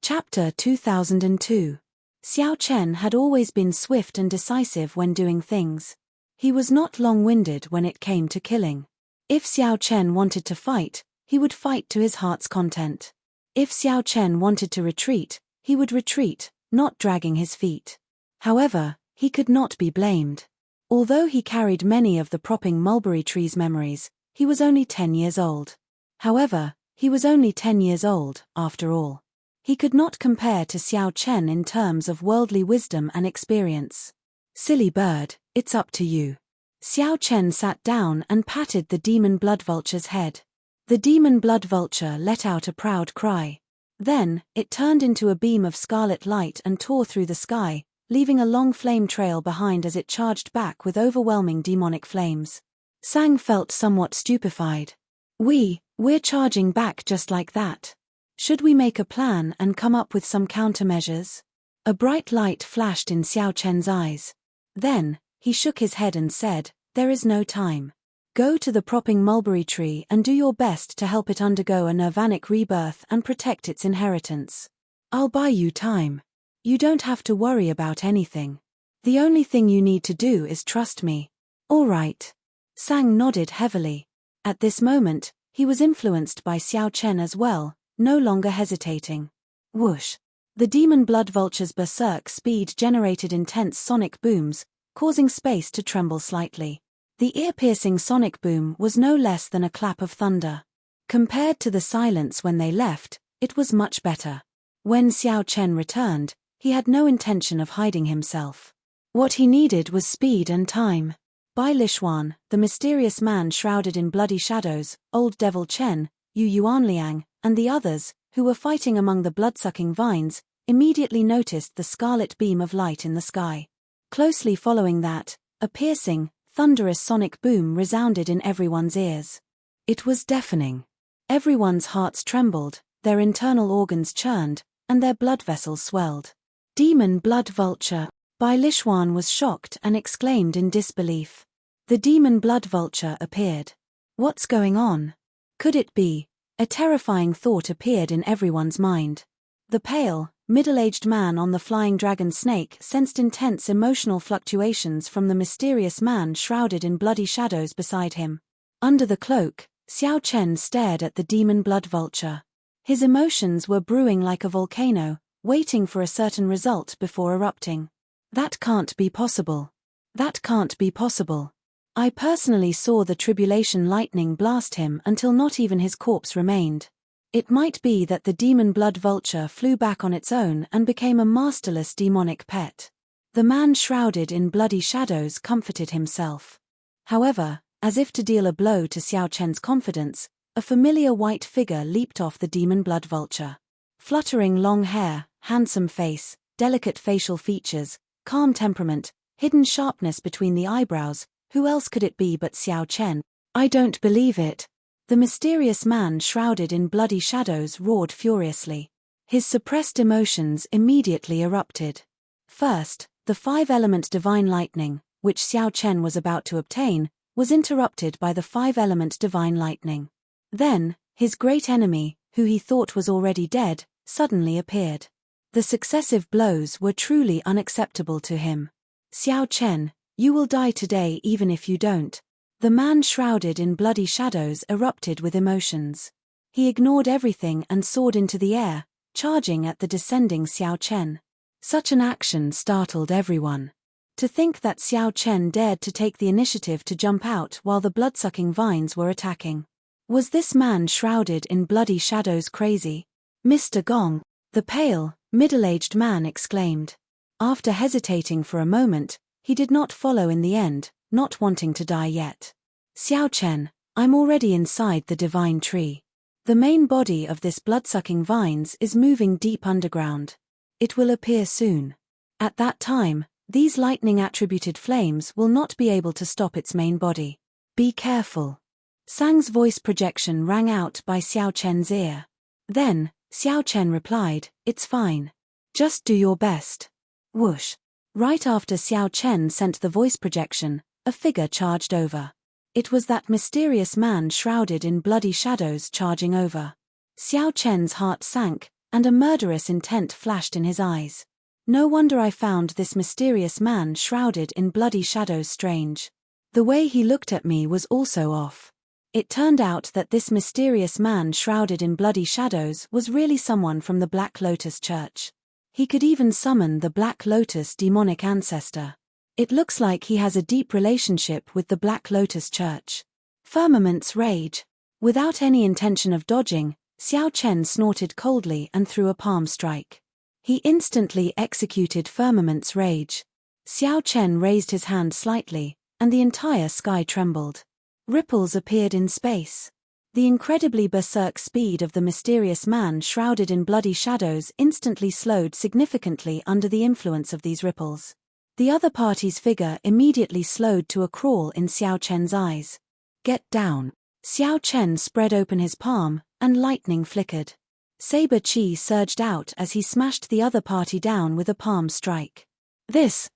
Chapter 2002. Xiao Chen had always been swift and decisive when doing things. He was not long-winded when it came to killing. If Xiao Chen wanted to fight, he would fight to his heart's content. If Xiao Chen wanted to retreat, he would retreat, not dragging his feet. However, he could not be blamed. Although he carried many of the propping mulberry tree's memories, he was only 10 years old. However, he was only 10 years old, after all. He could not compare to Xiao Chen in terms of worldly wisdom and experience. Silly bird, it's up to you. Xiao Chen sat down and patted the demon blood vulture's head. The demon blood vulture let out a proud cry. Then, it turned into a beam of scarlet light and tore through the sky, leaving a long flame trail behind as it charged back with overwhelming demonic flames. Sang felt somewhat stupefied. We're charging back just like that. Should we make a plan and come up with some countermeasures? A bright light flashed in Xiao Chen's eyes. Then, he shook his head and said, "There is no time. Go to the propping mulberry tree and do your best to help it undergo a nirvanic rebirth and protect its inheritance. I'll buy you time. You don't have to worry about anything. The only thing you need to do is trust me." "All right." Sang nodded heavily. At this moment, he was influenced by Xiao Chen as well, no longer hesitating. Whoosh! The demon blood vulture's berserk speed generated intense sonic booms, causing space to tremble slightly. The ear-piercing sonic boom was no less than a clap of thunder. Compared to the silence when they left, it was much better. When Xiao Chen returned, he had no intention of hiding himself. What he needed was speed and time. Bai Lishuan, the mysterious man shrouded in bloody shadows, Old Devil Chen, Yu Yuanliang, and the others, who were fighting among the blood-sucking vines, immediately noticed the scarlet beam of light in the sky. Closely following that, a piercing, thunderous sonic boom resounded in everyone's ears. It was deafening. Everyone's hearts trembled, their internal organs churned, and their blood vessels swelled. "Demon blood vulture!" Bai Lishuan was shocked and exclaimed in disbelief. The demon blood vulture appeared. What's going on? Could it be? A terrifying thought appeared in everyone's mind. The pale, middle-aged man on the flying dragon snake sensed intense emotional fluctuations from the mysterious man shrouded in bloody shadows beside him. Under the cloak, Xiao Chen stared at the demon blood vulture. His emotions were brewing like a volcano, waiting for a certain result before erupting. That can't be possible. That can't be possible. I personally saw the tribulation lightning blast him until not even his corpse remained. It might be that the demon blood vulture flew back on its own and became a masterless demonic pet. The man shrouded in bloody shadows comforted himself. However, as if to deal a blow to Xiao Chen's confidence, a familiar white figure leaped off the demon blood vulture. Fluttering long hair, handsome face, delicate facial features, calm temperament, hidden sharpness between the eyebrows, who else could it be but Xiao Chen? "I don't believe it." The mysterious man shrouded in bloody shadows roared furiously. His suppressed emotions immediately erupted. First, the 5-element divine lightning, which Xiao Chen was about to obtain, was interrupted by the 5-element divine lightning. Then, his great enemy, who he thought was already dead, suddenly appeared. The successive blows were truly unacceptable to him. "Xiao Chen, you will die today even if you don't." The man shrouded in bloody shadows erupted with emotions. He ignored everything and soared into the air, charging at the descending Xiao Chen. Such an action startled everyone. To think that Xiao Chen dared to take the initiative to jump out while the blood-sucking vines were attacking. Was this man shrouded in bloody shadows crazy? "Mr. Gong!" the pale, middle-aged man exclaimed. After hesitating for a moment, he did not follow in the end, not wanting to die yet. "Xiao Chen, I'm already inside the divine tree. The main body of this blood-sucking vines is moving deep underground. It will appear soon. At that time, these lightning-attributed flames will not be able to stop its main body. Be careful." Sang's voice projection rang out by Xiao Chen's ear. Then, Xiao Chen replied, "It's fine. Just do your best." Whoosh! Right after Xiao Chen sent the voice projection, a figure charged over. It was that mysterious man shrouded in bloody shadows charging over. Xiao Chen's heart sank, and a murderous intent flashed in his eyes. No wonder I found this mysterious man shrouded in bloody shadows strange. The way he looked at me was also off. It turned out that this mysterious man shrouded in bloody shadows was really someone from the Black Lotus Church. He could even summon the Black Lotus demonic ancestor. It looks like he has a deep relationship with the Black Lotus Church. Firmament's rage. Without any intention of dodging, Xiao Chen snorted coldly and threw a palm strike. He instantly executed Firmament's rage. Xiao Chen raised his hand slightly, and the entire sky trembled. Ripples appeared in space. The incredibly berserk speed of the mysterious man shrouded in bloody shadows instantly slowed significantly under the influence of these ripples. The other party's figure immediately slowed to a crawl in Xiao Chen's eyes. Get down. Xiao Chen spread open his palm, and lightning flickered. Saber Chi surged out as he smashed the other party down with a palm strike.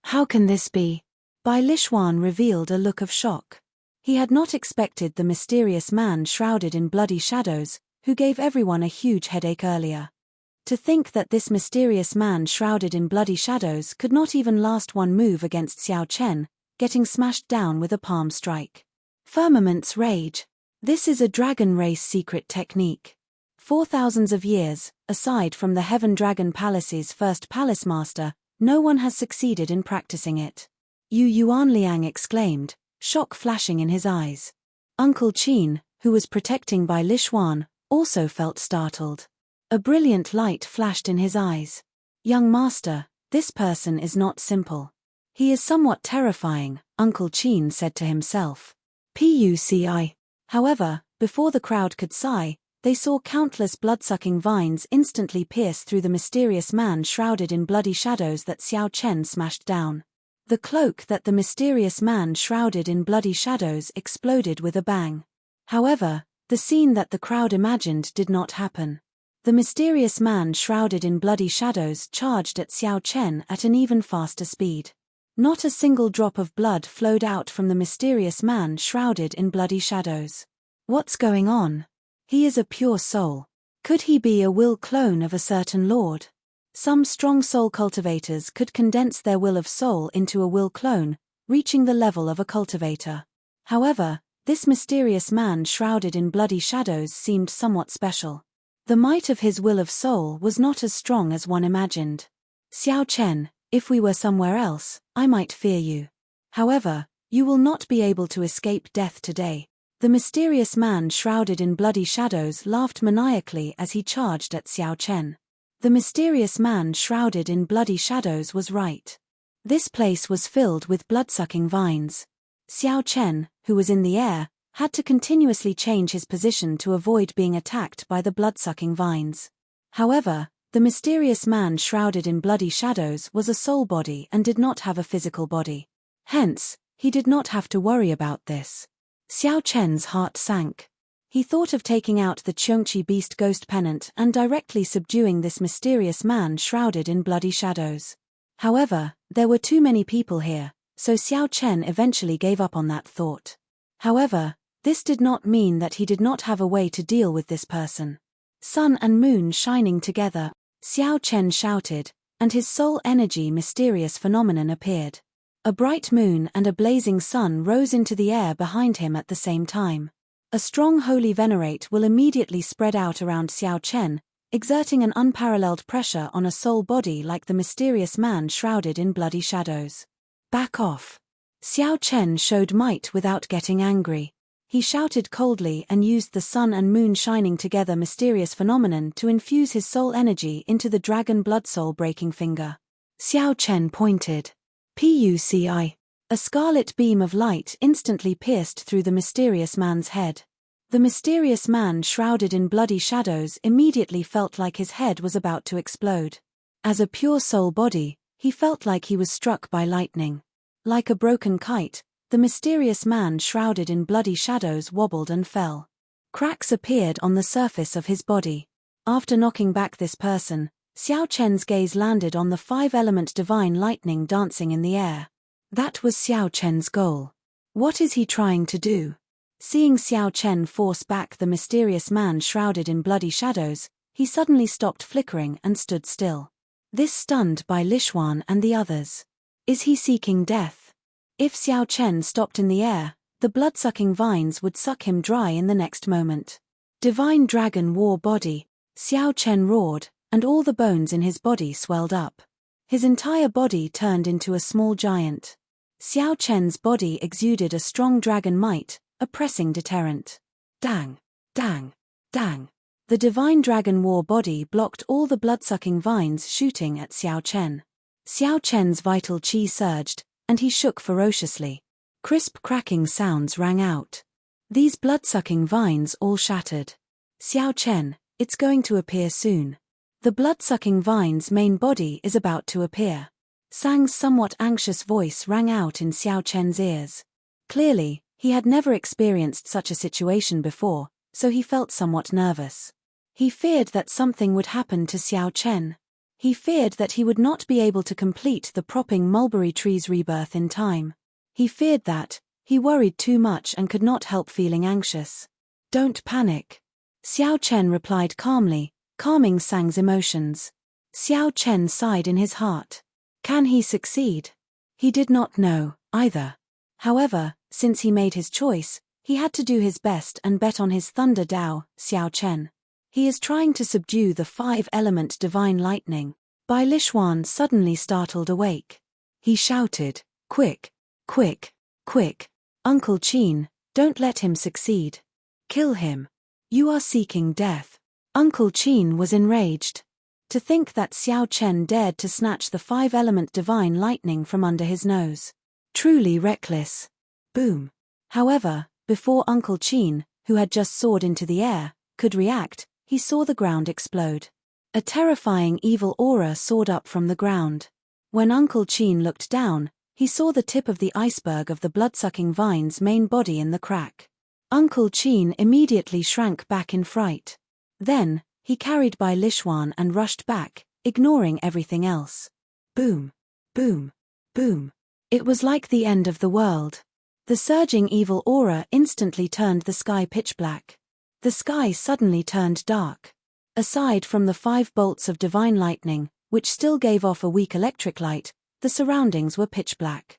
How can this be? Bai Lishuan revealed a look of shock. He had not expected the mysterious man shrouded in bloody shadows, who gave everyone a huge headache earlier. To think that this mysterious man shrouded in bloody shadows could not even last one move against Xiao Chen, getting smashed down with a palm strike. Firmament's rage. This is a dragon race secret technique. For thousands of years, aside from the Heaven Dragon Palace's first palace master, no one has succeeded in practicing it. Yu Yuanliang exclaimed, shock flashing in his eyes. Uncle Qin, who was protecting Bai Lishuan, also felt startled. A brilliant light flashed in his eyes. Young master, this person is not simple. He is somewhat terrifying, Uncle Qin said to himself. Puci. However, before the crowd could sigh, they saw countless blood-sucking vines instantly pierce through the mysterious man shrouded in bloody shadows that Xiao Chen smashed down. The cloak that the mysterious man shrouded in bloody shadows exploded with a bang. However, the scene that the crowd imagined did not happen. The mysterious man shrouded in bloody shadows charged at Xiao Chen at an even faster speed. Not a single drop of blood flowed out from the mysterious man shrouded in bloody shadows. What's going on? He is a pure soul. Could he be a will clone of a certain lord? Some strong soul cultivators could condense their will of soul into a will clone, reaching the level of a cultivator. However, this mysterious man shrouded in bloody shadows seemed somewhat special. The might of his will of soul was not as strong as one imagined. Xiao Chen, if we were somewhere else, I might fear you. However, you will not be able to escape death today. The mysterious man shrouded in bloody shadows laughed maniacally as he charged at Xiao Chen. The mysterious man shrouded in bloody shadows was right. This place was filled with blood-sucking vines. Xiao Chen, who was in the air, had to continuously change his position to avoid being attacked by the blood-sucking vines. However, the mysterious man shrouded in bloody shadows was a soul body and did not have a physical body. Hence, he did not have to worry about this. Xiao Chen's heart sank. He thought of taking out the Qiongqi Beast Ghost Pennant and directly subduing this mysterious man shrouded in bloody shadows. However, there were too many people here, so Xiao Chen eventually gave up on that thought. However, this did not mean that he did not have a way to deal with this person. Sun and moon shining together, Xiao Chen shouted, and his soul energy mysterious phenomenon appeared. A bright moon and a blazing sun rose into the air behind him at the same time. A strong holy venerate will immediately spread out around Xiao Chen, exerting an unparalleled pressure on a soul body like the mysterious man shrouded in bloody shadows. Back off. Xiao Chen showed might without getting angry. He shouted coldly and used the sun and moon shining together mysterious phenomenon to infuse his soul energy into the dragon blood soul breaking finger. Xiao Chen pointed. Puci. A scarlet beam of light instantly pierced through the mysterious man's head. The mysterious man shrouded in bloody shadows immediately felt like his head was about to explode. As a pure soul body, he felt like he was struck by lightning. Like a broken kite, the mysterious man shrouded in bloody shadows wobbled and fell. Cracks appeared on the surface of his body. After knocking back this person, Xiao Chen's gaze landed on the five-element divine lightning dancing in the air. That was Xiao Chen's goal. What is he trying to do? Seeing Xiao Chen force back the mysterious man shrouded in bloody shadows, he suddenly stopped flickering and stood still. This stunned Bai Lixuan and the others. Is he seeking death? If Xiao Chen stopped in the air, the blood-sucking vines would suck him dry in the next moment. Divine Dragon War Body, Xiao Chen roared, and all the bones in his body swelled up. His entire body turned into a small giant. Xiao Chen's body exuded a strong dragon might, a pressing deterrent. Dang! Dang! Dang! The Divine Dragon War Body blocked all the blood-sucking vines shooting at Xiao Chen. Xiao Chen's vital qi surged, and he shook ferociously. Crisp cracking sounds rang out. These blood-sucking vines all shattered. Xiao Chen, it's going to appear soon. The blood-sucking vine's main body is about to appear. Sang's somewhat anxious voice rang out in Xiao Chen's ears. Clearly, he had never experienced such a situation before, so he felt somewhat nervous. He feared that something would happen to Xiao Chen. He feared that he would not be able to complete the propping mulberry tree's rebirth in time. He feared that, he worried too much and could not help feeling anxious. Don't panic. Xiao Chen replied calmly, calming Sang's emotions. Xiao Chen sighed in his heart. Can he succeed? He did not know, either. However, since he made his choice, he had to do his best and bet on his Thunder Dao, Xiao Chen. He is trying to subdue the 5-element divine lightning. Bai Lixuan suddenly startled awake. He shouted, Quick! Quick! Quick! Uncle Qin, don't let him succeed. Kill him. You are seeking death. Uncle Qin was enraged. To think that Xiao Chen dared to snatch the 5-element divine lightning from under his nose. Truly reckless. Boom. However, before Uncle Qin, who had just soared into the air, could react, he saw the ground explode. A terrifying evil aura soared up from the ground. When Uncle Qin looked down, he saw the tip of the iceberg of the blood-sucking vine's main body in the crack. Uncle Qin immediately shrank back in fright. Then, he carried Bai Lixuan and rushed back, ignoring everything else. Boom! Boom! Boom! It was like the end of the world. The surging evil aura instantly turned the sky pitch black. The sky suddenly turned dark. Aside from the 5 bolts of divine lightning, which still gave off a weak electric light, the surroundings were pitch black.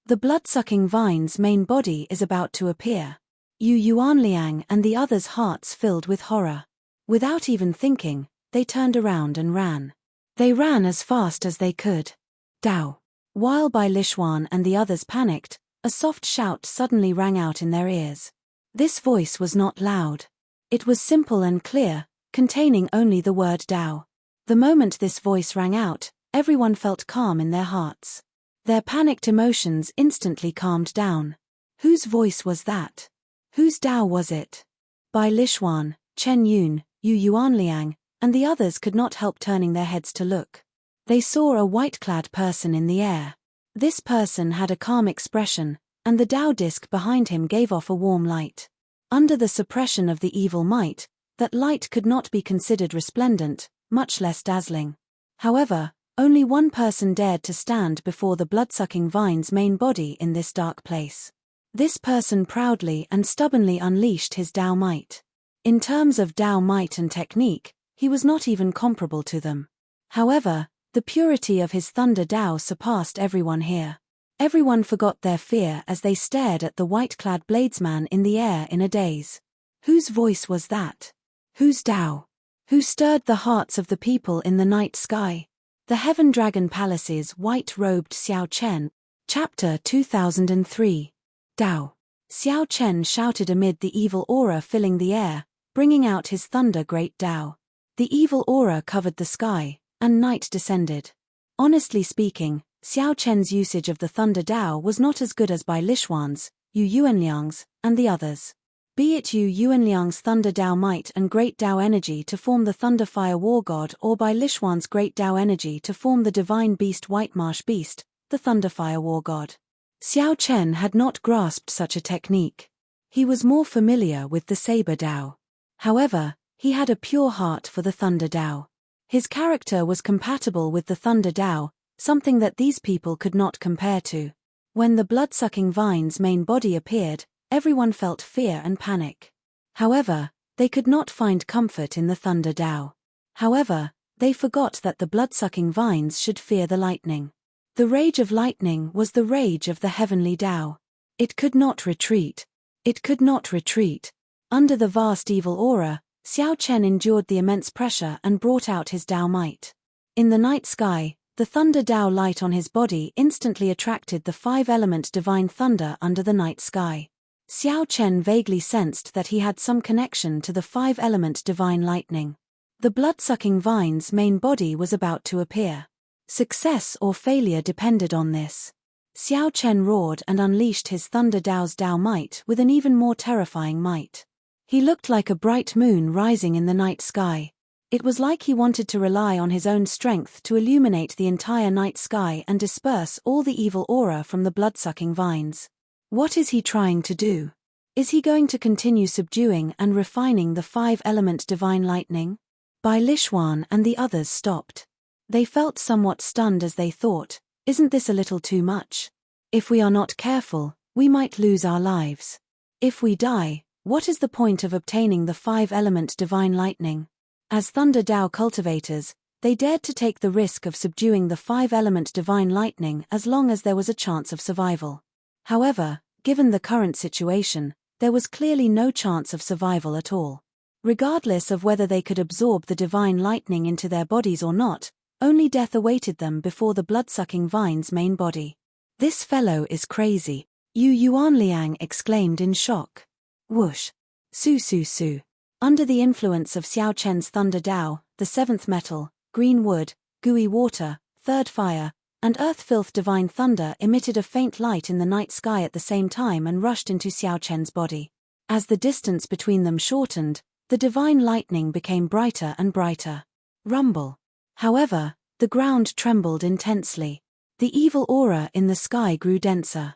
The blood-sucking vine's main body is about to appear. Yu Yuanliang and the others' hearts filled with horror. Without even thinking, they turned around and ran. They ran as fast as they could. Dao. While Bai Lixuan and the others panicked, a soft shout suddenly rang out in their ears. This voice was not loud. It was simple and clear, containing only the word Dao. The moment this voice rang out, everyone felt calm in their hearts. Their panicked emotions instantly calmed down. Whose voice was that? Whose Dao was it? Bai Lixuan, Chen Yun, Yu Yuanliang, and the others could not help turning their heads to look. They saw a white-clad person in the air. This person had a calm expression, and the Dao disc behind him gave off a warm light. Under the suppression of the evil might, that light could not be considered resplendent, much less dazzling. However, only one person dared to stand before the blood-sucking vine's main body in this dark place. This person proudly and stubbornly unleashed his Dao might. In terms of Dao might and technique, he was not even comparable to them. However, the purity of his Thunder Dao surpassed everyone here. Everyone forgot their fear as they stared at the white-clad bladesman in the air in a daze. Whose voice was that? Whose Dao? Who stirred the hearts of the people in the night sky? The Heaven Dragon Palace's white-robed Xiao Chen. Chapter 2003. Dao. Xiao Chen shouted amid the evil aura filling the air, bringing out his Thunder Great Dao. The evil aura covered the sky, and night descended. Honestly speaking, Xiao Chen's usage of the Thunder Dao was not as good as Bai Lixuan's, Yu Yuanliang's, and the others. Be it Yu Yuanliang's Thunder Dao Might and Great Dao Energy to form the Thunder Fire War God, or Bai Lixuan's Great Dao Energy to form the Divine Beast White Marsh Beast, the Thunder Fire War God. Xiao Chen had not grasped such a technique. He was more familiar with the Saber Dao. However, he had a pure heart for the Thunder Dao. His character was compatible with the Thunder Dao, something that these people could not compare to. When the blood-sucking vine's main body appeared, everyone felt fear and panic. However, they could not find comfort in the Thunder Dao. However, they forgot that the blood-sucking vines should fear the lightning. The rage of lightning was the rage of the heavenly Tao. It could not retreat. It could not retreat. Under the vast evil aura, Xiao Chen endured the immense pressure and brought out his Tao might. In the night sky, the thunder Tao light on his body instantly attracted the five-element divine thunder under the night sky. Xiao Chen vaguely sensed that he had some connection to the five-element divine lightning. The blood-sucking vine's main body was about to appear. Success or failure depended on this. Xiao Chen roared and unleashed his thunder Tao's Tao might with an even more terrifying might. He looked like a bright moon rising in the night sky. It was like he wanted to rely on his own strength to illuminate the entire night sky and disperse all the evil aura from the blood-sucking vines. What is he trying to do? Is he going to continue subduing and refining the five-element divine lightning? Bai Lishuan and the others stopped. They felt somewhat stunned as they thought, isn't this a little too much? If we are not careful, we might lose our lives. If we die, what is the point of obtaining the five-element divine lightning? As Thunder Tao cultivators, they dared to take the risk of subduing the five-element divine lightning as long as there was a chance of survival. However, given the current situation, there was clearly no chance of survival at all. Regardless of whether they could absorb the divine lightning into their bodies or not, only death awaited them before the blood-sucking vine's main body. This fellow is crazy, Yu Yuanliang exclaimed in shock. Whoosh! Su su su. Under the influence of Xiao Chen's thunder Tao, the seventh metal, green wood, gooey water, third fire, and earth-filth divine thunder emitted a faint light in the night sky at the same time and rushed into Xiao Chen's body. As the distance between them shortened, the divine lightning became brighter and brighter. Rumble. However, the ground trembled intensely. The evil aura in the sky grew denser.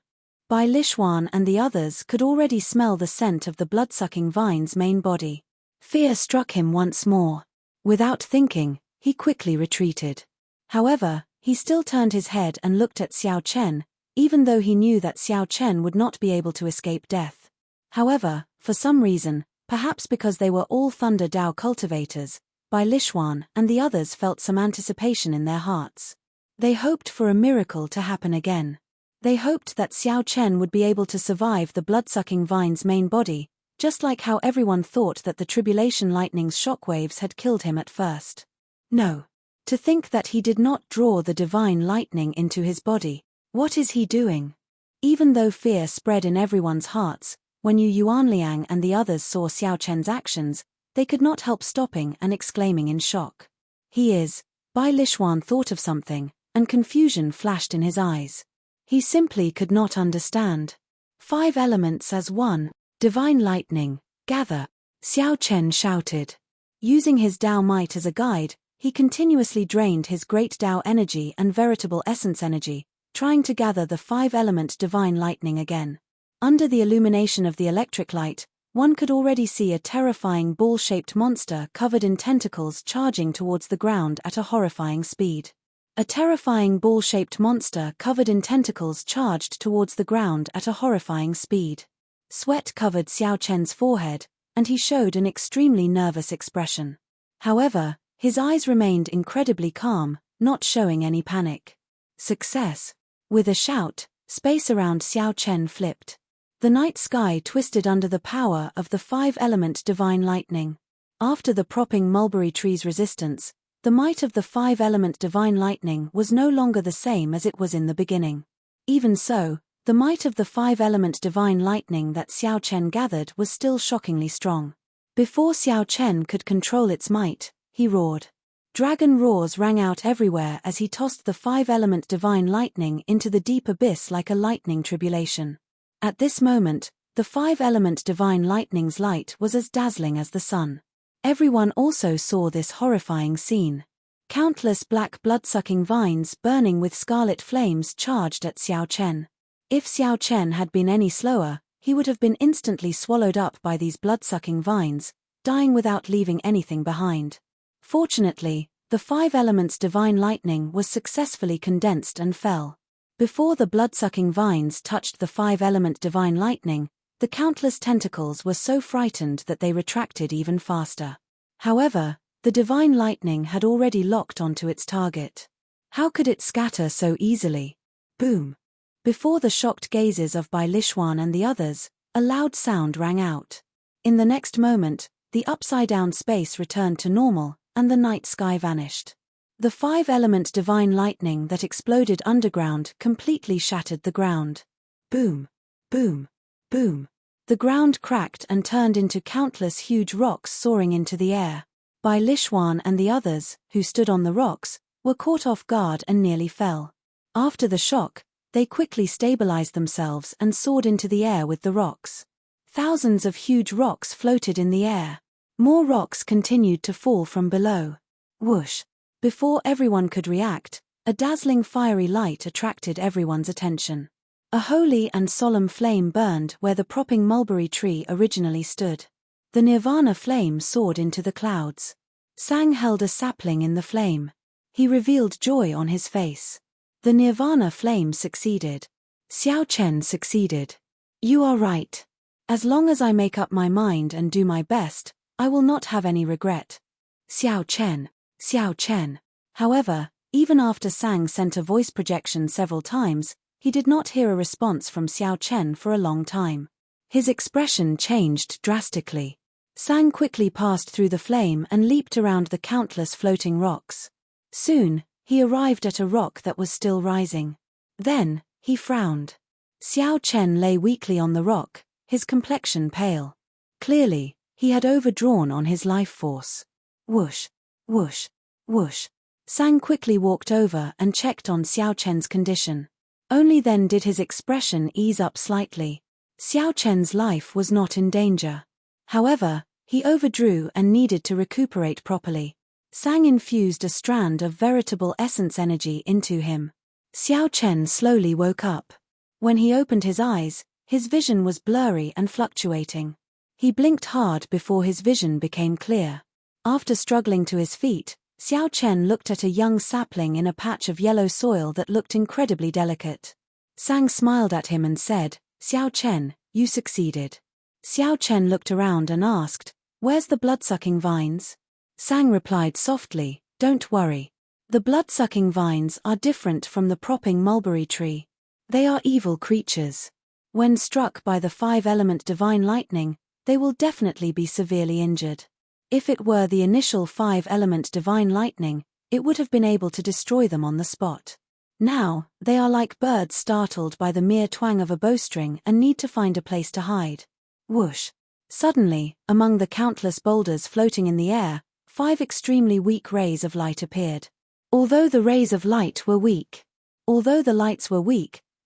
Bai Lishuan and the others could already smell the scent of the blood-sucking vine's main body. Fear struck him once more. Without thinking, he quickly retreated. However, he still turned his head and looked at Xiao Chen, even though he knew that Xiao Chen would not be able to escape death. However, for some reason, perhaps because they were all Thunder Tao cultivators, Bai Lishuan and the others felt some anticipation in their hearts. They hoped for a miracle to happen again. They hoped that Xiao Chen would be able to survive the blood-sucking vine's main body, just like how everyone thought that the tribulation lightning's shockwaves had killed him at first. No. To think that he did not draw the divine lightning into his body. What is he doing? Even though fear spread in everyone's hearts, when Yu Yuanliang and the others saw Xiao Chen's actions, they could not help stopping and exclaiming in shock. He is. Bai Lishuan thought of something, and confusion flashed in his eyes. He simply could not understand. Five elements as one, divine lightning, gather, Xiao Chen shouted. Using his Tao might as a guide, he continuously drained his great Tao energy and veritable essence energy, trying to gather the five-element divine lightning again. Under the illumination of the electric light, one could already see a terrifying ball-shaped monster covered in tentacles charging towards the ground at a horrifying speed. A terrifying ball-shaped monster covered in tentacles charged towards the ground at a horrifying speed. Sweat covered Xiao Chen's forehead, and he showed an extremely nervous expression. However, his eyes remained incredibly calm, not showing any panic. Success! With a shout, space around Xiao Chen flipped. The night sky twisted under the power of the five-element divine lightning. After the propping mulberry tree's resistance, the might of the five-element divine lightning was no longer the same as it was in the beginning. Even so, the might of the five-element divine lightning that Xiao Chen gathered was still shockingly strong. Before Xiao Chen could control its might, he roared. Dragon roars rang out everywhere as he tossed the five-element divine lightning into the deep abyss like a lightning tribulation. At this moment, the five-element divine lightning's light was as dazzling as the sun. Everyone also saw this horrifying scene. Countless black blood-sucking vines burning with scarlet flames charged at Xiao Chen. If Xiao Chen had been any slower, he would have been instantly swallowed up by these blood-sucking vines, dying without leaving anything behind. Fortunately, the five elements divine lightning was successfully condensed and fell. Before the blood-sucking vines touched the five-element divine lightning, the countless tentacles were so frightened that they retracted even faster. However, The divine lightning had already locked onto its target. How could it scatter so easily? Boom! Before the shocked gazes of Bai Lixuan and the others, a loud sound rang out. In the next moment, the upside-down space returned to normal, and the night sky vanished. The five-element divine lightning that exploded underground completely shattered the ground. Boom! Boom! Boom! The ground cracked and turned into countless huge rocks soaring into the air. Bai Lixuan and the others, who stood on the rocks, were caught off guard and nearly fell. After the shock, they quickly stabilized themselves and soared into the air with the rocks. Thousands of huge rocks floated in the air. More rocks continued to fall from below. Whoosh! Before everyone could react, a dazzling fiery light attracted everyone's attention. A holy and solemn flame burned where the propping mulberry tree originally stood. The nirvana flame soared into the clouds. Sang held a sapling in the flame. He revealed joy on his face. The nirvana flame succeeded. Xiao Chen succeeded. You are right. As long as I make up my mind and do my best, I will not have any regret. Xiao Chen. Xiao Chen. However, even after Sang sent a voice projection several times, he did not hear a response from Xiao Chen for a long time. His expression changed drastically. Sang quickly passed through the flame and leaped around the countless floating rocks. Soon, he arrived at a rock that was still rising. Then, he frowned. Xiao Chen lay weakly on the rock, his complexion pale. Clearly, he had overdrawn on his life force. Whoosh! Whoosh! Whoosh! Sang quickly walked over and checked on Xiao Chen's condition. Only then did his expression ease up slightly. Xiao Chen's life was not in danger. However, he overdrew and needed to recuperate properly. Sang infused a strand of veritable essence energy into him. Xiao Chen slowly woke up. When he opened his eyes, his vision was blurry and fluctuating. He blinked hard before his vision became clear. After struggling to his feet, Xiao Chen looked at a young sapling in a patch of yellow soil that looked incredibly delicate. Sang smiled at him and said, "Xiao Chen, you succeeded." Xiao Chen looked around and asked, "Where's the blood-sucking vines?" Sang replied softly, "Don't worry. The blood-sucking vines are different from the propping mulberry tree. They are evil creatures. When struck by the five-element divine lightning, they will definitely be severely injured. If it were the initial five-element divine lightning, it would have been able to destroy them on the spot. Now, they are like birds startled by the mere twang of a bowstring and need to find a place to hide." Whoosh! Suddenly, among the countless boulders floating in the air, 5 extremely weak rays of light appeared. Although the rays of light were weak,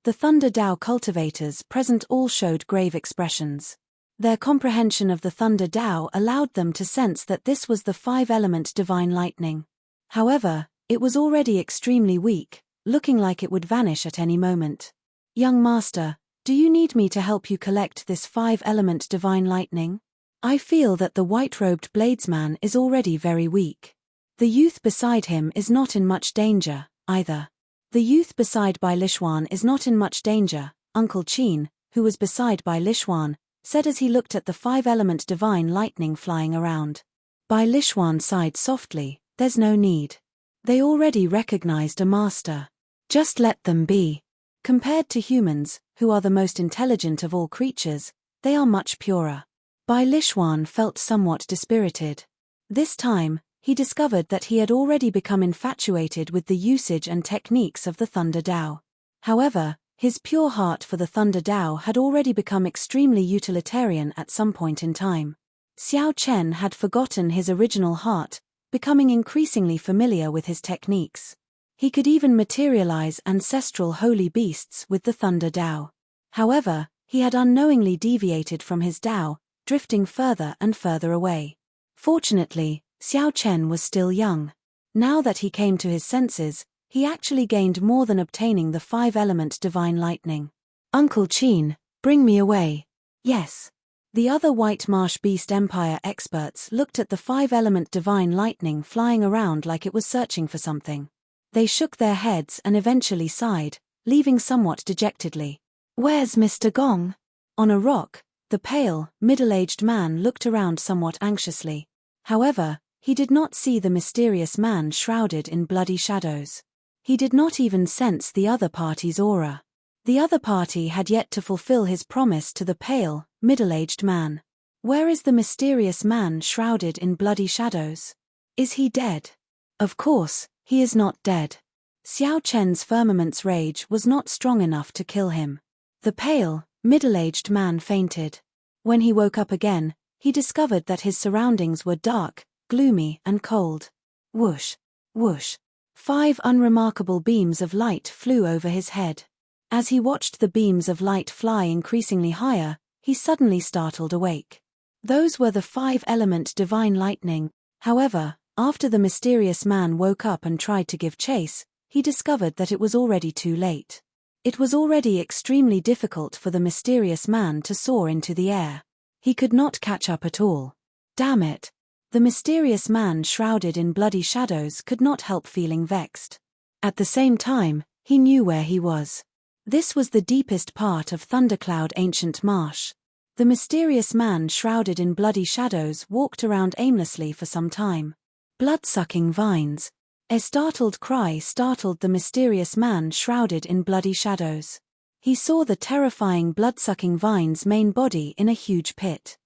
the Thunder Dao cultivators present all showed grave expressions. Their comprehension of the Thunder Dao allowed them to sense that this was the five-element divine lightning. However, it was already extremely weak, looking like it would vanish at any moment. "Young master, do you need me to help you collect this five-element divine lightning? I feel that the white-robed bladesman is already very weak. The youth beside him is not in much danger, either." The youth beside Bai Lixuan is not in much danger, Uncle Qin, who was beside Bai Lixuan, said as he looked at the five-element divine lightning flying around. Bai Lixuan sighed softly, "There's no need. They already recognized a master. Just let them be. Compared to humans, who are the most intelligent of all creatures, they are much purer." Bai Lixuan felt somewhat dispirited. This time, he discovered that he had already become infatuated with the usage and techniques of the Thunder Dao. However, his pure heart for the Thunder Dao had already become extremely utilitarian at some point in time. Xiao Chen had forgotten his original heart, becoming increasingly familiar with his techniques. He could even materialize ancestral holy beasts with the Thunder Dao. However, he had unknowingly deviated from his Dao, drifting further and further away. Fortunately, Xiao Chen was still young. Now that he came to his senses, he actually gained more than obtaining the five-element divine lightning. "Uncle Qin, bring me away." "Yes." The other White Marsh Beast Empire experts looked at the five-element divine lightning flying around like it was searching for something. They shook their heads and eventually sighed, leaving somewhat dejectedly. "Where's Mr. Gong?" On a rock, the pale, middle-aged man looked around somewhat anxiously. However, He did not see the mysterious man shrouded in bloody shadows. He did not even sense the other party's aura. The other party had yet to fulfill his promise to the pale, middle-aged man. Where is the mysterious man shrouded in bloody shadows? Is he dead? Of course, he is not dead. Xiao Chen's firmament's rage was not strong enough to kill him. The pale, middle-aged man fainted. When he woke up again, he discovered that his surroundings were dark, gloomy and cold. Whoosh, whoosh. 5 unremarkable beams of light flew over his head. As he watched the beams of light fly increasingly higher, he suddenly startled awake. Those were the 5-element divine lightning. However, after the mysterious man woke up and tried to give chase, he discovered that it was already too late. It was already extremely difficult for the mysterious man to soar into the air. He could not catch up at all. Damn it! The mysterious man shrouded in bloody shadows could not help feeling vexed. At the same time, he knew where he was. This was the deepest part of Thundercloud Ancient Marsh. The mysterious man shrouded in bloody shadows walked around aimlessly for some time. Blood-sucking vines. A startled cry startled the mysterious man shrouded in bloody shadows. He saw the terrifying blood-sucking vine's main body in a huge pit.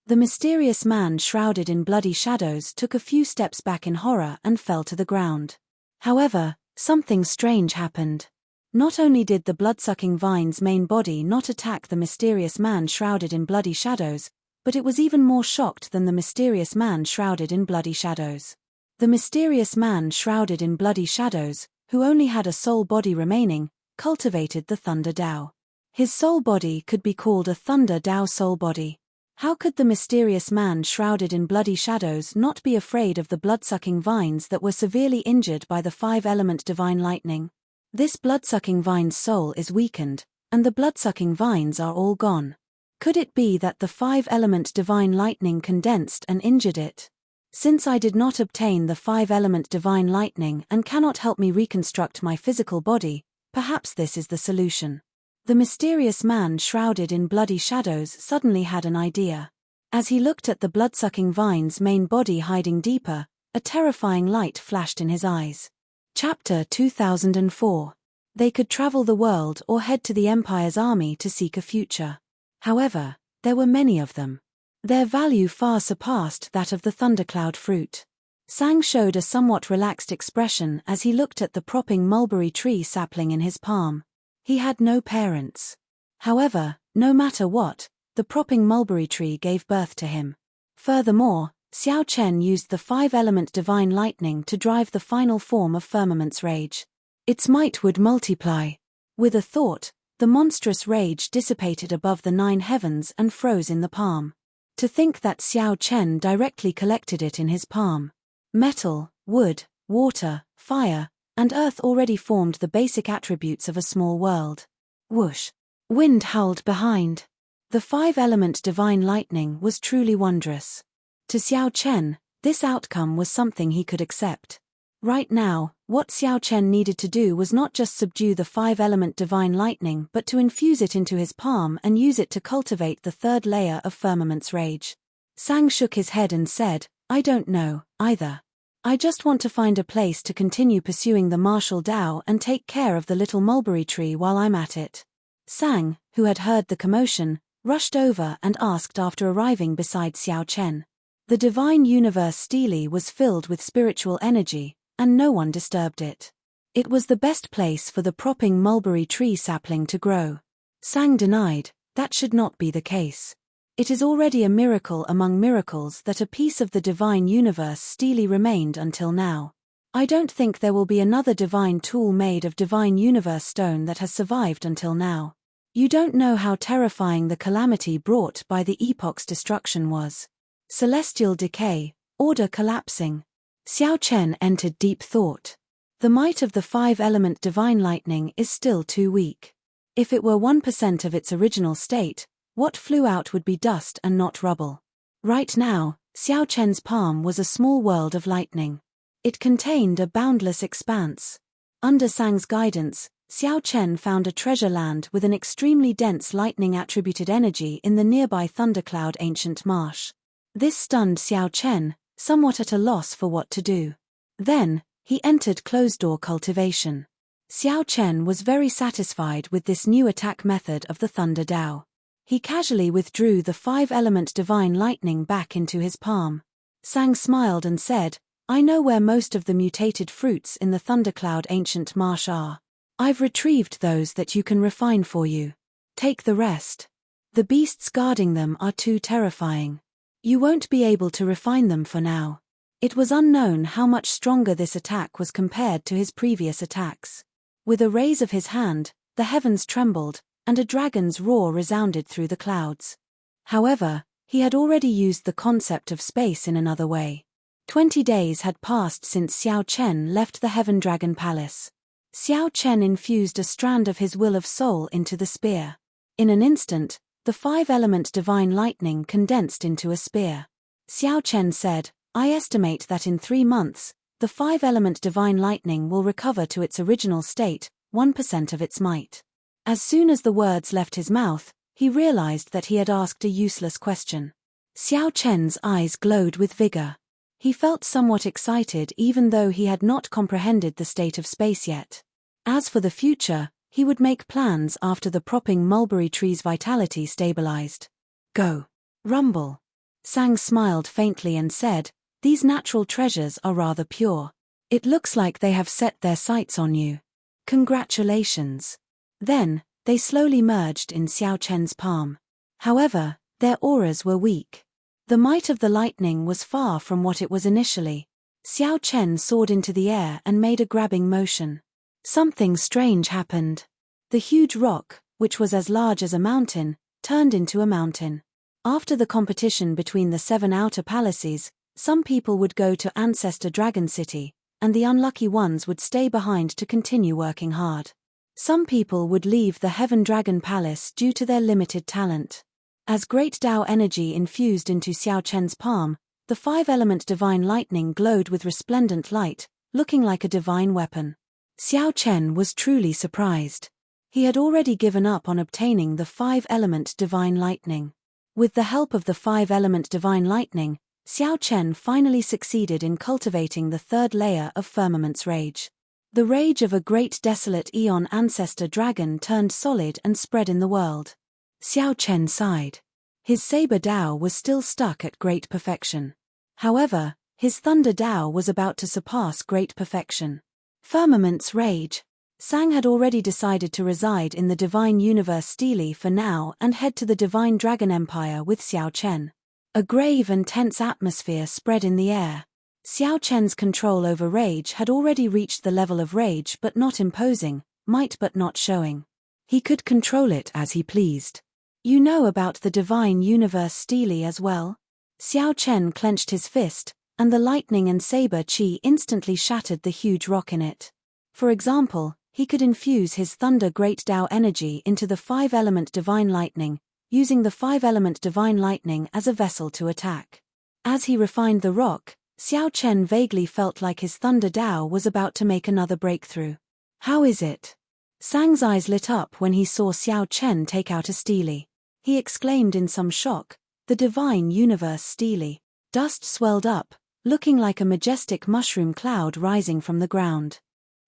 The mysterious man shrouded in bloody shadows took a few steps back in horror and fell to the ground. However, something strange happened. Not only did the blood-sucking vine's main body not attack the mysterious man shrouded in bloody shadows, but it was even more shocked than the mysterious man shrouded in bloody shadows. The mysterious man shrouded in bloody shadows, who only had a soul body remaining, cultivated the Thunder Dao. His soul body could be called a Thunder Dao soul body. How could the mysterious man shrouded in bloody shadows not be afraid of the blood-sucking vines that were severely injured by the 5-element divine lightning? This blood-sucking vine's soul is weakened, and the blood-sucking vines are all gone. Could it be that the 5-element divine lightning condensed and injured it? Since I did not obtain the 5-element divine lightning and cannot help me reconstruct my physical body, perhaps this is the solution. The mysterious man shrouded in bloody shadows suddenly had an idea. As he looked at the blood-sucking vine's main body hiding deeper, a terrifying light flashed in his eyes. Chapter 2004. They could travel the world or head to the Empire's army to seek a future. However, there were many of them. Their value far surpassed that of the thundercloud fruit. Sang showed a somewhat relaxed expression as he looked at the propping mulberry tree sapling in his palm. He had no parents. However, no matter what, the propping mulberry tree gave birth to him. Furthermore, Xiao Chen used the 5-element divine lightning to drive the final form of Firmament's rage. Its might would multiply. With a thought, the monstrous rage dissipated above the 9 heavens and froze in the palm. To think that Xiao Chen directly collected it in his palm. Metal, wood, water, fire, and earth already formed the basic attributes of a small world. Whoosh! Wind howled behind. The 5-element divine lightning was truly wondrous. To Xiao Chen, this outcome was something he could accept. Right now, what Xiao Chen needed to do was not just subdue the 5-element divine lightning but to infuse it into his palm and use it to cultivate the 3rd layer of Firmament's rage. Sang shook his head and said, I don't know, either. I just want to find a place to continue pursuing the martial Dao and take care of the little mulberry tree while I'm at it. Sang, who had heard the commotion, rushed over and asked after arriving beside Xiao Chen. The divine universe stele was filled with spiritual energy, and no one disturbed it. It was the best place for the propping mulberry tree sapling to grow. Sang denied, that should not be the case. It is already a miracle among miracles that a piece of the divine universe stele remained until now. I don't think there will be another divine tool made of divine universe stone that has survived until now. You don't know how terrifying the calamity brought by the epoch's destruction was. Celestial decay, order collapsing. Xiao Chen entered deep thought. The might of the 5-element divine lightning is still too weak. If it were 1% of its original state, what flew out would be dust and not rubble. Right now, Xiao Chen's palm was a small world of lightning. It contained a boundless expanse. Under Sang's guidance, Xiao Chen found a treasure land with an extremely dense lightning-attributed energy in the nearby Thundercloud Ancient Marsh. This stunned Xiao Chen, somewhat at a loss for what to do. Then, he entered closed-door cultivation. Xiao Chen was very satisfied with this new attack method of the Thunder Dao. He casually withdrew the 5-element divine lightning back into his palm. Sang smiled and said, "I know where most of the mutated fruits in the Thundercloud ancient marsh are. I've retrieved those that you can refine for you. Take the rest. The beasts guarding them are too terrifying. You won't be able to refine them for now." It was unknown how much stronger this attack was compared to his previous attacks. With a raise of his hand, the heavens trembled, and a dragon's roar resounded through the clouds. However, he had already used the concept of space in another way. 20 days had passed since Xiao Chen left the Heaven Dragon Palace. Xiao Chen infused a strand of his will of soul into the spear. In an instant, the 5-element divine lightning condensed into a spear. Xiao Chen said, "I estimate that in 3 months, the 5-element divine lightning will recover to its original state, 1% of its might." As soon as the words left his mouth, he realized that he had asked a useless question. Xiao Chen's eyes glowed with vigor. He felt somewhat excited even though he had not comprehended the state of space yet. As for the future, he would make plans after the propping mulberry tree's vitality stabilized. "Go. Rumble." Sang smiled faintly and said, "These natural treasures are rather pure. It looks like they have set their sights on you. Congratulations." Then, they slowly merged in Xiao Chen's palm. However, their auras were weak. The might of the lightning was far from what it was initially. Xiao Chen soared into the air and made a grabbing motion. Something strange happened. The huge rock, which was as large as a mountain, turned into a mountain. After the competition between the 7 outer palaces, some people would go to Ancestor Dragon City, and the unlucky ones would stay behind to continue working hard. Some people would leave the Heaven Dragon Palace due to their limited talent. As great Dao energy infused into Xiao Chen's palm, the 5-element divine lightning glowed with resplendent light, looking like a divine weapon. Xiao Chen was truly surprised. He had already given up on obtaining the 5-element divine lightning. With the help of the 5-element divine lightning, Xiao Chen finally succeeded in cultivating the 3rd layer of Firmament's rage. The rage of a great desolate eon ancestor dragon turned solid and spread in the world. Xiao Chen sighed. His saber Dao was still stuck at great perfection. However, his thunder Dao was about to surpass great perfection. Firmament's rage. Sang had already decided to reside in the Divine Universe Stele for now and head to the Divine Dragon Empire with Xiao Chen. A grave and tense atmosphere spread in the air. Xiao Chen's control over rage had already reached the level of rage but not imposing, might but not showing. He could control it as he pleased. "You know about the Divine Universe Stele as well?" Xiao Chen clenched his fist, and the lightning and saber chi instantly shattered the huge rock in it. For example, he could infuse his Thunder Great Dao energy into the 5-element divine lightning, using the 5-element divine lightning as a vessel to attack. As he refined the rock, Xiao Chen vaguely felt like his Thunder Dao was about to make another breakthrough. "How is it?" Sang's eyes lit up when he saw Xiao Chen take out a stele. He exclaimed in some shock, "The Divine Universe Stele." Dust swelled up, looking like a majestic mushroom cloud rising from the ground.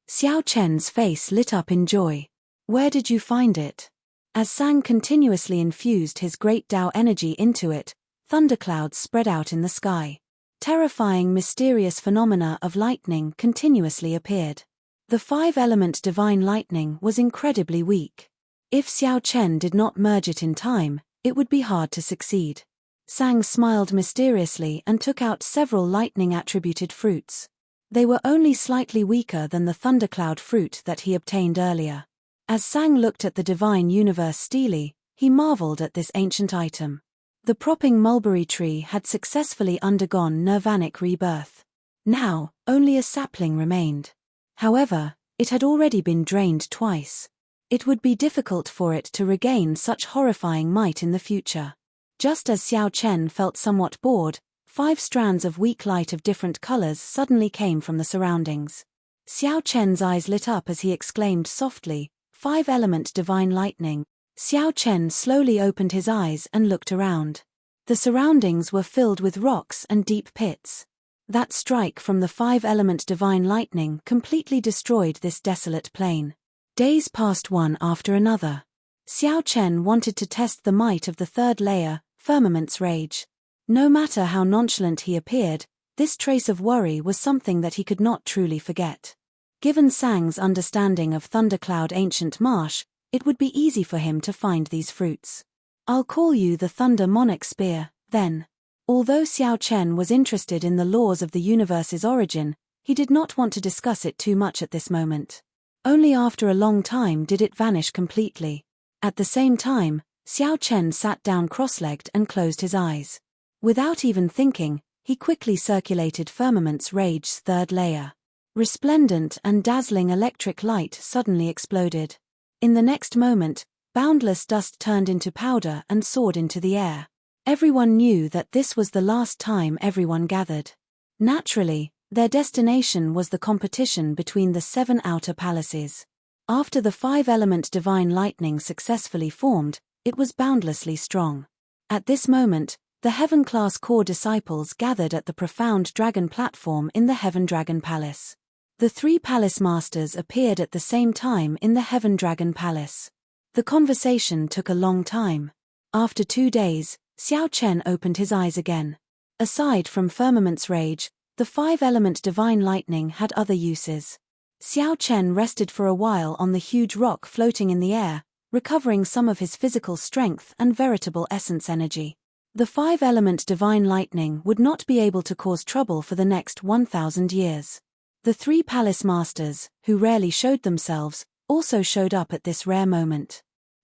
Xiao Chen's face lit up in joy. "Where did you find it?" As Sang continuously infused his great Dao energy into it, thunderclouds spread out in the sky. Terrifying mysterious phenomena of lightning continuously appeared. The 5-element divine lightning was incredibly weak. If Xiao Chen did not merge it in time, it would be hard to succeed. Sang smiled mysteriously and took out several lightning-attributed fruits. They were only slightly weaker than the thundercloud fruit that he obtained earlier. As Sang looked at the Divine Universe Stele, he marveled at this ancient item. The propping mulberry tree had successfully undergone nirvanic rebirth. Now, only a sapling remained. However, it had already been drained twice. It would be difficult for it to regain such horrifying might in the future. Just as Xiao Chen felt somewhat bored, 5 strands of weak light of different colors suddenly came from the surroundings. Xiao Chen's eyes lit up as he exclaimed softly, 5-element divine lightning. Xiao Chen slowly opened his eyes and looked around. The surroundings were filled with rocks and deep pits. That strike from the 5-element divine lightning completely destroyed this desolate plain. Days passed one after another. Xiao Chen wanted to test the might of the third layer, Firmament's Rage. No matter how nonchalant he appeared, this trace of worry was something that he could not truly forget. Given Sang's understanding of Thundercloud Ancient Marsh, it would be easy for him to find these fruits. I'll call you the Thunder Monarch Spear, then. Although Xiao Chen was interested in the laws of the universe's origin, he did not want to discuss it too much at this moment. Only after a long time did it vanish completely. At the same time, Xiao Chen sat down cross-legged and closed his eyes. Without even thinking, he quickly circulated Firmament's Rage's third layer. Resplendent and dazzling electric light suddenly exploded. In the next moment, boundless dust turned into powder and soared into the air. Everyone knew that this was the last time everyone gathered. Naturally, their destination was the competition between the 7 outer palaces. After the 5-element divine lightning successfully formed, it was boundlessly strong. At this moment, the Heaven-class core disciples gathered at the profound dragon platform in the Heaven Dragon Palace. The 3 palace masters appeared at the same time in the Heaven Dragon Palace. The conversation took a long time. After 2 days, Xiao Chen opened his eyes again. Aside from Firmament's Rage, the 5-element divine lightning had other uses. Xiao Chen rested for a while on the huge rock floating in the air, recovering some of his physical strength and veritable essence energy. The 5-element divine lightning would not be able to cause trouble for the next 1,000 years. The 3 palace masters, who rarely showed themselves, also showed up at this rare moment.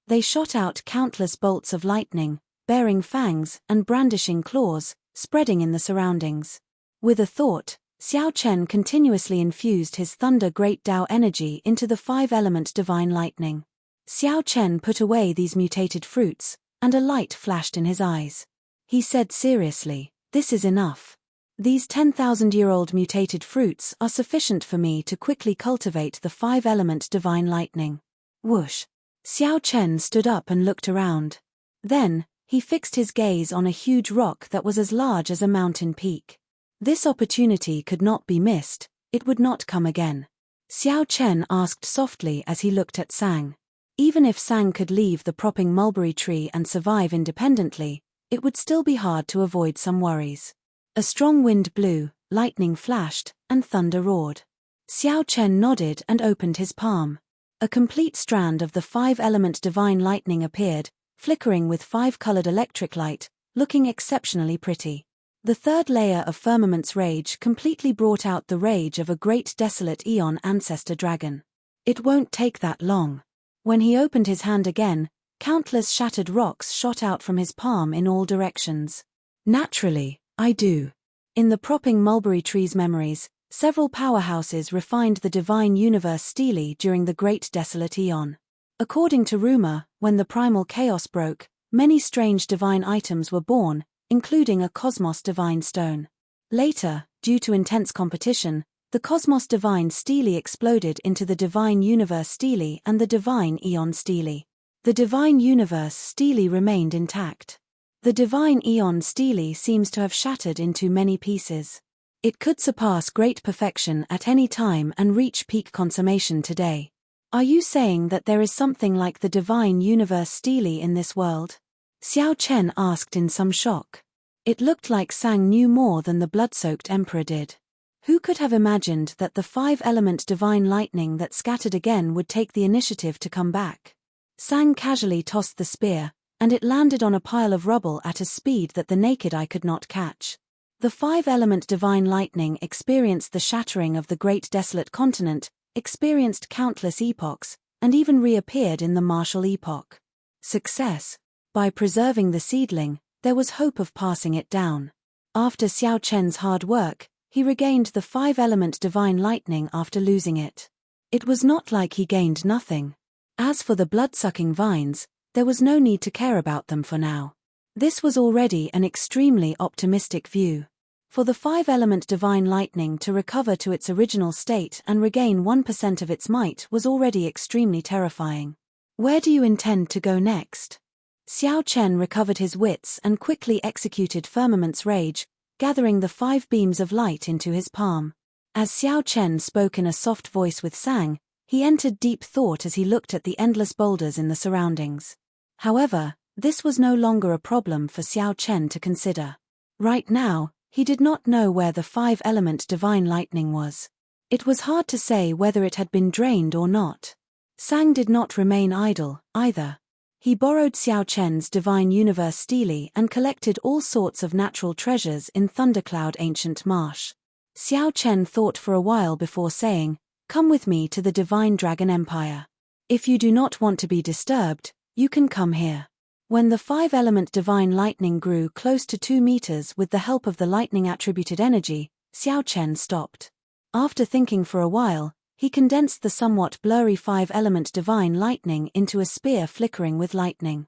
They shot out countless bolts of lightning, bearing fangs and brandishing claws, spreading in the surroundings. With a thought, Xiao Chen continuously infused his Thunder Great Tao energy into the 5-element divine lightning. Xiao Chen put away these mutated fruits, and a light flashed in his eyes. He said seriously, "This is enough. These 10,000-year-old mutated fruits are sufficient for me to quickly cultivate the 5-element divine lightning." Whoosh! Xiao Chen stood up and looked around. Then, he fixed his gaze on a huge rock that was as large as a mountain peak. This opportunity could not be missed, it would not come again. Xiao Chen asked softly as he looked at Sang. Even if Sang could leave the propping mulberry tree and survive independently, it would still be hard to avoid some worries. A strong wind blew, lightning flashed, and thunder roared. Xiao Chen nodded and opened his palm. A complete strand of the 5-element divine lightning appeared, flickering with 5-colored electric light, looking exceptionally pretty. The third layer of Firmament's Rage completely brought out the rage of a great desolate Eon ancestor dragon. It won't take that long. When he opened his hand again, countless shattered rocks shot out from his palm in all directions. Naturally, I do. In the propping mulberry tree's memories, several powerhouses refined the divine universe steely during the Great Desolate Eon. According to rumor, when the primal chaos broke, many strange divine items were born, including a Cosmos Divine Stone. Later, due to intense competition, the Cosmos Divine Steely exploded into the Divine Universe Steely and the Divine Eon Steely. The Divine Universe Steely remained intact. The Divine Eon Steely seems to have shattered into many pieces. It could surpass great perfection at any time and reach peak consummation today. Are you saying that there is something like the Divine Universe Steely in this world? Xiao Chen asked in some shock. It looked like Sang knew more than the blood-soaked emperor did. Who could have imagined that the 5-element divine lightning that scattered again would take the initiative to come back? Sang casually tossed the spear, and it landed on a pile of rubble at a speed that the naked eye could not catch. The 5-element divine lightning experienced the shattering of the great desolate continent, experienced countless epochs, and even reappeared in the martial epoch. Success. By preserving the seedling, there was hope of passing it down. After Xiao Chen's hard work, he regained the 5-element divine lightning after losing it. It was not like he gained nothing. As for the blood-sucking vines, there was no need to care about them for now. This was already an extremely optimistic view. For the 5-element divine lightning to recover to its original state and regain 1% of its might was already extremely terrifying. Where do you intend to go next? Xiao Chen recovered his wits and quickly executed Firmament's Rage, gathering the 5 beams of light into his palm. As Xiao Chen spoke in a soft voice with Sang, he entered deep thought as he looked at the endless boulders in the surroundings. However, this was no longer a problem for Xiao Chen to consider. Right now, he did not know where the 5-element divine lightning was. It was hard to say whether it had been drained or not. Sang did not remain idle, either. He borrowed Xiao Chen's divine universe stele and collected all sorts of natural treasures in Thundercloud Ancient Marsh. Xiao Chen thought for a while before saying, "Come with me to the Divine Dragon Empire. If you do not want to be disturbed, you can come here." When the 5-element divine lightning grew close to 2 meters with the help of the lightning-attributed energy, Xiao Chen stopped. After thinking for a while, he condensed the somewhat blurry 5-element divine lightning into a spear flickering with lightning.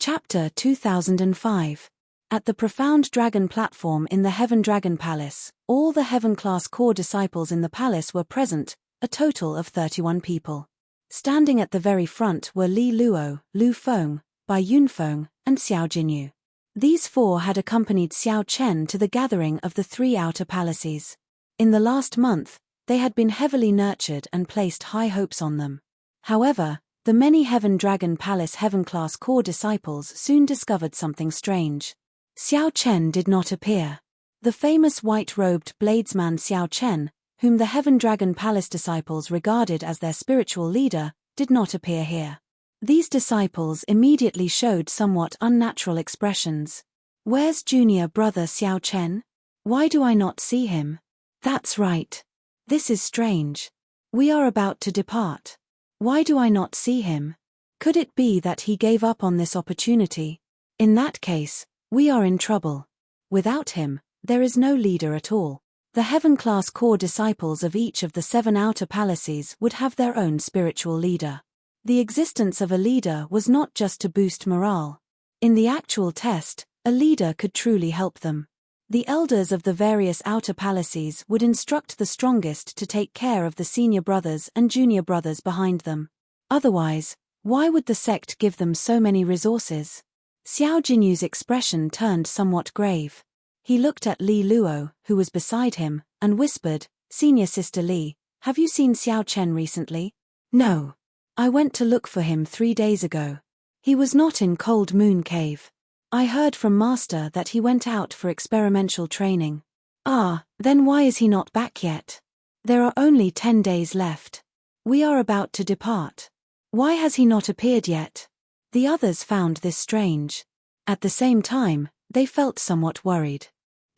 Chapter 2005. At the profound dragon platform in the Heaven Dragon Palace, all the Heaven-class core disciples in the palace were present, a total of 31 people. Standing at the very front were Li Luo, Lu Feng, Bai Yunfeng, and Xiao Jinyu. These 4 had accompanied Xiao Chen to the gathering of the 3 outer palaces. In the last month, they had been heavily nurtured and placed high hopes on them. However, the many Heaven Dragon Palace Heaven-class core disciples soon discovered something strange. Xiao Chen did not appear. The famous white-robed bladesman Xiao Chen, whom the Heaven Dragon Palace disciples regarded as their spiritual leader, did not appear here. These disciples immediately showed somewhat unnatural expressions. "Where's junior brother Xiao Chen? Why do I not see him? That's right. This is strange. We are about to depart. Why do I not see him? Could it be that he gave up on this opportunity? In that case, we are in trouble. Without him, there is no leader at all." The Heaven-class core disciples of each of the 7 outer palaces would have their own spiritual leader. The existence of a leader was not just to boost morale. In the actual test, a leader could truly help them. The elders of the various outer palaces would instruct the strongest to take care of the senior brothers and junior brothers behind them. Otherwise, why would the sect give them so many resources? Xiao Jinyu's expression turned somewhat grave. He looked at Li Luo, who was beside him, and whispered, "Senior Sister Li, have you seen Xiao Chen recently?" "No. I went to look for him 3 days ago. He was not in Cold Moon Cave. I heard from Master that he went out for experimental training." "Ah, then why is he not back yet? There are only 10 days left. We are about to depart. Why has he not appeared yet?" The others found this strange. At the same time, they felt somewhat worried.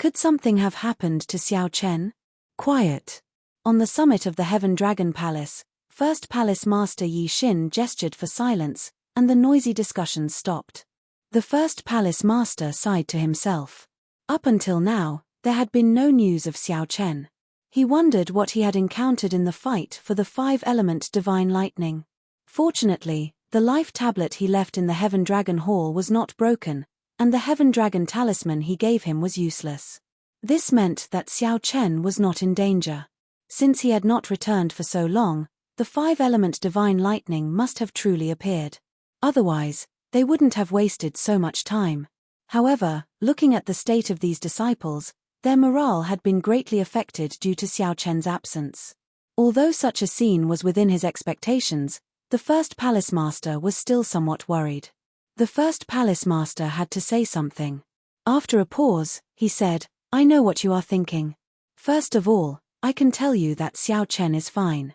Could something have happened to Xiao Chen? Quiet. On the summit of the Heaven Dragon Palace, First Palace Master Yi Xin gestured for silence, and the noisy discussions stopped. The First Palace Master sighed to himself. Up until now, there had been no news of Xiao Chen. He wondered what he had encountered in the fight for the 5-element divine lightning. Fortunately, the life tablet he left in the Heaven Dragon Hall was not broken, and the Heaven Dragon talisman he gave him was useless. This meant that Xiao Chen was not in danger. Since he had not returned for so long, the 5-element divine lightning must have truly appeared. Otherwise, they wouldn't have wasted so much time. However, looking at the state of these disciples, their morale had been greatly affected due to Xiao Chen's absence. Although such a scene was within his expectations, the First Palace Master was still somewhat worried. The First Palace Master had to say something. After a pause, he said, "I know what you are thinking. First of all, I can tell you that Xiao Chen is fine.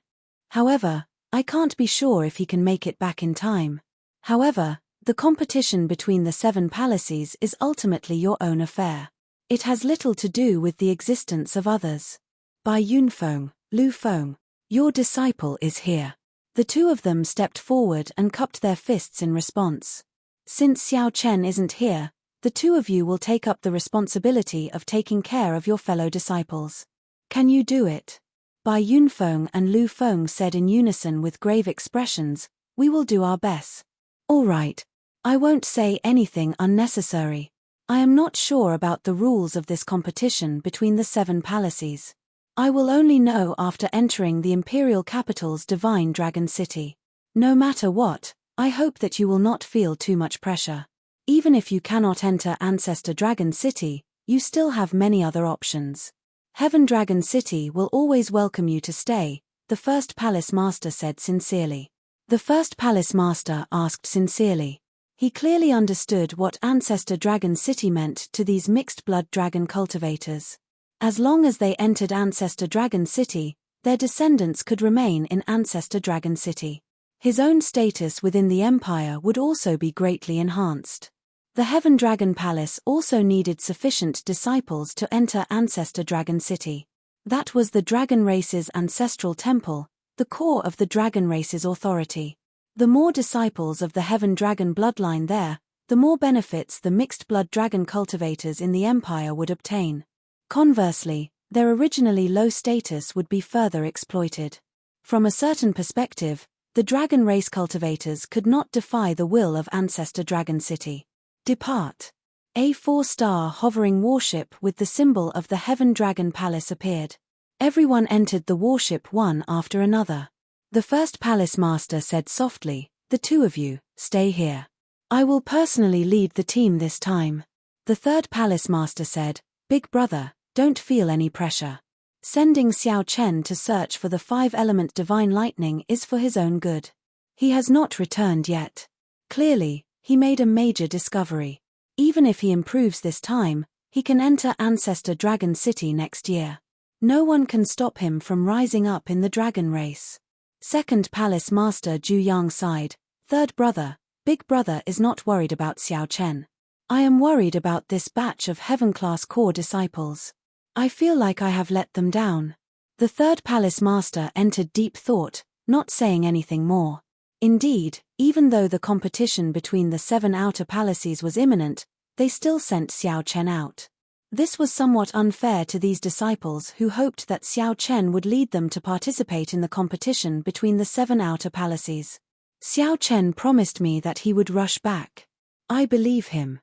However, I can't be sure if he can make it back in time. However, the competition between the 7 palaces is ultimately your own affair. It has little to do with the existence of others. Bai Yunfeng, Lu Feng, your disciple is here." The 2 of them stepped forward and cupped their fists in response. "Since Xiao Chen isn't here, the 2 of you will take up the responsibility of taking care of your fellow disciples. Can you do it?" Bai Yunfeng and Lu Feng said in unison with grave expressions, "We will do our best." "All right. I won't say anything unnecessary. I am not sure about the rules of this competition between the 7 palaces. I will only know after entering the Imperial Capital's Divine Dragon City. No matter what, I hope that you will not feel too much pressure. Even if you cannot enter Ancestor Dragon City, you still have many other options. Heaven Dragon City will always welcome you to stay, the first palace master said sincerely. The first palace master asked sincerely. He clearly understood what Ancestor Dragon City meant to these mixed-blood dragon cultivators. As long as they entered Ancestor Dragon City, their descendants could remain in Ancestor Dragon City. His own status within the Empire would also be greatly enhanced. The Heaven Dragon Palace also needed sufficient disciples to enter Ancestor Dragon City. That was the dragon race's ancestral temple, the core of the dragon race's authority. The more disciples of the Heaven Dragon bloodline there, the more benefits the mixed-blood dragon cultivators in the Empire would obtain. Conversely, their originally low status would be further exploited. From a certain perspective, the dragon race cultivators could not defy the will of Ancestor Dragon City. Depart. A 4-star hovering warship with the symbol of the Heaven Dragon Palace appeared. Everyone entered the warship one after another. The first palace master said softly, "The two of you, stay here. I will personally lead the team this time." The third palace master said, "Big brother, don't feel any pressure. Sending Xiao Chen to search for the 5-element divine lightning is for his own good. He has not returned yet. Clearly, he made a major discovery. Even if he improves this time, he can enter Ancestor Dragon City next year. No one can stop him from rising up in the dragon race." Second palace master Ju Yang sighed. "Third brother, big brother is not worried about Xiao Chen. I am worried about this batch of heaven-class core disciples. I feel like I have let them down." The third palace master entered deep thought, not saying anything more. Indeed, even though the competition between the 7 outer palaces was imminent, they still sent Xiao Chen out. This was somewhat unfair to these disciples who hoped that Xiao Chen would lead them to participate in the competition between the 7 outer palaces. Xiao Chen promised me that he would rush back. I believe him.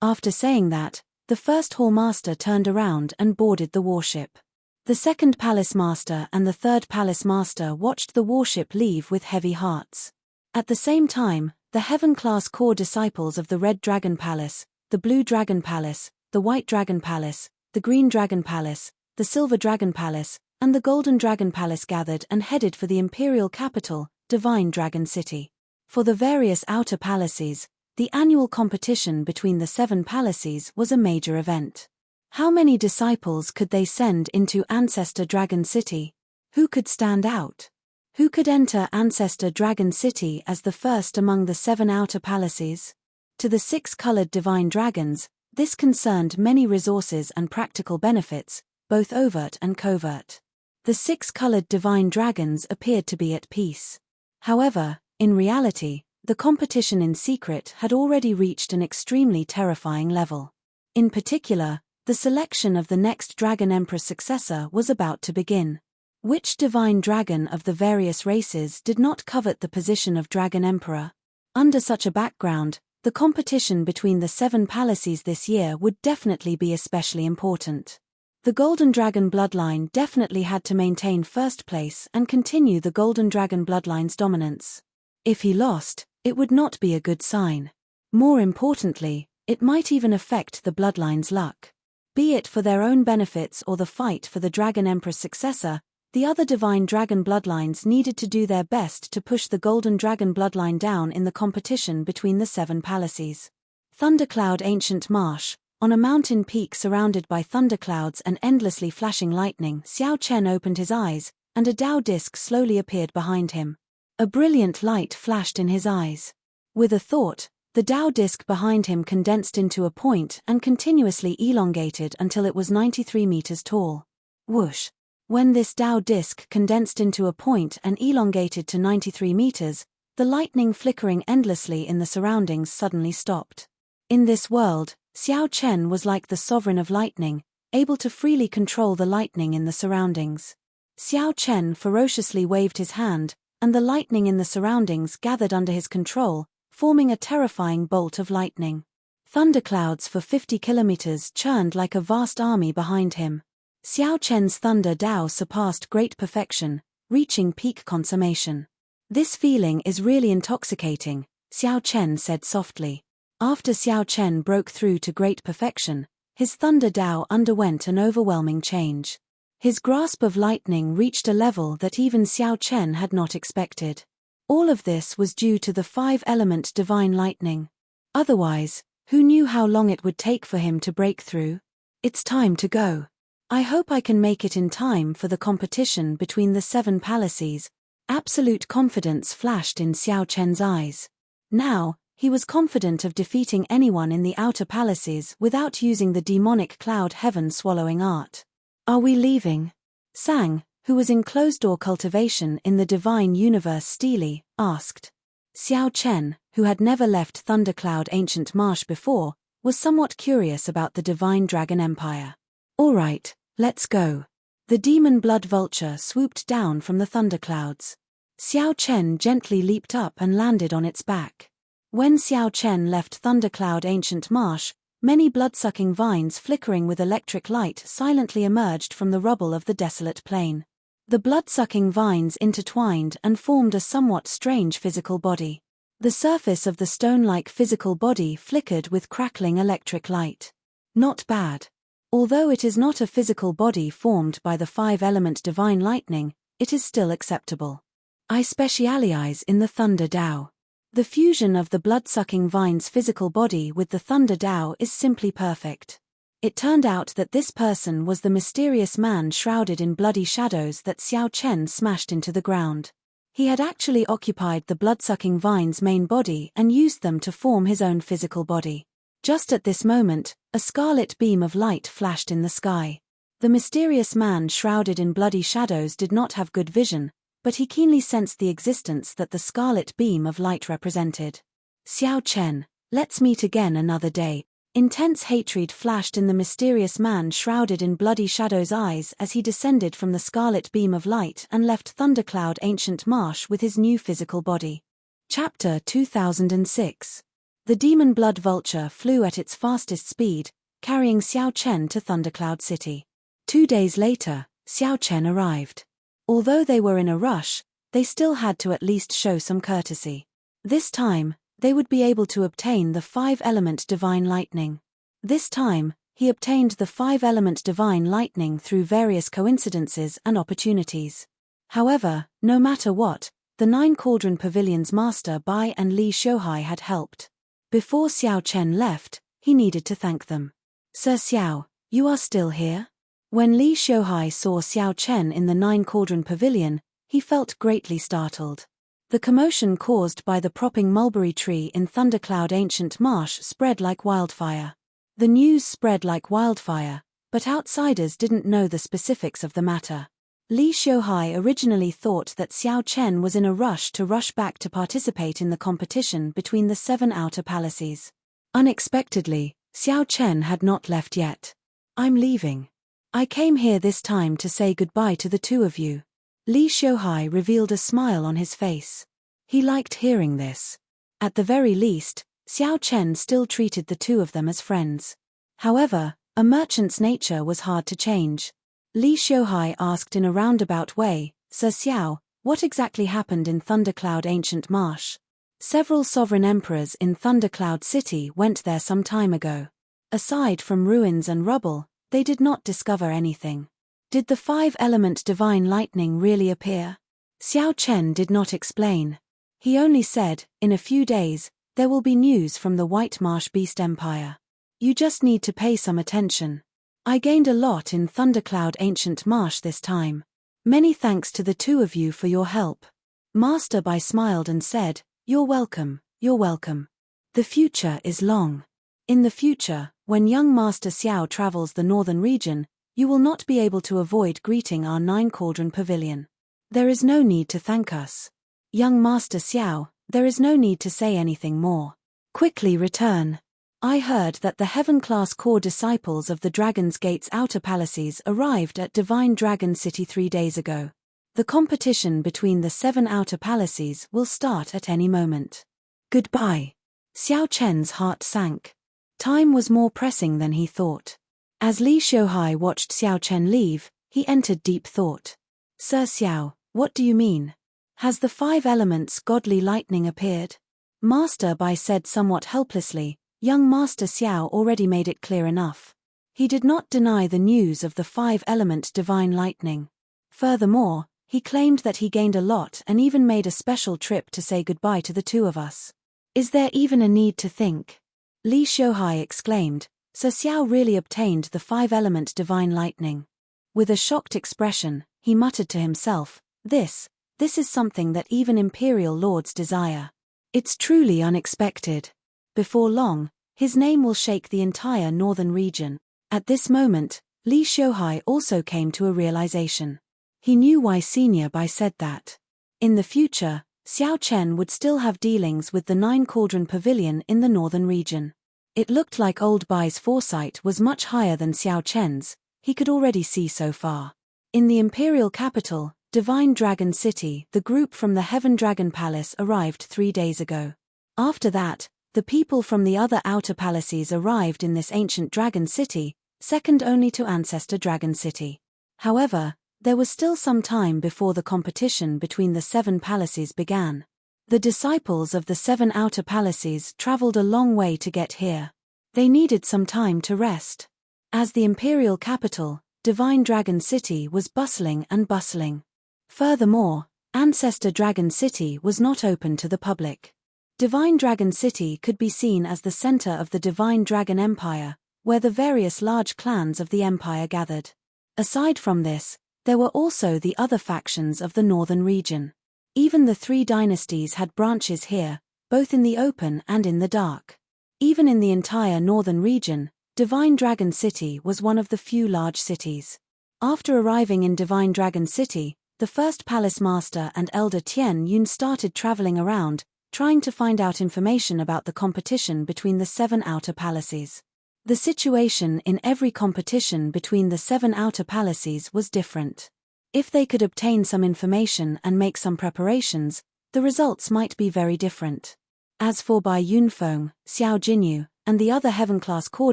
After saying that, the first hall master turned around and boarded the warship. The second palace master and the third palace master watched the warship leave with heavy hearts. At the same time, the heaven-class core disciples of the Red Dragon Palace, the Blue Dragon Palace, the White Dragon Palace, the Green Dragon Palace, the Silver Dragon Palace, and the Golden Dragon Palace gathered and headed for the imperial capital, Divine Dragon City. For the various outer palaces, the annual competition between the 7 palaces was a major event. How many disciples could they send into Ancestor Dragon City? Who could stand out? Who could enter Ancestor Dragon City as the first among the 7 outer palaces? To the 6-colored divine dragons, this concerned many resources and practical benefits, both overt and covert. The 6-colored divine dragons appeared to be at peace. However, in reality, the competition in secret had already reached an extremely terrifying level. In particular, the selection of the next Dragon Emperor's successor was about to begin. Which divine dragon of the various races did not covet the position of Dragon Emperor? Under such a background, the competition between the 7 palaces this year would definitely be especially important. The Golden Dragon bloodline definitely had to maintain first place and continue the Golden Dragon bloodline's dominance. If he lost, it would not be a good sign. More importantly, it might even affect the bloodline's luck. Be it for their own benefits or the fight for the Dragon Emperor's successor, the other divine dragon bloodlines needed to do their best to push the Golden Dragon bloodline down in the competition between the 7 palaces. Thundercloud Ancient Marsh. On a mountain peak surrounded by thunderclouds and endlessly flashing lightning, Xiao Chen opened his eyes, and a Dao disc slowly appeared behind him. A brilliant light flashed in his eyes. With a thought, the Dao disc behind him condensed into a point and continuously elongated until it was 93 meters tall. Whoosh! When this Dao disc condensed into a point and elongated to 93 meters, the lightning flickering endlessly in the surroundings suddenly stopped. In this world, Xiao Chen was like the sovereign of lightning, able to freely control the lightning in the surroundings. Xiao Chen ferociously waved his hand, and the lightning in the surroundings gathered under his control, forming a terrifying bolt of lightning. Thunderclouds for 50 kilometers churned like a vast army behind him. Xiao Chen's Thunder Dao surpassed great perfection, reaching peak consummation. "This feeling is really intoxicating," Xiao Chen said softly. After Xiao Chen broke through to great perfection, his Thunder Dao underwent an overwhelming change. His grasp of lightning reached a level that even Xiao Chen had not expected. All of this was due to the 5-element divine lightning. Otherwise, who knew how long it would take for him to break through? It's time to go. I hope I can make it in time for the competition between the 7 palaces. Absolute confidence flashed in Xiao Chen's eyes. Now, he was confident of defeating anyone in the outer palaces without using the demonic cloud heaven-swallowing art. Are we leaving? Sang, who was in closed-door cultivation in the divine universe Steely, asked. Xiao Chen, who had never left Thundercloud Ancient Marsh before, was somewhat curious about the divine dragon empire. All right, let's go. The demon blood vulture swooped down from the thunderclouds. Xiao Chen gently leaped up and landed on its back. When Xiao Chen left Thundercloud Ancient Marsh, many blood-sucking vines flickering with electric light silently emerged from the rubble of the desolate plain. The blood-sucking vines intertwined and formed a somewhat strange physical body. The surface of the stone-like physical body flickered with crackling electric light. Not bad. Although it is not a physical body formed by the 5-element divine lightning, it is still acceptable. I specialize in the Thunder Dao. The fusion of the blood-sucking vine's physical body with the Thunder Dao is simply perfect. It turned out that this person was the mysterious man shrouded in bloody shadows that Xiao Chen smashed into the ground. He had actually occupied the blood-sucking vine's main body and used them to form his own physical body. Just at this moment, a scarlet beam of light flashed in the sky. The mysterious man shrouded in bloody shadows did not have good vision, but he keenly sensed the existence that the scarlet beam of light represented. Xiao Chen, let's meet again another day. Intense hatred flashed in the mysterious man shrouded in bloody shadows' eyes as he descended from the scarlet beam of light and left Thundercloud Ancient Marsh with his new physical body. Chapter 2006. The demon blood vulture flew at its fastest speed, carrying Xiao Chen to Thundercloud City. 2 days later, Xiao Chen arrived. Although they were in a rush, they still had to at least show some courtesy. This time, they would be able to obtain the 5-element divine lightning. This time, he obtained the 5-element divine lightning through various coincidences and opportunities. However, no matter what, the 9 Cauldron Pavilion's master Bai and Li Xiuhai had helped. Before Xiao Chen left, he needed to thank them. Sir Xiao, you are still here? When Li Xiuhai saw Xiao Chen in the 9 Cauldron Pavilion, he felt greatly startled. The commotion caused by the propping mulberry tree in Thundercloud Ancient Marsh spread like wildfire. The news spread like wildfire, but outsiders didn't know the specifics of the matter. Li Xiuhai originally thought that Xiao Chen was in a rush back to participate in the competition between the 7 outer palaces. Unexpectedly, Xiao Chen had not left yet. I'm leaving. I came here this time to say goodbye to the 2 of you. Li Xiuhai revealed a smile on his face. He liked hearing this. At the very least, Xiao Chen still treated the 2 of them as friends. However, a merchant's nature was hard to change. Li Xiuhai asked in a roundabout way, Sir Xiao, what exactly happened in Thundercloud Ancient Marsh? Several sovereign emperors in Thundercloud City went there some time ago. Aside from ruins and rubble, they did not discover anything. Did the 5-element divine lightning really appear? Xiao Chen did not explain. He only said, in a few days, there will be news from the White Marsh Beast Empire. You just need to pay some attention. I gained a lot in Thundercloud Ancient Marsh this time. Many thanks to the 2 of you for your help. Master Bai smiled and said, You're welcome, you're welcome. The future is long. In the future, when young Master Xiao travels the northern region, you will not be able to avoid greeting our 9 Cauldron Pavilion. There is no need to thank us. Young Master Xiao, there is no need to say anything more. Quickly return. I heard that the heaven-class core disciples of the Dragon's Gate's outer palaces arrived at Divine Dragon City 3 days ago. The competition between the 7 outer palaces will start at any moment. Goodbye. Xiao Chen's heart sank. Time was more pressing than he thought. As Li Xiuhai watched Xiao Chen leave, he entered deep thought. Sir Xiao, what do you mean? Has the 5 elements godly lightning appeared? Master Bai said somewhat helplessly. Young Master Xiao already made it clear enough. He did not deny the news of the 5-element divine lightning. Furthermore, he claimed that he gained a lot and even made a special trip to say goodbye to the two of us. Is there even a need to think? Li Xiuhai exclaimed, so Xiao really obtained the 5-element divine lightning. With a shocked expression, he muttered to himself, This is something that even imperial lords desire. It's truly unexpected. Before long, his name will shake the entire northern region. At this moment, Li Xiuhai also came to a realization. He knew why Senior Bai said that. In the future, Xiao Chen would still have dealings with the 9-Cauldron Pavilion in the northern region. It looked like old Bai's foresight was much higher than Xiao Chen's, he could already see so far. In the imperial capital, Divine Dragon City, the group from the Heaven Dragon Palace arrived 3 days ago. After that, the people from the other outer palaces arrived in this ancient dragon city, second only to Ancestor Dragon City. However, there was still some time before the competition between the 7 palaces began. The disciples of the 7 outer palaces traveled a long way to get here. They needed some time to rest. As the imperial capital, Divine Dragon City was bustling and bustling. Furthermore, Ancestor Dragon City was not open to the public. Divine Dragon City could be seen as the center of the Divine Dragon Empire, where the various large clans of the empire gathered. Aside from this, there were also the other factions of the northern region. Even the 3 dynasties had branches here, both in the open and in the dark. Even in the entire northern region, Divine Dragon City was one of the few large cities. After arriving in Divine Dragon City, the first palace master and elder Tian Yun started traveling around, trying to find out information about the competition between the 7 outer palaces. The situation in every competition between the 7 outer palaces was different. If they could obtain some information and make some preparations, the results might be very different. As for Bai Yunfeng, Xiao Jinyu, and the other heaven-class core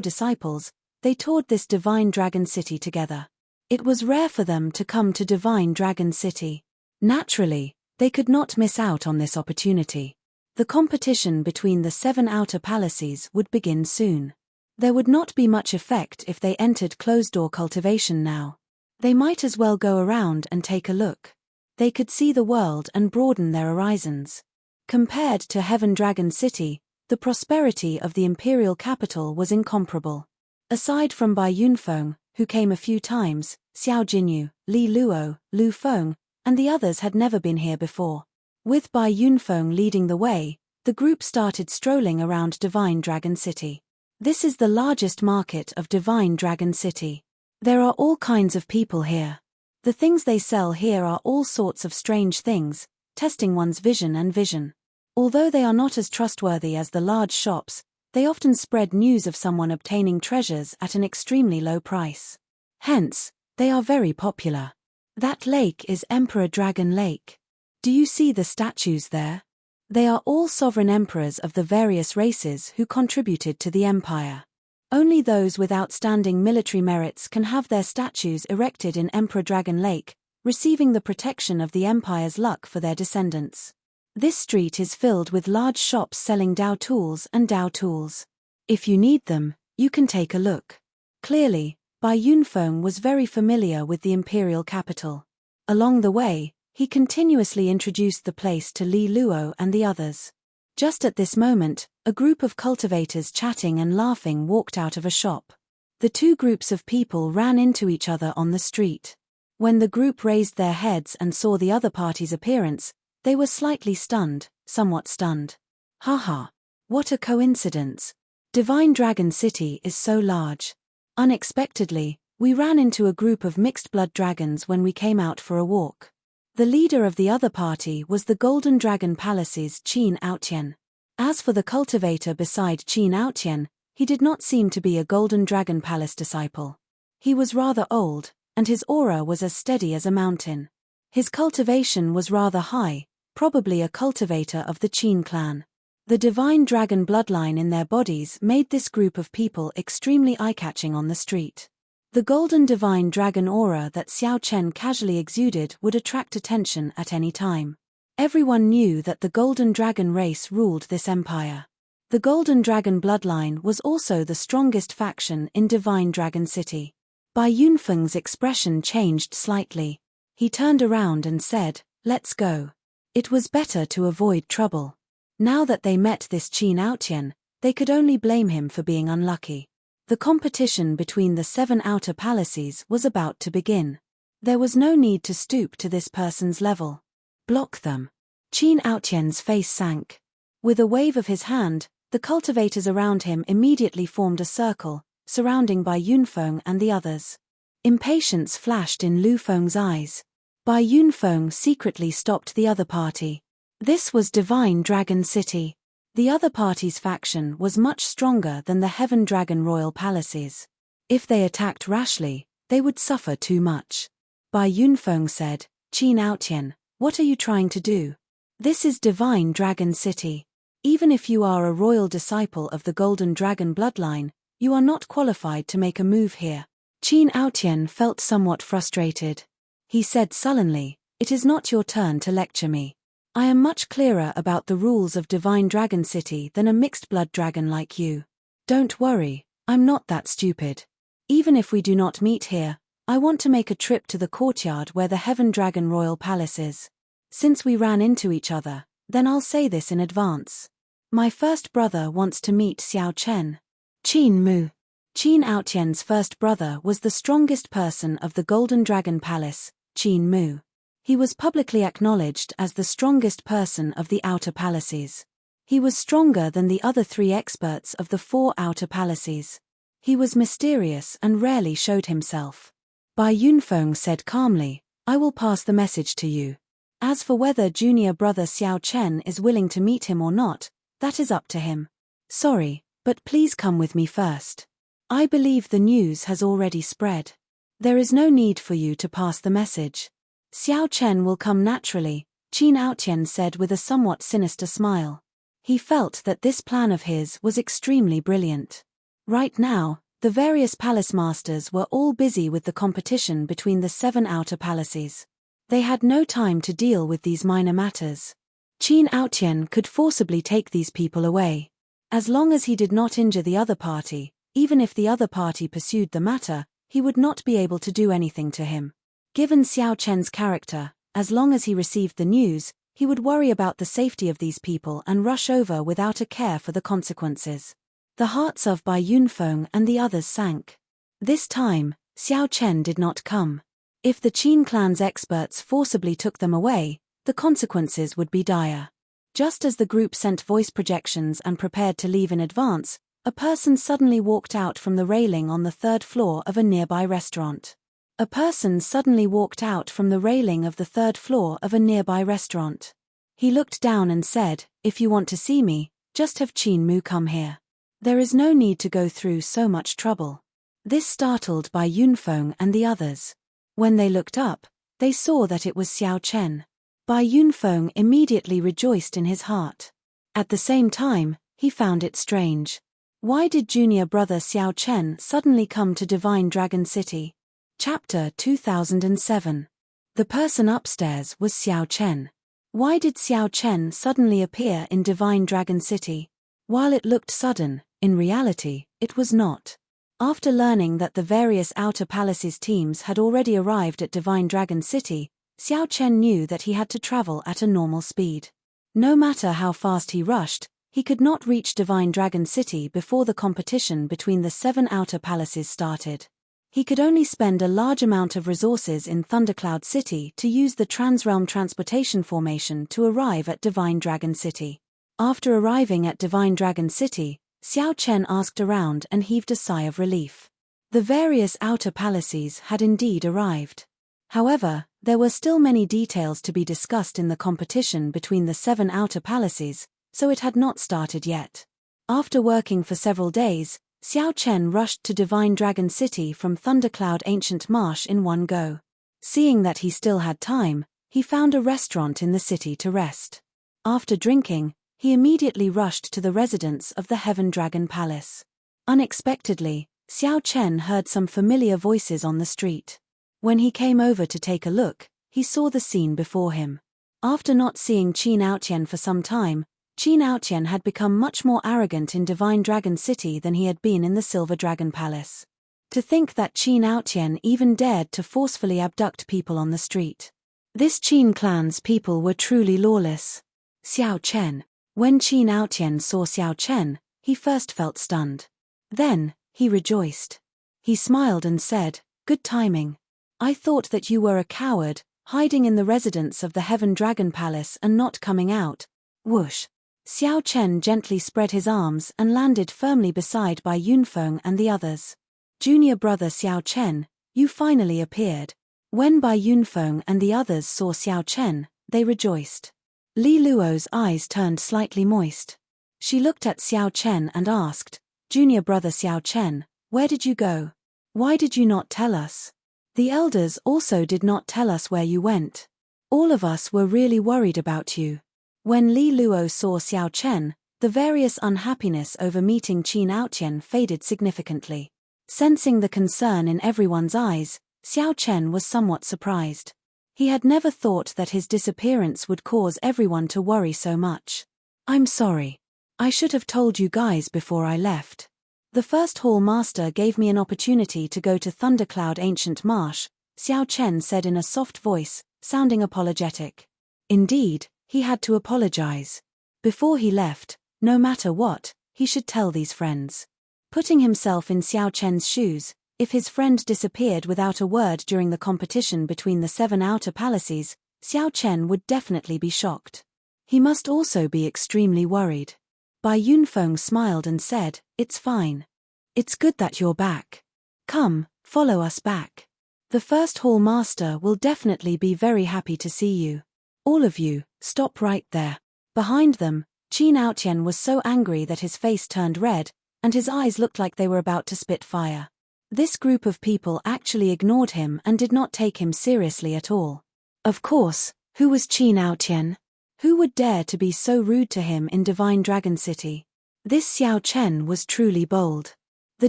disciples, they toured this Divine Dragon City together. It was rare for them to come to Divine Dragon City. Naturally, they could not miss out on this opportunity. The competition between the 7 outer palaces would begin soon. There would not be much effect if they entered closed-door cultivation now. They might as well go around and take a look. They could see the world and broaden their horizons. Compared to Heaven Dragon City, the prosperity of the imperial capital was incomparable. Aside from Bai Yunfeng, who came a few times, Xiao Jinyu, Li Luo, Lu Feng, and the others had never been here before. With Bai Yunfeng leading the way, the group started strolling around Divine Dragon City. This is the largest market of Divine Dragon City. There are all kinds of people here. The things they sell here are all sorts of strange things, testing one's vision and vision. Although they are not as trustworthy as the large shops, they often spread news of someone obtaining treasures at an extremely low price. Hence, they are very popular. That lake is Emperor Dragon Lake. Do you see the statues there? They are all sovereign emperors of the various races who contributed to the empire. Only those with outstanding military merits can have their statues erected in Emperor Dragon Lake, receiving the protection of the empire's luck for their descendants. This street is filled with large shops selling Dao tools and Dao tools. If you need them, you can take a look. Clearly, Bai Yunfeng was very familiar with the imperial capital. Along the way, he continuously introduced the place to Li Luo and the others. Just at this moment, a group of cultivators chatting and laughing walked out of a shop. The 2 groups of people ran into each other on the street. When the group raised their heads and saw the other party's appearance, they were slightly stunned, somewhat stunned. Haha, what a coincidence. Divine Dragon City is so large. Unexpectedly, we ran into a group of mixed-blood dragons when we came out for a walk. The leader of the other party was the Golden Dragon Palace's Qin Aotian. As for the cultivator beside Qin Aotian, he did not seem to be a Golden Dragon Palace disciple. He was rather old, and his aura was as steady as a mountain. His cultivation was rather high, probably a cultivator of the Qin clan. The divine dragon bloodline in their bodies made this group of people extremely eye-catching on the street. The golden divine dragon aura that Xiao Chen casually exuded would attract attention at any time. Everyone knew that the golden dragon race ruled this empire. The Golden Dragon bloodline was also the strongest faction in Divine Dragon City. Bai Yunfeng's expression changed slightly. He turned around and said, "Let's go." It was better to avoid trouble. Now that they met this Qin Aotian, they could only blame him for being unlucky. The competition between the 7 outer palaces was about to begin. There was no need to stoop to this person's level. Block them. Qin Aotian's face sank. With a wave of his hand, the cultivators around him immediately formed a circle, surrounding Bai Yunfeng and the others. Impatience flashed in Lu Feng's eyes. Bai Yunfeng secretly stopped the other party. This was Divine Dragon City. The other party's faction was much stronger than the Heaven Dragon royal palaces. If they attacked rashly, they would suffer too much. Bai Yunfeng said, "Qin Aotian, what are you trying to do? This is Divine Dragon City. Even if you are a royal disciple of the Golden Dragon bloodline, you are not qualified to make a move here." Qin Aotian felt somewhat frustrated. He said sullenly, "It is not your turn to lecture me. I am much clearer about the rules of Divine Dragon City than a mixed-blood dragon like you. Don't worry, I'm not that stupid. Even if we do not meet here, I want to make a trip to the courtyard where the Heaven Dragon Royal Palace is. Since we ran into each other, then I'll say this in advance. My first brother wants to meet Xiao Chen." Qin Mu. Qin Aotian's first brother was the strongest person of the Golden Dragon Palace, Qin Mu. He was publicly acknowledged as the strongest person of the outer palaces. He was stronger than the other 3 experts of the 4 outer palaces. He was mysterious and rarely showed himself. Bai Yunfeng said calmly, "I will pass the message to you. As for whether junior brother Xiao Chen is willing to meet him or not, that is up to him. Sorry, but please come with me first. I believe the news has already spread. There is no need for you to pass the message. Xiao Chen will come naturally," Qin Aotian said with a somewhat sinister smile. He felt that this plan of his was extremely brilliant. Right now, the various palace masters were all busy with the competition between the 7 outer palaces. They had no time to deal with these minor matters. Qin Aotian could forcibly take these people away. As long as he did not injure the other party, even if the other party pursued the matter, he would not be able to do anything to him. Given Xiao Chen's character, as long as he received the news, he would worry about the safety of these people and rush over without a care for the consequences. The hearts of Bai Yunfeng and the others sank. This time, Xiao Chen did not come. If the Qin clan's experts forcibly took them away, the consequences would be dire. Just as the group sent voice projections and prepared to leave in advance, a person suddenly walked out from the railing on the 3rd floor of a nearby restaurant. A person suddenly walked out from the railing of the 3rd floor of a nearby restaurant. He looked down and said, "If you want to see me, just have Qin Mu come here. There is no need to go through so much trouble." This startled Bai Yunfeng and the others. When they looked up, they saw that it was Xiao Chen. Bai Yunfeng immediately rejoiced in his heart. At the same time, he found it strange. Why did junior brother Xiao Chen suddenly come to Divine Dragon City? Chapter 2007. The person upstairs was Xiao Chen. Why did Xiao Chen suddenly appear in Divine Dragon City? While it looked sudden, in reality, it was not. After learning that the various outer palaces teams had already arrived at Divine Dragon City, Xiao Chen knew that he had to travel at a normal speed. No matter how fast he rushed, he could not reach Divine Dragon City before the competition between the 7 outer palaces started. He could only spend a large amount of resources in Thundercloud City to use the Transrealm Transportation Formation to arrive at Divine Dragon City. After arriving at Divine Dragon City, Xiao Chen asked around and heaved a sigh of relief. The various outer palaces had indeed arrived. However, there were still many details to be discussed in the competition between the 7 outer palaces, so it had not started yet. After working for several days, Xiao Chen rushed to Divine Dragon City from Thundercloud Ancient Marsh in one go. Seeing that he still had time, he found a restaurant in the city to rest. After drinking, he immediately rushed to the residence of the Heaven Dragon Palace. Unexpectedly, Xiao Chen heard some familiar voices on the street. When he came over to take a look, he saw the scene before him. After not seeing Qin Aotian for some time, Qin Aotian had become much more arrogant in Divine Dragon City than he had been in the Silver Dragon Palace. To think that Qin Aotian even dared to forcefully abduct people on the street. This Qin clan's people were truly lawless. Xiao Chen. When Qin Aotian saw Xiao Chen, he first felt stunned. Then, he rejoiced. He smiled and said, "Good timing. I thought that you were a coward, hiding in the residence of the Heaven Dragon Palace and not coming out." Whoosh. Xiao Chen gently spread his arms and landed firmly beside Bai Yunfeng and the others. "Junior brother Xiao Chen, you finally appeared." When Bai Yunfeng and the others saw Xiao Chen, they rejoiced. Li Luo's eyes turned slightly moist. She looked at Xiao Chen and asked, "Junior brother Xiao Chen, where did you go? Why did you not tell us? The elders also did not tell us where you went. All of us were really worried about you." When Li Luo saw Xiao Chen, the various unhappiness over meeting Qin Aotian faded significantly. Sensing the concern in everyone's eyes, Xiao Chen was somewhat surprised. He had never thought that his disappearance would cause everyone to worry so much. "I'm sorry. I should have told you guys before I left. The first hall master gave me an opportunity to go to Thundercloud Ancient Marsh," Xiao Chen said in a soft voice, sounding apologetic. Indeed, he had to apologize. Before he left, no matter what, he should tell these friends. Putting himself in Xiao Chen's shoes, if his friend disappeared without a word during the competition between the 7 outer palaces, Xiao Chen would definitely be shocked. He must also be extremely worried. Bai Yunfeng smiled and said, "It's fine. It's good that you're back. Come, follow us back. The first hall master will definitely be very happy to see you. All of you, stop right there." Behind them, Qin Aotian was so angry that his face turned red, and his eyes looked like they were about to spit fire. This group of people actually ignored him and did not take him seriously at all. Of course, who was Qin Aotian? Who would dare to be so rude to him in Divine Dragon City? This Xiao Chen was truly bold. The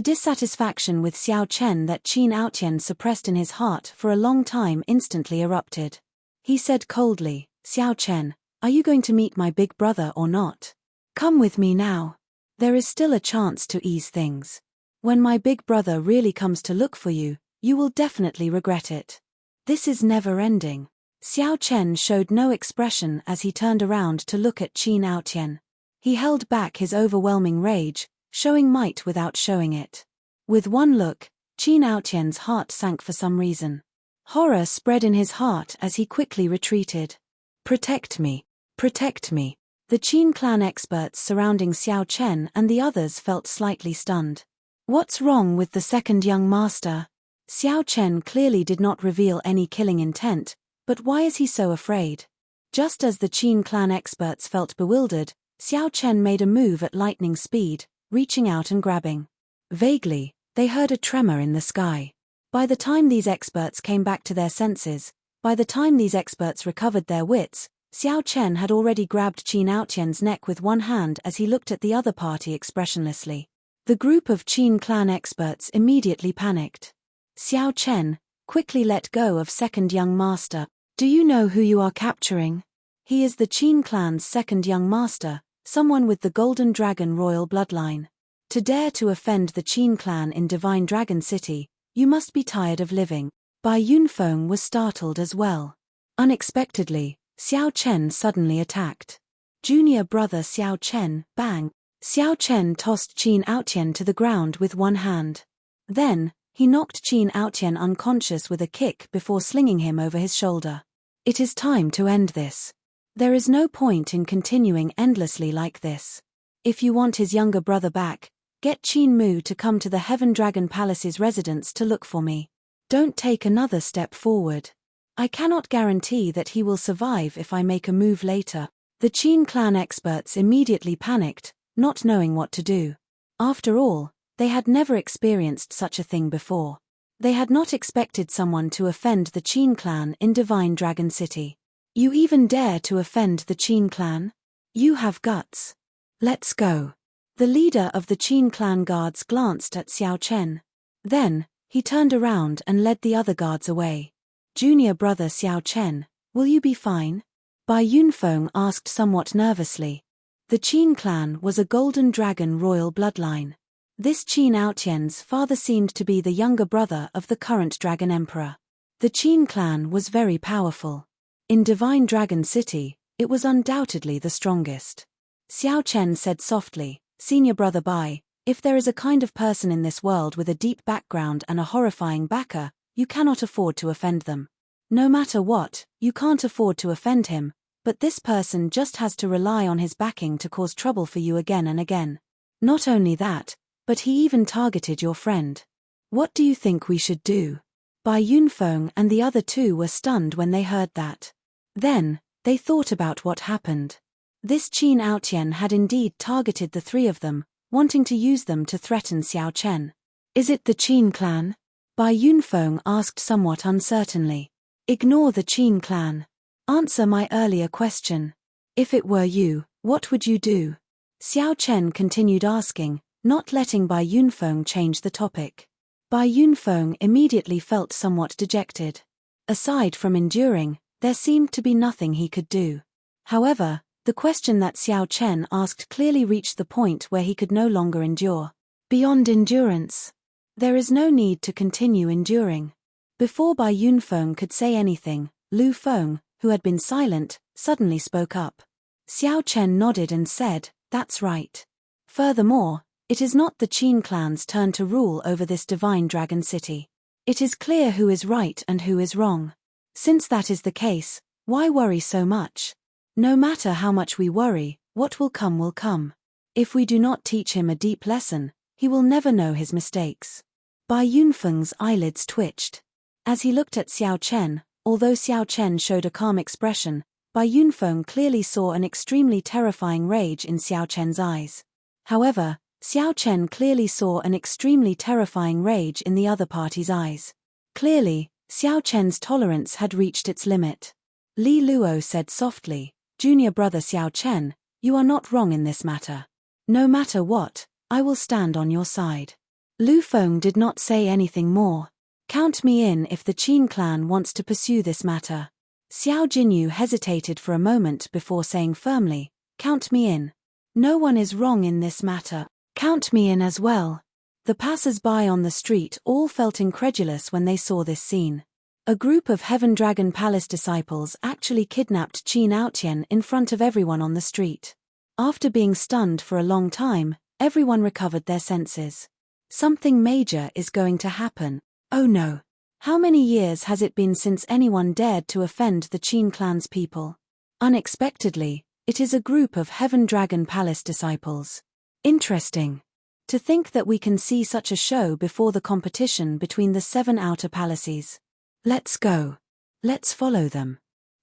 dissatisfaction with Xiao Chen that Qin Aotian suppressed in his heart for a long time instantly erupted. He said coldly, "Xiao Chen, are you going to meet my big brother or not? Come with me now. There is still a chance to ease things. When my big brother really comes to look for you, you will definitely regret it. This is never ending." Xiao Chen showed no expression as he turned around to look at Qin Aotian. He held back his overwhelming rage, showing might without showing it. With one look, Qin Aotian's heart sank for some reason. Horror spread in his heart as he quickly retreated. "Protect me. Protect me." The Qin clan experts surrounding Xiao Chen and the others felt slightly stunned. What's wrong with the second young master? Xiao Chen clearly did not reveal any killing intent, but why is he so afraid? Just as the Qin clan experts felt bewildered, Xiao Chen made a move at lightning speed, reaching out and grabbing. Vaguely, they heard a tremor in the sky. By the time these experts came back to their senses, by the time these experts recovered their wits, Xiao Chen had already grabbed Qin Aotian's neck with one hand as he looked at the other party expressionlessly. The group of Qin clan experts immediately panicked. Xiao Chen, quickly let go of second young master. "Do you know who you are capturing? He is the Qin clan's second young master, someone with the Golden Dragon royal bloodline. To dare to offend the Qin clan in Divine Dragon City, you must be tired of living." Bai Yunfeng was startled as well. Unexpectedly, Xiao Chen suddenly attacked. Junior brother Xiao Chen, bang! Xiao Chen tossed Qin Aotian to the ground with one hand. Then, he knocked Qin Aotian unconscious with a kick before slinging him over his shoulder. It is time to end this. There is no point in continuing endlessly like this. If you want his younger brother back, get Qin Mu to come to the Heaven Dragon Palace's residence to look for me. Don't take another step forward. I cannot guarantee that he will survive if I make a move later. The Qin clan experts immediately panicked, not knowing what to do. After all, they had never experienced such a thing before. They had not expected someone to offend the Qin clan in Divine Dragon City. You even dare to offend the Qin clan? You have guts. Let's go. The leader of the Qin clan guards glanced at Xiao Chen. Then, he turned around and led the other guards away. Junior brother Xiao Chen, will you be fine? Bai Yunfeng asked somewhat nervously. The Qin clan was a golden dragon royal bloodline. This Qin Aotian's father seemed to be the younger brother of the current dragon emperor. The Qin clan was very powerful. In Divine Dragon City, it was undoubtedly the strongest. Xiao Chen said softly, "Senior brother Bai, if there is a kind of person in this world with a deep background and a horrifying backer, you cannot afford to offend them. No matter what, you can't afford to offend him, but this person just has to rely on his backing to cause trouble for you again and again. Not only that, but he even targeted your friend. What do you think we should do?" Bai Yunfeng and the other two were stunned when they heard that. Then, they thought about what happened. This Qin Aotian had indeed targeted the three of them, wanting to use them to threaten Xiao Chen. "Is it the Qin clan?" Bai Yunfeng asked somewhat uncertainly. "Ignore the Qin clan. Answer my earlier question. If it were you, what would you do?" Xiao Chen continued asking, not letting Bai Yunfeng change the topic. Bai Yunfeng immediately felt somewhat dejected. Aside from enduring, there seemed to be nothing he could do. However, the question that Xiao Chen asked clearly reached the point where he could no longer endure. Beyond endurance. There is no need to continue enduring. Before Bai Yunfeng could say anything, Lu Feng, who had been silent, suddenly spoke up. Xiao Chen nodded and said, "That's right. Furthermore, it is not the Qin clan's turn to rule over this Divine Dragon City. It is clear who is right and who is wrong. Since that is the case, why worry so much? No matter how much we worry, what will come will come. If we do not teach him a deep lesson, he will never know his mistakes." Bai Yunfeng's eyelids twitched. As he looked at Xiao Chen, although Xiao Chen showed a calm expression, Bai Yunfeng clearly saw an extremely terrifying rage in Xiao Chen's eyes. However, Xiao Chen clearly saw an extremely terrifying rage in the other party's eyes. Clearly, Xiao Chen's tolerance had reached its limit. Li Luo said softly, "Junior brother Xiao Chen, you are not wrong in this matter. No matter what, I will stand on your side." Lu Feng did not say anything more. "Count me in if the Qin clan wants to pursue this matter." Xiao Jinyu hesitated for a moment before saying firmly, "Count me in. No one is wrong in this matter. Count me in as well." The passers-by on the street all felt incredulous when they saw this scene. A group of Heaven Dragon Palace disciples actually kidnapped Qin Aotian in front of everyone on the street. After being stunned for a long time, everyone recovered their senses. Something major is going to happen. Oh no. How many years has it been since anyone dared to offend the Qin clan's people? Unexpectedly, it is a group of Heaven Dragon Palace disciples. Interesting. To think that we can see such a show before the competition between the 7 outer palaces. Let's go. Let's follow them.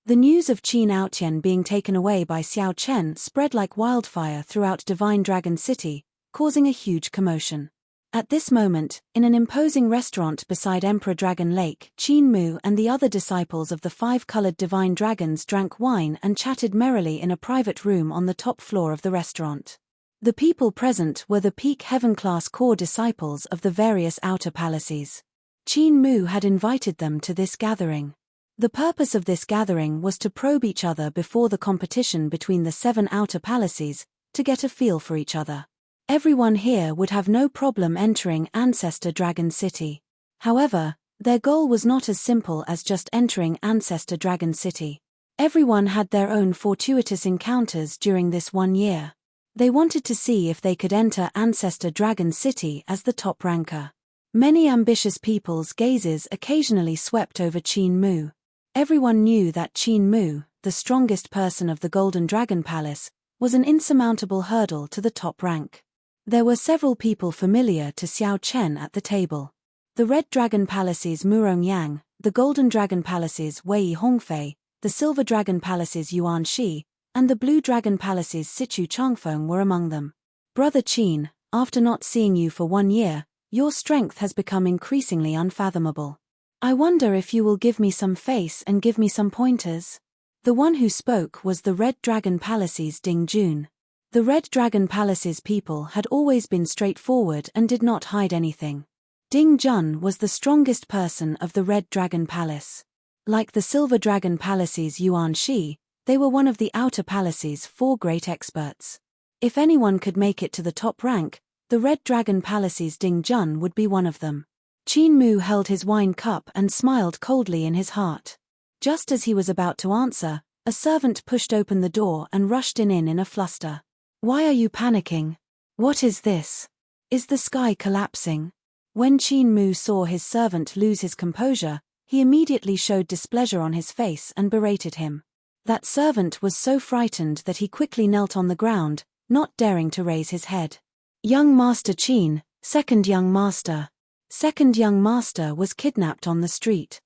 The news of Qin Aotian being taken away by Xiao Chen spread like wildfire throughout Divine Dragon City, causing a huge commotion. At this moment, in an imposing restaurant beside Emperor Dragon Lake, Qin Mu and the other disciples of the 5-colored divine dragons drank wine and chatted merrily in a private room on the top floor of the restaurant. The people present were the peak heaven-class core disciples of the various outer palaces. Qin Mu had invited them to this gathering. The purpose of this gathering was to probe each other before the competition between the 7 outer palaces, to get a feel for each other. Everyone here would have no problem entering Ancestor Dragon City. However, their goal was not as simple as just entering Ancestor Dragon City. Everyone had their own fortuitous encounters during this 1 year. They wanted to see if they could enter Ancestor Dragon City as the top ranker. Many ambitious people's gazes occasionally swept over Qin Mu. Everyone knew that Qin Mu, the strongest person of the Golden Dragon Palace, was an insurmountable hurdle to the top rank. There were several people familiar to Xiao Chen at the table. The Red Dragon Palace's Murong Yang, the Golden Dragon Palace's Wei Hongfei, the Silver Dragon Palace's Yuan Shi, and the Blue Dragon Palace's Sichu Changfeng were among them. Brother Qin, after not seeing you for 1 year, your strength has become increasingly unfathomable. I wonder if you will give me some face and give me some pointers. The one who spoke was the Red Dragon Palace's Ding Jun. The Red Dragon Palace's people had always been straightforward and did not hide anything. Ding Jun was the strongest person of the Red Dragon Palace. Like the Silver Dragon Palace's Yuan Shi, they were one of the outer palace's 4 great experts. If anyone could make it to the top rank, the Red Dragon Palace's Ding Jun would be one of them. Qin Mu held his wine cup and smiled coldly in his heart. Just as he was about to answer, a servant pushed open the door and rushed in a fluster. "Why are you panicking? What is this? Is the sky collapsing?" When Qin Mu saw his servant lose his composure, he immediately showed displeasure on his face and berated him. That servant was so frightened that he quickly knelt on the ground, not daring to raise his head. "Young Master Qin, second young master. Second young master was kidnapped on the street."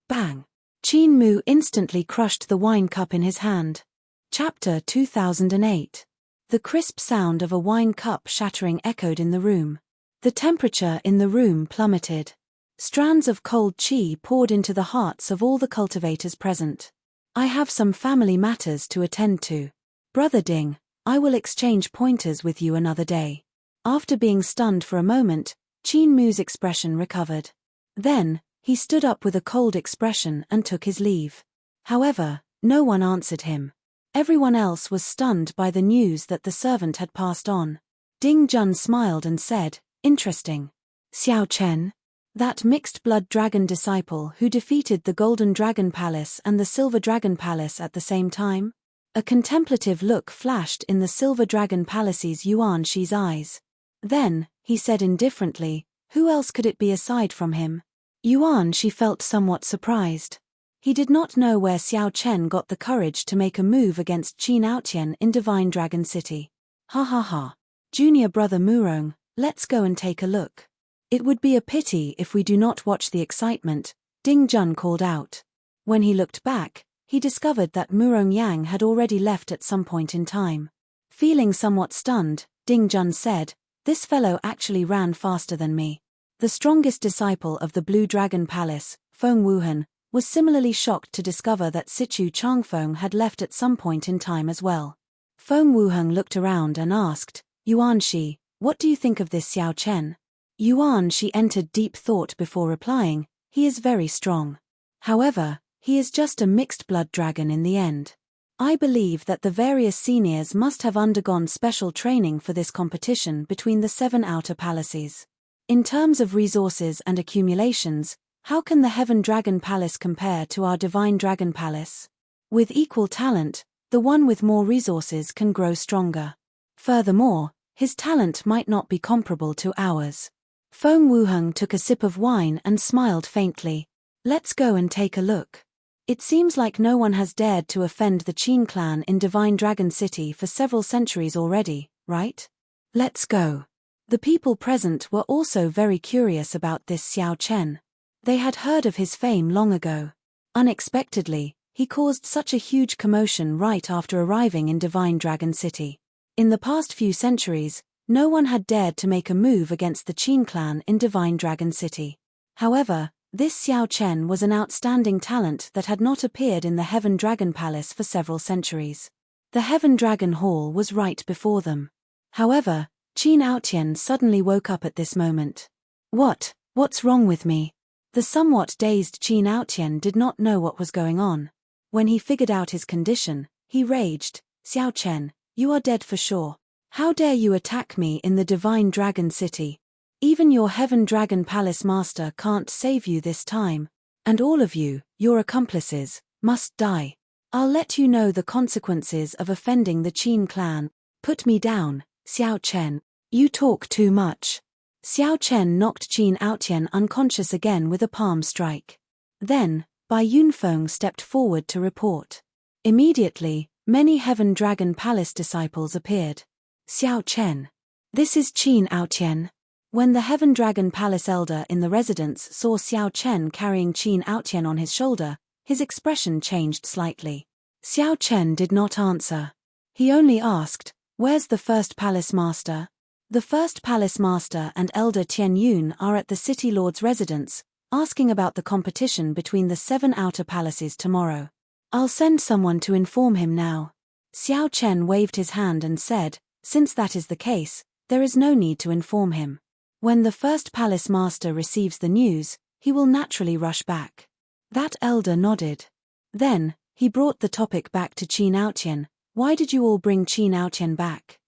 Bang! Qin Mu instantly crushed the wine cup in his hand. Chapter 2008. The crisp sound of a wine cup shattering echoed in the room. The temperature in the room plummeted. Strands of cold qi poured into the hearts of all the cultivators present. "I have some family matters to attend to. Brother Ding, I will exchange pointers with you another day." After being stunned for a moment, Qin Mu's expression recovered. Then, he stood up with a cold expression and took his leave. However, no one answered him. Everyone else was stunned by the news that the servant had passed on. Ding Jun smiled and said, "Interesting. Xiao Chen? That mixed-blood dragon disciple who defeated the Golden Dragon Palace and the Silver Dragon Palace at the same time?" A contemplative look flashed in the Silver Dragon Palace's Yuan Shi's eyes. Then, he said indifferently, "Who else could it be aside from him?" Yuan Shi felt somewhat surprised. He did not know where Xiao Chen got the courage to make a move against Qin Aotian in Divine Dragon City. "Ha ha ha. Junior brother Murong, let's go and take a look. It would be a pity if we do not watch the excitement," Ding Jun called out. When he looked back, he discovered that Murong Yang had already left at some point in time. Feeling somewhat stunned, Ding Jun said, "This fellow actually ran faster than me." The strongest disciple of the Blue Dragon Palace, Feng Wuhan, was similarly shocked to discover that Sichu Changfeng had left at some point in time as well. Feng Wuheng looked around and asked, "Yuan Shi, what do you think of this Xiao Chen?" Yuan Shi entered deep thought before replying, "He is very strong. However, he is just a mixed-blood dragon in the end. I believe that the various seniors must have undergone special training for this competition between the 7 outer palaces. In terms of resources and accumulations, how can the Heaven Dragon Palace compare to our Divine Dragon Palace? With equal talent, the one with more resources can grow stronger. Furthermore, his talent might not be comparable to ours." Feng Wuheng took a sip of wine and smiled faintly. "Let's go and take a look. It seems like no one has dared to offend the Qin clan in Divine Dragon City for several centuries already, right? Let's go." The people present were also very curious about this Xiao Chen. They had heard of his fame long ago. Unexpectedly, he caused such a huge commotion right after arriving in Divine Dragon City. In the past few centuries, no one had dared to make a move against the Qin clan in Divine Dragon City. However, this Xiao Chen was an outstanding talent that had not appeared in the Heaven Dragon Palace for several centuries. The Heaven Dragon Hall was right before them. However, Qin Aotian suddenly woke up at this moment. What's wrong with me?" The somewhat dazed Qin Aotian did not know what was going on. When he figured out his condition, he raged, "Xiao Chen, you are dead for sure. How dare you attack me in the Divine Dragon City? Even your Heaven Dragon Palace master can't save you this time. And all of you, your accomplices, must die. I'll let you know the consequences of offending the Qin clan. Put me down, Xiao Chen. You talk too much." Xiao Chen knocked Qin Aotian unconscious again with a palm strike. Then, Bai Yunfeng stepped forward to report. Immediately, many Heaven Dragon Palace disciples appeared. "Xiao Chen. This is Qin Aotian." When the Heaven Dragon Palace elder in the residence saw Xiao Chen carrying Qin Aotian on his shoulder, his expression changed slightly. Xiao Chen did not answer. He only asked, "Where's the first palace master?" The first palace master and elder Tian Yun are at the city lord's residence, asking about the competition between the 7 outer palaces tomorrow. "I'll send someone to inform him now." Xiao Chen waved his hand and said, "Since that is the case, there is no need to inform him. When the first palace master receives the news, he will naturally rush back." That elder nodded. Then, he brought the topic back to Qin Aotian. "Why did you all bring Qin Aotian back?"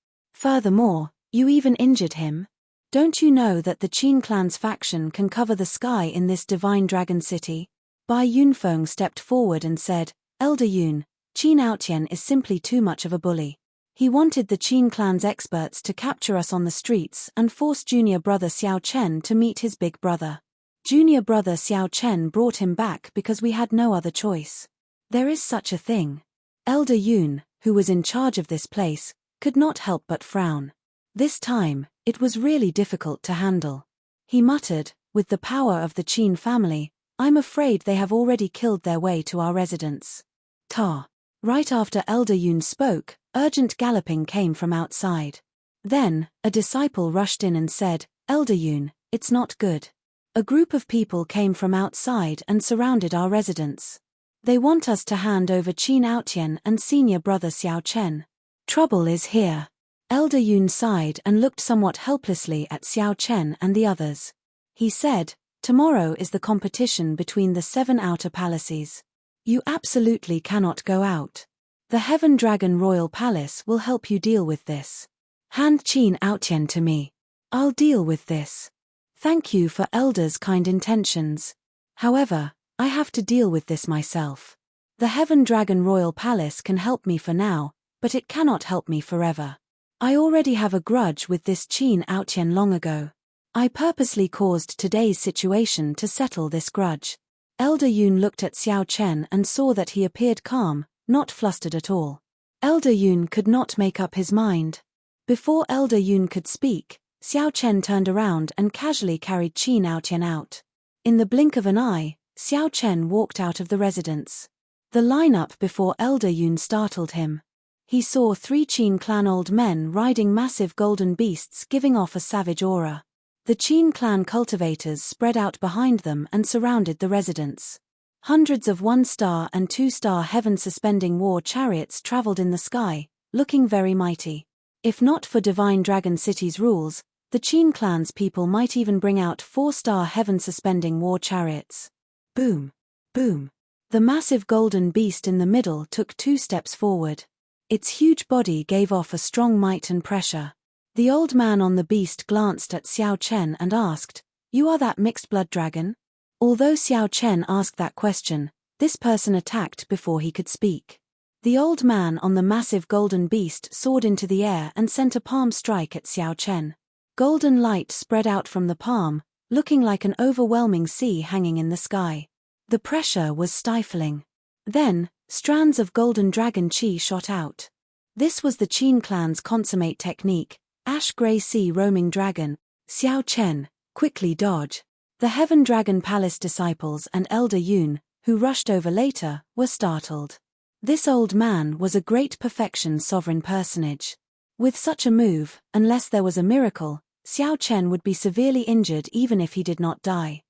Furthermore, you even injured him? Don't you know that the Qin clan's faction can cover the sky in this divine dragon city? Bai Yunfeng stepped forward and said, Elder Yun, Qin Aotian is simply too much of a bully. He wanted the Qin clan's experts to capture us on the streets and force junior brother Xiao Chen to meet his big brother. Junior brother Xiao Chen brought him back because we had no other choice. There is such a thing. Elder Yun, who was in charge of this place, could not help but frown. This time, it was really difficult to handle. He muttered, with the power of the Qin family, I'm afraid they have already killed their way to our residence. Ta. Right after Elder Yun spoke, urgent galloping came from outside. Then, a disciple rushed in and said, Elder Yun, it's not good. A group of people came from outside and surrounded our residence. They want us to hand over Qin Aotian and senior brother Xiao Chen. Trouble is here. Elder Yun sighed and looked somewhat helplessly at Xiao Chen and the others. He said, tomorrow is the competition between the 7 outer palaces. You absolutely cannot go out. The Heaven Dragon Royal Palace will help you deal with this. Hand Qin Aotian to me. I'll deal with this. Thank you for Elder's kind intentions. However, I have to deal with this myself. The Heaven Dragon Royal Palace can help me for now, but it cannot help me forever. I already have a grudge with this Qin Aotian long ago. I purposely caused today's situation to settle this grudge. Elder Yun looked at Xiao Chen and saw that he appeared calm, not flustered at all. Elder Yun could not make up his mind. Before Elder Yun could speak, Xiao Chen turned around and casually carried Qin Aotian out. In the blink of an eye, Xiao Chen walked out of the residence. The lineup before Elder Yun startled him. He saw 3 Qin clan old men riding massive golden beasts giving off a savage aura. The Qin clan cultivators spread out behind them and surrounded the residence. Hundreds of 1-star and 2-star heaven-suspending war chariots traveled in the sky, looking very mighty. If not for Divine Dragon City's rules, the Qin clan's people might even bring out 4-star heaven-suspending war chariots. Boom! Boom! The massive golden beast in the middle took 2 steps forward. Its huge body gave off a strong might and pressure. The old man on the beast glanced at Xiao Chen and asked, You are that mixed-blood dragon? Although Xiao Chen asked that question, this person attacked before he could speak. The old man on the massive golden beast soared into the air and sent a palm strike at Xiao Chen. Golden light spread out from the palm, looking like an overwhelming sea hanging in the sky. The pressure was stifling. Then, strands of golden dragon chi shot out. This was the Qin clan's consummate technique, Ash Grey Sea Roaming Dragon. Xiao Chen, quickly dodge. The Heaven Dragon Palace disciples and Elder Yun, who rushed over later, were startled. This old man was a great perfection sovereign personage. With such a move, unless there was a miracle, Xiao Chen would be severely injured even if he did not die.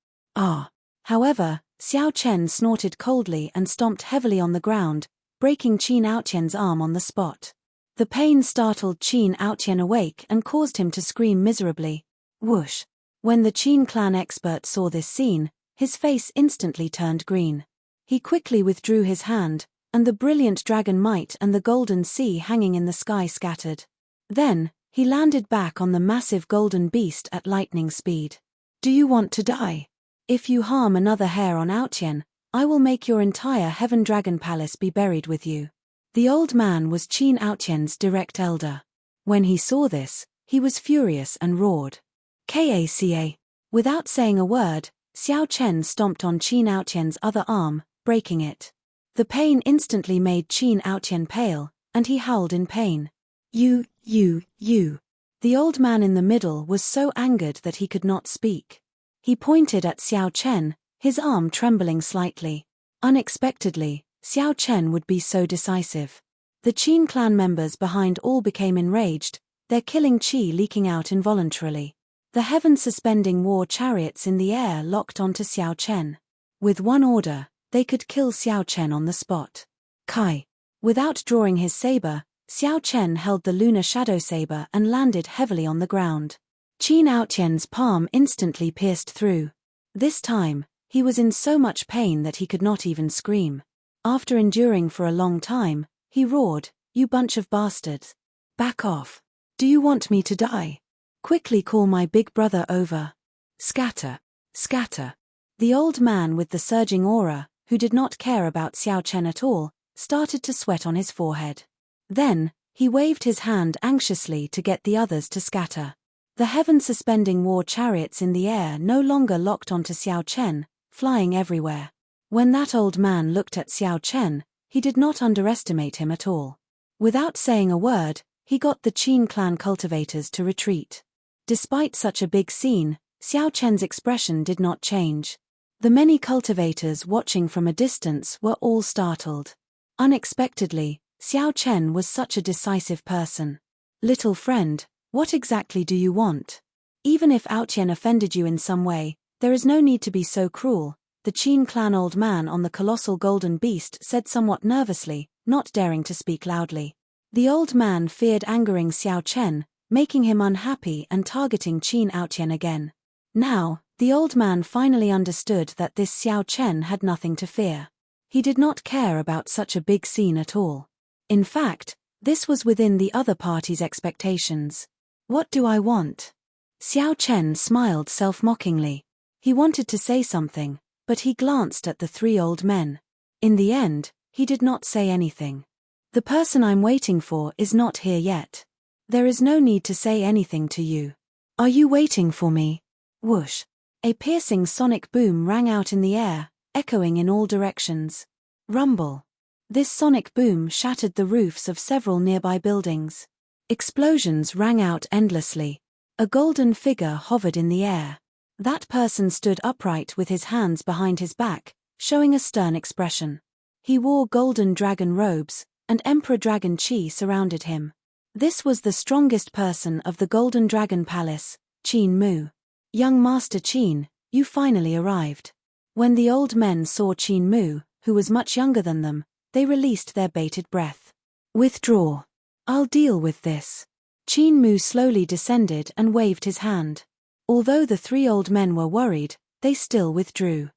However, Xiao Chen snorted coldly and stomped heavily on the ground, breaking Qin Aotian's arm on the spot. The pain startled Qin Aotian awake and caused him to scream miserably. Whoosh! When the Qin clan expert saw this scene, his face instantly turned green. He quickly withdrew his hand, and the brilliant dragon might and the golden sea hanging in the sky scattered. Then, he landed back on the massive golden beast at lightning speed. Do you want to die? If you harm another hair on Aotian, I will make your entire Heaven Dragon Palace be buried with you. The old man was Qin Aotian's direct elder. When he saw this, he was furious and roared. Kaca. Without saying a word, Xiao Chen stomped on Qin Aotian's other arm, breaking it. The pain instantly made Qin Aotian pale, and he howled in pain. You. The old man in the middle was so angered that he could not speak. He pointed at Xiao Chen, his arm trembling slightly. Unexpectedly, Xiao Chen would be so decisive. The Qin clan members behind all became enraged, their killing chi leaking out involuntarily. The heaven-suspending war chariots in the air locked onto Xiao Chen. With one order, they could kill Xiao Chen on the spot. Kai. Without drawing his saber, Xiao Chen held the lunar shadow saber and landed heavily on the ground. Qin Aotian's palm instantly pierced through. This time, he was in so much pain that he could not even scream. After enduring for a long time, he roared, You bunch of bastards. Back off. Do you want me to die? Quickly call my big brother over. Scatter. Scatter. The old man with the surging aura, who did not care about Xiao Chen at all, started to sweat on his forehead. Then, he waved his hand anxiously to get the others to scatter. The heaven-suspending war chariots in the air no longer locked onto Xiao Chen, flying everywhere. When that old man looked at Xiao Chen, he did not underestimate him at all. Without saying a word, he got the Qin clan cultivators to retreat. Despite such a big scene, Xiao Chen's expression did not change. The many cultivators watching from a distance were all startled. Unexpectedly, Xiao Chen was such a decisive person. Little friend, what exactly do you want? Even if Aotian offended you in some way, there is no need to be so cruel, the Qin clan old man on the colossal golden beast said somewhat nervously, not daring to speak loudly. The old man feared angering Xiao Chen, making him unhappy and targeting Qin Aotian again. Now, the old man finally understood that this Xiao Chen had nothing to fear. He did not care about such a big scene at all. In fact, this was within the other party's expectations. What do I want? Xiao Chen smiled self-mockingly. He wanted to say something, but he glanced at the three old men. In the end, he did not say anything. The person I'm waiting for is not here yet. There is no need to say anything to you. Are you waiting for me? Whoosh. A piercing sonic boom rang out in the air, echoing in all directions. Rumble. This sonic boom shattered the roofs of several nearby buildings. Explosions rang out endlessly. A golden figure hovered in the air. That person stood upright with his hands behind his back, showing a stern expression. He wore golden dragon robes, and Emperor Dragon Qi surrounded him. This was the strongest person of the Golden Dragon Palace, Qin Mu. Young Master Qin, you finally arrived. When the old men saw Qin Mu, who was much younger than them, they released their bated breath. Withdraw. I'll deal with this. Qin Mu slowly descended and waved his hand. Although the three old men were worried, they still withdrew.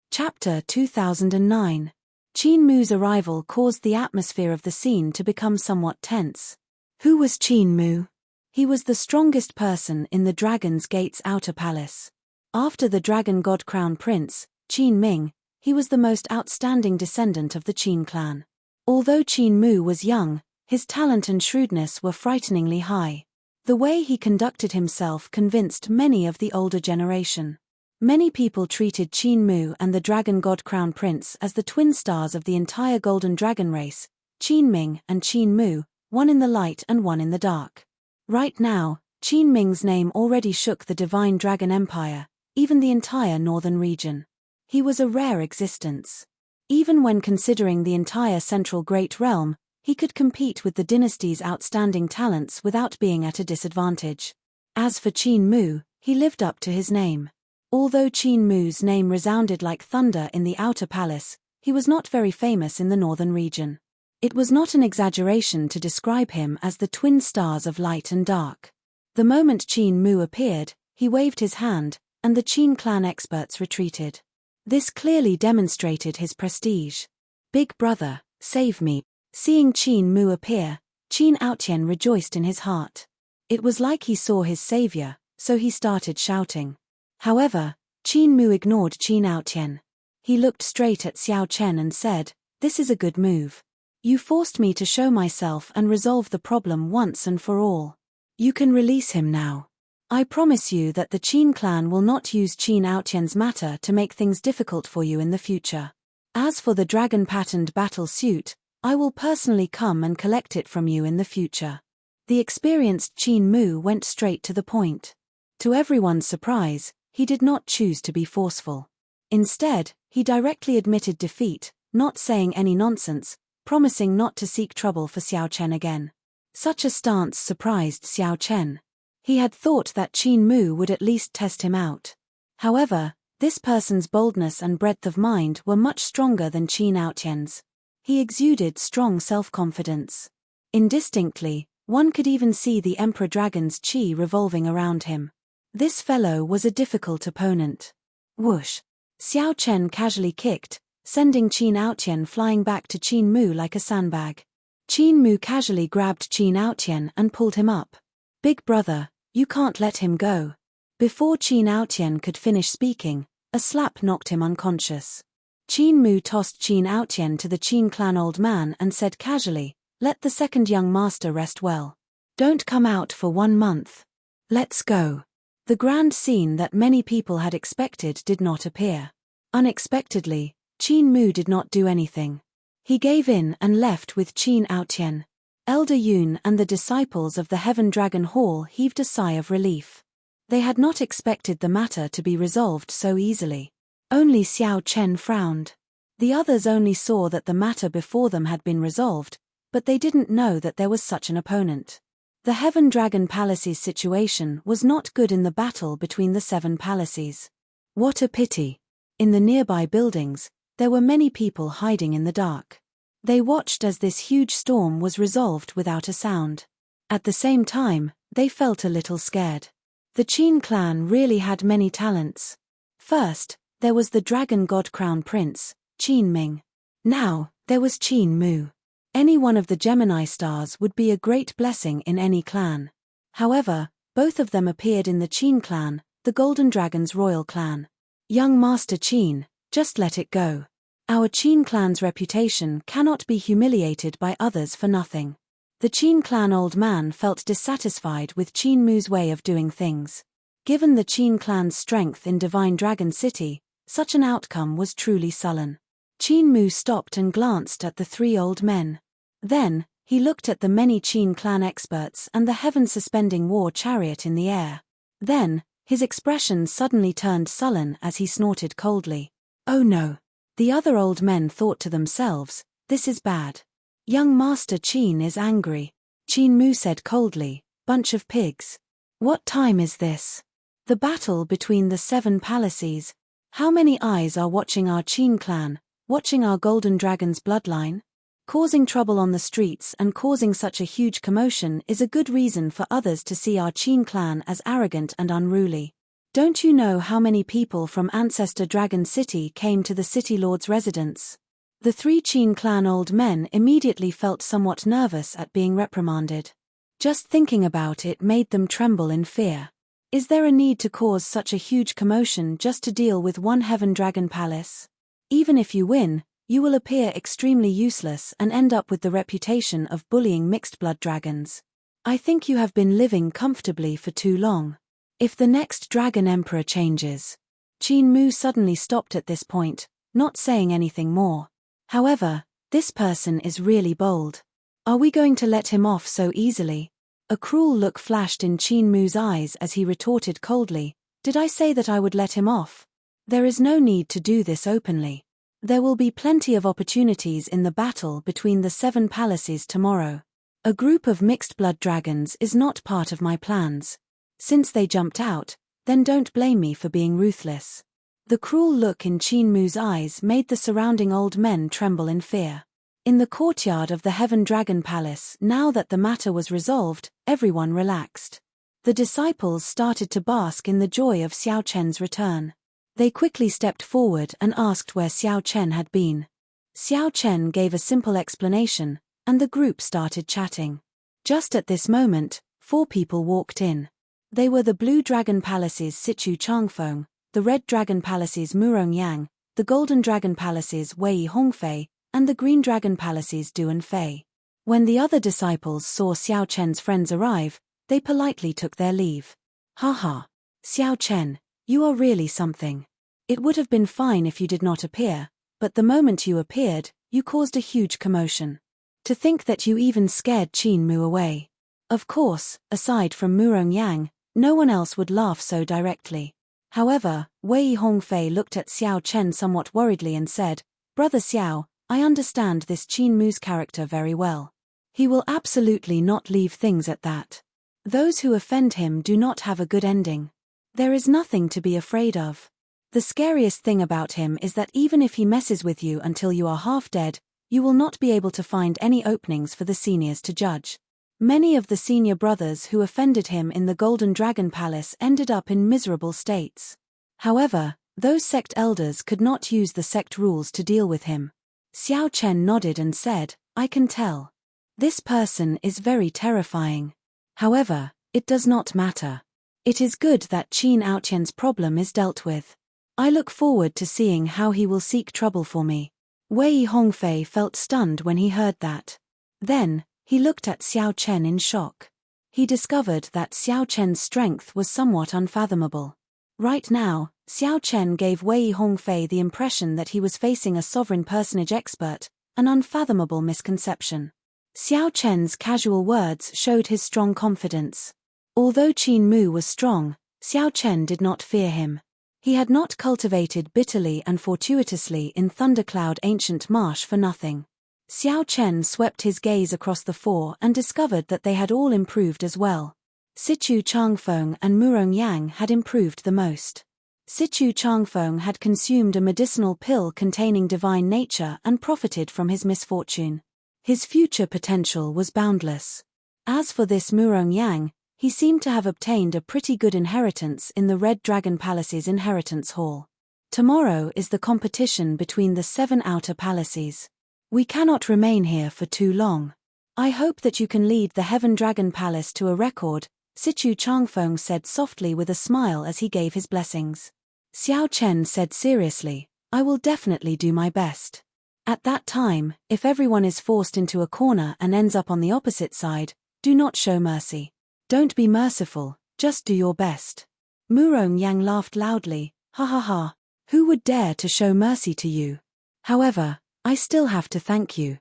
Chapter 2009. Qin Mu's arrival caused the atmosphere of the scene to become somewhat tense. Who was Qin Mu? He was the strongest person in the Dragon's Gate's outer palace. After the Dragon God Crown Prince, Qin Ming, he was the most outstanding descendant of the Qin clan. Although Qin Mu was young, his talent and shrewdness were frighteningly high. The way he conducted himself convinced many of the older generation. Many people treated Qin Mu and the Dragon God Crown Prince as the twin stars of the entire Golden Dragon race, Qin Ming and Qin Mu, one in the light and one in the dark. Right now, Qin Ming's name already shook the Divine Dragon Empire, even the entire northern region. He was a rare existence. Even when considering the entire Central Great Realm, he could compete with the dynasty's outstanding talents without being at a disadvantage. As for Qin Mu, he lived up to his name. Although Qin Mu's name resounded like thunder in the outer palace, he was not very famous in the northern region. It was not an exaggeration to describe him as the twin stars of light and dark. The moment Qin Mu appeared, he waved his hand, and the Qin clan experts retreated. This clearly demonstrated his prestige. Big brother, save me. Seeing Qin Mu appear, Qin Aotian rejoiced in his heart. It was like he saw his savior, so he started shouting. However, Qin Mu ignored Qin Aotian. He looked straight at Xiao Chen and said, "This is a good move. You forced me to show myself and resolve the problem once and for all. You can release him now. I promise you that the Qin clan will not use Qin Aotian's matter to make things difficult for you in the future. As for the dragon-patterned battle suit, I will personally come and collect it from you in the future." The experienced Qin Mu went straight to the point. To everyone's surprise, he did not choose to be forceful. Instead, he directly admitted defeat, not saying any nonsense, promising not to seek trouble for Xiao Chen again. Such a stance surprised Xiao Chen. He had thought that Qin Mu would at least test him out. However, this person's boldness and breadth of mind were much stronger than Qin Aotian's. He exuded strong self-confidence. Indistinctly, one could even see the Emperor Dragon's qi revolving around him. This fellow was a difficult opponent. Whoosh! Xiao Chen casually kicked, sending Qin Aotian flying back to Qin Mu like a sandbag. Qin Mu casually grabbed Qin Aotian and pulled him up. Big brother, you can't let him go. Before Qin Aotian could finish speaking, a slap knocked him unconscious. Qin Mu tossed Qin Aotian to the Qin clan old man and said casually, "Let the second young master rest well. Don't come out for 1 month. Let's go." The grand scene that many people had expected did not appear. Unexpectedly, Qin Mu did not do anything. He gave in and left with Qin Aotian. Elder Yun and the disciples of the Heaven Dragon Hall heaved a sigh of relief. They had not expected the matter to be resolved so easily. Only Xiao Chen frowned. The others only saw that the matter before them had been resolved, but they didn't know that there was such an opponent. The Heaven Dragon Palace's situation was not good in the battle between the 7 palaces. What a pity. In the nearby buildings, there were many people hiding in the dark. They watched as this huge storm was resolved without a sound. At the same time, they felt a little scared. The Qin clan really had many talents. First, there was the Dragon God Crown Prince, Qin Ming. Now, there was Qin Mu. Any one of the Gemini stars would be a great blessing in any clan. However, both of them appeared in the Qin clan, the Golden Dragon's royal clan. Young Master Qin, just let it go. Our Qin clan's reputation cannot be humiliated by others for nothing. The Qin clan old man felt dissatisfied with Qin Mu's way of doing things. Given the Qin clan's strength in Divine Dragon City, such an outcome was truly sullen. Qin Mu stopped and glanced at the 3 old men. Then, he looked at the many Qin clan experts and the heaven-suspending war chariot in the air. Then, his expression suddenly turned sullen as he snorted coldly. Oh no. The other old men thought to themselves, this is bad. Young Master Qin is angry. Qin Mu said coldly, bunch of pigs. What time is this? The battle between the 7 palaces. How many eyes are watching our Qin clan, watching our Golden Dragon's bloodline? Causing trouble on the streets and causing such a huge commotion is a good reason for others to see our Qin clan as arrogant and unruly. Don't you know how many people from Ancestor Dragon City came to the City Lord's residence? The 3 Qin clan old men immediately felt somewhat nervous at being reprimanded. Just thinking about it made them tremble in fear. Is there a need to cause such a huge commotion just to deal with one Heaven Dragon Palace? Even if you win, you will appear extremely useless and end up with the reputation of bullying mixed-blood dragons. I think you have been living comfortably for too long. If the next Dragon Emperor changes. Qin Mu suddenly stopped at this point, not saying anything more. However, this person is really bold. Are we going to let him off so easily? A cruel look flashed in Qin Mu's eyes as he retorted coldly, did I say that I would let him off? There is no need to do this openly. There will be plenty of opportunities in the battle between the 7 palaces tomorrow. A group of mixed-blood dragons is not part of my plans. Since they jumped out, then don't blame me for being ruthless. The cruel look in Qin Mu's eyes made the surrounding old men tremble in fear. In the courtyard of the Heaven Dragon Palace, now that the matter was resolved, everyone relaxed. The disciples started to bask in the joy of Xiao Chen's return. They quickly stepped forward and asked where Xiao Chen had been. Xiao Chen gave a simple explanation, and the group started chatting. Just at this moment, 4 people walked in. They were the Blue Dragon Palace's Sichu Changfeng, the Red Dragon Palace's Murong Yang, the Golden Dragon Palace's Wei Hongfei, and the Green Dragon Palace's Duan Fei. When the other disciples saw Xiao Chen's friends arrive, they politely took their leave. Haha. Xiao Chen, you are really something. It would have been fine if you did not appear, but the moment you appeared, you caused a huge commotion. To think that you even scared Qin Mu away. Of course, aside from Murong Yang, no one else would laugh so directly. However, Wei Hongfei looked at Xiao Chen somewhat worriedly and said, Brother Xiao, I understand this Qin Mu's character very well. He will absolutely not leave things at that. Those who offend him do not have a good ending. There is nothing to be afraid of. The scariest thing about him is that even if he messes with you until you are half dead, you will not be able to find any openings for the seniors to judge. Many of the senior brothers who offended him in the Golden Dragon Palace ended up in miserable states. However, those sect elders could not use the sect rules to deal with him. Xiao Chen nodded and said, I can tell. This person is very terrifying. However, It does not matter. It is good that Qin Aoqian's problem is dealt with. I look forward to seeing how he will seek trouble for me. Wei Hongfei felt stunned when he heard that. Then, he looked at Xiao Chen in shock. He discovered that Xiao Chen's strength was somewhat unfathomable. Right now, Xiao Chen gave Wei Hongfei the impression that he was facing a sovereign personage expert, an unfathomable misconception. Xiao Chen's casual words showed his strong confidence. Although Qin Mu was strong, Xiao Chen did not fear him. He had not cultivated bitterly and fortuitously in Thundercloud Ancient Marsh for nothing. Xiao Chen swept his gaze across the four and discovered that they had all improved as well. Sichu Changfeng and Murong Yang had improved the most. Sichu Changfeng had consumed a medicinal pill containing divine nature and profited from his misfortune. His future potential was boundless. As for this Murong Yang, he seemed to have obtained a pretty good inheritance in the Red Dragon Palace's inheritance hall. Tomorrow is the competition between the 7 outer palaces. We cannot remain here for too long. I hope that you can lead the Heaven Dragon Palace to a record, Sichu Changfeng said softly with a smile as he gave his blessings. Xiao Chen said seriously, I will definitely do my best. At that time, if everyone is forced into a corner and ends up on the opposite side, do not show mercy. Don't be merciful, just do your best. Murong Yang laughed loudly, ha ha ha, who would dare to show mercy to you? However, I still have to thank you.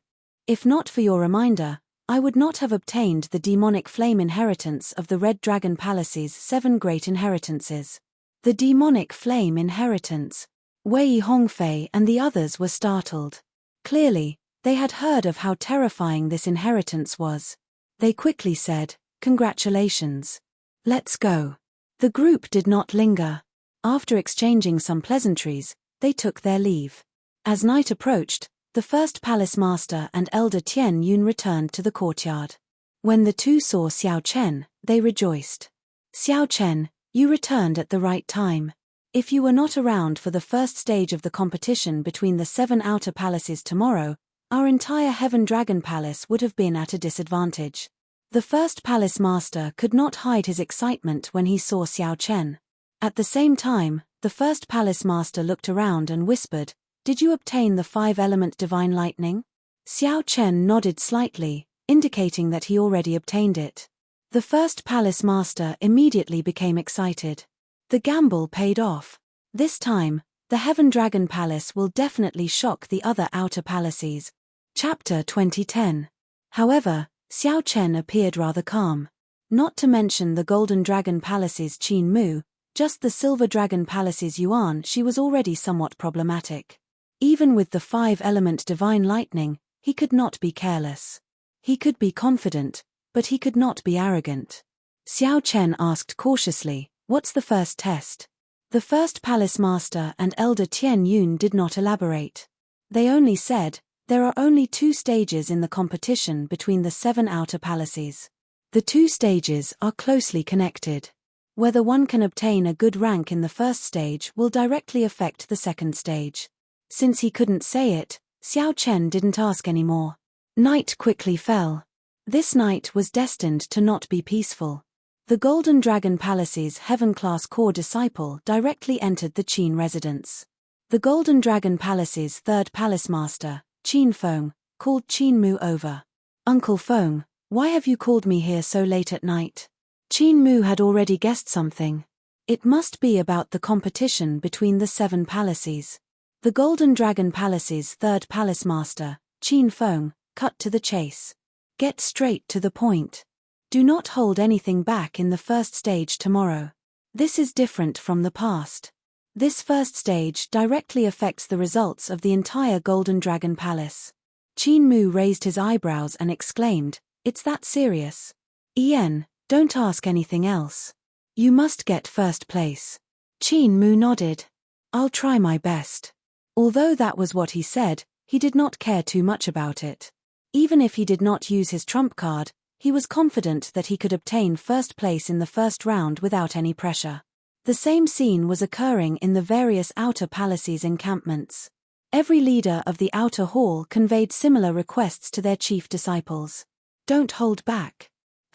If not for your reminder, I would not have obtained the demonic flame inheritance of the Red Dragon Palace's 7 great inheritances. The demonic flame inheritance. Wei Hongfei and the others were startled. Clearly, they had heard of how terrifying this inheritance was. They quickly said, congratulations. Let's go. The group did not linger. After exchanging some pleasantries, they took their leave. As night approached, the first palace master and elder Tian Yun returned to the courtyard. When the two saw Xiao Chen, they rejoiced. Xiao Chen, you returned at the right time. If you were not around for the first stage of the competition between the 7 outer palaces tomorrow, our entire Heaven Dragon Palace would have been at a disadvantage. The first palace master could not hide his excitement when he saw Xiao Chen. At the same time, the first palace master looked around and whispered, did you obtain the 5-element divine lightning? Xiao Chen nodded slightly, indicating that he already obtained it. The first palace master immediately became excited. The gamble paid off. This time, the Heaven Dragon Palace will definitely shock the other outer palaces. Chapter 2010. However, Xiao Chen appeared rather calm. Not to mention the Golden Dragon Palace's Qin Mu, just the Silver Dragon Palace's Yuan, she was already somewhat problematic. Even with the 5-element divine lightning, he could not be careless. He could be confident, but he could not be arrogant. Xiao Chen asked cautiously, what's the first test? The first palace master and elder Tian Yun did not elaborate. They only said, there are only 2 stages in the competition between the 7 outer palaces. The 2 stages are closely connected. Whether one can obtain a good rank in the first stage will directly affect the second stage. Since he couldn't say it, Xiao Chen didn't ask anymore. Night quickly fell. This night was destined to not be peaceful. The Golden Dragon Palace's Heaven-class core disciple directly entered the Qin residence. The Golden Dragon Palace's 3rd palace master, Qin Feng, called Qin Mu over. Uncle Feng, why have you called me here so late at night? Qin Mu had already guessed something. It must be about the competition between the 7 palaces. The Golden Dragon Palace's 3rd palace master, Qin Feng, cut to the chase. Get straight to the point. Do not hold anything back in the first stage tomorrow. This is different from the past. This first stage directly affects the results of the entire Golden Dragon Palace. Qin Mu raised his eyebrows and exclaimed, it's that serious? Ian, don't ask anything else. You must get first place. Qin Mu nodded. I'll try my best. Although that was what he said, he did not care too much about it. Even if he did not use his trump card, he was confident that he could obtain first place in the first round without any pressure. The same scene was occurring in the various outer palaces' encampments. Every leader of the outer hall conveyed similar requests to their chief disciples. Don't hold back.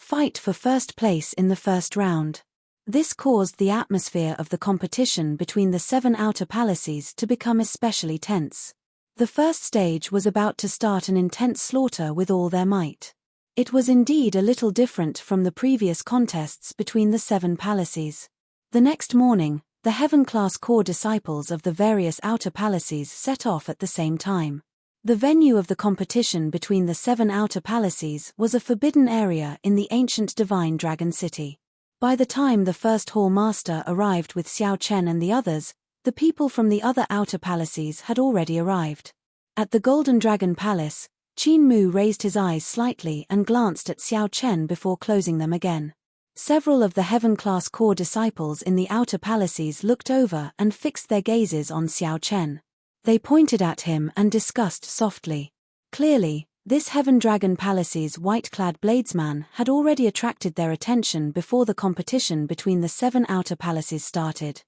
fight for first place in the first round. This caused the atmosphere of the competition between the 7 outer palaces to become especially tense. The first stage was about to start an intense slaughter with all their might. It was indeed a little different from the previous contests between the 7 palaces. The next morning, the Heaven-class core disciples of the various outer palaces set off at the same time. The venue of the competition between the 7 outer palaces was a forbidden area in the ancient divine dragon city. By the time the first hall master arrived with Xiao Chen and the others, the people from the other outer palaces had already arrived. At the Golden Dragon Palace, Qin Mu raised his eyes slightly and glanced at Xiao Chen before closing them again. Several of the Heaven-class core disciples in the outer palaces looked over and fixed their gazes on Xiao Chen. They pointed at him and discussed softly. Clearly, this Heaven Dragon Palace's white-clad bladesman had already attracted their attention before the competition between the 7 outer palaces started.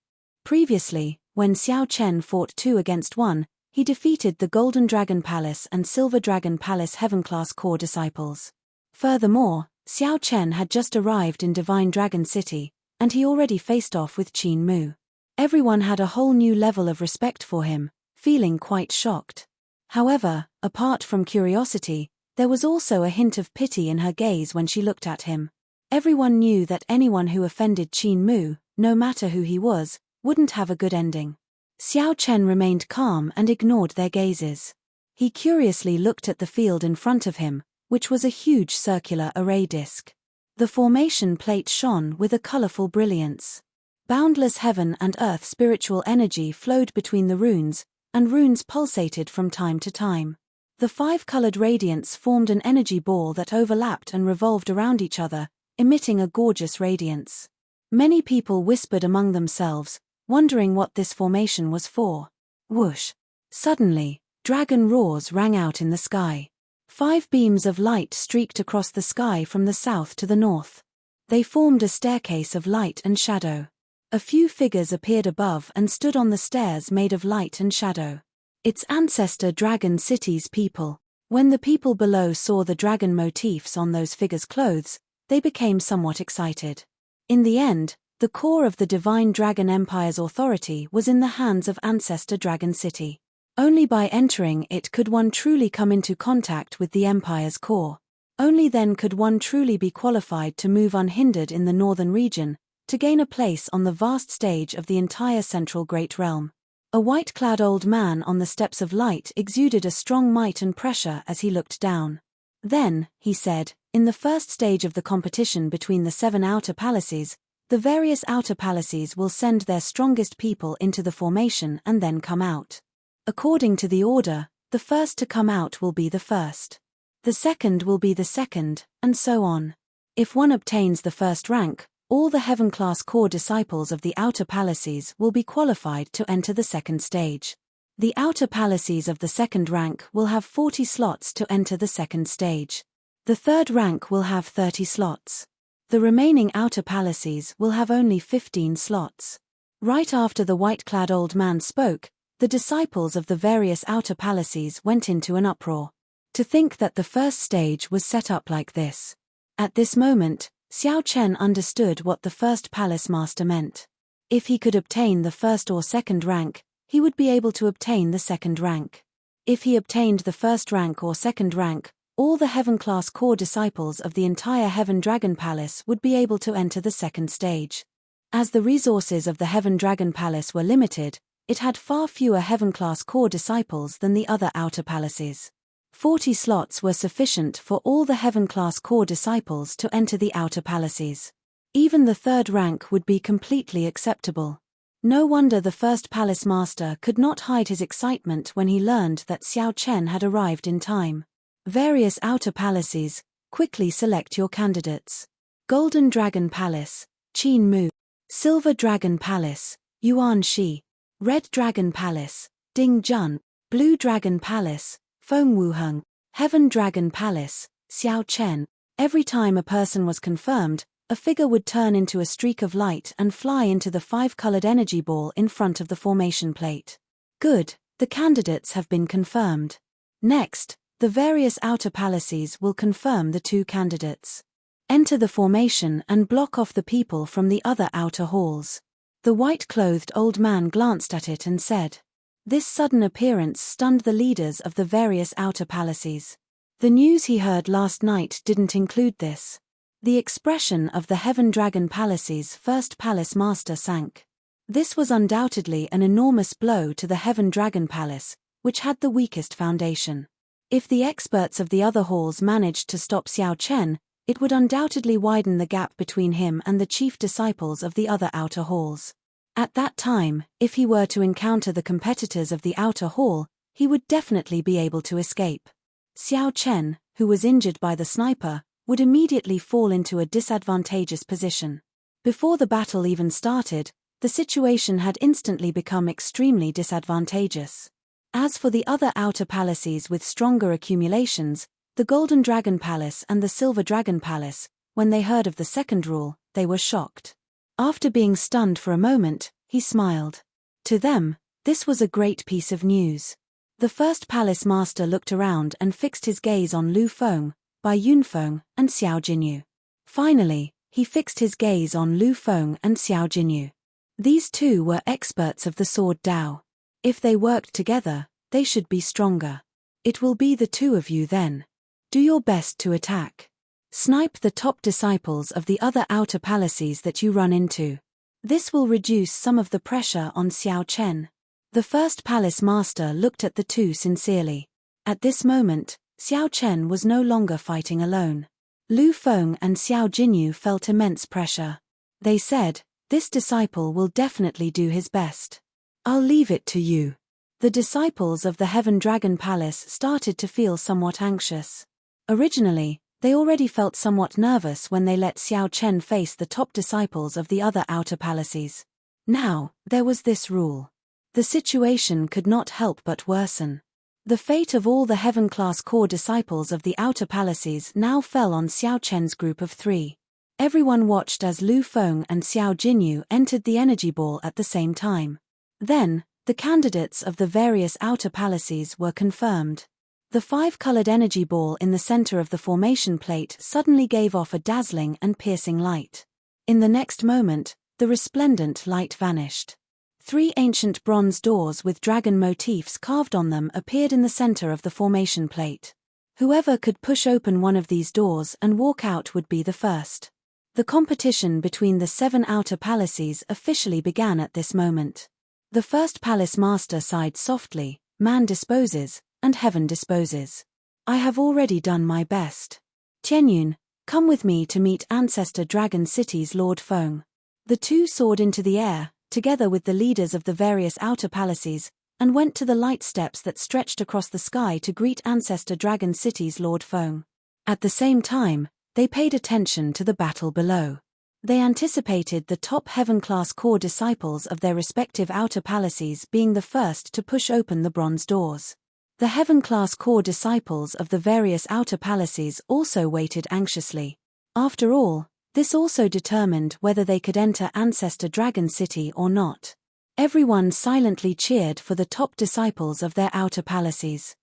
Previously, when Xiao Chen fought 2 against 1, he defeated the Golden Dragon Palace and Silver Dragon Palace Heaven-class core disciples. Furthermore, Xiao Chen had just arrived in Divine Dragon City, and he already faced off with Qin Mu. Everyone had a whole new level of respect for him, feeling quite shocked. However, apart from curiosity, there was also a hint of pity in her gaze when she looked at him. Everyone knew that anyone who offended Qin Mu, no matter who he was, wouldn't have a good ending. Xiao Chen remained calm and ignored their gazes. He curiously looked at the field in front of him, which was a huge circular array disc. The formation plate shone with a colorful brilliance. Boundless heaven and earth spiritual energy flowed between the runes, and runes pulsated from time to time. The 5-colored radiance formed an energy ball that overlapped and revolved around each other, emitting a gorgeous radiance. Many people whispered among themselves, wondering what this formation was for. Whoosh! Suddenly, dragon roars rang out in the sky. 5 beams of light streaked across the sky from the south to the north. They formed a staircase of light and shadow. A few figures appeared above and stood on the stairs made of light and shadow. Its ancestor Dragon City's people. When the people below saw the dragon motifs on those figures' clothes, they became somewhat excited. In the end, the core of the Divine Dragon Empire's authority was in the hands of Ancestor Dragon City. Only by entering it could one truly come into contact with the Empire's core. Only then could one truly be qualified to move unhindered in the northern region, to gain a place on the vast stage of the entire Central Great Realm. A white-clad old man on the steps of light exuded a strong might and pressure as he looked down. Then, he said, in the first stage of the competition between the 7 outer palaces, the various outer palaces will send their strongest people into the formation and then come out. According to the order, the first to come out will be the first. The second will be the second, and so on. If one obtains the first rank, all the Heaven-class core disciples of the outer palaces will be qualified to enter the second stage. The outer palaces of the second rank will have 40 slots to enter the second stage. The third rank will have 30 slots. The remaining outer palaces will have only 15 slots. Right after the white-clad old man spoke, the disciples of the various outer palaces went into an uproar. To think that the first stage was set up like this. At this moment, Xiao Chen understood what the first palace master meant. If he could obtain the first or second rank, he would be able to obtain the second rank. If he obtained the first rank or second rank, all the Heaven-class core disciples of the entire Heaven Dragon Palace would be able to enter the second stage. As the resources of the Heaven Dragon Palace were limited, it had far fewer Heaven-class core disciples than the other outer palaces. 40 slots were sufficient for all the Heaven-class core disciples to enter the outer palaces. Even the third rank would be completely acceptable. No wonder the first palace master could not hide his excitement when he learned that Xiao Chen had arrived in time. Various outer palaces, quickly select your candidates. Golden Dragon Palace, Qin Mu. Silver Dragon Palace, Yuan Shi. Red Dragon Palace, Ding Jun. Blue Dragon Palace, Feng Wuheng. Heaven Dragon Palace, Xiao Chen. Every time a person was confirmed, a figure would turn into a streak of light and fly into the 5-colored energy ball in front of the formation plate. Good, the candidates have been confirmed. Next, the various outer palaces will confirm the 2 candidates. Enter the formation and block off the people from the other outer halls." The white-clothed old man glanced at it and said. This sudden appearance stunned the leaders of the various outer palaces. The news he heard last night didn't include this. The expression of the Heaven Dragon Palace's first palace master sank. This was undoubtedly an enormous blow to the Heaven Dragon Palace, which had the weakest foundation. If the experts of the other halls managed to stop Xiao Chen, it would undoubtedly widen the gap between him and the chief disciples of the other outer halls. At that time, if he were to encounter the competitors of the outer hall, he would definitely be able to escape. Xiao Chen, who was injured by the sniper, would immediately fall into a disadvantageous position. Before the battle even started, the situation had instantly become extremely disadvantageous. As for the other outer palaces with stronger accumulations, the Golden Dragon Palace and the Silver Dragon Palace, when they heard of the second rule, they were shocked. After being stunned for a moment, he smiled. To them, this was a great piece of news. The first palace master looked around and fixed his gaze on Lu Feng, Bai Yunfeng, and Xiao Jinyu. Finally, he fixed his gaze on Lu Feng and Xiao Jinyu. These two were experts of the sword Dao. If they worked together, they should be stronger. It will be the two of you then. Do your best to attack. Snipe the top disciples of the other outer palaces that you run into. This will reduce some of the pressure on Xiao Chen. The first palace master looked at the two sincerely. At this moment, Xiao Chen was no longer fighting alone. Lu Feng and Xiao Jinyu felt immense pressure. They said, "This disciple will definitely do his best. I'll leave it to you." The disciples of the Heaven Dragon Palace started to feel somewhat anxious. Originally, they already felt somewhat nervous when they let Xiao Chen face the top disciples of the other outer palaces. Now, there was this rule. The situation could not help but worsen. The fate of all the heaven-class core disciples of the outer palaces now fell on Xiao Chen's group of three. Everyone watched as Lu Feng and Xiao Jinyu entered the energy ball at the same time. Then, the candidates of the various outer palaces were confirmed. The five-colored energy ball in the center of the formation plate suddenly gave off a dazzling and piercing light. In the next moment, the resplendent light vanished. Three ancient bronze doors with dragon motifs carved on them appeared in the center of the formation plate. Whoever could push open one of these doors and walk out would be the first. The competition between the 7 outer palaces officially began at this moment. The first palace master sighed softly, "Man disposes, and heaven disposes. I have already done my best. Tianyun, come with me to meet Ancestor Dragon City's Lord Feng." The two soared into the air, together with the leaders of the various outer palaces, and went to the light steps that stretched across the sky to greet Ancestor Dragon City's Lord Feng. At the same time, they paid attention to the battle below. They anticipated the top heaven-class core disciples of their respective outer palaces being the first to push open the bronze doors. The heaven-class core disciples of the various outer palaces also waited anxiously. After all, this also determined whether they could enter Ancestor Dragon City or not. Everyone silently cheered for the top disciples of their outer palaces.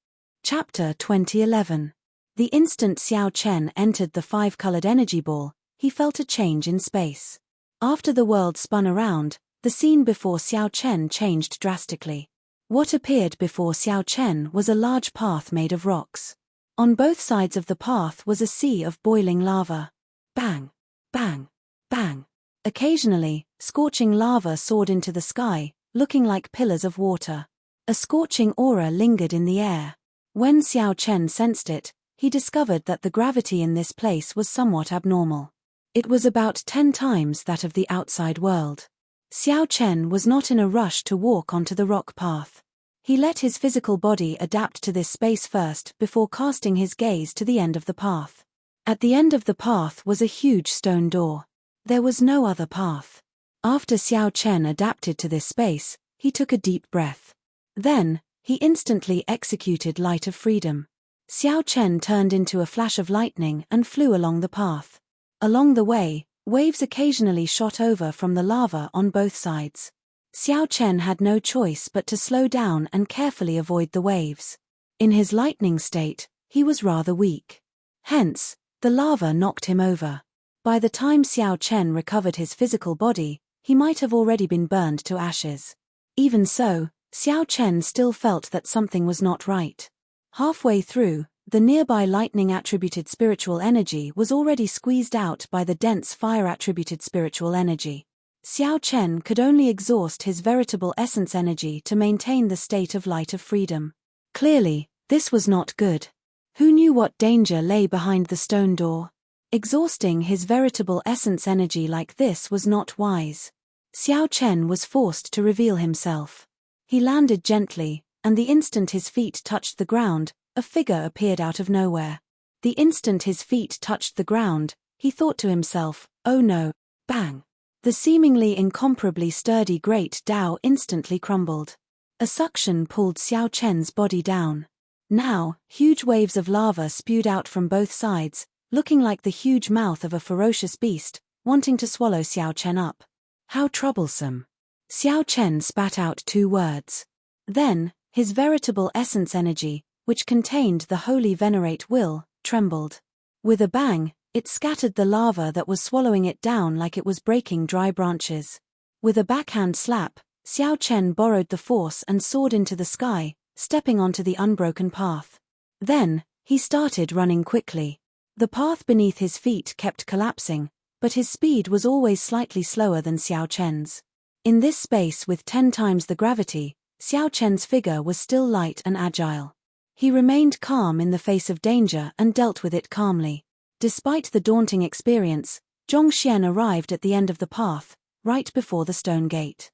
Chapter 2011. The instant Xiao Chen entered the five-colored energy ball, he felt a change in space. After the world spun around, the scene before Xiao Chen changed drastically. What appeared before Xiao Chen was a large path made of rocks. On both sides of the path was a sea of boiling lava. Bang! Bang! Bang! Occasionally, scorching lava soared into the sky, looking like pillars of water. A scorching aura lingered in the air. When Xiao Chen sensed it, he discovered that the gravity in this place was somewhat abnormal. It was about 10 times that of the outside world. Xiao Chen was not in a rush to walk onto the rock path. He let his physical body adapt to this space first before casting his gaze to the end of the path. At the end of the path was a huge stone door. There was no other path. After Xiao Chen adapted to this space, he took a deep breath. Then, he instantly executed Light of Freedom. Xiao Chen turned into a flash of lightning and flew along the path. Along the way, waves occasionally shot over from the lava on both sides. Xiao Chen had no choice but to slow down and carefully avoid the waves. In his lightning state, he was rather weak. Hence, the lava knocked him over. By the time Xiao Chen recovered his physical body, he might have already been burned to ashes. Even so, Xiao Chen still felt that something was not right. Halfway through, the nearby lightning-attributed spiritual energy was already squeezed out by the dense fire-attributed spiritual energy. Xiao Chen could only exhaust his veritable essence energy to maintain the state of light of freedom. Clearly, this was not good. Who knew what danger lay behind the stone door? Exhausting his veritable essence energy like this was not wise. Xiao Chen was forced to reveal himself. He landed gently, and the instant his feet touched the ground, a figure appeared out of nowhere. The instant his feet touched the ground, he thought to himself, "Oh no." Bang! The seemingly incomparably sturdy great Dao instantly crumbled. A suction pulled Xiao Chen's body down. Now, huge waves of lava spewed out from both sides, looking like the huge mouth of a ferocious beast, wanting to swallow Xiao Chen up. How troublesome. Xiao Chen spat out 2 words. Then, his veritable essence energy, which contained the holy venerate will, trembled. With a bang, it scattered the lava that was swallowing it down like it was breaking dry branches. With a backhand slap, Xiao Chen borrowed the force and soared into the sky, stepping onto the unbroken path. Then, he started running quickly. The path beneath his feet kept collapsing, but his speed was always slightly slower than Xiao Chen's. In this space with 10 times the gravity, Xiao Chen's figure was still light and agile. He remained calm in the face of danger and dealt with it calmly. Despite the daunting experience, Zhongxian arrived at the end of the path, right before the stone gate.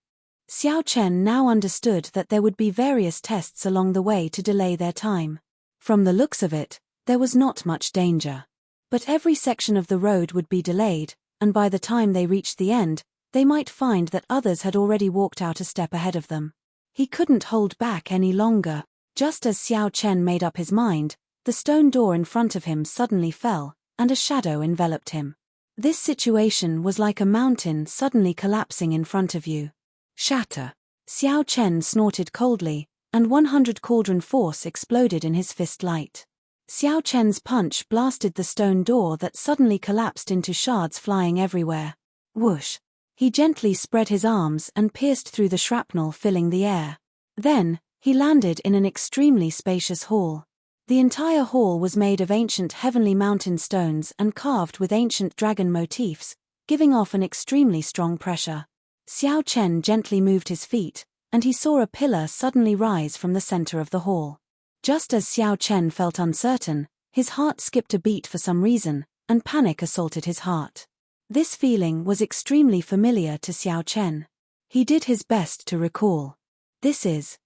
Xiao Chen now understood that there would be various tests along the way to delay their time. From the looks of it, there was not much danger. But every section of the road would be delayed, and by the time they reached the end, they might find that others had already walked out a step ahead of them. He couldn't hold back any longer. Just as Xiao Chen made up his mind, the stone door in front of him suddenly fell, and a shadow enveloped him. This situation was like a mountain suddenly collapsing in front of you. Shatter! Xiao Chen snorted coldly, and 100 cauldron force exploded in his fist light. Xiao Chen's punch blasted the stone door that suddenly collapsed into shards flying everywhere. Whoosh! He gently spread his arms and pierced through the shrapnel filling the air. Then, he landed in an extremely spacious hall. The entire hall was made of ancient heavenly mountain stones and carved with ancient dragon motifs, giving off an extremely strong pressure. Xiao Chen gently moved his feet, and he saw a pillar suddenly rise from the center of the hall. Just as Xiao Chen felt uncertain, his heart skipped a beat for some reason, and panic assaulted his heart. This feeling was extremely familiar to Xiao Chen. He did his best to recall. This is,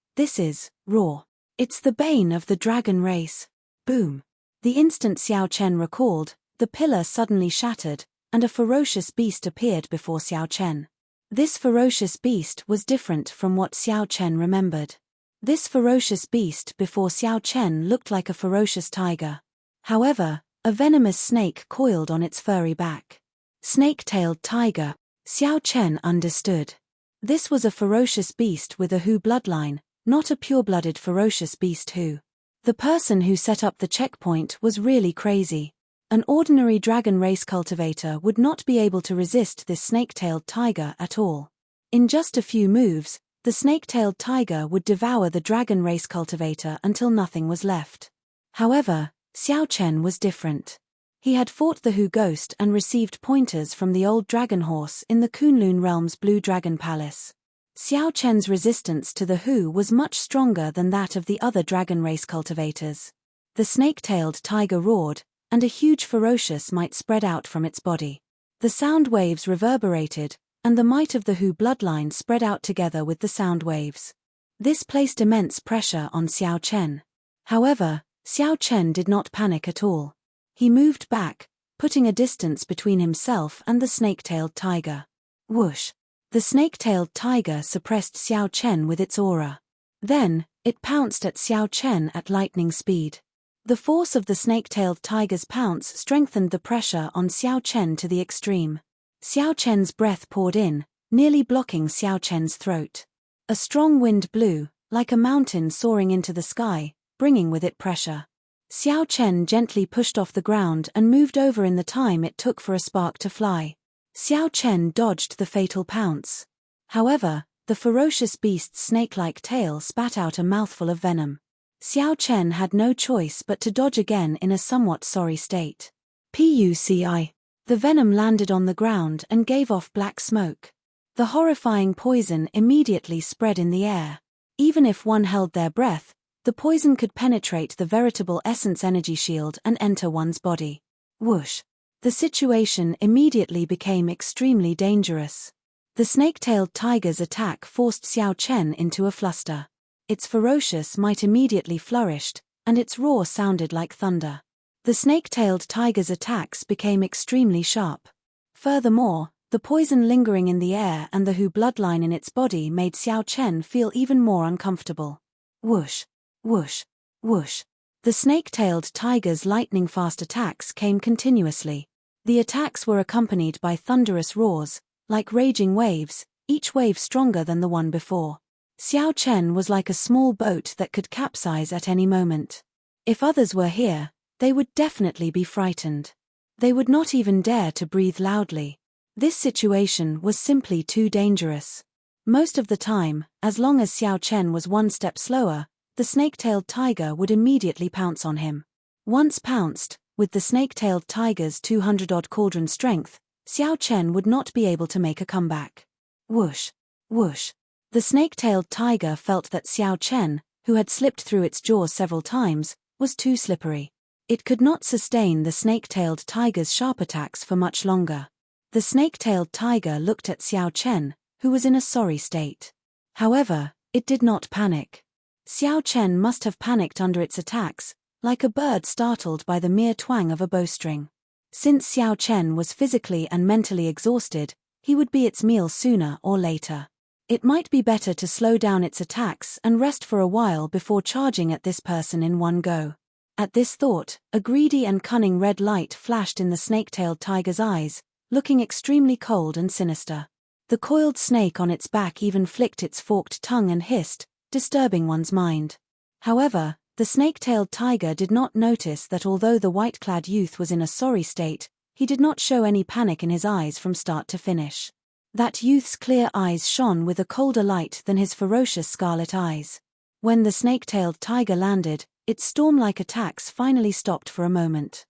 raw. It's the bane of the dragon race. Boom. The instant Xiao Chen recalled, the pillar suddenly shattered, and a ferocious beast appeared before Xiao Chen. This ferocious beast was different from what Xiao Chen remembered. This ferocious beast before Xiao Chen looked like a ferocious tiger. However, a venomous snake coiled on its furry back. Snake-tailed tiger, Xiao Chen understood. This was a ferocious beast with a Hu bloodline, not a pure-blooded ferocious beast Hu. The person who set up the checkpoint was really crazy. An ordinary dragon race cultivator would not be able to resist this snake-tailed tiger at all. In just a few moves, the snake-tailed tiger would devour the dragon race cultivator until nothing was left. However, Xiao Chen was different. He had fought the Hu ghost and received pointers from the old dragon horse in the Kunlun realm's Blue Dragon Palace. Xiao Chen's resistance to the Hu was much stronger than that of the other dragon race cultivators. The snake-tailed tiger roared, and a huge ferocious might spread out from its body. The sound waves reverberated, and the might of the Hu bloodline spread out together with the sound waves. This placed immense pressure on Xiao Chen. However, Xiao Chen did not panic at all. He moved back, putting a distance between himself and the snake-tailed tiger. Whoosh! The snake-tailed tiger suppressed Xiao Chen with its aura. Then, it pounced at Xiao Chen at lightning speed. The force of the snake-tailed tiger's pounce strengthened the pressure on Xiao Chen to the extreme. Xiao Chen's breath poured in, nearly blocking Xiao Chen's throat. A strong wind blew, like a mountain soaring into the sky, bringing with it pressure. Xiao Chen gently pushed off the ground and moved over in the time it took for a spark to fly. Xiao Chen dodged the fatal pounce. However, the ferocious beast's snake-like tail spat out a mouthful of venom. Xiao Chen had no choice but to dodge again in a somewhat sorry state. Puci. The venom landed on the ground and gave off black smoke. The horrifying poison immediately spread in the air. Even if one held their breath, the poison could penetrate the veritable essence energy shield and enter one's body. Whoosh! The situation immediately became extremely dangerous. The snake-tailed tiger's attack forced Xiao Chen into a fluster. Its ferocious might immediately flourished, and its roar sounded like thunder. The snake-tailed tiger's attacks became extremely sharp. Furthermore, the poison lingering in the air and the Hu bloodline in its body made Xiao Chen feel even more uncomfortable. Whoosh! Whoosh! Whoosh! The snake-tailed tiger's lightning-fast attacks came continuously. The attacks were accompanied by thunderous roars, like raging waves, each wave stronger than the one before. Xiao Chen was like a small boat that could capsize at any moment. If others were here, they would definitely be frightened. They would not even dare to breathe loudly. This situation was simply too dangerous. Most of the time, as long as Xiao Chen was one step slower, the snake-tailed tiger would immediately pounce on him. Once pounced, with the snake-tailed tiger's 200-odd cauldron strength, Xiao Chen would not be able to make a comeback. Whoosh! Whoosh! The snake-tailed tiger felt that Xiao Chen, who had slipped through its jaws several times, was too slippery. It could not sustain the snake-tailed tiger's sharp attacks for much longer. The snake-tailed tiger looked at Xiao Chen, who was in a sorry state. However, it did not panic. Xiao Chen must have panicked under its attacks, like a bird startled by the mere twang of a bowstring. Since Xiao Chen was physically and mentally exhausted, he would be its meal sooner or later. It might be better to slow down its attacks and rest for a while before charging at this person in one go. At this thought, a greedy and cunning red light flashed in the snake-tailed tiger's eyes, looking extremely cold and sinister. The coiled snake on its back even flicked its forked tongue and hissed, disturbing one's mind. However, the snake-tailed tiger did not notice that although the white-clad youth was in a sorry state, he did not show any panic in his eyes from start to finish. That youth's clear eyes shone with a colder light than his ferocious scarlet eyes. When the snake-tailed tiger landed, its storm-like attacks finally stopped for a moment.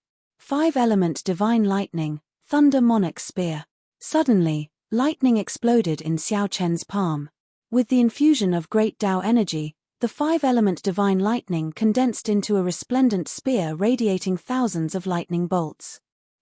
5-element divine lightning, thunder monarch spear. Suddenly, lightning exploded in Xiao Chen's palm. With the infusion of great Tao energy, the 5-element divine lightning condensed into a resplendent spear radiating thousands of lightning bolts.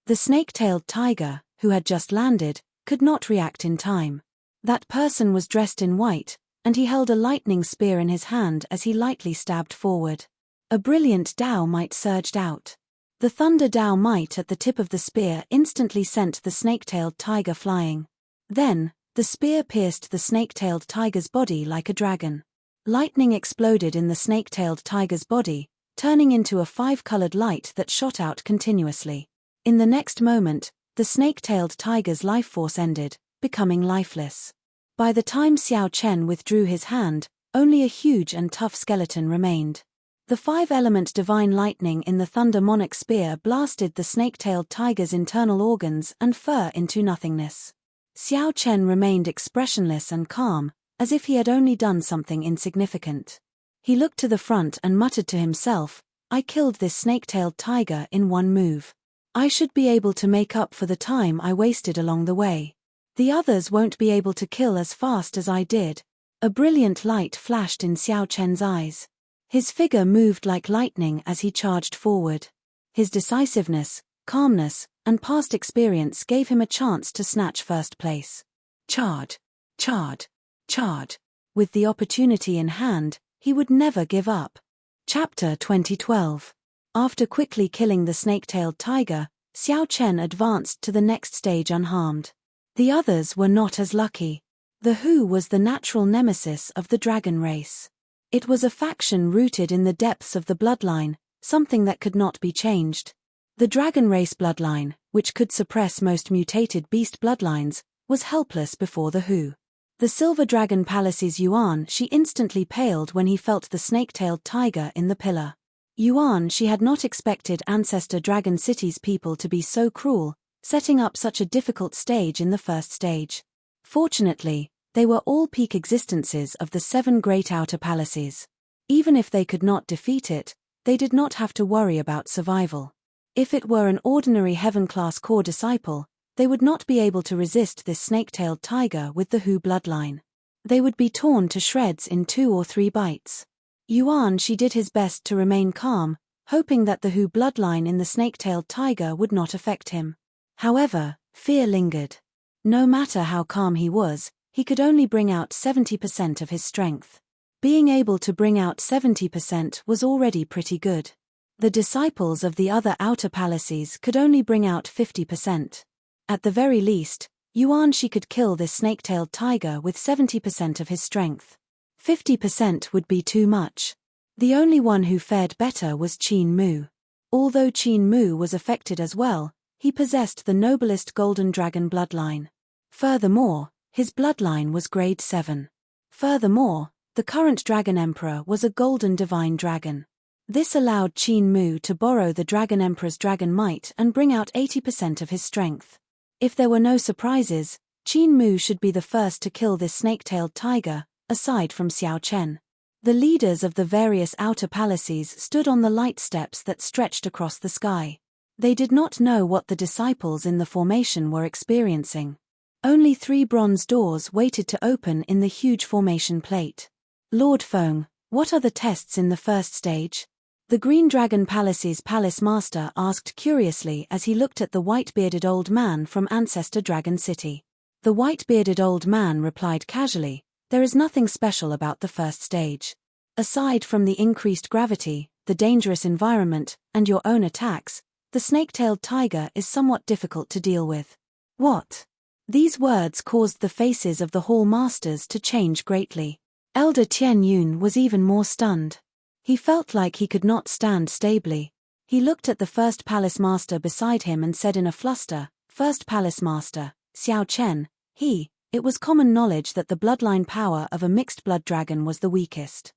The snake-tailed tiger, who had just landed, could not react in time. That person was dressed in white, and he held a lightning spear in his hand as he lightly stabbed forward. A brilliant Tao might surged out. The thunder Tao might at the tip of the spear instantly sent the snake-tailed tiger flying. Then, the spear pierced the snake-tailed tiger's body like a dragon. Lightning exploded in the snake-tailed tiger's body, turning into a 5-colored light that shot out continuously. In the next moment, the snake-tailed tiger's life force ended, becoming lifeless. By the time Xiao Chen withdrew his hand, only a huge and tough skeleton remained. The 5-element divine lightning in the thunder monarch spear blasted the snake-tailed tiger's internal organs and fur into nothingness. Xiao Chen remained expressionless and calm, as if he had only done something insignificant. He looked to the front and muttered to himself, "I killed this snake-tailed tiger in one move. I should be able to make up for the time I wasted along the way. The others won't be able to kill as fast as I did." A brilliant light flashed in Xiao Chen's eyes. His figure moved like lightning as he charged forward. His decisiveness, calmness, and past experience gave him a chance to snatch first place. Charge! Charge! Charge! With the opportunity in hand, he would never give up. Chapter 2012. After quickly killing the snake-tailed tiger, Xiao Chen advanced to the next stage unharmed. The others were not as lucky. The Hu was the natural nemesis of the dragon race. It was a faction rooted in the depths of the bloodline, something that could not be changed. The dragon race bloodline, which could suppress most mutated beast bloodlines, was helpless before the Hu. The Silver Dragon Palace's Yuan Shi instantly paled when he felt the snake-tailed tiger in the pillar. Yuan, she had not expected Ancestor Dragon City's people to be so cruel, setting up such a difficult stage in the first stage. Fortunately, they were all peak existences of the 7 great outer palaces. Even if they could not defeat it, they did not have to worry about survival. If it were an ordinary heaven-class core disciple, they would not be able to resist this snake-tailed tiger with the Hu bloodline. They would be torn to shreds in 2 or 3 bites. Yuan, she did his best to remain calm, hoping that the Hu bloodline in the snake-tailed tiger would not affect him. However, fear lingered. No matter how calm he was, he could only bring out 70% of his strength. Being able to bring out 70% was already pretty good. The disciples of the other outer palaces could only bring out 50%. At the very least, Yuan, she could kill this snake-tailed tiger with 70% of his strength. 50% would be too much. The only one who fared better was Qin Mu. Although Qin Mu was affected as well, he possessed the noblest golden dragon bloodline. Furthermore, his bloodline was grade 7. Furthermore, the current Dragon Emperor was a golden divine dragon. This allowed Qin Mu to borrow the Dragon Emperor's dragon might and bring out 80% of his strength. If there were no surprises, Qin Mu should be the first to kill this snake-tailed tiger, aside from Xiao Chen. The leaders of the various outer palaces stood on the light steps that stretched across the sky. They did not know what the disciples in the formation were experiencing. Only 3 bronze doors waited to open in the huge formation plate. Lord Feng, what are the tests in the first stage? The Green Dragon Palace's palace master asked curiously as he looked at the white-bearded old man from Ancestor Dragon City. The white-bearded old man replied casually, "There is nothing special about the first stage. Aside from the increased gravity, the dangerous environment, and your own attacks, the snake-tailed tiger is somewhat difficult to deal with." What? These words caused the faces of the hall masters to change greatly. Elder Tian Yun was even more stunned. He felt like he could not stand stably. He looked at the first palace master beside him and said in a fluster, "First palace master, Xiao Chen, it was common knowledge that the bloodline power of a mixed blood dragon was the weakest.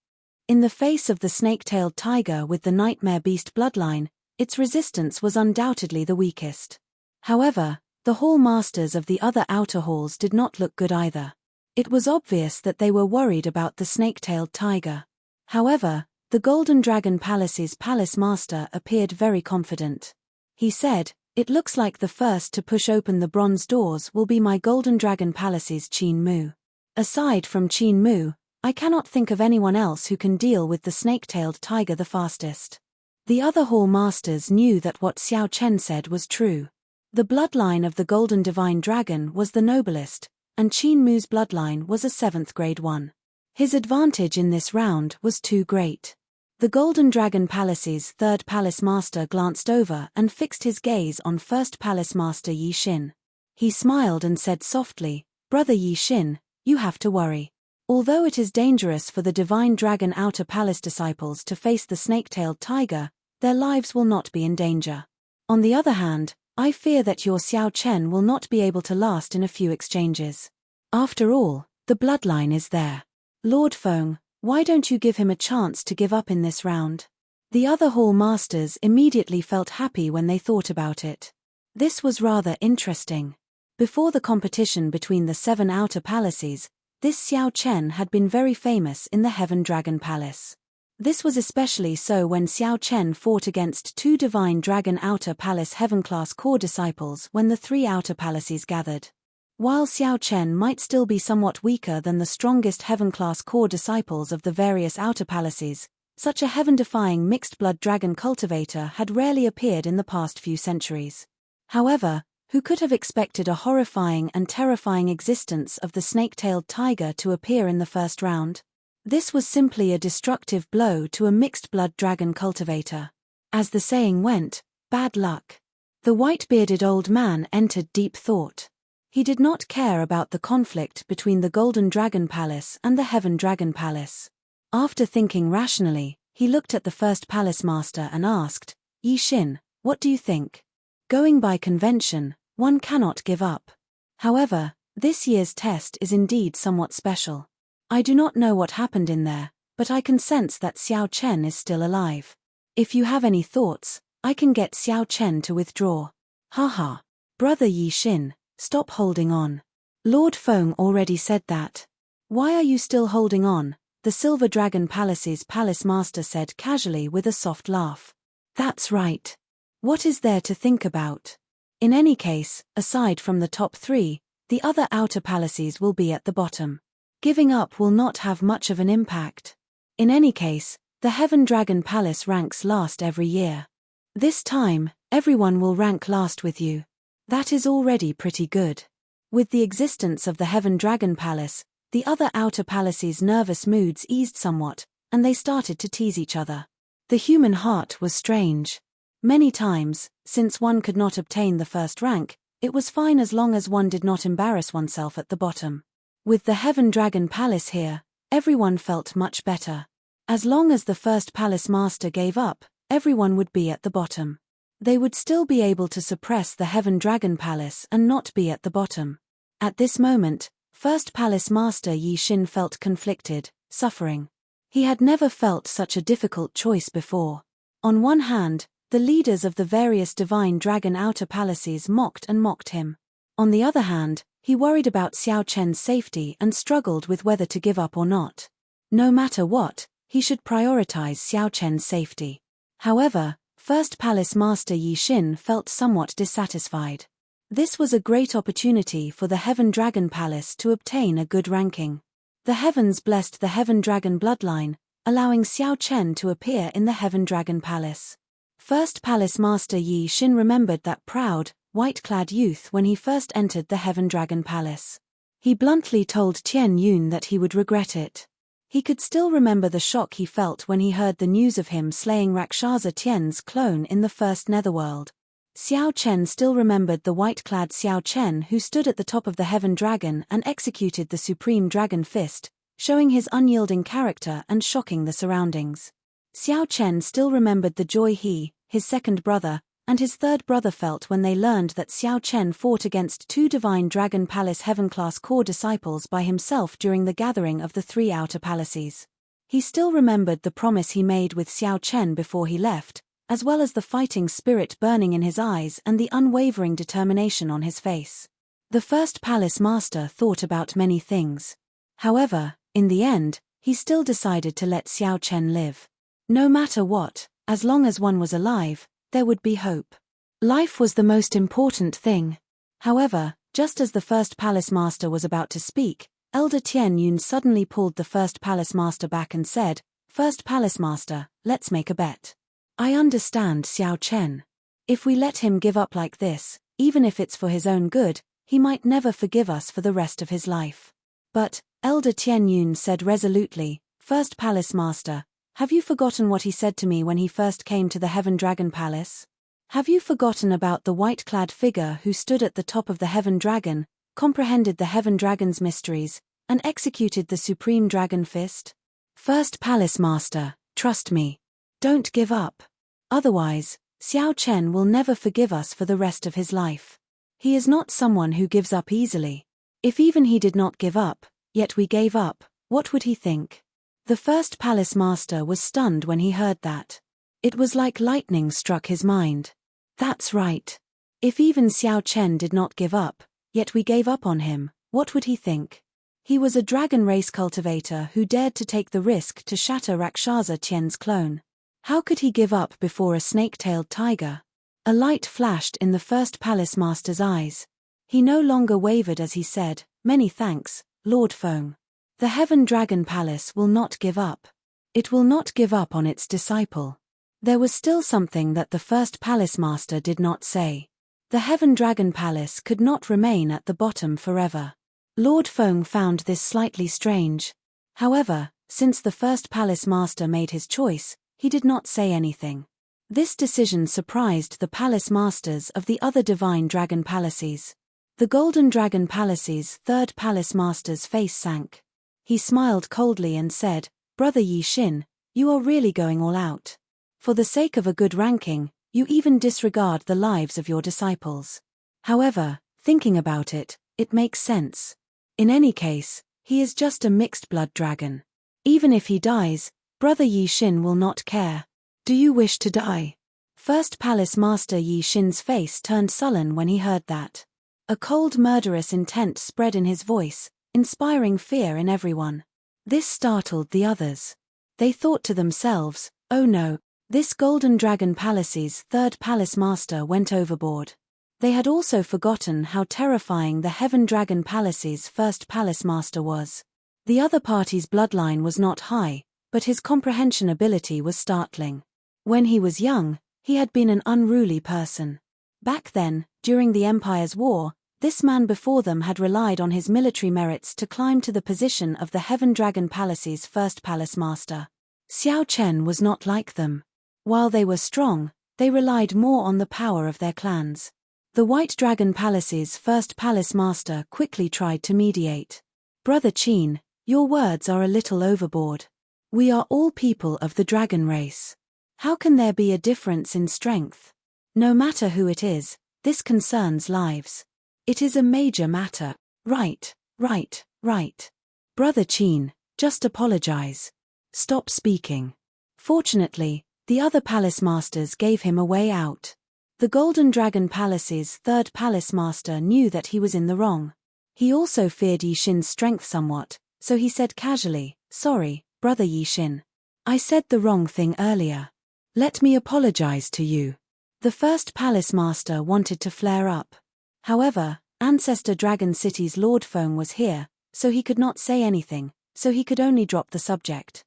In the face of the snake-tailed tiger with the nightmare beast bloodline, its resistance was undoubtedly the weakest." However, the hall masters of the other outer halls did not look good either. It was obvious that they were worried about the snake-tailed tiger. However, the Golden Dragon Palace's palace master appeared very confident. He said, "It looks like the first to push open the bronze doors will be my Golden Dragon Palace's Qin Mu. Aside from Qin Mu, I cannot think of anyone else who can deal with the snake-tailed tiger the fastest." The other hall masters knew that what Xiao Chen said was true. The bloodline of the Golden Divine Dragon was the noblest, and Qin Mu's bloodline was a 7th grade one. His advantage in this round was too great. The Golden Dragon Palace's 3rd palace master glanced over and fixed his gaze on 1st palace master Yi Xin. He smiled and said softly, "Brother Yi Xin, you have to worry. Although it is dangerous for the Divine Dragon Outer Palace disciples to face the snake-tailed tiger, their lives will not be in danger. On the other hand, I fear that your Xiao Chen will not be able to last in a few exchanges. After all, the bloodline is there. Lord Feng, why don't you give him a chance to give up in this round?" The other hall masters immediately felt happy when they thought about it. This was rather interesting. Before the competition between the 7 outer palaces, this Xiao Chen had been very famous in the Heaven Dragon Palace. This was especially so when Xiao Chen fought against 2 Divine Dragon Outer Palace Heaven-class core disciples when the 3 outer palaces gathered. While Xiao Chen might still be somewhat weaker than the strongest Heaven-class core disciples of the various outer palaces, such a heaven-defying mixed-blood dragon cultivator had rarely appeared in the past few centuries. However, who could have expected a horrifying and terrifying existence of the snake-tailed tiger to appear in the first round? This was simply a destructive blow to a mixed-blood dragon cultivator. As the saying went, bad luck. The white-bearded old man entered deep thought. He did not care about the conflict between the Golden Dragon Palace and the Heaven Dragon Palace. After thinking rationally, he looked at the 1st palace master and asked, "Yi Xin, what do you think? Going by convention, one cannot give up. However, this year's test is indeed somewhat special. I do not know what happened in there, but I can sense that Xiao Chen is still alive. If you have any thoughts, I can get Xiao Chen to withdraw. Haha. Brother Yi Xin, stop holding on. Lord Feng already said that. Why are you still holding on? The Silver Dragon Palace's palace master said casually with a soft laugh. That's right. What is there to think about? In any case, aside from the top 3, the other outer palaces will be at the bottom. Giving up will not have much of an impact. In any case, the Heaven Dragon Palace ranks last every year. This time, everyone will rank last with you. That is already pretty good. With the existence of the Heaven Dragon Palace, the other outer palaces' nervous moods eased somewhat, and they started to tease each other. The human heart was strange. Many times, since one could not obtain the first rank, it was fine as long as one did not embarrass oneself at the bottom. With the Heaven Dragon Palace here, everyone felt much better. As long as the first palace master gave up, everyone would be at the bottom. They would still be able to suppress the Heaven Dragon Palace and not be at the bottom. At this moment, First Palace Master Yi Xin felt conflicted, suffering. He had never felt such a difficult choice before. On one hand, the leaders of the various divine dragon outer palaces mocked him. On the other hand, he worried about Xiao Chen's safety and struggled with whether to give up or not. No matter what, he should prioritize Xiao Chen's safety. However, First Palace Master Yi Xin felt somewhat dissatisfied. This was a great opportunity for the Heaven Dragon Palace to obtain a good ranking. The heavens blessed the Heaven Dragon bloodline, allowing Xiao Chen to appear in the Heaven Dragon Palace. First Palace Master Yi Xin remembered that proud, white-clad youth when he first entered the Heaven Dragon Palace. He bluntly told Tian Yun that he would regret it. He could still remember the shock he felt when he heard the news of him slaying Rakshasa Tian's clone in the first netherworld. Xiao Chen still remembered the white-clad Xiao Chen who stood at the top of the Heaven Dragon and executed the Supreme Dragon Fist, showing his unyielding character and shocking the surroundings. Xiao Chen still remembered the joy he, his second brother, and his third brother felt when they learned that Xiao Chen fought against 2 Divine Dragon Palace Heaven-class core disciples by himself during the gathering of the 3 outer palaces. He still remembered the promise he made with Xiao Chen before he left, as well as the fighting spirit burning in his eyes and the unwavering determination on his face. The first palace master thought about many things. However, in the end, he still decided to let Xiao Chen live. No matter what, as long as one was alive, there would be hope. Life was the most important thing. However, just as the first palace master was about to speak, Elder Tian Yun suddenly pulled the first palace master back and said, "First palace master, let's make a bet." I understand Xiao Chen. If we let him give up like this, even if it's for his own good, he might never forgive us for the rest of his life. But, Elder Tian Yun said resolutely, "First palace master, have you forgotten what he said to me when he first came to the Heaven Dragon Palace? Have you forgotten about the white-clad figure who stood at the top of the Heaven Dragon, comprehended the Heaven Dragon's mysteries, and executed the Supreme Dragon Fist? First Palace Master, trust me. Don't give up. Otherwise, Xiao Chen will never forgive us for the rest of his life. He is not someone who gives up easily. If even he did not give up, yet we gave up, what would he think?" The first palace master was stunned when he heard that. It was like lightning struck his mind. That's right. If even Xiao Chen did not give up, yet we gave up on him, what would he think? He was a dragon race cultivator who dared to take the risk to shatter Rakshasa Tian's clone. How could he give up before a snake-tailed tiger? A light flashed in the first palace master's eyes. He no longer wavered as he said, "Many thanks, Lord Feng. The Heaven Dragon Palace will not give up. It will not give up on its disciple." There was still something that the first palace master did not say. The Heaven Dragon Palace could not remain at the bottom forever. Lord Feng found this slightly strange. However, since the first palace master made his choice, he did not say anything. This decision surprised the palace masters of the other divine dragon palaces. The Golden Dragon Palace's third palace master's face sank. He smiled coldly and said, "Brother Yi Xin, you are really going all out. For the sake of a good ranking, you even disregard the lives of your disciples. However, thinking about it, it makes sense. In any case, he is just a mixed blood dragon. Even if he dies, Brother Yi Xin will not care. Do you wish to die? First Palace Master Yi Xin's face turned sullen when he heard that. A cold murderous intent spread in his voice, inspiring fear in everyone. This startled the others. They thought to themselves, oh no, this Golden Dragon Palace's third Palace Master went overboard. They had also forgotten how terrifying the Heaven Dragon Palace's first Palace Master was. The other party's bloodline was not high, but his comprehension ability was startling. When he was young, he had been an unruly person. Back then, during the Empire's war, this man before them had relied on his military merits to climb to the position of the Heaven Dragon Palace's first Palace Master. Xiao Chen was not like them. While they were strong, they relied more on the power of their clans. The White Dragon Palace's first Palace Master quickly tried to mediate. Brother Qin, your words are a little overboard. We are all people of the dragon race. How can there be a difference in strength? No matter who it is, this concerns lives. It is a major matter. Right. Brother Qin, just apologize. Stop speaking. Fortunately, the other palace masters gave him a way out. The Golden Dragon Palace's third palace master knew that he was in the wrong. He also feared Yi Xin's strength somewhat, so he said casually, sorry, Brother Yi Xin. I said the wrong thing earlier. Let me apologize to you. The first palace master wanted to flare up. However, Ancestor Dragon City's Lord Feng was here, so he could not say anything, so he could only drop the subject.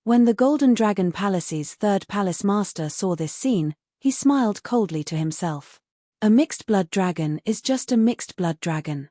When the Golden Dragon Palace's third palace master saw this scene, he smiled coldly to himself. A mixed blood dragon is just a mixed blood dragon.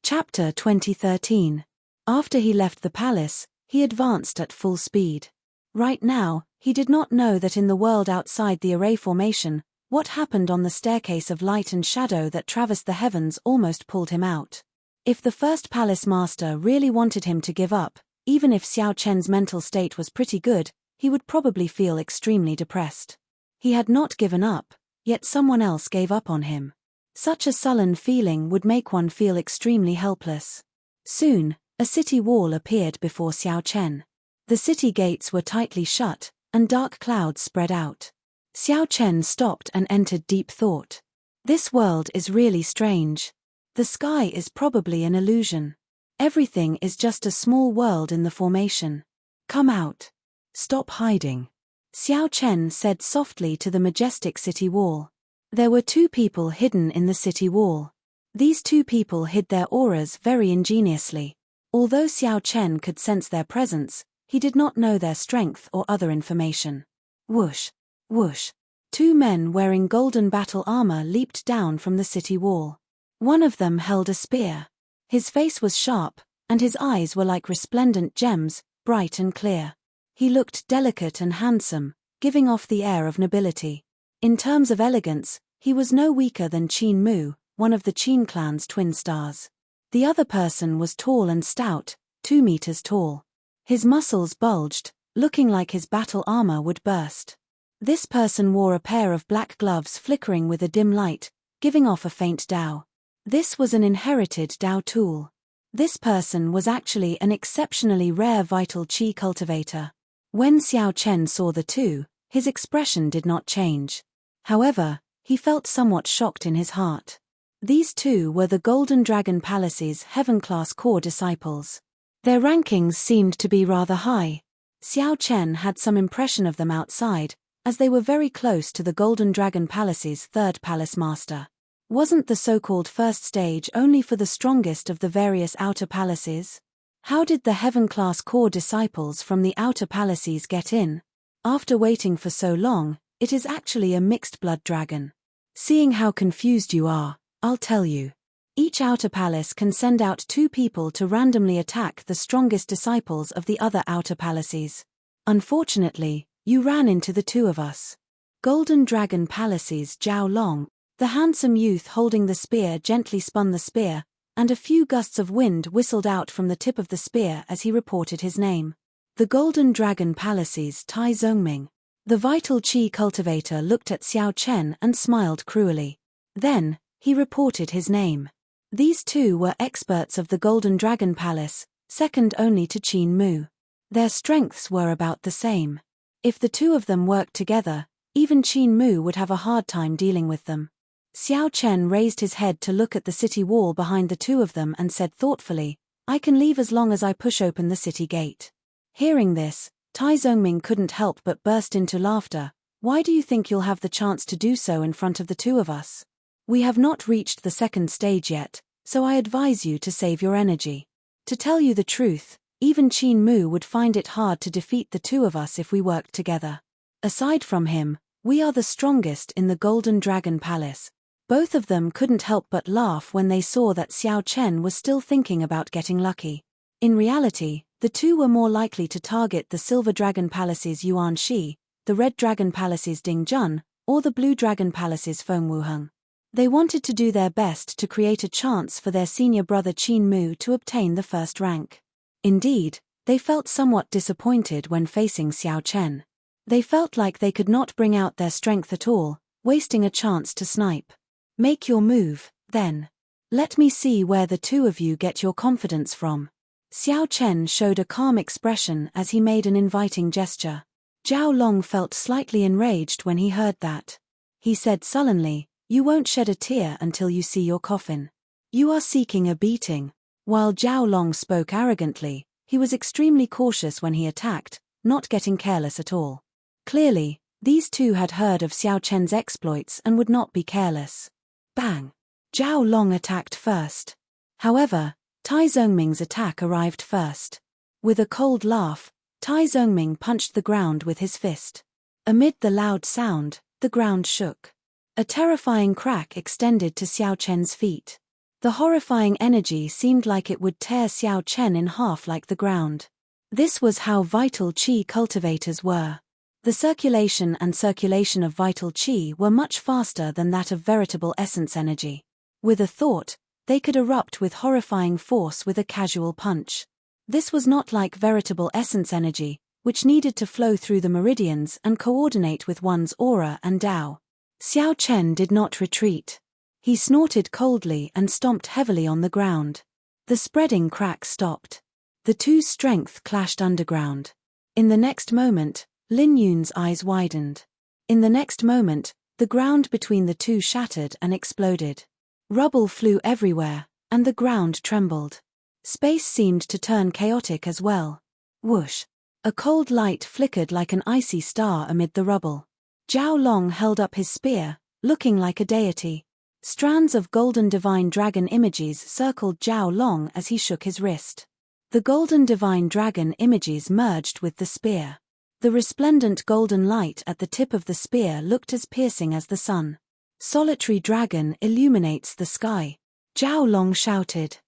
Chapter 2013. After he left the palace, he advanced at full speed. Right now, he did not know that in the world outside the array formation, what happened on the staircase of light and shadow that traversed the heavens almost pulled him out. If the first palace master really wanted him to give up, even if Xiao Chen's mental state was pretty good, he would probably feel extremely depressed. He had not given up, yet someone else gave up on him. Such a sullen feeling would make one feel extremely helpless. Soon, a city wall appeared before Xiao Chen. The city gates were tightly shut, and dark clouds spread out. Xiao Chen stopped and entered deep thought. This world is really strange. The sky is probably an illusion. Everything is just a small world in the formation. Come out. Stop hiding. Xiao Chen said softly to the majestic city wall. There were two people hidden in the city wall. These two people hid their auras very ingeniously. Although Xiao Chen could sense their presence, he did not know their strength or other information. Whoosh. Whoosh. Two men wearing golden battle armor leaped down from the city wall. One of them held a spear. His face was sharp, and his eyes were like resplendent gems, bright and clear. He looked delicate and handsome, giving off the air of nobility. In terms of elegance, he was no weaker than Qin Mu, one of the Qin clan's twin stars. The other person was tall and stout, 2 meters tall. His muscles bulged, looking like his battle armor would burst. This person wore a pair of black gloves flickering with a dim light, giving off a faint Dao. This was an inherited Dao tool. This person was actually an exceptionally rare vital Qi cultivator. When Xiao Chen saw the two, his expression did not change. However, he felt somewhat shocked in his heart. These two were the Golden Dragon Palace's Heaven-class core disciples. Their rankings seemed to be rather high. Xiao Chen had some impression of them outside, as they were very close to the Golden Dragon Palace's third palace master. Wasn't the so-called first stage only for the strongest of the various outer palaces? How did the Heaven-class core disciples from the outer palaces get in? After waiting for so long, it is actually a mixed blood dragon. Seeing how confused you are, I'll tell you. Each outer palace can send out 2 people to randomly attack the strongest disciples of the other outer palaces. Unfortunately, you ran into the 2 of us. Golden Dragon Palace's Zhao Long, the handsome youth holding the spear, gently spun the spear, and a few gusts of wind whistled out from the tip of the spear as he reported his name. The Golden Dragon Palace's Tai Zongming, the vital Qi cultivator, looked at Xiao Chen and smiled cruelly. Then, he reported his name. These two were experts of the Golden Dragon Palace, second only to Qin Mu. Their strengths were about the same. If the 2 of them worked together, Even Qin Mu would have a hard time dealing with them. Xiao Chen raised his head to look at the city wall behind the two of them and said thoughtfully, "I can leave as long as I push open the city gate." Hearing this, Tai Zongming couldn't help but burst into laughter. "Why do you think you'll have the chance to do so in front of the two of us? We have not reached the second stage yet, so I advise you to save your energy. To tell you the truth, even Qin Mu would find it hard to defeat the two of us if we worked together. Aside from him, we are the strongest in the Golden Dragon Palace." Both of them couldn't help but laugh when they saw that Xiao Chen was still thinking about getting lucky. In reality, the two were more likely to target the Silver Dragon Palace's Yuan Shi, the Red Dragon Palace's Ding Jun, or the Blue Dragon Palace's Feng Wuheng. They wanted to do their best to create a chance for their senior brother Qin Mu to obtain the first rank. Indeed, they felt somewhat disappointed when facing Xiao Chen. They felt like they could not bring out their strength at all, wasting a chance to snipe. "Make your move, then. Let me see where the two of you get your confidence from." Xiao Chen showed a calm expression as he made an inviting gesture. Zhao Long felt slightly enraged when he heard that. He said sullenly, "You won't shed a tear until you see your coffin. You are seeking a beating." While Zhao Long spoke arrogantly, he was extremely cautious when he attacked, not getting careless at all. Clearly, these two had heard of Xiao Chen's exploits and would not be careless. Bang! Zhao Long attacked first. However, Tai Zongming's attack arrived first. With a cold laugh, Tai Zongming punched the ground with his fist. Amid the loud sound, the ground shook. A terrifying crack extended to Xiao Chen's feet. The horrifying energy seemed like it would tear Xiao Chen in half like the ground. This was how vital qi cultivators were. The circulation of vital qi were much faster than that of veritable essence energy. With a thought, they could erupt with horrifying force with a casual punch. This was not like veritable essence energy, which needed to flow through the meridians and coordinate with one's aura and Dao. Xiao Chen did not retreat. He snorted coldly and stomped heavily on the ground. The spreading crack stopped. The two's strength clashed underground. In the next moment, Lin Yun's eyes widened. In the next moment, the ground between the two shattered and exploded. Rubble flew everywhere, and the ground trembled. Space seemed to turn chaotic as well. Whoosh! A cold light flickered like an icy star amid the rubble. Zhao Long held up his spear, looking like a deity. Strands of golden divine dragon images circled Zhao Long as he shook his wrist. The golden divine dragon images merged with the spear. The resplendent golden light at the tip of the spear looked as piercing as the sun. "Solitary dragon illuminates the sky," Zhao Long shouted.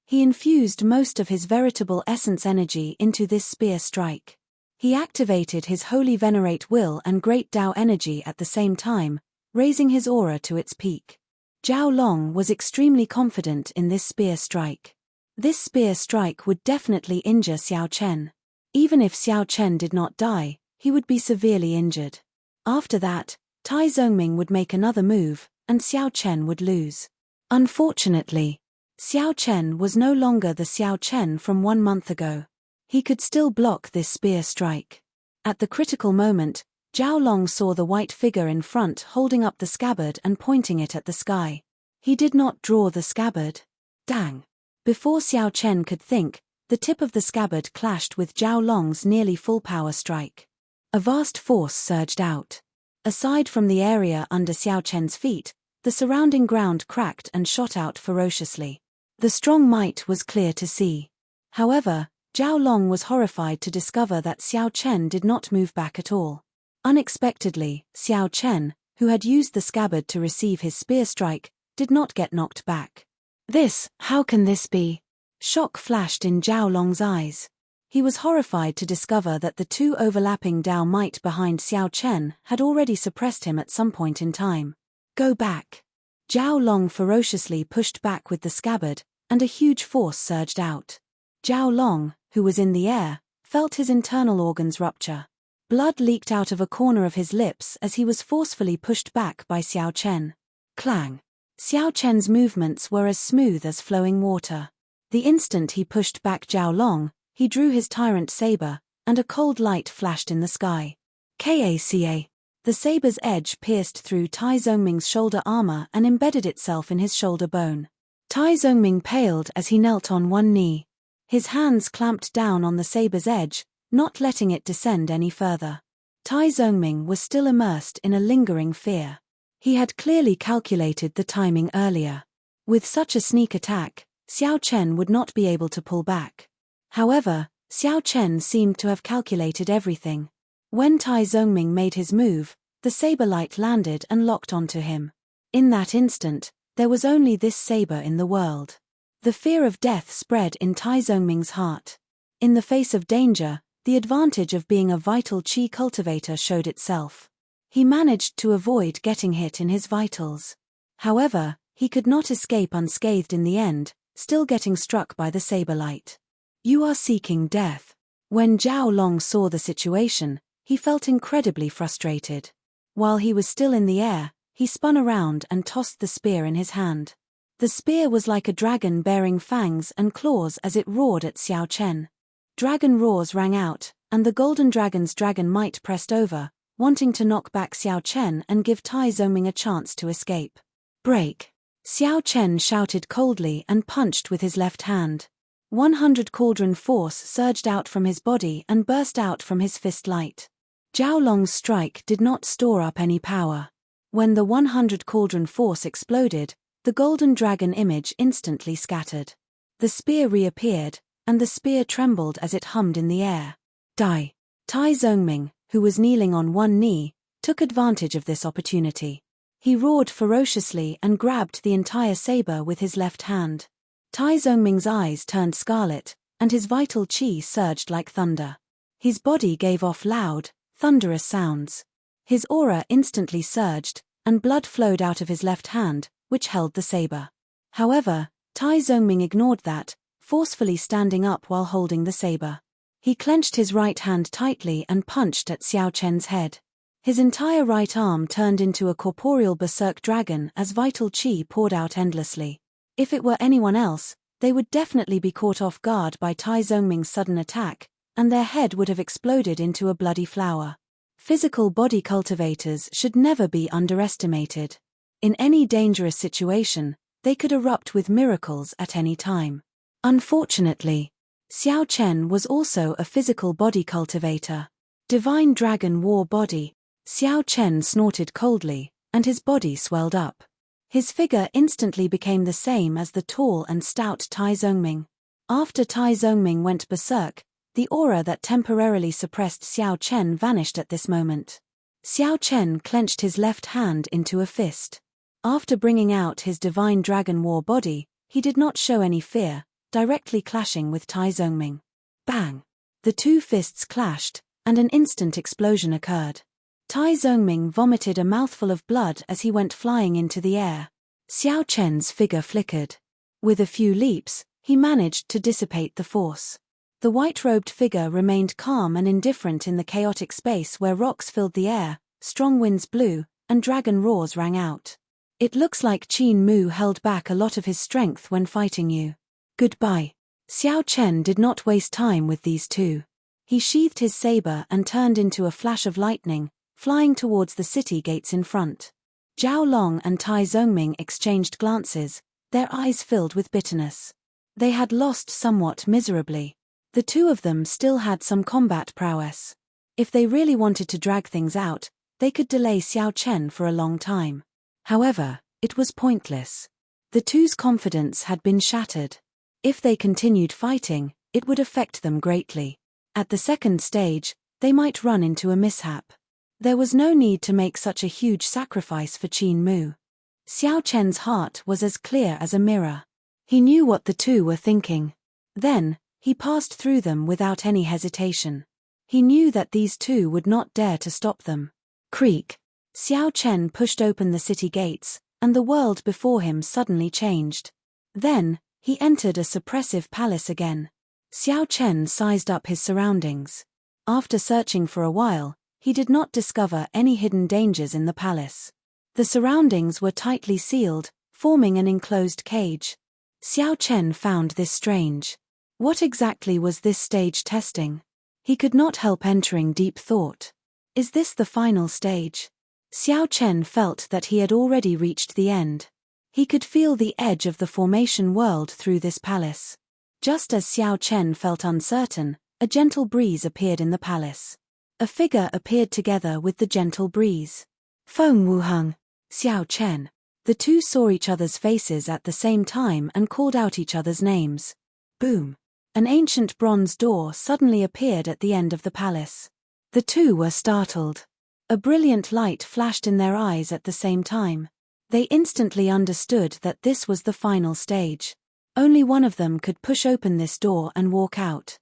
He infused most of his veritable essence energy into this spear strike. He activated his holy venerate will and great Dao energy at the same time, raising his aura to its peak. Zhao Long was extremely confident in this spear strike. This spear strike would definitely injure Xiao Chen. Even if Xiao Chen did not die, he would be severely injured. After that, Tai Zongming would make another move, and Xiao Chen would lose. Unfortunately, Xiao Chen was no longer the Xiao Chen from 1 month ago. He could still block this spear strike. At the critical moment, Zhao Long saw the white figure in front holding up the scabbard and pointing it at the sky. He did not draw the scabbard. Dang! Before Xiao Chen could think, the tip of the scabbard clashed with Zhao Long's nearly full-power strike. A vast force surged out. Aside from the area under Xiao Chen's feet, the surrounding ground cracked and shot out ferociously. The strong might was clear to see. However, Zhao Long was horrified to discover that Xiao Chen did not move back at all. Unexpectedly, Xiao Chen, who had used the scabbard to receive his spear strike, did not get knocked back. How can this be? Shock flashed in Zhao Long's eyes. He was horrified to discover that the two overlapping Dao might behind Xiao Chen had already suppressed him at some point in time. Go back. Zhao Long ferociously pushed back with the scabbard, and a huge force surged out. Zhao Long, who was in the air, felt his internal organs rupture. Blood leaked out of a corner of his lips as he was forcefully pushed back by Xiao Chen. Clang! Xiao Chen's movements were as smooth as flowing water. The instant he pushed back Zhao Long, he drew his tyrant saber, and a cold light flashed in the sky. Kaca! The saber's edge pierced through Tai Zongming's shoulder armor and embedded itself in his shoulder bone. Tai Zongming paled as he knelt on one knee. His hands clamped down on the saber's edge, not letting it descend any further. Tai Zongming was still immersed in a lingering fear. He had clearly calculated the timing earlier. With such a sneak attack, Xiao Chen would not be able to pull back. However, Xiao Chen seemed to have calculated everything. When Tai Zongming made his move, the saber light landed and locked onto him. In that instant, there was only this saber in the world. The fear of death spread in Tai Zongming's heart. In the face of danger, the advantage of being a vital qi cultivator showed itself. He managed to avoid getting hit in his vitals. However, he could not escape unscathed in the end, still getting struck by the saber light. You are seeking death. When Zhao Long saw the situation, he felt incredibly frustrated. While he was still in the air, he spun around and tossed the spear in his hand. The spear was like a dragon bearing fangs and claws as it roared at Xiao Chen. Dragon roars rang out, and the golden dragon's dragon might pressed over, wanting to knock back Xiao Chen and give Tai Zongming a chance to escape. Break! Xiao Chen shouted coldly and punched with his left hand. 100 cauldron force surged out from his body and burst out from his fist light. Zhao Long's strike did not store up any power. When the 100 cauldron force exploded, the golden dragon image instantly scattered. The spear reappeared, and the spear trembled as it hummed in the air. Die! Tai Zongming, who was kneeling on one knee, took advantage of this opportunity. He roared ferociously and grabbed the entire saber with his left hand. Tai Zongming's eyes turned scarlet, and his vital qi surged like thunder. His body gave off loud, thunderous sounds. His aura instantly surged, and blood flowed out of his left hand, which held the saber. However, Tai Zongming ignored that, forcefully standing up while holding the saber. He clenched his right hand tightly and punched at Xiao Chen's head. His entire right arm turned into a corporeal berserk dragon as vital qi poured out endlessly. If it were anyone else, they would definitely be caught off guard by Tai Zongming's sudden attack, and their head would have exploded into a bloody flower. Physical body cultivators should never be underestimated. In any dangerous situation, they could erupt with miracles at any time. Unfortunately, Xiao Chen was also a physical body cultivator. Divine Dragon War Body. Xiao Chen snorted coldly, and his body swelled up. His figure instantly became the same as the tall and stout Tai Zongming. After Tai Zongming went berserk, the aura that temporarily suppressed Xiao Chen vanished at this moment. Xiao Chen clenched his left hand into a fist. After bringing out his Divine Dragon War Body, he did not show any fear, directly clashing with Tai Zongming. Bang! The two fists clashed, and an instant explosion occurred. Tai Zongming vomited a mouthful of blood as he went flying into the air. Xiao Chen's figure flickered. With a few leaps, he managed to dissipate the force. The white-robed figure remained calm and indifferent in the chaotic space where rocks filled the air, strong winds blew, and dragon roars rang out. It looks like Qin Mu held back a lot of his strength when fighting you. Goodbye. Xiao Chen did not waste time with these two. He sheathed his saber and turned into a flash of lightning, flying towards the city gates in front. Zhao Long and Tai Zongming exchanged glances, their eyes filled with bitterness. They had lost somewhat miserably. The two of them still had some combat prowess. If they really wanted to drag things out, they could delay Xiao Chen for a long time. However, it was pointless. The two's confidence had been shattered. If they continued fighting, it would affect them greatly. At the second stage, they might run into a mishap. There was no need to make such a huge sacrifice for Qin Mu. Xiao Chen's heart was as clear as a mirror. He knew what the two were thinking. Then, he passed through them without any hesitation. He knew that these two would not dare to stop them. Creak. Xiao Chen pushed open the city gates, and the world before him suddenly changed. Then, he entered a suppressive palace again. Xiao Chen sized up his surroundings. After searching for a while, he did not discover any hidden dangers in the palace. The surroundings were tightly sealed, forming an enclosed cage. Xiao Chen found this strange. What exactly was this stage testing? He could not help entering deep thought. Is this the final stage? Xiao Chen felt that he had already reached the end. He could feel the edge of the formation world through this palace. Just as Xiao Chen felt uncertain, a gentle breeze appeared in the palace. A figure appeared together with the gentle breeze. Feng Wuheng, Xiao Chen. The two saw each other's faces at the same time and called out each other's names. Boom! An ancient bronze door suddenly appeared at the end of the palace. The two were startled. A brilliant light flashed in their eyes at the same time. They instantly understood that this was the final stage. Only one of them could push open this door and walk out.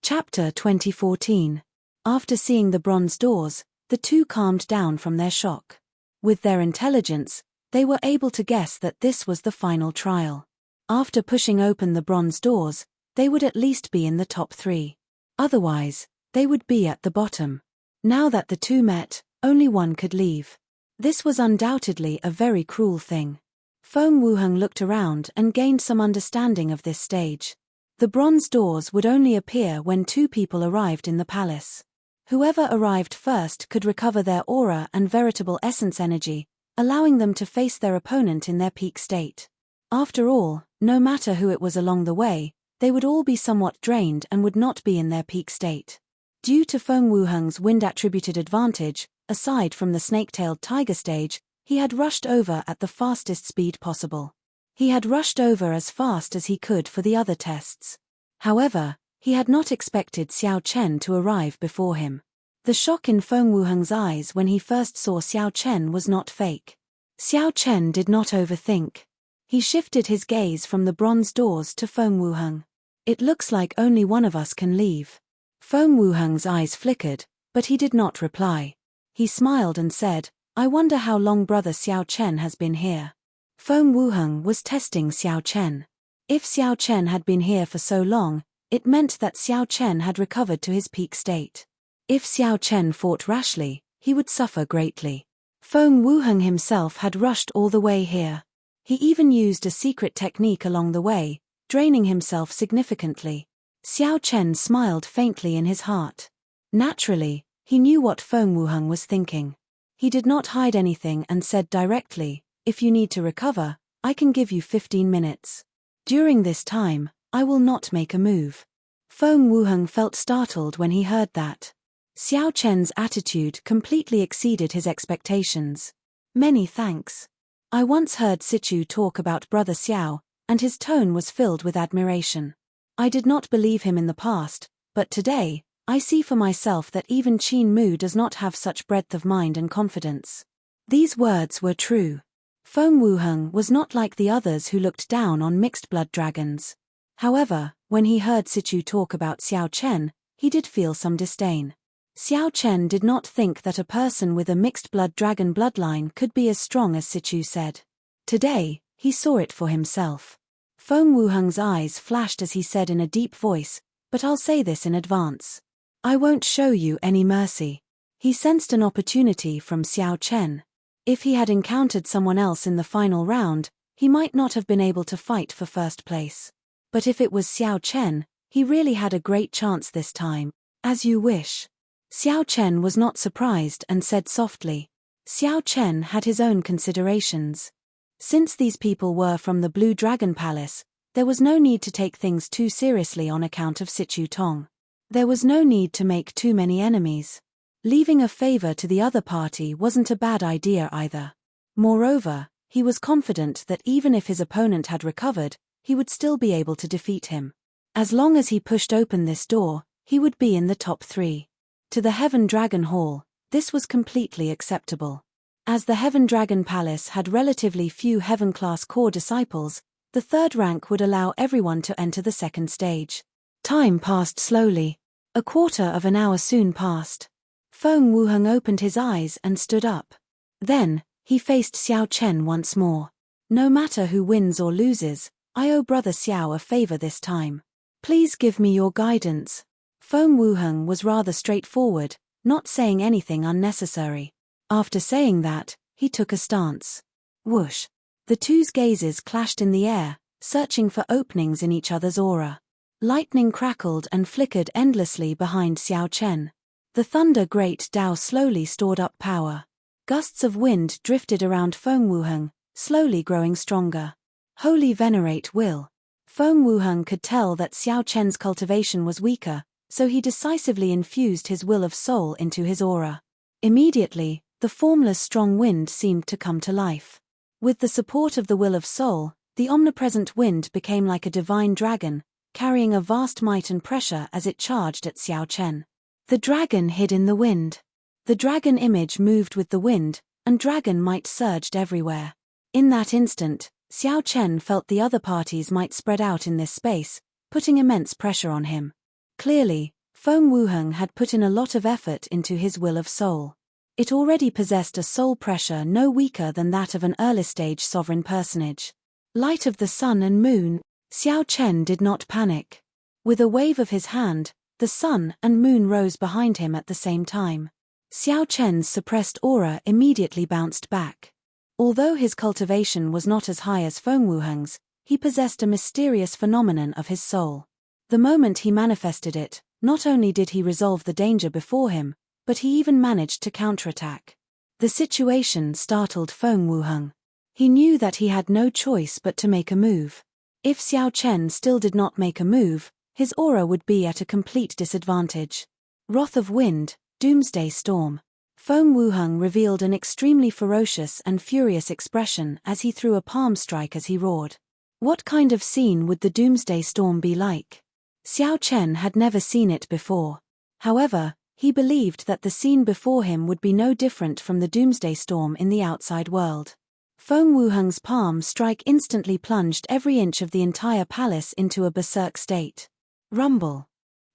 Chapter 2014. After seeing the bronze doors, the two calmed down from their shock. With their intelligence, they were able to guess that this was the final trial. After pushing open the bronze doors, they would at least be in the top 3. Otherwise, they would be at the bottom. Now that the two met, only one could leave. This was undoubtedly a very cruel thing. Feng Wuheng looked around and gained some understanding of this stage. The bronze doors would only appear when 2 people arrived in the palace. Whoever arrived first could recover their aura and veritable essence energy, allowing them to face their opponent in their peak state. After all, no matter who it was along the way, they would all be somewhat drained and would not be in their peak state. Due to Feng Wuheng's wind-attributed advantage, aside from the snake-tailed tiger stage, he had rushed over at the fastest speed possible. He had rushed over as fast as he could for the other tests. However, he had not expected Xiao Chen to arrive before him. The shock in Feng Wuheng's eyes when he first saw Xiao Chen was not fake. Xiao Chen did not overthink. He shifted his gaze from the bronze doors to Feng Wuheng. It looks like only one of us can leave. Feng Wuheng's eyes flickered, but he did not reply. He smiled and said, I wonder how long brother Xiao Chen has been here. Feng Wuheng was testing Xiao Chen. If Xiao Chen had been here for so long, it meant that Xiao Chen had recovered to his peak state. If Xiao Chen fought rashly, he would suffer greatly. Feng Wuheng himself had rushed all the way here. He even used a secret technique along the way, draining himself significantly. Xiao Chen smiled faintly in his heart. Naturally, he knew what Feng Wuheng was thinking. He did not hide anything and said directly, if you need to recover, I can give you 15 minutes. During this time, I will not make a move. Feng Wuheng felt startled when he heard that. Xiao Chen's attitude completely exceeded his expectations. Many thanks. I once heard Sichu talk about brother Xiao, and his tone was filled with admiration. I did not believe him in the past, but today, I see for myself that even Qin Mu does not have such breadth of mind and confidence. These words were true. Feng Wuheng was not like the others who looked down on mixed-blood dragons. However, when he heard Sichu talk about Xiao Chen, he did feel some disdain. Xiao Chen did not think that a person with a mixed-blood dragon bloodline could be as strong as Sichu said. Today, he saw it for himself. Feng Wuheng's eyes flashed as he said in a deep voice, but I'll say this in advance. I won't show you any mercy. He sensed an opportunity from Xiao Chen. If he had encountered someone else in the final round, he might not have been able to fight for first place. But if it was Xiao Chen, he really had a great chance this time. As you wish. Xiao Chen was not surprised and said softly. Xiao Chen had his own considerations. Since these people were from the Blue Dragon Palace, there was no need to take things too seriously on account of Sichu Tong. There was no need to make too many enemies. Leaving a favor to the other party wasn't a bad idea either. Moreover, he was confident that even if his opponent had recovered, he would still be able to defeat him. As long as he pushed open this door, he would be in the top 3. To the Heaven Dragon Hall, this was completely acceptable. As the Heaven Dragon Palace had relatively few Heaven-class core disciples, the 3rd rank would allow everyone to enter the 2nd stage. Time passed slowly. A quarter of an hour soon passed. Feng Wuheng opened his eyes and stood up. Then, he faced Xiao Chen once more. No matter who wins or loses, I owe brother Xiao a favor this time. Please give me your guidance. Feng Wuheng was rather straightforward, not saying anything unnecessary. After saying that, he took a stance. Whoosh! The two's gazes clashed in the air, searching for openings in each other's aura. Lightning crackled and flickered endlessly behind Xiao Chen. The Thunder Great Dao slowly stored up power. Gusts of wind drifted around Feng Wuheng, slowly growing stronger. Holy venerate will. Feng Wuheng could tell that Xiao Chen's cultivation was weaker, so he decisively infused his will of soul into his aura. Immediately, the formless strong wind seemed to come to life. With the support of the will of soul, the omnipresent wind became like a divine dragon, carrying a vast might and pressure as it charged at Xiao Chen. The dragon hid in the wind. The dragon image moved with the wind, and dragon might surged everywhere. In that instant, Xiao Chen felt the other parties might spread out in this space, putting immense pressure on him. Clearly, Feng Wuheng had put in a lot of effort into his will of soul. It already possessed a soul pressure no weaker than that of an early-stage sovereign personage. Light of the sun and moon, Xiao Chen did not panic. With a wave of his hand, the sun and moon rose behind him at the same time. Xiao Chen's suppressed aura immediately bounced back. Although his cultivation was not as high as Feng Wuheng's, he possessed a mysterious phenomenon of his soul. The moment he manifested it, not only did he resolve the danger before him, but he even managed to counterattack. The situation startled Feng Wuheng. He knew that he had no choice but to make a move. If Xiao Chen still did not make a move, his aura would be at a complete disadvantage. Wrath of wind, doomsday storm. Feng Wuheng revealed an extremely ferocious and furious expression as he threw a palm strike as he roared. What kind of scene would the doomsday storm be like? Xiao Chen had never seen it before. However, he believed that the scene before him would be no different from the doomsday storm in the outside world. Feng Wuheng's palm strike instantly plunged every inch of the entire palace into a berserk state. Rumble.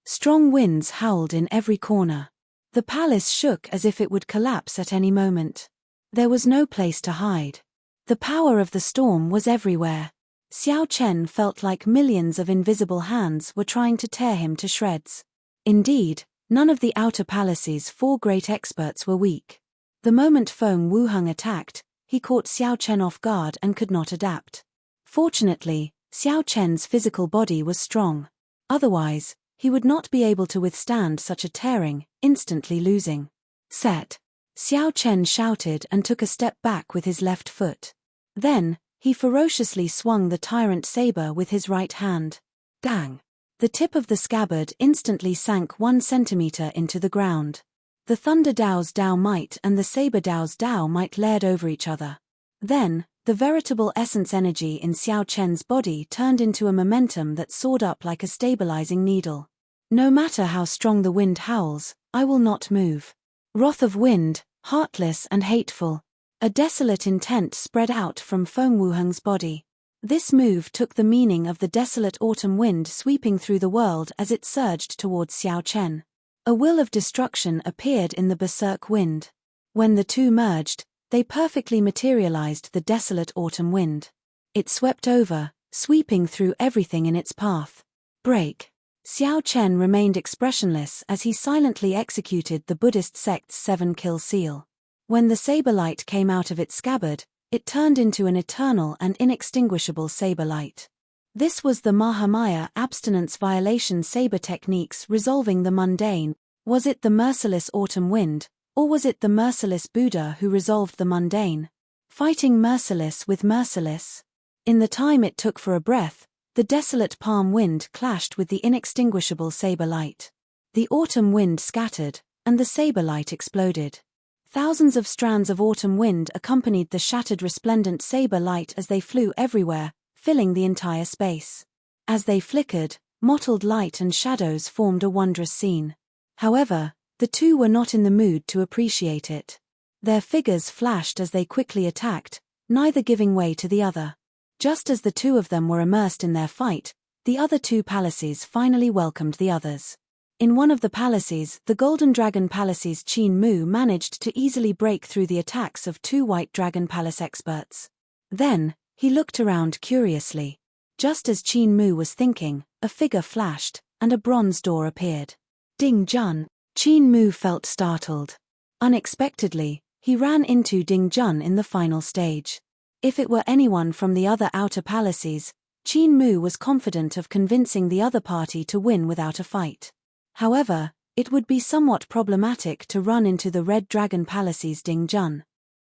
Strong winds howled in every corner. The palace shook as if it would collapse at any moment. There was no place to hide. The power of the storm was everywhere. Xiao Chen felt like millions of invisible hands were trying to tear him to shreds. Indeed, none of the outer palace's 4 great experts were weak. The moment Feng Wuheng attacked, he caught Xiao Chen off guard and could not adapt. Fortunately, Xiao Chen's physical body was strong. Otherwise, he would not be able to withstand such a tearing, instantly losing. Set. Xiao Chen shouted and took a step back with his left foot. Then, he ferociously swung the tyrant saber with his right hand. Dang! The tip of the scabbard instantly sank 1 centimeter into the ground. The Thunder Dao's Dao might and the Saber Dao's Dao might layered over each other. Then, the veritable essence energy in Xiao Chen's body turned into a momentum that soared up like a stabilizing needle. No matter how strong the wind howls, I will not move. Wrath of wind, heartless and hateful. A desolate intent spread out from Feng Wuheng's body. This move took the meaning of the desolate autumn wind sweeping through the world as it surged towards Xiao Chen. A will of destruction appeared in the berserk wind. When the two merged, they perfectly materialized the desolate autumn wind. It swept over, sweeping through everything in its path. Break. Xiao Chen remained expressionless as he silently executed the Buddhist sect's 7-kill seal. When the saber light came out of its scabbard, it turned into an eternal and inextinguishable saber light. This was the Mahamaya abstinence violation saber techniques resolving the mundane. Was it the merciless autumn wind, or was it the merciless Buddha who resolved the mundane? Fighting merciless with merciless. In the time it took for a breath, the desolate palm wind clashed with the inextinguishable saber light. The autumn wind scattered, and the saber light exploded. Thousands of strands of autumn wind accompanied the shattered resplendent saber light as they flew everywhere, filling the entire space. As they flickered, mottled light and shadows formed a wondrous scene. However, the two were not in the mood to appreciate it. Their figures flashed as they quickly attacked, neither giving way to the other. Just as the two of them were immersed in their fight, the other 2 palaces finally welcomed the others. In one of the palaces, the Golden Dragon Palace's Qin Mu managed to easily break through the attacks of 2 White Dragon Palace experts. Then, he looked around curiously. Just as Qin Mu was thinking, a figure flashed, and a bronze door appeared. Ding Jun. Qin Mu felt startled. Unexpectedly, he ran into Ding Jun in the final stage. If it were anyone from the other outer palaces, Qin Mu was confident of convincing the other party to win without a fight. However, it would be somewhat problematic to run into the Red Dragon Palace's Ding Jun.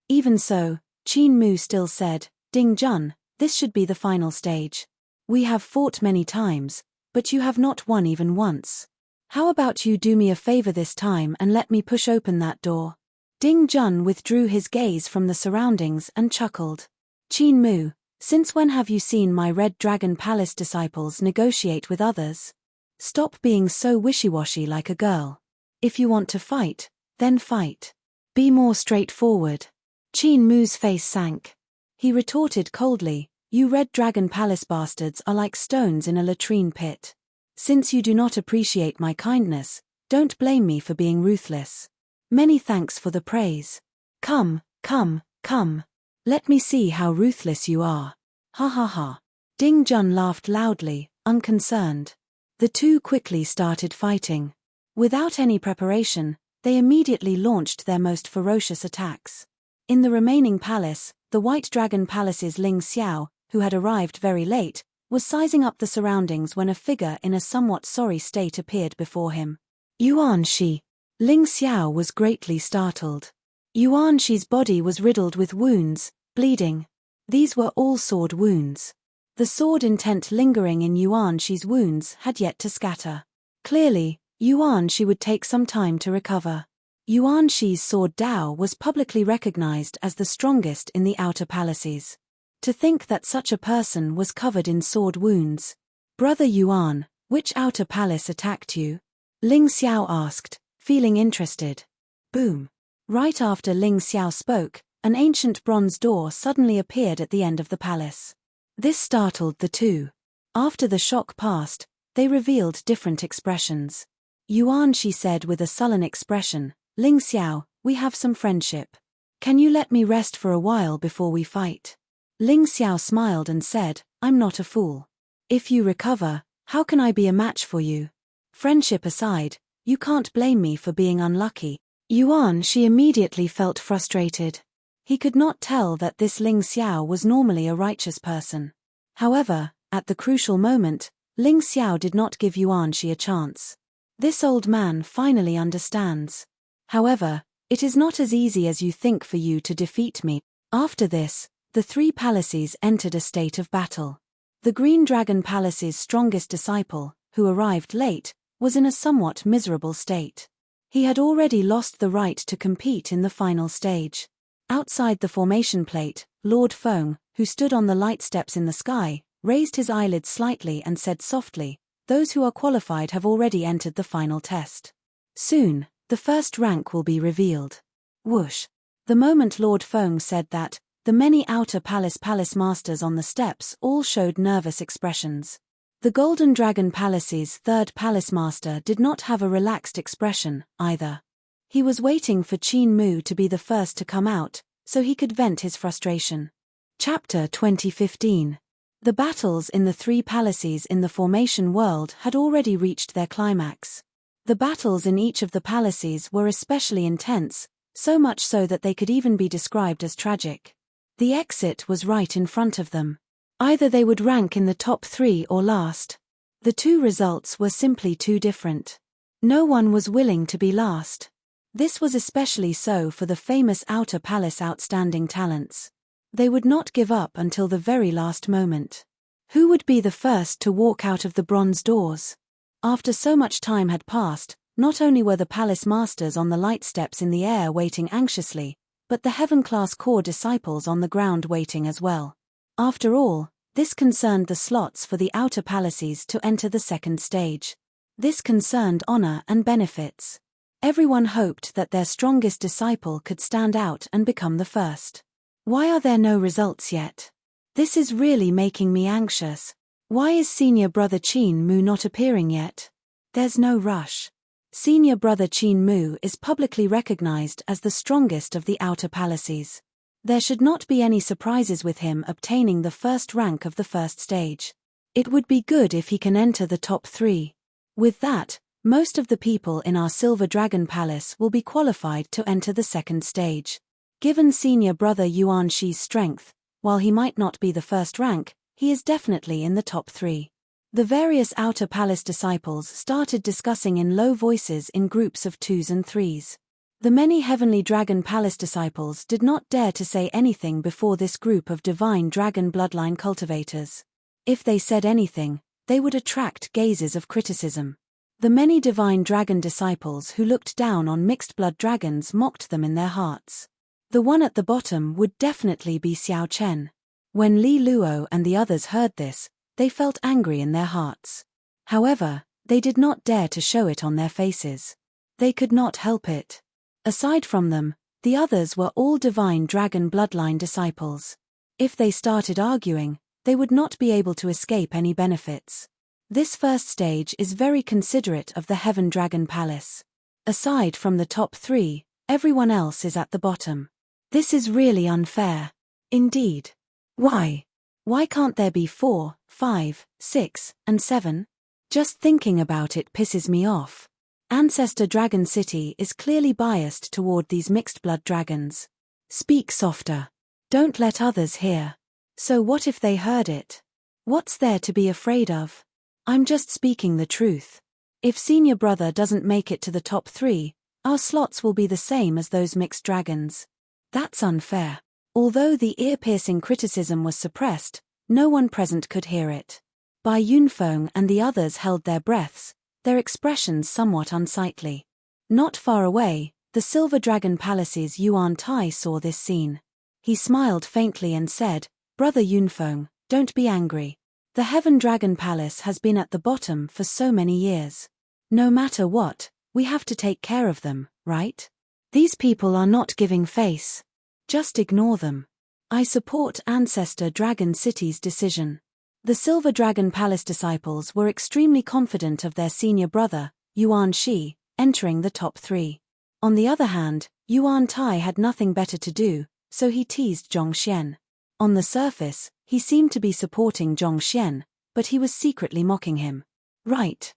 Even so, Qin Mu still said, Ding Jun, this should be the final stage. We have fought many times, but you have not won even once. How about you do me a favor this time and let me push open that door? Ding Jun withdrew his gaze from the surroundings and chuckled. Qin Mu, since when have you seen my Red Dragon Palace disciples negotiate with others? Stop being so wishy-washy like a girl. If you want to fight, then fight. Be more straightforward. Qin Mu's face sank. He retorted coldly, you Red Dragon Palace bastards are like stones in a latrine pit. Since you do not appreciate my kindness, don't blame me for being ruthless. Many thanks for the praise. Come, come, come. Let me see how ruthless you are. Ha ha ha. Ding Jun laughed loudly, unconcerned. The two quickly started fighting. Without any preparation, they immediately launched their most ferocious attacks. In the remaining palace, the White Dragon Palace's Ling Xiao, who had arrived very late, was sizing up the surroundings when a figure in a somewhat sorry state appeared before him. Yuan Shi. Ling Xiao was greatly startled. Yuan Shi's body was riddled with wounds, bleeding. These were all sword wounds. The sword intent lingering in Yuan Shi's wounds had yet to scatter. Clearly, Yuan Shi would take some time to recover. Yuan Shi's sword Dao was publicly recognized as the strongest in the outer palaces. To think that such a person was covered in sword wounds. Brother Yuan, which outer palace attacked you? Ling Xiao asked, feeling interested. Boom. Right after Ling Xiao spoke, an ancient bronze door suddenly appeared at the end of the palace. This startled the two. After the shock passed, they revealed different expressions. Yuan Shi said with a sullen expression, Ling Xiao, we have some friendship. Can you let me rest for a while before we fight? Ling Xiao smiled and said, I'm not a fool. If you recover, how can I be a match for you? Friendship aside, you can't blame me for being unlucky. Yuan Shi immediately felt frustrated. He could not tell that this Ling Xiao was normally a righteous person. However, at the crucial moment, Ling Xiao did not give Yuan Shi a chance. This old man finally understands. However, it is not as easy as you think for you to defeat me. After this, the three palaces entered a state of battle. The Green Dragon Palace's strongest disciple, who arrived late, was in a somewhat miserable state. He had already lost the right to compete in the final stage. Outside the formation plate, Lord Feng, who stood on the light steps in the sky, raised his eyelids slightly and said softly, those who are qualified have already entered the final test. Soon, the first rank will be revealed. Whoosh. The moment Lord Feng said that, the many outer palace masters on the steps all showed nervous expressions. The Golden Dragon Palace's third palace master did not have a relaxed expression, either. He was waiting for Qin Mu to be the first to come out, so he could vent his frustration. Chapter 2015. The battles in the three palaces in the formation world had already reached their climax. The battles in each of the palaces were especially intense, so much so that they could even be described as tragic. The exit was right in front of them. Either they would rank in the top 3 or last. The two results were simply too different. No one was willing to be last. This was especially so for the famous outer palace outstanding talents. They would not give up until the very last moment. Who would be the first to walk out of the bronze doors? After so much time had passed, not only were the palace masters on the light steps in the air waiting anxiously, but the heaven-class core disciples on the ground waiting as well. After all, this concerned the slots for the outer palaces to enter the second stage. This concerned honor and benefits. Everyone hoped that their strongest disciple could stand out and become the first. Why are there no results yet? This is really making me anxious. Why is senior brother Qin Mu not appearing yet? There's no rush. Senior brother Qin Mu is publicly recognized as the strongest of the outer palaces. There should not be any surprises with him obtaining the first rank of the first stage. It would be good if he can enter the top 3. With that, most of the people in our Silver Dragon Palace will be qualified to enter the second stage. Given senior brother Yuan Shi's strength, while he might not be the first rank, he is definitely in the top 3. The various outer palace disciples started discussing in low voices in groups of 2s and 3s. The many Heavenly Dragon Palace disciples did not dare to say anything before this group of divine dragon bloodline cultivators. If they said anything, they would attract gazes of criticism. The many divine dragon disciples who looked down on mixed-blood dragons mocked them in their hearts. The one at the bottom would definitely be Xiao Chen. When Li Luo and the others heard this, they felt angry in their hearts. However, they did not dare to show it on their faces. They could not help it. Aside from them, the others were all divine dragon bloodline disciples. If they started arguing, they would not be able to escape any benefits. This first stage is very considerate of the Heaven Dragon Palace. Aside from the top 3, everyone else is at the bottom. This is really unfair. Indeed. Why? Why can't there be 4, 5, 6, and 7? Just thinking about it pisses me off. Ancestor Dragon City is clearly biased toward these mixed-blood dragons. Speak softer. Don't let others hear. So what if they heard it? What's there to be afraid of? I'm just speaking the truth. If senior brother doesn't make it to the top 3, our slots will be the same as those mixed dragons. That's unfair. Although the ear-piercing criticism was suppressed, no one present could hear it. Bai Yunfeng and the others held their breaths, their expressions somewhat unsightly. Not far away, the Silver Dragon Palace's Yuan Tai saw this scene. He smiled faintly and said, "Brother Yunfeng, don't be angry. The Heaven Dragon Palace has been at the bottom for so many years. No matter what, we have to take care of them, right? These people are not giving face. Just ignore them. I support Ancestor Dragon City's decision." The Silver Dragon Palace disciples were extremely confident of their senior brother, Yuan Shi, entering the top 3. On the other hand, Yuan Tai had nothing better to do, so he teased Zhongxian. On the surface, he seemed to be supporting Zhongxian, but he was secretly mocking him. Right.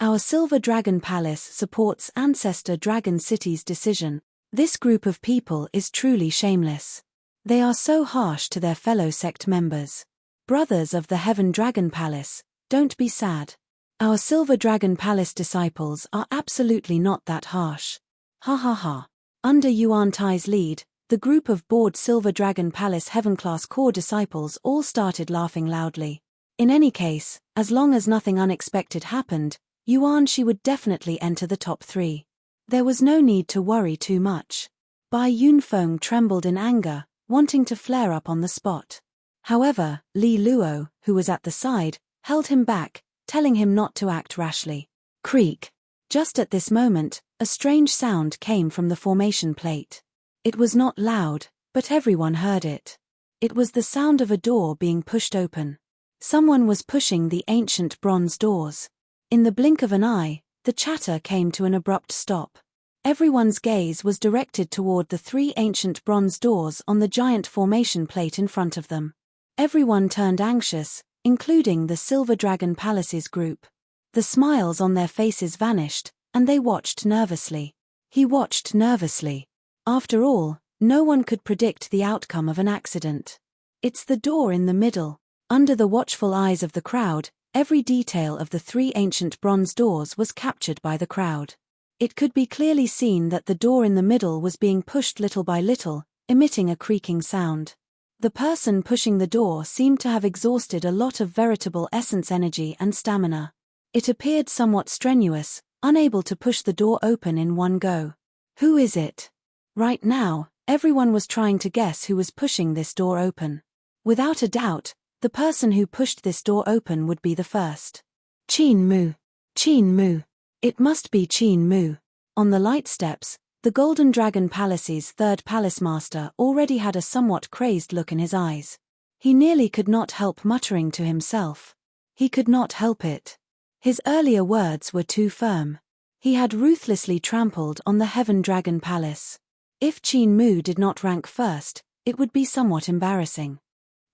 Our Silver Dragon Palace supports Ancestor Dragon City's decision. This group of people is truly shameless. They are so harsh to their fellow sect members. Brothers of the Heaven Dragon Palace, don't be sad. Our Silver Dragon Palace disciples are absolutely not that harsh. Ha ha ha. Under Yuan Tai's lead, the group of bored Silver Dragon Palace Heaven-class core disciples all started laughing loudly. In any case, as long as nothing unexpected happened, Yuan Shi would definitely enter the top 3. There was no need to worry too much. Bai Yunfeng trembled in anger, wanting to flare up on the spot. However, Li Luo, who was at the side, held him back, telling him not to act rashly. Creak. Just at this moment, a strange sound came from the formation plate. It was not loud, but everyone heard it. It was the sound of a door being pushed open. Someone was pushing the ancient bronze doors. In the blink of an eye, the chatter came to an abrupt stop. Everyone's gaze was directed toward the 3 ancient bronze doors on the giant formation plate in front of them. Everyone turned anxious, including the Silver Dragon Palace's group. The smiles on their faces vanished, and they watched nervously. He watched nervously. After all, no one could predict the outcome of an accident. It's the door in the middle. Under the watchful eyes of the crowd, every detail of the 3 ancient bronze doors was captured by the crowd. It could be clearly seen that the door in the middle was being pushed little by little, emitting a creaking sound. The person pushing the door seemed to have exhausted a lot of veritable essence energy and stamina. It appeared somewhat strenuous, unable to push the door open in one go. Who is it? Right now, everyone was trying to guess who was pushing this door open. Without a doubt, the person who pushed this door open would be the first. Qin Mu. Qin Mu. It must be Qin Mu. On the light steps, the Golden Dragon Palace's 3rd Palace Master already had a somewhat crazed look in his eyes. He nearly could not help muttering to himself. He could not help it. His earlier words were too firm. He had ruthlessly trampled on the Heaven Dragon Palace. If Qin Mu did not rank first, it would be somewhat embarrassing.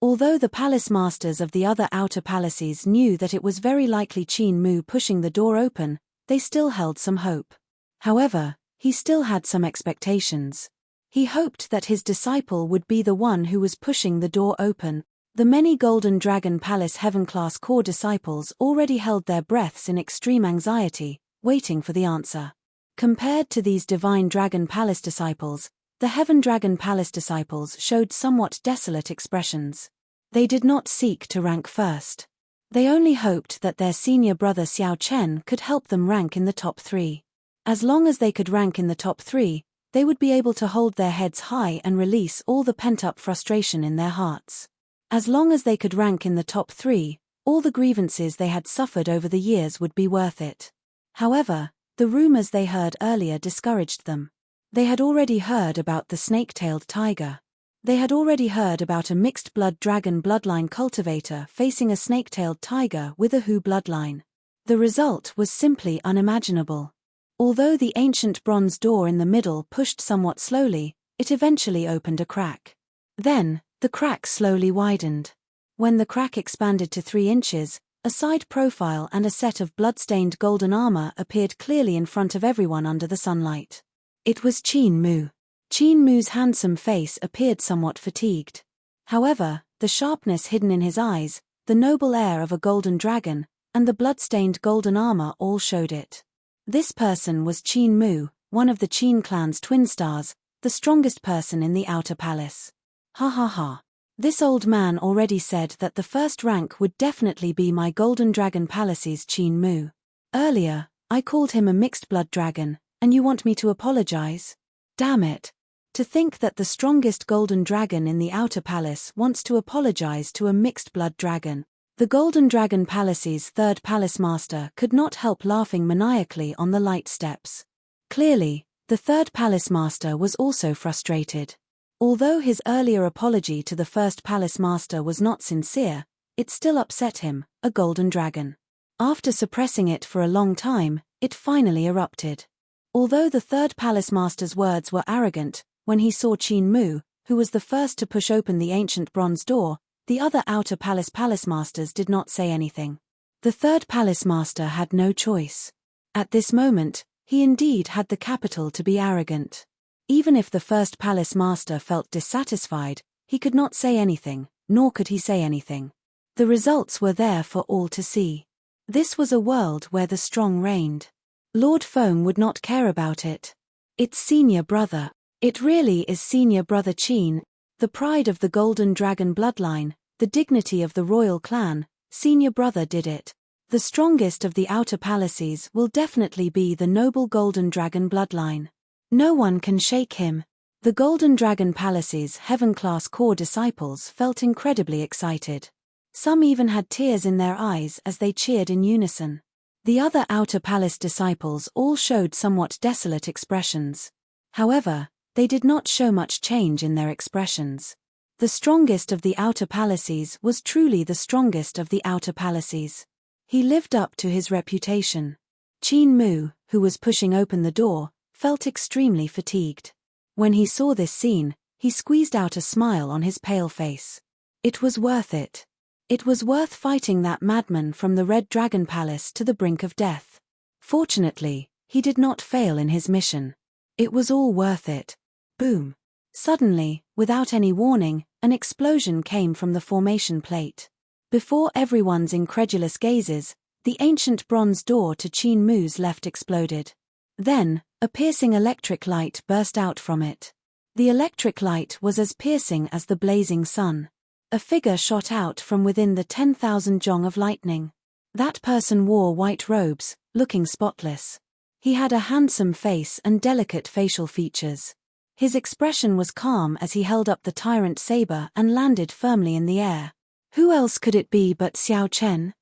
Although the palace masters of the other outer palaces knew that it was very likely Qin Mu pushing the door open, they still held some hope. However, he still had some expectations. He hoped that his disciple would be the one who was pushing the door open. The many Golden Dragon Palace Heaven-class core disciples already held their breaths in extreme anxiety, waiting for the answer. Compared to these divine Dragon Palace disciples, the Heaven Dragon Palace disciples showed somewhat desolate expressions. They did not seek to rank first. They only hoped that their senior brother Xiao Chen could help them rank in the top 3. As long as they could rank in the top 3, they would be able to hold their heads high and release all the pent-up frustration in their hearts. As long as they could rank in the top 3, all the grievances they had suffered over the years would be worth it. However, the rumors they heard earlier discouraged them. They had already heard about the snake-tailed tiger. They had already heard about a mixed-blood dragon bloodline cultivator facing a snake-tailed tiger with a Hu bloodline. The result was simply unimaginable. Although the ancient bronze door in the middle pushed somewhat slowly, it eventually opened a crack. Then, the crack slowly widened. When the crack expanded to 3 inches, a side profile and a set of blood-stained golden armor appeared clearly in front of everyone under the sunlight. It was Qin Mu. Qin Mu's handsome face appeared somewhat fatigued. However, the sharpness hidden in his eyes, the noble air of a golden dragon, and the blood-stained golden armor all showed it. This person was Qin Mu, one of the Qin clan's twin stars, the strongest person in the outer palace. Ha ha ha. This old man already said that the first rank would definitely be my Golden Dragon Palace's Qin Mu. Earlier, I called him a mixed-blood dragon, and you want me to apologize? Damn it. To think that the strongest golden dragon in the outer palace wants to apologize to a mixed-blood dragon. The Golden Dragon Palace's 3rd palace master could not help laughing maniacally on the light steps. Clearly, the 3rd palace master was also frustrated. Although his earlier apology to the 1st palace master was not sincere, it still upset him, a golden dragon. After suppressing it for a long time, it finally erupted. Although the 3rd palace master's words were arrogant, when he saw Qin Mu, who was the first to push open the ancient bronze door, the other outer palace masters did not say anything. The 3rd palace master had no choice. At this moment, he indeed had the capital to be arrogant. Even if the 1st palace master felt dissatisfied, he could not say anything, nor could he say anything. The results were there for all to see. This was a world where the strong reigned. Lord Feng would not care about it. It's senior brother. It really is senior brother Qin, the pride of the Golden Dragon bloodline, the dignity of the royal clan. Senior brother did it. The strongest of the outer palaces will definitely be the noble Golden Dragon bloodline. No one can shake him. The Golden Dragon Palace's heaven-class core disciples felt incredibly excited. Some even had tears in their eyes as they cheered in unison. The other outer palace disciples all showed somewhat desolate expressions. However, they did not show much change in their expressions. The strongest of the outer palaces was truly the strongest of the outer palaces. He lived up to his reputation. Qin Mu, who was pushing open the door, felt extremely fatigued. When he saw this scene, he squeezed out a smile on his pale face. It was worth it. It was worth fighting that madman from the Red Dragon Palace to the brink of death. Fortunately, he did not fail in his mission. It was all worth it. Boom. Suddenly, without any warning, an explosion came from the formation plate. Before everyone's incredulous gazes, the ancient bronze door to Qin Mu's left exploded. Then, a piercing electric light burst out from it. The electric light was as piercing as the blazing sun. A figure shot out from within the 10,000 zhong of lightning. That person wore white robes, looking spotless. He had a handsome face and delicate facial features. His expression was calm as he held up the tyrant saber and landed firmly in the air. Who else could it be but Xiao Chen?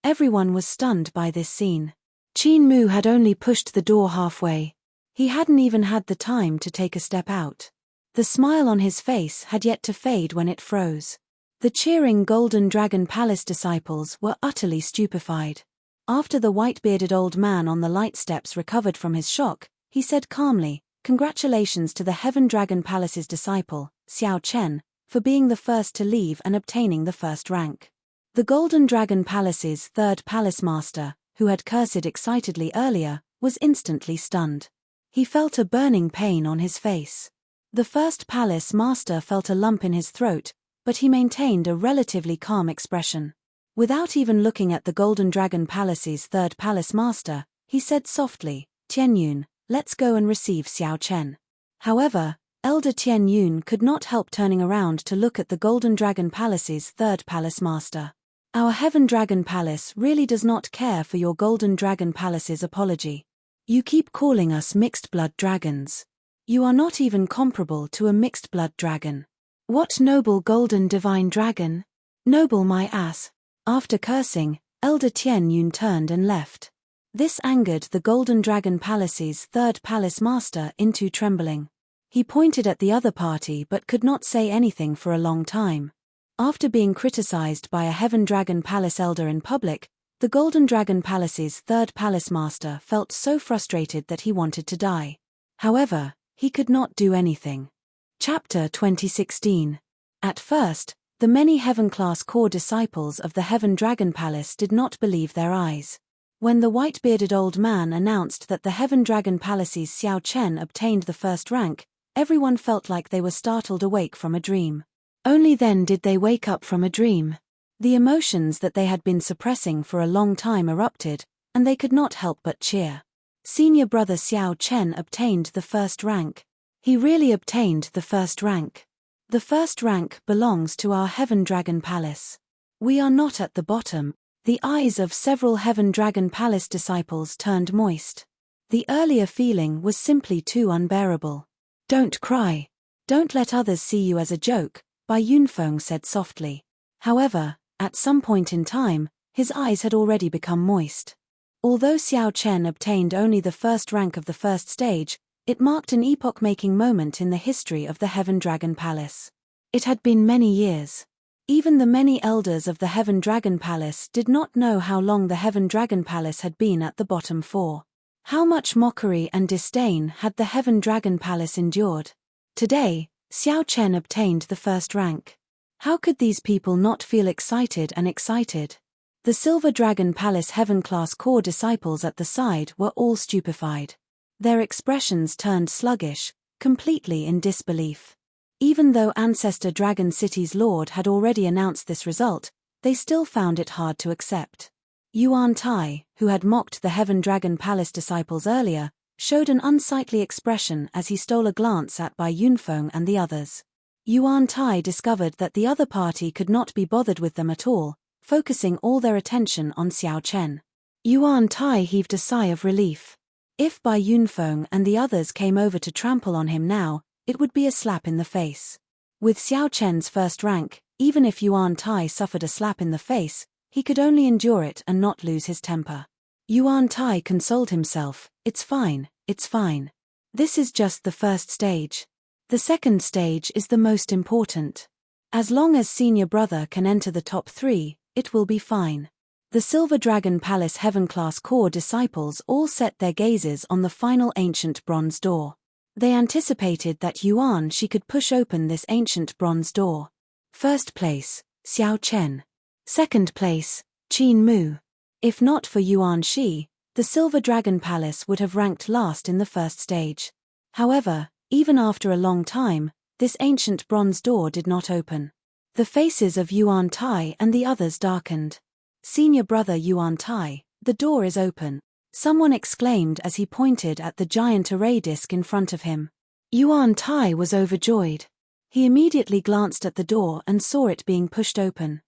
Everyone was stunned by this scene. Qin Mu had only pushed the door halfway. He hadn't even had the time to take a step out. The smile on his face had yet to fade when it froze. The cheering Golden Dragon Palace disciples were utterly stupefied. After the white-bearded old man on the light steps recovered from his shock, he said calmly, "Congratulations to the Heaven Dragon Palace's disciple, Xiao Chen, for being the first to leave and obtaining the first rank." The Golden Dragon Palace's 3rd palace master, who had cursed excitedly earlier, was instantly stunned. He felt a burning pain on his face. The 1st palace master felt a lump in his throat, but he maintained a relatively calm expression. Without even looking at the Golden Dragon Palace's 3rd palace master, he said softly, Tianyun, let's go and receive Xiao Chen. However, Elder Tianyun could not help turning around to look at the Golden Dragon Palace's third palace master. Our Heaven Dragon Palace really does not care for your Golden Dragon Palace's apology. You keep calling us mixed-blood dragons. You are not even comparable to a mixed-blood dragon. What noble golden divine dragon? Noble my ass. After cursing, Elder Tianyun turned and left. This angered the Golden Dragon Palace's third palace master into trembling. He pointed at the other party but could not say anything for a long time. After being criticized by a Heaven Dragon Palace elder in public, the Golden Dragon Palace's third palace master felt so frustrated that he wanted to die. However, he could not do anything. Chapter 2016. At first, the many Heaven-class core disciples of the Heaven Dragon Palace did not believe their eyes. When the white-bearded old man announced that the Heaven Dragon Palace's Xiao Chen obtained the first rank, everyone felt like they were startled awake from a dream. Only then did they wake up from a dream. The emotions that they had been suppressing for a long time erupted, and they could not help but cheer. Senior brother Xiao Chen obtained the first rank. He really obtained the first rank. The first rank belongs to our Heaven Dragon Palace. We are not at the bottom. The eyes of several Heaven Dragon Palace disciples turned moist. The earlier feeling was simply too unbearable. Don't cry. Don't let others see you as a joke, Bai Yunfeng said softly. However, at some point in time, his eyes had already become moist. Although Xiao Chen obtained only the first rank of the first stage, it marked an epoch-making moment in the history of the Heaven Dragon Palace. It had been many years. Even the many elders of the Heaven Dragon Palace did not know how long the Heaven Dragon Palace had been at the bottom four. How much mockery and disdain had the Heaven Dragon Palace endured? Today, Xiao Chen obtained the first rank. How could these people not feel excited and excited? The Silver Dragon Palace Heaven-class core disciples at the side were all stupefied. Their expressions turned sluggish, completely in disbelief. Even though Ancestor Dragon City's Lord had already announced this result, they still found it hard to accept. Yuan Tai, who had mocked the Heaven Dragon Palace disciples earlier, showed an unsightly expression as he stole a glance at Bai Yunfeng and the others. Yuan Tai discovered that the other party could not be bothered with them at all, focusing all their attention on Xiao Chen. Yuan Tai heaved a sigh of relief. If Bai Yunfeng and the others came over to trample on him now, it would be a slap in the face. With Xiao Chen's first rank, even if Yuan Tai suffered a slap in the face, he could only endure it and not lose his temper. Yuan Tai consoled himself, it's fine, it's fine. This is just the first stage. The second stage is the most important. As long as senior brother can enter the top 3, it will be fine. The Silver Dragon Palace Heaven-class core disciples all set their gazes on the final ancient bronze door. They anticipated that Yuan Shi could push open this ancient bronze door. First place, Xiao Chen. Second place, Qin Mu. If not for Yuan Shi, the Silver Dragon Palace would have ranked last in the first stage. However, even after a long time, this ancient bronze door did not open. The faces of Yuan Tai and the others darkened. Senior brother Yuan Tai, the door is open. Someone exclaimed as he pointed at the giant array disc in front of him. Yuan Tai was overjoyed. He immediately glanced at the door and saw it being pushed open.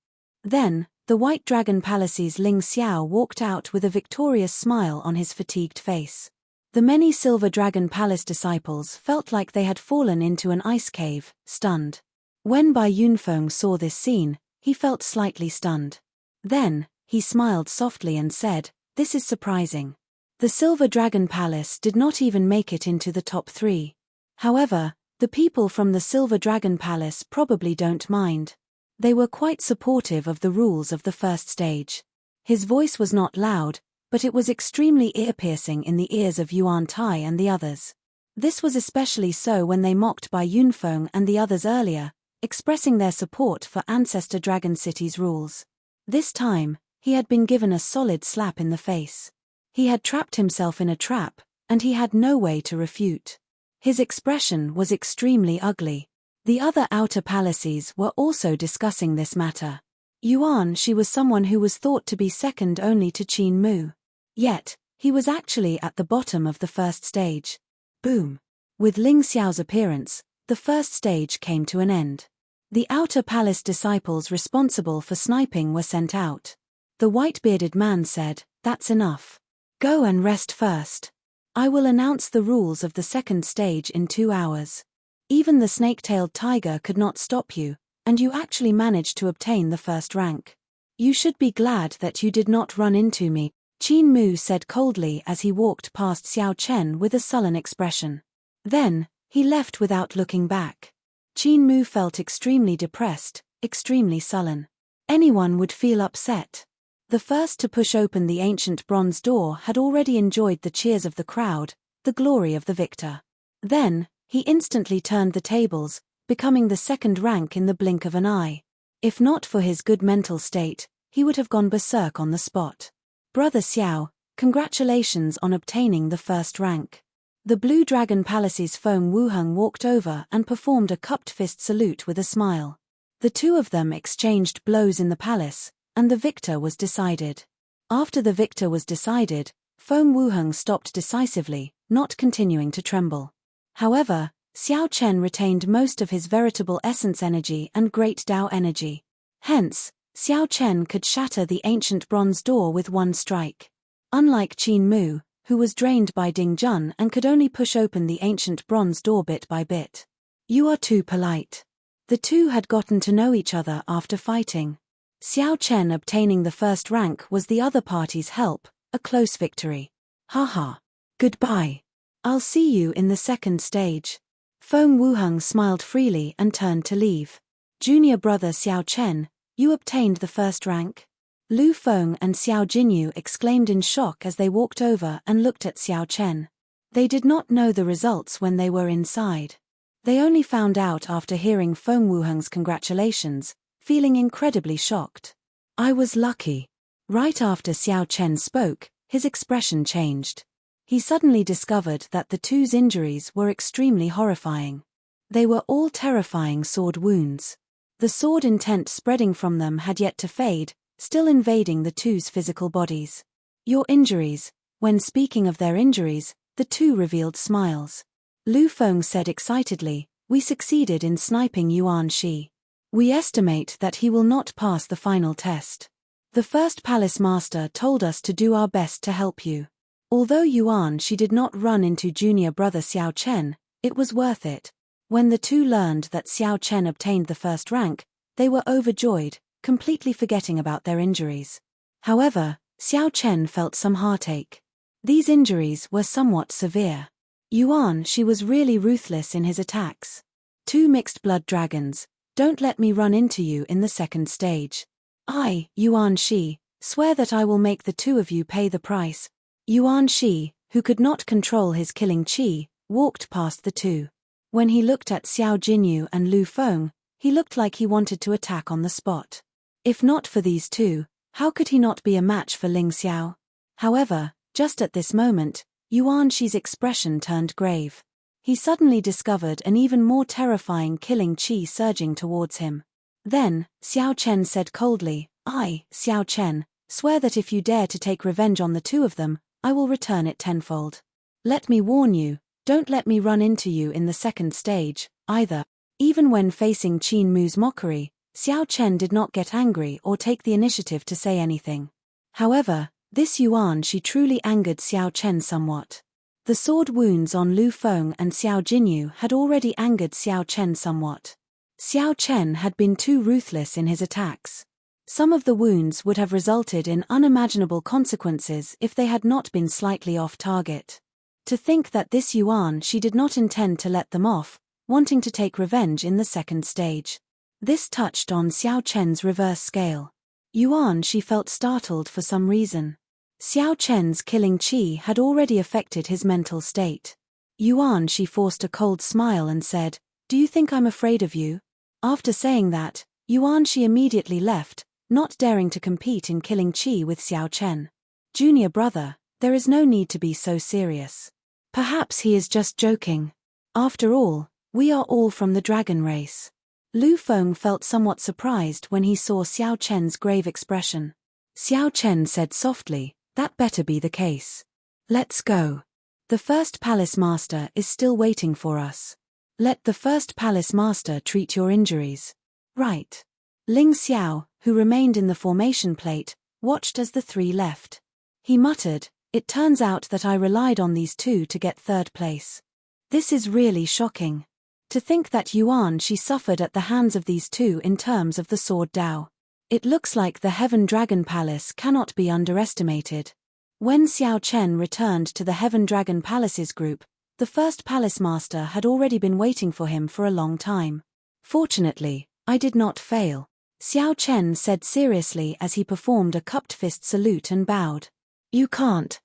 Then, the White Dragon Palace's Ling Xiao walked out with a victorious smile on his fatigued face. The many Silver Dragon Palace disciples felt like they had fallen into an ice cave, stunned. When Bai Yunfeng saw this scene, he felt slightly stunned. Then, he smiled softly and said, "This is surprising." The Silver Dragon Palace did not even make it into the top 3. However, the people from the Silver Dragon Palace probably don't mind. They were quite supportive of the rules of the first stage. His voice was not loud, but it was extremely ear-piercing in the ears of Yuan Tai and the others. This was especially so when they mocked Bai Yunfeng and the others earlier, expressing their support for Ancestor Dragon City's rules. This time, he had been given a solid slap in the face. He had trapped himself in a trap, and he had no way to refute. His expression was extremely ugly. The other outer palaces were also discussing this matter. Yuan Shi was someone who was thought to be second only to Qin Mu. Yet, He was actually at the bottom of the first stage. Boom! With Ling Xiao's appearance, the first stage came to an end. The outer palace disciples responsible for sniping were sent out. The white-bearded man said, "That's enough. Go and rest first. I will announce the rules of the second stage in 2 hours. Even the snake-tailed tiger could not stop you, and you actually managed to obtain the first rank. You should be glad that you did not run into me," Qin Mu said coldly as he walked past Xiao Chen with a sullen expression. Then, he left without looking back. Qin Mu felt extremely depressed, extremely sullen. Anyone would feel upset. The first to push open the ancient bronze door had already enjoyed the cheers of the crowd, the glory of the victor. Then, he instantly turned the tables, becoming the second rank in the blink of an eye. If not for his good mental state, he would have gone berserk on the spot. "Brother Xiao, congratulations on obtaining the first rank." The Blue Dragon Palace's Feng Wuheng walked over and performed a cupped fist salute with a smile. The two of them exchanged blows in the palace, and the victor was decided. After the victor was decided, Feng Wuheng stopped decisively, not continuing to tremble. However, Xiao Chen retained most of his veritable essence energy and great Dao energy. Hence, Xiao Chen could shatter the ancient bronze door with one strike. Unlike Qin Mu, who was drained by Ding Jun and could only push open the ancient bronze door bit by bit. "You are too polite." The two had gotten to know each other after fighting. Xiao Chen obtaining the first rank was the other party's help, a close victory. "Haha. Goodbye. I'll see you in the second stage." Feng Wuheng smiled freely and turned to leave. "Junior brother Xiao Chen, you obtained the first rank?" Lu Feng and Xiao Jinyu exclaimed in shock as they walked over and looked at Xiao Chen. They did not know the results when they were inside. They only found out after hearing Feng Wuheng's congratulations, feeling incredibly shocked. "I was lucky." Right after Xiao Chen spoke, his expression changed. He suddenly discovered that the two's injuries were extremely horrifying. They were all terrifying sword wounds. The sword intent spreading from them had yet to fade, still invading the two's physical bodies. "Your injuries." When speaking of their injuries, the two revealed smiles. Lu Feng said excitedly, "We succeeded in sniping Yuan Shi. We estimate that he will not pass the final test. The first palace master told us to do our best to help you. Although Yuan Shi did not run into junior brother Xiao Chen, it was worth it." When the two learned that Xiao Chen obtained the first rank, they were overjoyed, completely forgetting about their injuries. However, Xiao Chen felt some heartache. These injuries were somewhat severe. Yuan Shi was really ruthless in his attacks. "Two mixed blood dragons, don't let me run into you in the second stage. I, Yuan Shi, swear that I will make the two of you pay the price." Yuan Shi, who could not control his killing chi, walked past the two. When he looked at Xiao Jinyu and Lu Feng, he looked like he wanted to attack on the spot. If not for these two, how could he not be a match for Ling Xiao? However, just at this moment, Yuan Shi's expression turned grave. He suddenly discovered an even more terrifying killing chi surging towards him. Then, Xiao Chen said coldly, "I, Xiao Chen, swear that if you dare to take revenge on the two of them, I will return it tenfold. Let me warn you, don't let me run into you in the second stage, either." Even when facing Qin Mu's mockery, Xiao Chen did not get angry or take the initiative to say anything. However, this Yuan Shi truly angered Xiao Chen somewhat. The sword wounds on Lu Feng and Xiao Jinyu had already angered Xiao Chen somewhat. Xiao Chen had been too ruthless in his attacks. Some of the wounds would have resulted in unimaginable consequences if they had not been slightly off target. To think that this Yuan Shi did not intend to let them off, wanting to take revenge in the second stage. This touched on Xiao Chen's reverse scale. Yuan Shi felt startled for some reason. Xiao Chen's killing chi had already affected his mental state. Yuan Shi forced a cold smile and said, "Do you think I'm afraid of you?" After saying that, Yuan Shi immediately left, not daring to compete in killing chi with Xiao Chen. "Junior brother, there is no need to be so serious. Perhaps he is just joking. After all, we are all from the dragon race." Lu Feng felt somewhat surprised when he saw Xiao Chen's grave expression. Xiao Chen said softly, "That better be the case. Let's go. The first palace master is still waiting for us. Let the first palace master treat your injuries. Right. Ling Xiao, who remained in the formation plate, watched as the three left. He muttered, "It turns out that I relied on these two to get third place. This is really shocking. To think that Yuan Shi suffered at the hands of these two in terms of the sword Dao. It looks like the Heaven Dragon Palace cannot be underestimated." When Xiao Chen returned to the Heaven Dragon Palace's group, the first palace master had already been waiting for him for a long time. "Fortunately, I did not fail," Xiao Chen said seriously as he performed a cupped fist salute and bowed. You can't.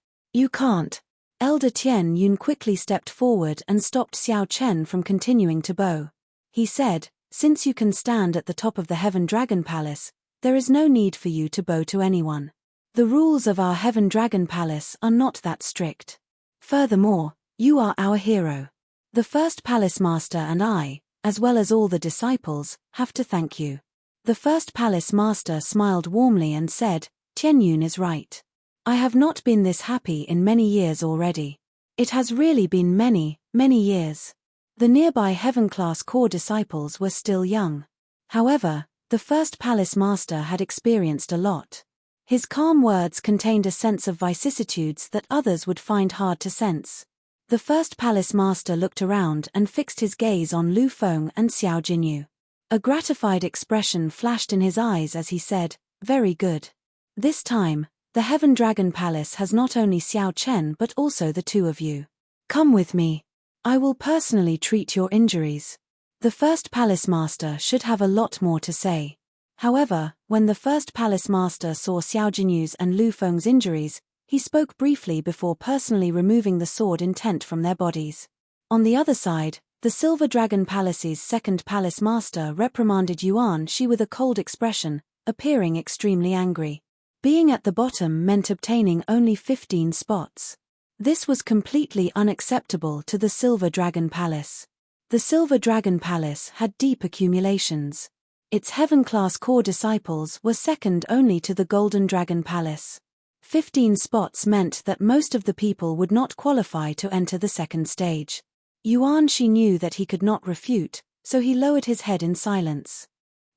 Elder Tian Yun quickly stepped forward and stopped Xiao Chen from continuing to bow. He said, "Since you can stand at the top of the Heaven Dragon Palace, there is no need for you to bow to anyone. The rules of our Heaven Dragon Palace are not that strict. Furthermore, you are our hero. The first palace master and I, as well as all the disciples, have to thank you." The first palace master smiled warmly and said, "Tian Yun is right. I have not been this happy in many years already. It has really been many, many years." The nearby heaven-class core disciples were still young. However, the first palace master had experienced a lot. His calm words contained a sense of vicissitudes that others would find hard to sense. The first palace master looked around and fixed his gaze on Lu Feng and Xiao Jinyu. A gratified expression flashed in his eyes as he said, "Very good. This time, the Heaven Dragon Palace has not only Xiao Chen but also the two of you. Come with me. I will personally treat your injuries." The first palace master should have a lot more to say. However, when the first palace master saw Xiao Jinyu's and Lu Feng's injuries, he spoke briefly before personally removing the sword intent from their bodies. On the other side, the Silver Dragon Palace's second palace master reprimanded Yuan Shi with a cold expression, appearing extremely angry. Being at the bottom meant obtaining only 15 spots. This was completely unacceptable to the Silver Dragon Palace. The Silver Dragon Palace had deep accumulations. Its heaven-class core disciples were second only to the Golden Dragon Palace. 15 spots meant that most of the people would not qualify to enter the second stage. Yuan Shi knew that he could not refute, so he lowered his head in silence.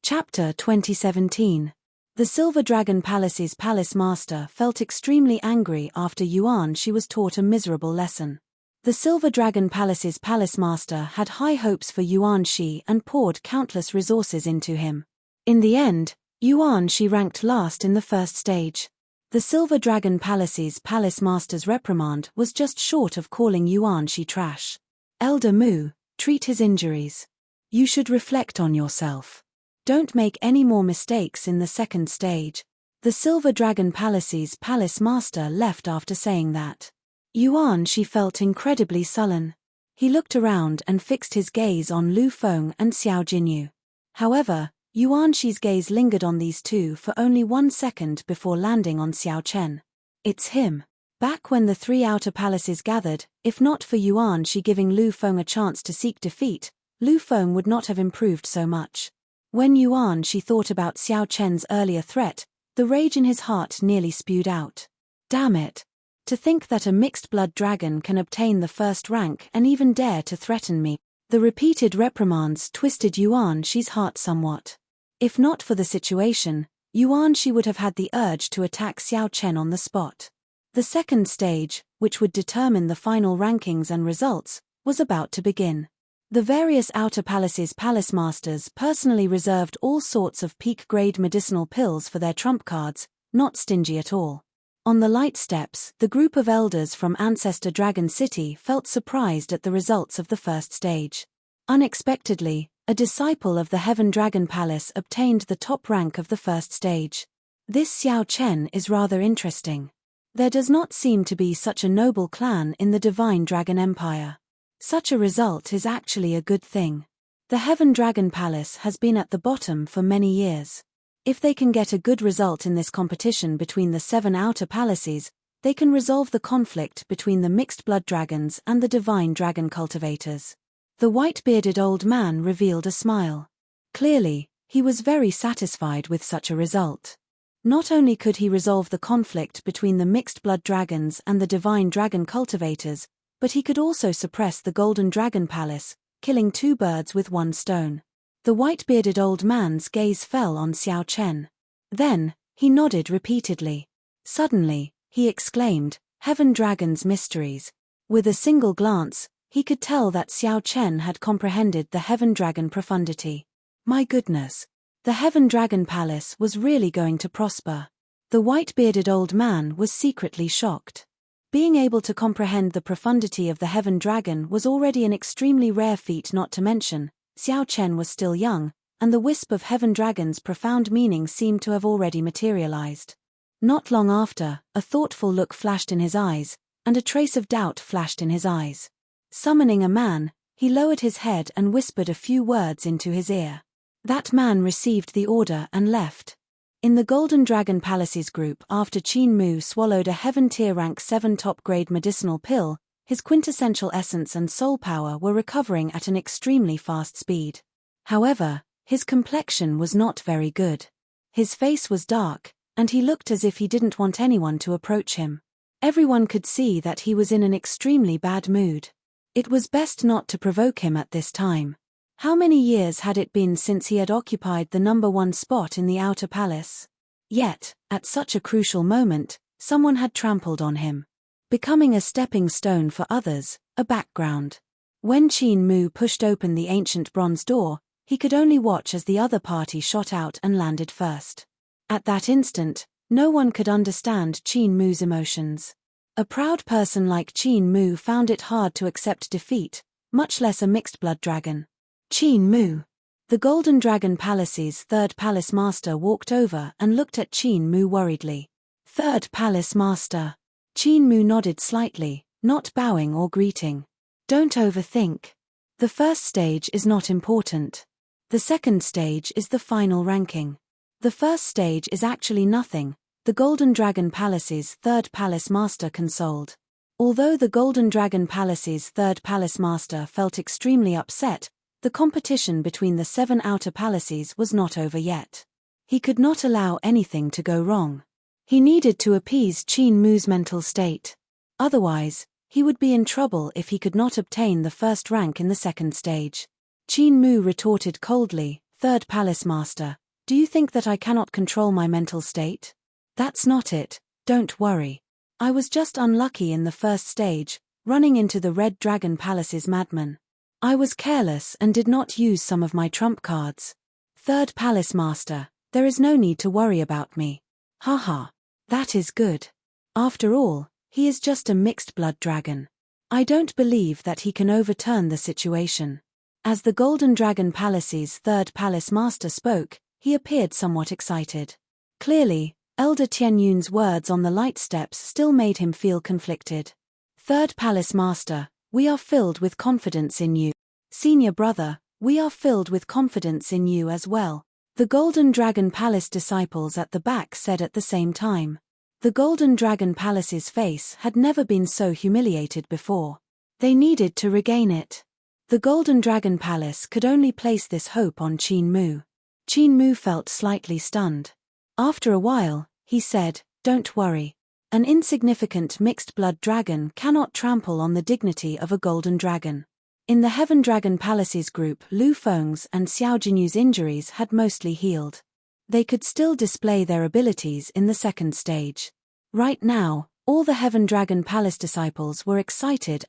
Chapter 2017. The Silver Dragon Palace's palace master felt extremely angry after Yuan Shi was taught a miserable lesson. The Silver Dragon Palace's palace master had high hopes for Yuan Shi and poured countless resources into him. In the end, Yuan Shi ranked last in the first stage. The Silver Dragon Palace's palace master's reprimand was just short of calling Yuan Shi trash. "Elder Mu, treat his injuries. You should reflect on yourself. Don't make any more mistakes in the second stage." The Silver Dragon Palace's palace master left after saying that. Yuan Shi felt incredibly sullen. He looked around and fixed his gaze on Lu Feng and Xiao Jinyu. However, Yuan Shi's gaze lingered on these two for only 1 second before landing on Xiao Chen. It's him. Back when the three outer palaces gathered, if not for Yuan Shi giving Lu Feng a chance to seek defeat, Lu Feng would not have improved so much. When Yuan Shi thought about Xiao Chen's earlier threat, the rage in his heart nearly spewed out. Damn it. To think that a mixed-blood dragon can obtain the first rank and even dare to threaten me. The repeated reprimands twisted Yuan Shi's heart somewhat. If not for the situation, Yuan Shi would have had the urge to attack Xiao Chen on the spot. The second stage, which would determine the final rankings and results, was about to begin. The various outer palaces' palace masters personally reserved all sorts of peak-grade medicinal pills for their trump cards, not stingy at all. On the light steps, the group of elders from Ancestor Dragon City felt surprised at the results of the first stage. Unexpectedly, a disciple of the Heaven Dragon Palace obtained the top rank of the first stage. This Xiao Chen is rather interesting. There does not seem to be such a noble clan in the Divine Dragon Empire. Such a result is actually a good thing. The Heaven Dragon Palace has been at the bottom for many years. If they can get a good result in this competition between the 7 outer palaces, they can resolve the conflict between the mixed blood dragons and the divine dragon cultivators. The white-bearded old man revealed a smile. Clearly, he was very satisfied with such a result. Not only could he resolve the conflict between the mixed-blood dragons and the divine dragon cultivators, but he could also suppress the Golden Dragon Palace, killing two birds with one stone. The white-bearded old man's gaze fell on Xiao Chen. Then, he nodded repeatedly. Suddenly, he exclaimed, "Heaven Dragon's mysteries." With a single glance, he could tell that Xiao Chen had comprehended the Heaven Dragon profundity. My goodness! The Heaven Dragon Palace was really going to prosper. The white-bearded old man was secretly shocked. Being able to comprehend the profundity of the Heaven Dragon was already an extremely rare feat, not to mention, Xiao Chen was still young, and the wisp of Heaven Dragon's profound meaning seemed to have already materialized. Not long after, a thoughtful look flashed in his eyes, and a trace of doubt flashed in his eyes. Summoning a man, he lowered his head and whispered a few words into his ear. That man received the order and left. In the Golden Dragon Palaces group, after Qin Mu swallowed a Heaven Tier Rank 7 top-grade medicinal pill, his quintessential essence and soul power were recovering at an extremely fast speed. However, his complexion was not very good. His face was dark, and he looked as if he didn't want anyone to approach him. Everyone could see that he was in an extremely bad mood. It was best not to provoke him at this time. How many years had it been since he had occupied the #1 spot in the Outer Palace? Yet, at such a crucial moment, someone had trampled on him, becoming a stepping stone for others, a background. When Qin Mu pushed open the ancient bronze door, he could only watch as the other party shot out and landed first. At that instant, no one could understand Qin Mu's emotions. A proud person like Qin Mu found it hard to accept defeat, much less a mixed-blood dragon. Qin Mu. The Golden Dragon Palace's third palace master walked over and looked at Qin Mu worriedly. Third palace master. Qin Mu nodded slightly, not bowing or greeting. Don't overthink. The first stage is not important. The second stage is the final ranking. The first stage is actually nothing, the Golden Dragon Palace's third palace master consoled. Although the Golden Dragon Palace's third palace master felt extremely upset, the competition between the 7 outer palaces was not over yet. He could not allow anything to go wrong. He needed to appease Qin Mu's mental state. Otherwise, he would be in trouble if he could not obtain the first rank in the second stage. Qin Mu retorted coldly, "Third palace master, do you think that I cannot control my mental state? That's not it, don't worry. I was just unlucky in the first stage, running into the Red Dragon Palace's madman. I was careless and did not use some of my trump cards. Third palace master, there is no need to worry about me. Haha. That is good. After all, he is just a mixed-blood dragon. I don't believe that he can overturn the situation." As the Golden Dragon Palace's third palace master spoke, he appeared somewhat excited. Clearly, Elder Tianyun's words on the light steps still made him feel conflicted. Third palace master, we are filled with confidence in you. Senior brother, we are filled with confidence in you as well. The Golden Dragon Palace disciples at the back said at the same time. The Golden Dragon Palace's face had never been so humiliated before. They needed to regain it. The Golden Dragon Palace could only place this hope on Qin Mu. Qin Mu felt slightly stunned. After a while, he said, "Don't worry. An insignificant mixed-blood dragon cannot trample on the dignity of a golden dragon." In the Heaven Dragon Palaces group, Lu Feng's and Xiao Jinyu's injuries had mostly healed. They could still display their abilities in the second stage. Right now, all the Heaven Dragon Palace disciples were excited.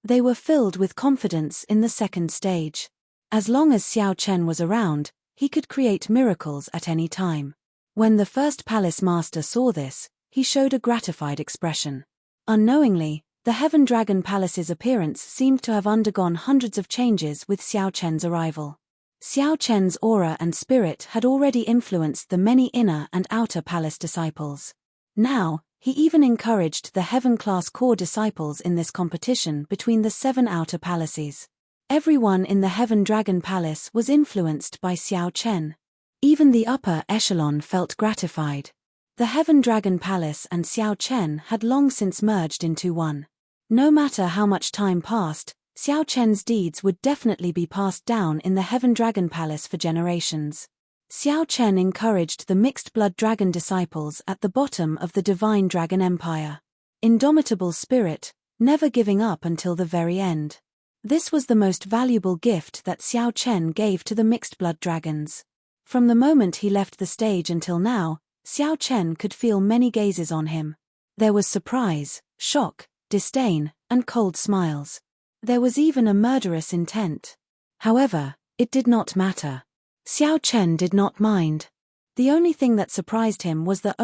They were filled with confidence in the second stage. As long as Xiao Chen was around, he could create miracles at any time. When the first palace master saw this, he showed a gratified expression. Unknowingly, the Heaven Dragon Palace's appearance seemed to have undergone hundreds of changes with Xiao Chen's arrival. Xiao Chen's aura and spirit had already influenced the many inner and outer palace disciples. Now, he even encouraged the Heaven-class core disciples in this competition between the 7 outer palaces. Everyone in the Heaven Dragon Palace was influenced by Xiao Chen. Even the upper echelon felt gratified. The Heaven Dragon Palace and Xiao Chen had long since merged into one. No matter how much time passed, Xiao Chen's deeds would definitely be passed down in the Heaven Dragon Palace for generations. Xiao Chen encouraged the mixed-blood dragon disciples at the bottom of the divine dragon empire. Indomitable spirit, never giving up until the very end. This was the most valuable gift that Xiao Chen gave to the mixed-blood dragons. From the moment he left the stage until now, Xiao Chen could feel many gazes on him. There was surprise, shock, disdain, and cold smiles. There was even a murderous intent. However, it did not matter. Xiao Chen did not mind. The only thing that surprised him was that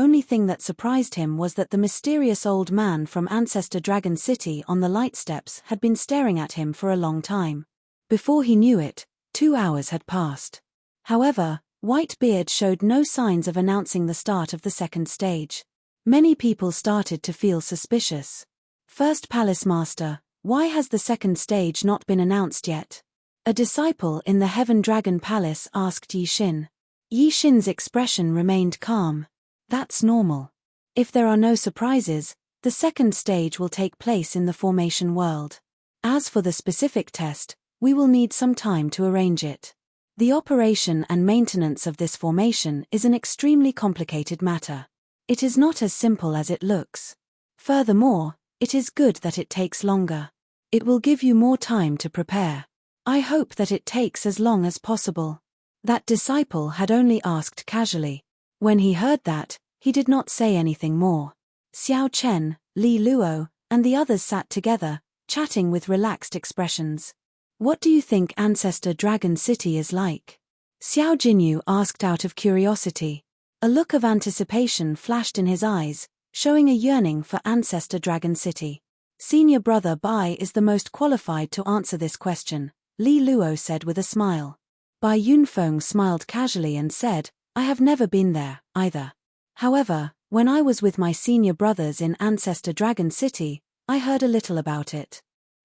the mysterious old man from Ancestor Dragon City on the light steps had been staring at him for a long time. Before he knew it, 2 hours had passed. However, Whitebeard showed no signs of announcing the start of the second stage. Many people started to feel suspicious. First Palace Master, why has the second stage not been announced yet? A disciple in the Heaven Dragon Palace asked Yi Xin. Yi Xin's expression remained calm. That's normal. If there are no surprises, the second stage will take place in the formation world. As for the specific test, we will need some time to arrange it. The operation and maintenance of this formation is an extremely complicated matter. It is not as simple as it looks. Furthermore, it is good that it takes longer. It will give you more time to prepare. I hope that it takes as long as possible. That disciple had only asked casually. When he heard that, he did not say anything more. Xiao Chen, Li Luo, and the others sat together, chatting with relaxed expressions. What do you think Ancestor Dragon City is like? Xiao Jinyu asked out of curiosity. A look of anticipation flashed in his eyes, showing a yearning for Ancestor Dragon City. Senior brother Bai is the most qualified to answer this question, Li Luo said with a smile. Bai Yunfeng smiled casually and said, I have never been there, either. However, when I was with my senior brothers in Ancestor Dragon City, I heard a little about it.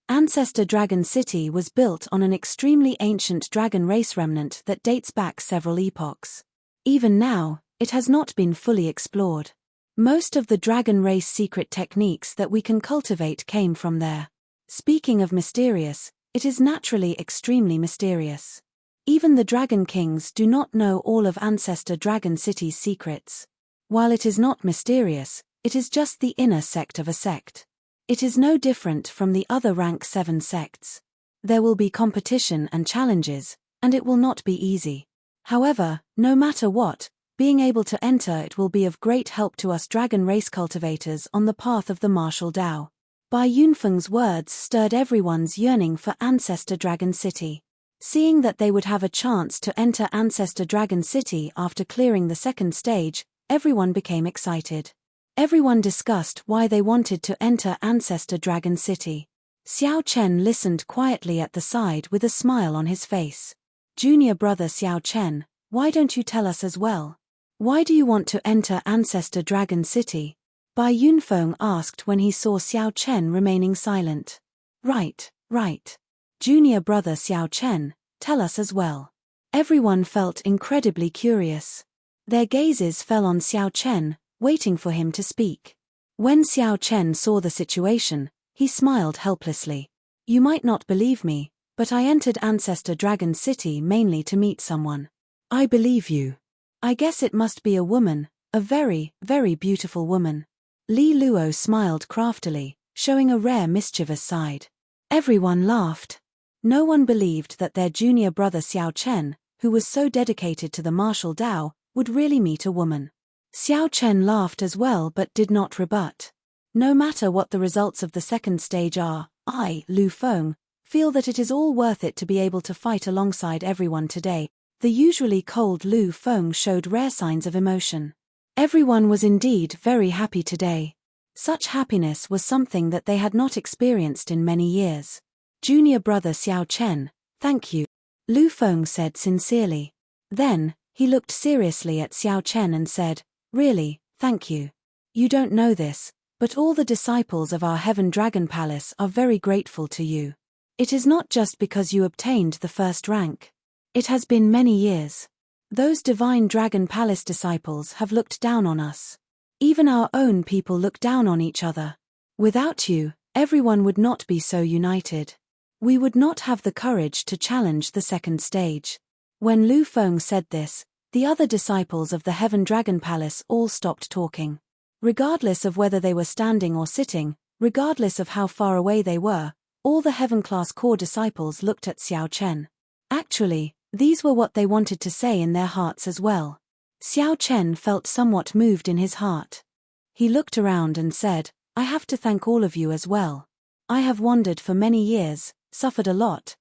Ancestor Dragon City was built on an extremely ancient dragon race remnant that dates back several epochs. Even now, it has not been fully explored. Most of the dragon race secret techniques that we can cultivate came from there. Speaking of mysterious, it is naturally extremely mysterious. Even the Dragon Kings do not know all of Ancestor Dragon City's secrets. While it is not mysterious, it is just the inner sect of a sect. It is no different from the other rank 7 sects. There will be competition and challenges, and it will not be easy. However, no matter what, being able to enter it will be of great help to us dragon race cultivators on the path of the martial Dao. Bai Yunfeng's words stirred everyone's yearning for Ancestor Dragon City. Seeing that they would have a chance to enter Ancestor Dragon City after clearing the second stage, everyone became excited. Everyone discussed why they wanted to enter Ancestor Dragon City. Xiao Chen listened quietly at the side with a smile on his face. Junior brother Xiao Chen, why don't you tell us as well? Why do you want to enter Ancestor Dragon City? Bai Yunfeng asked when he saw Xiao Chen remaining silent. Right. Junior brother Xiao Chen, tell us as well. Everyone felt incredibly curious. Their gazes fell on Xiao Chen, waiting for him to speak. When Xiao Chen saw the situation, he smiled helplessly. You might not believe me, but I entered Ancestor Dragon City mainly to meet someone. I believe you. I guess it must be a woman, a very, very beautiful woman. Li Luo smiled craftily, showing a rare mischievous side. Everyone laughed. No one believed that their junior brother Xiao Chen, who was so dedicated to the martial Dao, would really meet a woman. Xiao Chen laughed as well but did not rebut. No matter what the results of the second stage are, I, Lu Feng, feel that it is all worth it to be able to fight alongside everyone today. The usually cold Lu Feng showed rare signs of emotion. Everyone was indeed very happy today. Such happiness was something that they had not experienced in many years. Junior brother Xiao Chen, thank you, Lu Feng said sincerely. Then, he looked seriously at Xiao Chen and said, really, thank you. You don't know this, but all the disciples of our Heaven Dragon Palace are very grateful to you. It is not just because you obtained the first rank. It has been many years. Those Divine Dragon Palace disciples have looked down on us. Even our own people look down on each other. Without you, everyone would not be so united. We would not have the courage to challenge the second stage. When Lu Feng said this, The other disciples of the Heaven Dragon Palace all stopped talking. Regardless of whether they were standing or sitting, regardless of how far away they were, all the Heaven-class core disciples looked at Xiao Chen. Actually, these were what they wanted to say in their hearts as well. Xiao Chen felt somewhat moved in his heart. He looked around and said, "I have to thank all of you as well. I have wandered for many years, suffered a lot,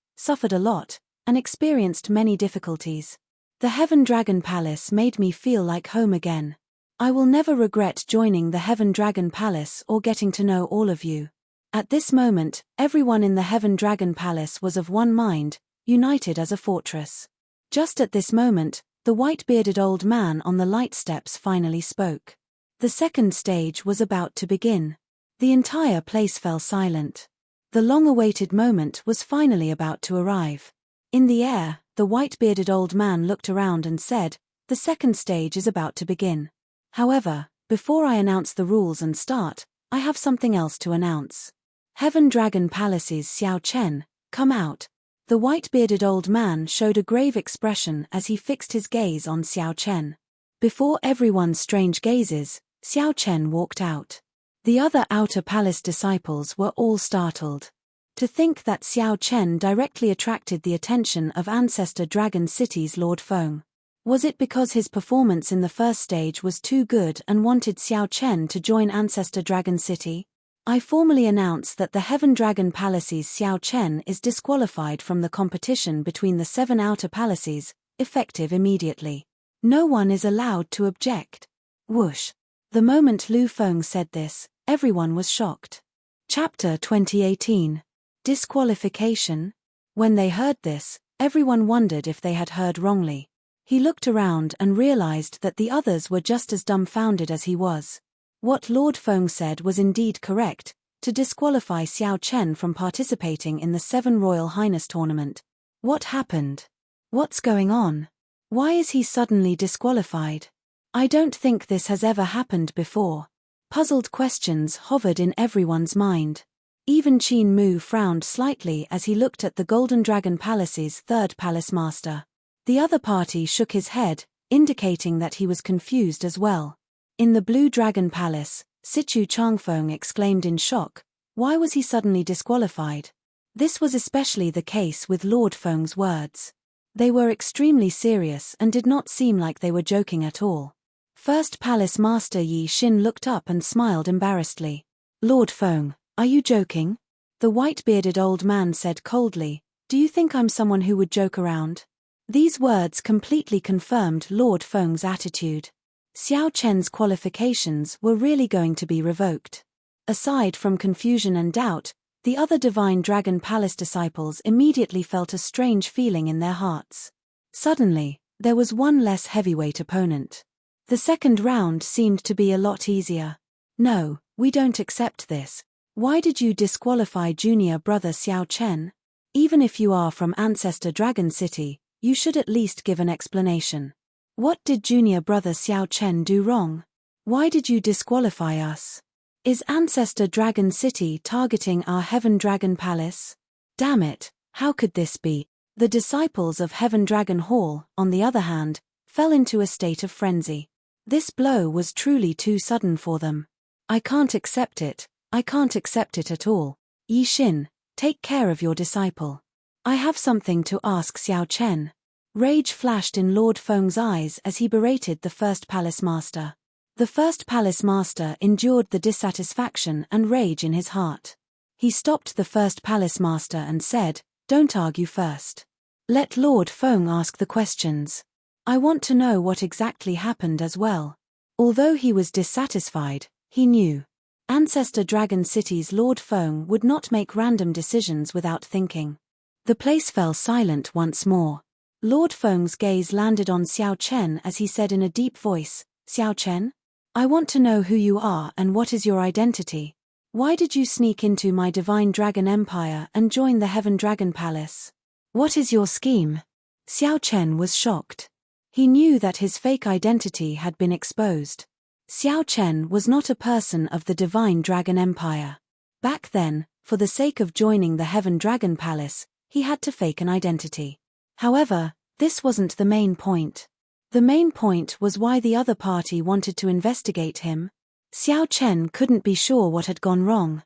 and experienced many difficulties. The Heaven Dragon Palace made me feel like home again. I will never regret joining the Heaven Dragon Palace or getting to know all of you." At this moment, everyone in the Heaven Dragon Palace was of one mind, united as a fortress. Just at this moment, the white-bearded old man on the light steps finally spoke. The second stage was about to begin. The entire place fell silent. The long-awaited moment was finally about to arrive. In the air, the white-bearded old man looked around and said, "The second stage is about to begin. However, before I announce the rules and start, I have something else to announce. Heaven Dragon Palace's Xiao Chen, come out." The white-bearded old man showed a grave expression as he fixed his gaze on Xiao Chen. Before everyone's strange gazes, Xiao Chen walked out. The other outer palace disciples were all startled. To think that Xiao Chen directly attracted the attention of Ancestor Dragon City's Lord Feng. Was it because his performance in the first stage was too good and wanted Xiao Chen to join Ancestor Dragon City? I formally announce that the Heaven Dragon Palace's Xiao Chen is disqualified from the competition between the 7 outer palaces, effective immediately. No one is allowed to object. Whoosh. The moment Lu Feng said this, everyone was shocked. Chapter 2018. Disqualification? When they heard this, everyone wondered if they had heard wrongly. He looked around and realized that the others were just as dumbfounded as he was. What Lord Feng said was indeed correct, to disqualify Xiao Chen from participating in the 7 Royal Highness tournament. What happened? What's going on? Why is he suddenly disqualified? I don't think this has ever happened before. Puzzled questions hovered in everyone's mind. Even Qin Mu frowned slightly as he looked at the Golden Dragon Palace's 3rd Palace Master. The other party shook his head, indicating that he was confused as well. In the Blue Dragon Palace, Sichu Changfeng exclaimed in shock, why was he suddenly disqualified? This was especially the case with Lord Feng's words. They were extremely serious and did not seem like they were joking at all. First Palace Master Yi Xin looked up and smiled embarrassedly. "Lord Feng, are you joking?" The white-bearded old man said coldly, "Do you think I'm someone who would joke around?" These words completely confirmed Lord Feng's attitude. Xiao Chen's qualifications were really going to be revoked. Aside from confusion and doubt, the other Divine Dragon Palace disciples immediately felt a strange feeling in their hearts. Suddenly, there was one less heavyweight opponent. The second round seemed to be a lot easier. "No, we don't accept this. Why did you disqualify junior brother Xiao Chen? Even if you are from Ancestor Dragon City, you should at least give an explanation. What did junior brother Xiao Chen do wrong? Why did you disqualify us? Is Ancestor Dragon City targeting our Heaven Dragon Palace? Damn it, how could this be?" The disciples of Heaven Dragon Hall, on the other hand, fell into a state of frenzy. This blow was truly too sudden for them. "I can't accept it. I can't accept it at all. Yi Xin, take care of your disciple. I have something to ask Xiao Chen." Rage flashed in Lord Feng's eyes as he berated the first Palace Master. The first Palace Master endured the dissatisfaction and rage in his heart. He stopped the first Palace Master and said, "Don't argue first. Let Lord Feng ask the questions. I want to know what exactly happened as well." Although he was dissatisfied, he knew. Ancestor Dragon City's Lord Feng would not make random decisions without thinking. The place fell silent once more. Lord Feng's gaze landed on Xiao Chen as he said in a deep voice, "Xiao Chen? I want to know who you are and what is your identity. Why did you sneak into my Divine Dragon Empire and join the Heaven Dragon Palace? What is your scheme?" Xiao Chen was shocked. He knew that his fake identity had been exposed. Xiao Chen was not a person of the Divine Dragon Empire. Back then, for the sake of joining the Heaven Dragon Palace, he had to fake an identity. However, this wasn't the main point. The main point was why the other party wanted to investigate him. Xiao Chen couldn't be sure what had gone wrong.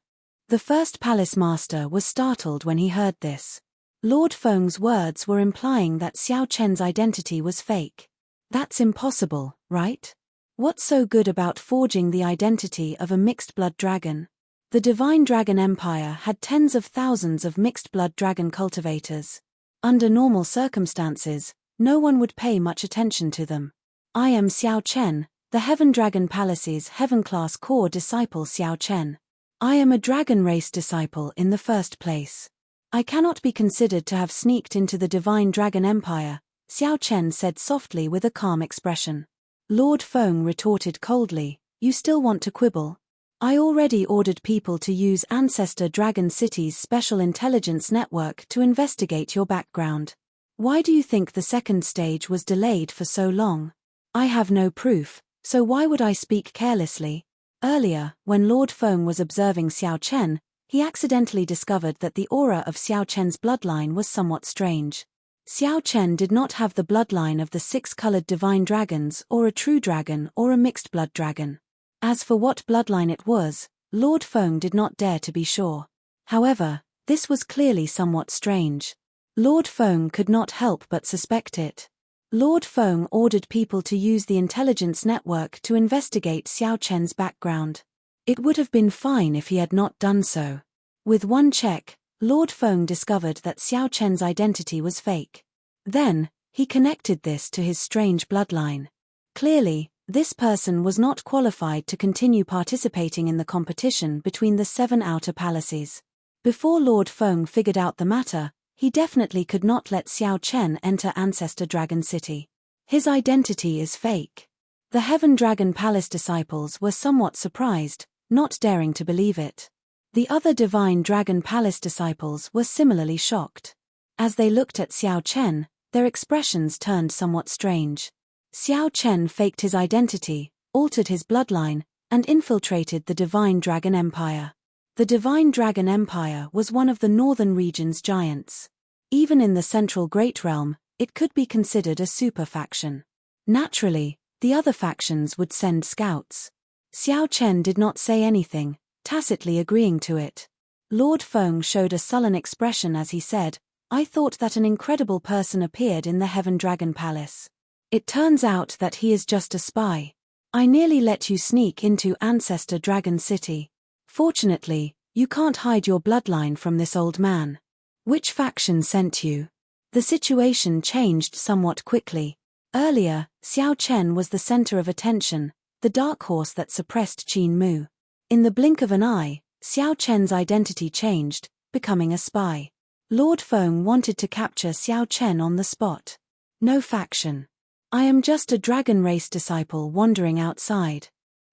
The first palace master was startled when he heard this. Lord Feng's words were implying that Xiao Chen's identity was fake. That's impossible, right? What's so good about forging the identity of a mixed-blood dragon? The Divine Dragon Empire had tens of thousands of mixed-blood dragon cultivators. Under normal circumstances, no one would pay much attention to them. I am Xiao Chen, the Heaven Dragon Palace's Heaven-class core disciple Xiao Chen. I am a dragon race disciple in the first place. I cannot be considered to have sneaked into the Divine Dragon Empire, Xiao Chen said softly with a calm expression. Lord Feng retorted coldly, you still want to quibble? I already ordered people to use Ancestor Dragon City's special intelligence network to investigate your background. Why do you think the second stage was delayed for so long? I have no proof, so why would I speak carelessly? Earlier, when Lord Feng was observing Xiao Chen, he accidentally discovered that the aura of Xiao Chen's bloodline was somewhat strange. Xiao Chen did not have the bloodline of the six-colored divine dragons or a true dragon or a mixed-blood dragon. As for what bloodline it was, Lord Feng did not dare to be sure. However, this was clearly somewhat strange. Lord Feng could not help but suspect it. Lord Feng ordered people to use the intelligence network to investigate Xiao Chen's background. It would have been fine if he had not done so. With one check, Lord Feng discovered that Xiao Chen's identity was fake. Then, he connected this to his strange bloodline. Clearly, this person was not qualified to continue participating in the competition between the 7 outer palaces. Before Lord Feng figured out the matter, he definitely could not let Xiao Chen enter Ancestor Dragon City. His identity is fake. The Heaven Dragon Palace disciples were somewhat surprised, not daring to believe it. The other Divine Dragon Palace disciples were similarly shocked. As they looked at Xiao Chen, their expressions turned somewhat strange. Xiao Chen faked his identity, altered his bloodline, and infiltrated the Divine Dragon Empire. The Divine Dragon Empire was one of the northern region's giants. Even in the central Great Realm, it could be considered a super faction. Naturally, the other factions would send scouts. Xiao Chen did not say anything, tacitly agreeing to it. Lord Feng showed a sullen expression as he said, I thought that an incredible person appeared in the Heaven Dragon Palace. It turns out that he is just a spy. I nearly let you sneak into Ancestor Dragon City. Fortunately, you can't hide your bloodline from this old man. Which faction sent you? The situation changed somewhat quickly. Earlier, Xiao Chen was the center of attention, the dark horse that suppressed Qin Mu. In the blink of an eye, Xiao Chen's identity changed, becoming a spy. Lord Feng wanted to capture Xiao Chen on the spot. No faction. I am just a dragon race disciple wandering outside.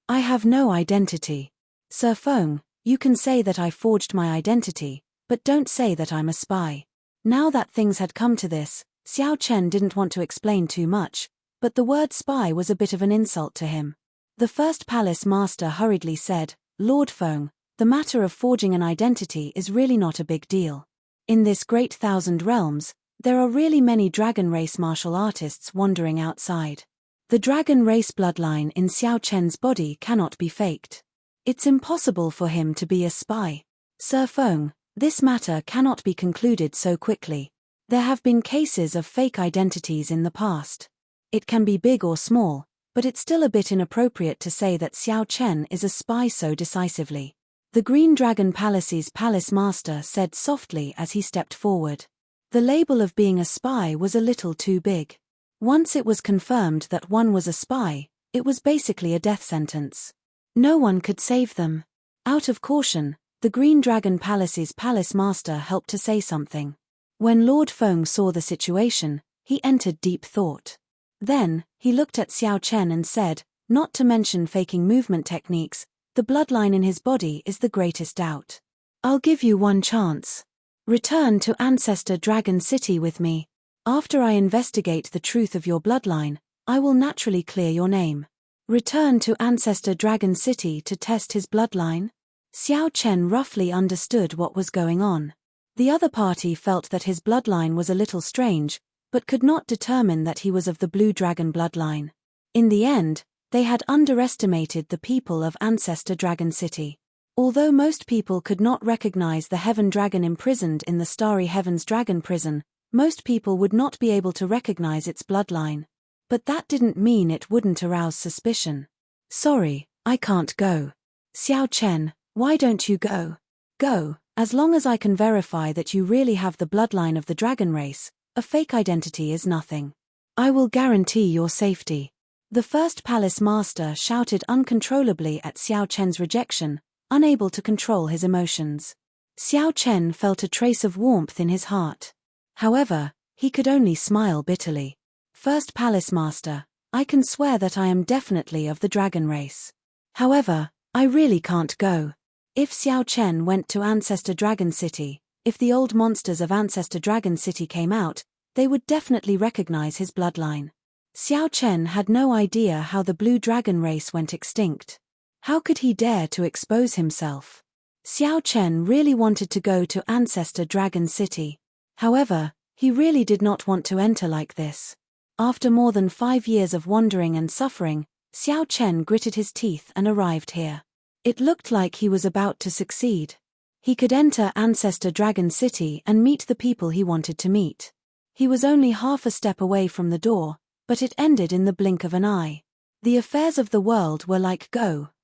I have no identity. Sir Feng, you can say that I forged my identity, but don't say that I'm a spy. Now that things had come to this, Xiao Chen didn't want to explain too much, but the word spy was a bit of an insult to him. The first palace master hurriedly said, Lord Feng, the matter of forging an identity is really not a big deal. In this great 1,000 realms, there are really many dragon race martial artists wandering outside. The dragon race bloodline in Xiao Chen's body cannot be faked. It's impossible for him to be a spy. Sir Feng, this matter cannot be concluded so quickly. There have been cases of fake identities in the past. It can be big or small, but it's still a bit inappropriate to say that Xiao Chen is a spy so decisively. The Green Dragon Palace's palace master said softly as he stepped forward. The label of being a spy was a little too big. Once it was confirmed that one was a spy, it was basically a death sentence. No one could save them. Out of caution, the Green Dragon Palace's palace master helped to say something. When Lord Feng saw the situation, he entered deep thought. Then, he looked at Xiao Chen and said, not to mention faking movement techniques, the bloodline in his body is the greatest doubt. I'll give you one chance. Return to Ancestor Dragon City with me. After I investigate the truth of your bloodline, I will naturally clear your name. Return to Ancestor Dragon City to test his bloodline? Xiao Chen roughly understood what was going on. The other party felt that his bloodline was a little strange, but could not determine that he was of the blue dragon bloodline. In the end, they had underestimated the people of Ancestor Dragon City. Although most people could not recognize the heaven dragon imprisoned in the Starry Heavens dragon prison, most people would not be able to recognize its bloodline. But that didn't mean it wouldn't arouse suspicion. Sorry, I can't go. Xiao Chen, why don't you go? Go, as long as I can verify that you really have the bloodline of the dragon race, a fake identity is nothing. I will guarantee your safety. The first palace master shouted uncontrollably at Xiao Chen's rejection, unable to control his emotions. Xiao Chen felt a trace of warmth in his heart. However, he could only smile bitterly. First palace master, I can swear that I am definitely of the dragon race. However, I really can't go. If Xiao Chen went to Ancestor Dragon City, if the old monsters of Ancestor Dragon City came out, they would definitely recognize his bloodline. Xiao Chen had no idea how the blue dragon race went extinct. How could he dare to expose himself? Xiao Chen really wanted to go to Ancestor Dragon City. However, he really did not want to enter like this. After more than 5 years of wandering and suffering, Xiao Chen gritted his teeth and arrived here. It looked like he was about to succeed. He could enter Ancestor Dragon City and meet the people he wanted to meet. He was only half a step away from the door, but it ended in the blink of an eye. The affairs of the world were like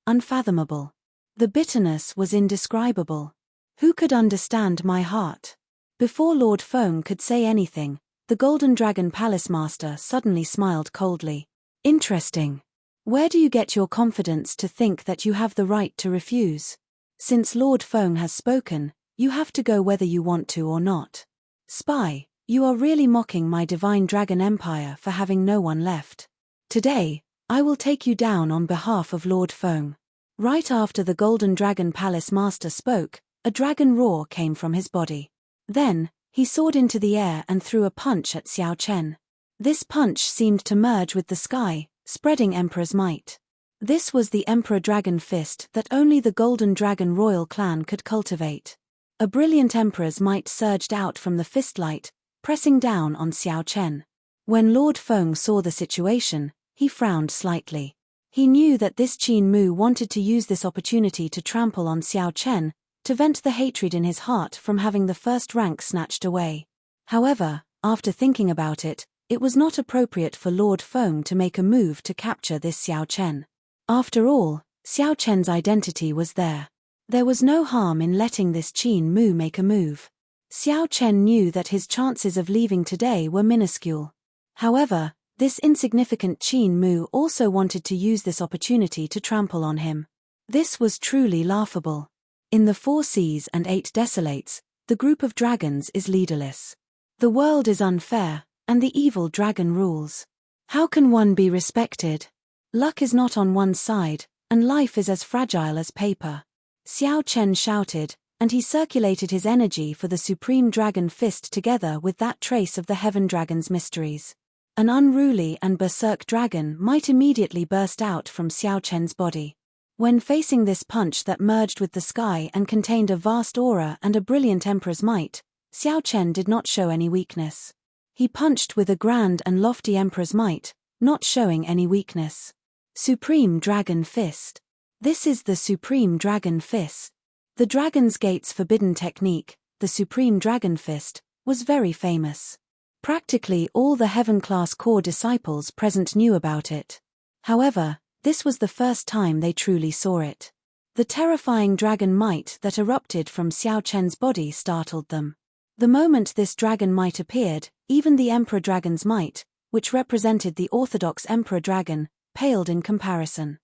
unfathomable. The bitterness was indescribable. Who could understand my heart? Before Lord Feng could say anything, the Golden Dragon Palace Master suddenly smiled coldly. Interesting. Where do you get your confidence to think that you have the right to refuse? Since Lord Feng has spoken, you have to go whether you want to or not. Spy, you are really mocking my divine dragon empire for having no one left. Today, I will take you down on behalf of Lord Feng. Right after the Golden Dragon Palace Master spoke, a dragon roar came from his body. Then, he soared into the air and threw a punch at Xiao Chen. This punch seemed to merge with the sky, spreading Emperor's might. This was the Emperor Dragon Fist that only the Golden Dragon royal clan could cultivate. A brilliant Emperor's might surged out from the fistlight, pressing down on Xiao Chen. When Lord Feng saw the situation, he frowned slightly. He knew that this Qin Mu wanted to use this opportunity to trample on Xiao Chen, to vent the hatred in his heart from having the first rank snatched away. However, after thinking about it, it was not appropriate for Lord Feng to make a move to capture this Xiao Chen. After all, Xiao Chen's identity was there. There was no harm in letting this Qin Mu make a move. Xiao Chen knew that his chances of leaving today were minuscule. However, this insignificant Qin Mu also wanted to use this opportunity to trample on him. This was truly laughable. In the 4 seas and 8 desolates, the group of dragons is leaderless. The world is unfair, and the evil dragon rules. How can one be respected? Luck is not on one's side, and life is as fragile as paper. Xiao Chen shouted, and he circulated his energy for the Supreme Dragon Fist together with that trace of the Heaven Dragon's mysteries. An unruly and berserk dragon might immediately burst out from Xiao Chen's body. When facing this punch that merged with the sky and contained a vast aura and a brilliant Emperor's might, Xiao Chen did not show any weakness. He punched with a grand and lofty Emperor's might, not showing any weakness. Supreme Dragon Fist. This is the Supreme Dragon Fist. The Dragon's Gate's forbidden technique, the Supreme Dragon Fist, was very famous. Practically all the Heaven-class core disciples present knew about it. However, this was the first time they truly saw it. The terrifying dragon might that erupted from Xiao Chen's body startled them. The moment this dragon might appeared, even the Emperor Dragon's might, which represented the orthodox Emperor Dragon, paled in comparison.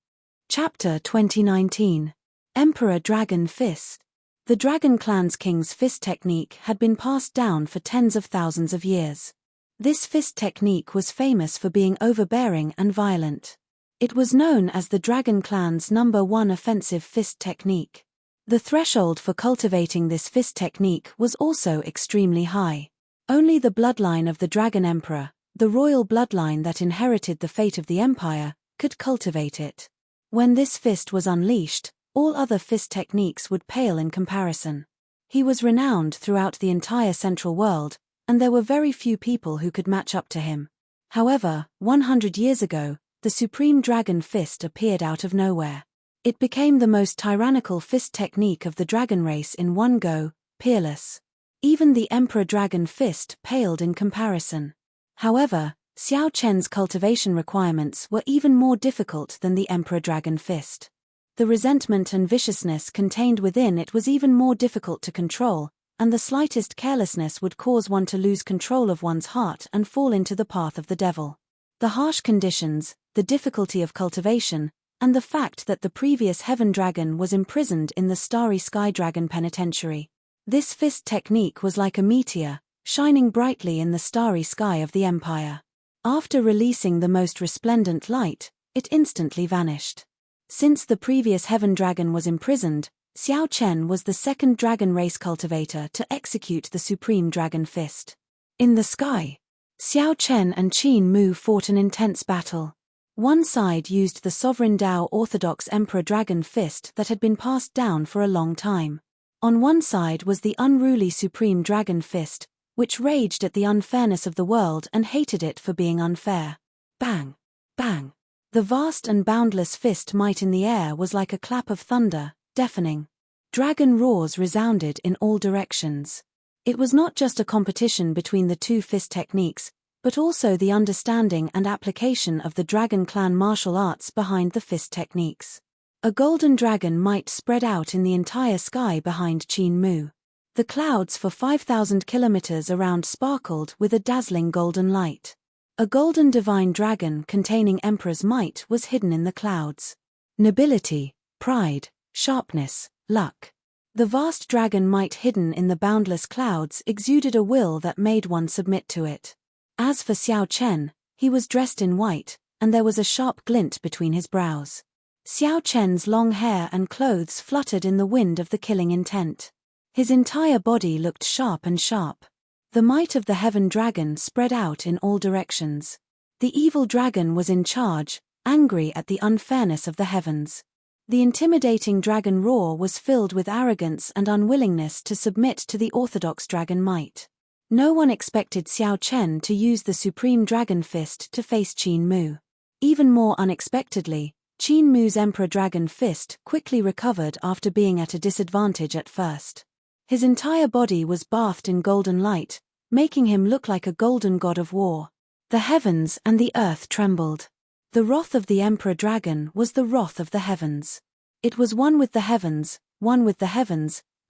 Chapter 2019. Emperor Dragon Fist. The Dragon Clan's King's Fist technique had been passed down for tens of thousands of years. This fist technique was famous for being overbearing and violent. It was known as the Dragon Clan's #1 offensive fist technique. The threshold for cultivating this fist technique was also extremely high. Only the bloodline of the Dragon Emperor, the royal bloodline that inherited the fate of the empire, could cultivate it. When this fist was unleashed, all other fist techniques would pale in comparison. He was renowned throughout the entire central world, and there were very few people who could match up to him. However, 100 years ago, the Supreme Dragon Fist appeared out of nowhere. It became the most tyrannical fist technique of the dragon race in one go, peerless. Even the Emperor Dragon Fist paled in comparison. However, Xiao Chen's cultivation requirements were even more difficult than the Emperor Dragon Fist. The resentment and viciousness contained within it was even more difficult to control, and the slightest carelessness would cause one to lose control of one's heart and fall into the path of the devil. The harsh conditions, the difficulty of cultivation, and the fact that the previous Heaven Dragon was imprisoned in the Starry Sky Dragon Penitentiary. This fist technique was like a meteor, shining brightly in the starry sky of the Empire. After releasing the most resplendent light, it instantly vanished. Since the previous Heaven Dragon was imprisoned, Xiao Chen was the second dragon race cultivator to execute the Supreme Dragon Fist. In the sky, Xiao Chen and Qin Mu fought an intense battle. One side used the Sovereign Dao Orthodox Emperor Dragon Fist that had been passed down for a long time. On one side was the unruly Supreme Dragon Fist, which raged at the unfairness of the world and hated it for being unfair. Bang! Bang! The vast and boundless fist might in the air was like a clap of thunder, deafening. Dragon roars resounded in all directions. It was not just a competition between the two fist techniques, but also the understanding and application of the Dragon Clan martial arts behind the fist techniques. A golden dragon might spread out in the entire sky behind Qin Mu. The clouds for 5,000 kilometers around sparkled with a dazzling golden light. A golden divine dragon containing Emperor's might was hidden in the clouds. Nobility, pride, sharpness, luck. The vast dragon might hidden in the boundless clouds exuded a will that made one submit to it. As for Xiao Chen, he was dressed in white, and there was a sharp glint between his brows. Xiao Chen's long hair and clothes fluttered in the wind of the killing intent. His entire body looked sharp and sharp. The might of the Heaven Dragon spread out in all directions. The evil dragon was in charge, angry at the unfairness of the heavens. The intimidating dragon roar was filled with arrogance and unwillingness to submit to the orthodox dragon might. No one expected Xiao Chen to use the Supreme Dragon Fist to face Qin Mu. Even more unexpectedly, Qin Mu's Emperor Dragon Fist quickly recovered after being at a disadvantage at first. His entire body was bathed in golden light, making him look like a golden god of war. The heavens and the earth trembled. The wrath of the Emperor Dragon was the wrath of the heavens. It was one with the heavens,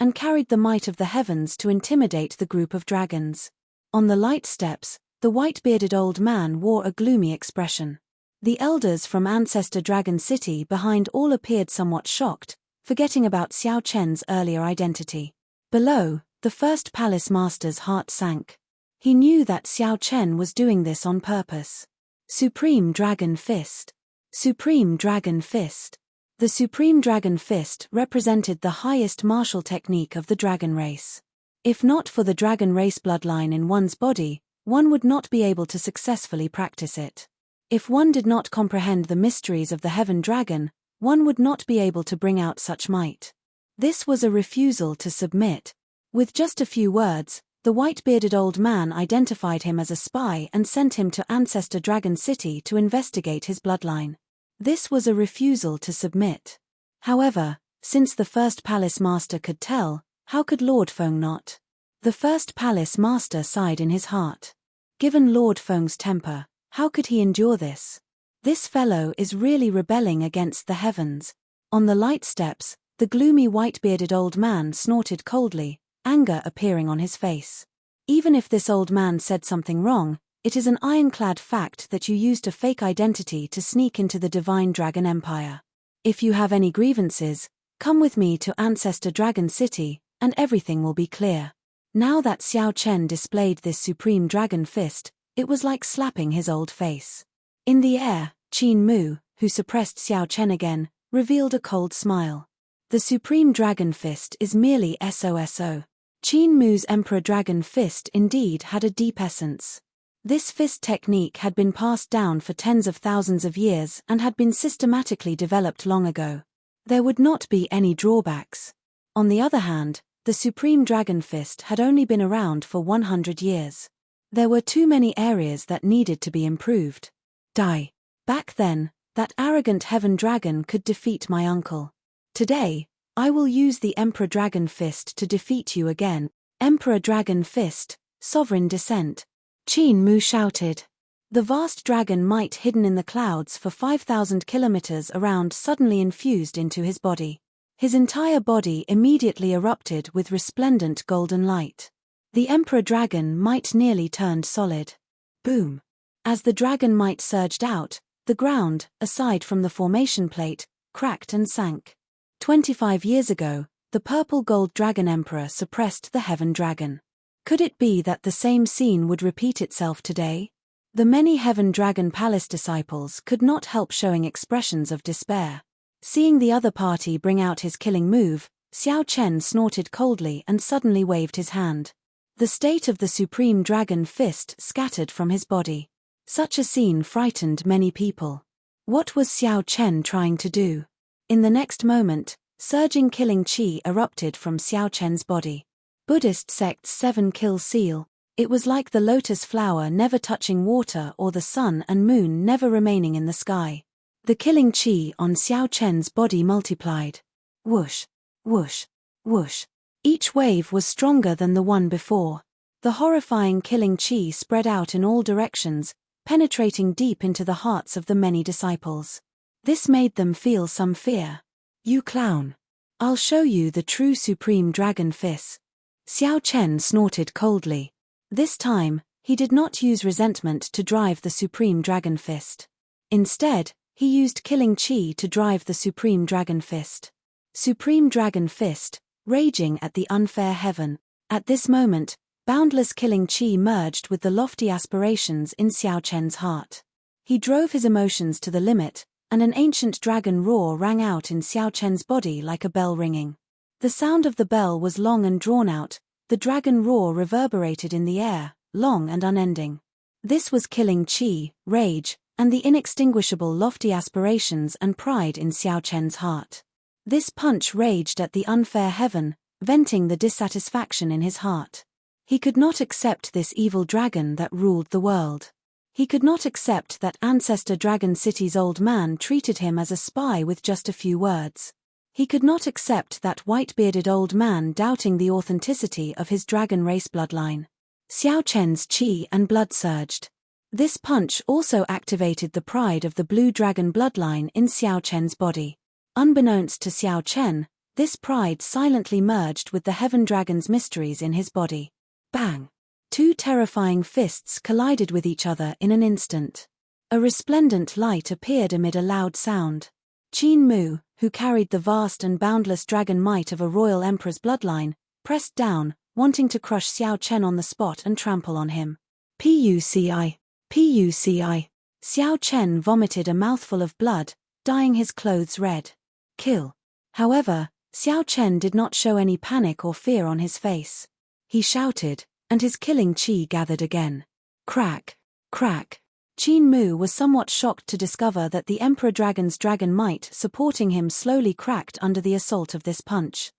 and carried the might of the heavens to intimidate the group of dragons. On the light steps, the white-bearded old man wore a gloomy expression. The elders from Ancestor Dragon City behind all appeared somewhat shocked, forgetting about Xiao Chen's earlier identity. Below, the first palace master's heart sank. He knew that Xiao Chen was doing this on purpose. Supreme Dragon Fist. Supreme Dragon Fist. The Supreme Dragon Fist represented the highest martial technique of the dragon race. If not for the dragon race bloodline in one's body, one would not be able to successfully practice it. If one did not comprehend the mysteries of the Heaven Dragon, one would not be able to bring out such might. This was a refusal to submit. With just a few words, the white-bearded old man identified him as a spy and sent him to Ancestor Dragon City to investigate his bloodline. This was a refusal to submit. However, since the first palace master could tell, how could Lord Feng not? The first palace master sighed in his heart. Given Lord Feng's temper, how could he endure this? This fellow is really rebelling against the heavens. On the light steps, the gloomy white-bearded old man snorted coldly, anger appearing on his face. Even if this old man said something wrong, it is an ironclad fact that you used a fake identity to sneak into the Divine Dragon Empire. If you have any grievances, come with me to Ancestor Dragon City, and everything will be clear. Now that Xiao Chen displayed this Supreme Dragon Fist, it was like slapping his old face. In the air, Qin Mu, who suppressed Xiao Chen again, revealed a cold smile. The Supreme Dragon Fist is merely SOSO. Qin Mu's Emperor Dragon Fist indeed had a deep essence. This fist technique had been passed down for tens of thousands of years and had been systematically developed long ago. There would not be any drawbacks. On the other hand, the Supreme Dragon Fist had only been around for 100 years. There were too many areas that needed to be improved. Die. Back then, that arrogant heaven dragon could defeat my uncle. Today, I will use the Emperor Dragon Fist to defeat you again. Emperor Dragon Fist, sovereign descent. Qin Mu shouted. The vast dragon might hidden in the clouds for 5,000 kilometers around suddenly infused into his body. His entire body immediately erupted with resplendent golden light. The Emperor Dragon might nearly turned solid. Boom. As the dragon might surged out, the ground, aside from the formation plate, cracked and sank. 25 years ago, the purple gold dragon emperor suppressed the heaven dragon. Could it be that the same scene would repeat itself today? The many heaven dragon palace disciples could not help showing expressions of despair. Seeing the other party bring out his killing move, Xiao Chen snorted coldly and suddenly waved his hand. The state of the Supreme Dragon Fist scattered from his body. Such a scene frightened many people. What was Xiao Chen trying to do? In the next moment, surging killing chi erupted from Xiao Chen's body. Buddhist sect's 7-kill seal, it was like the lotus flower never touching water or the sun and moon never remaining in the sky. The killing chi on Xiao Chen's body multiplied. Whoosh, whoosh, whoosh. Each wave was stronger than the one before. The horrifying killing chi spread out in all directions, penetrating deep into the hearts of the many disciples. This made them feel some fear. You clown. I'll show you the true Supreme Dragon Fist. Xiao Chen snorted coldly. This time, he did not use resentment to drive the Supreme Dragon Fist. Instead, he used killing chi to drive the Supreme Dragon Fist. Supreme Dragon Fist, raging at the unfair heaven. At this moment, boundless killing chi merged with the lofty aspirations in Xiao Chen's heart. He drove his emotions to the limit, and an ancient dragon roar rang out in Xiao Chen's body like a bell ringing. The sound of the bell was long and drawn out, the dragon roar reverberated in the air, long and unending. This was killing chi, rage, and the inextinguishable lofty aspirations and pride in Xiao Chen's heart. This punch raged at the unfair heaven, venting the dissatisfaction in his heart. He could not accept this evil dragon that ruled the world. He could not accept that Ancestor Dragon City's old man treated him as a spy with just a few words. He could not accept that white-bearded old man doubting the authenticity of his dragon race bloodline. Xiao Chen's chi and blood surged. This punch also activated the pride of the blue dragon bloodline in Xiao Chen's body. Unbeknownst to Xiao Chen, this pride silently merged with the heaven dragon's mysteries in his body. Bang! Two terrifying fists collided with each other in an instant. A resplendent light appeared amid a loud sound. Qin Mu, who carried the vast and boundless dragon might of a royal emperor's bloodline, pressed down, wanting to crush Xiao Chen on the spot and trample on him. Puci. Puci. Xiao Chen vomited a mouthful of blood, dyeing his clothes red. Kill. However, Xiao Chen did not show any panic or fear on his face. He shouted, and his killing chi gathered again. Crack, crack. Qin Mu was somewhat shocked to discover that the Emperor Dragon's dragon might supporting him slowly cracked under the assault of this punch.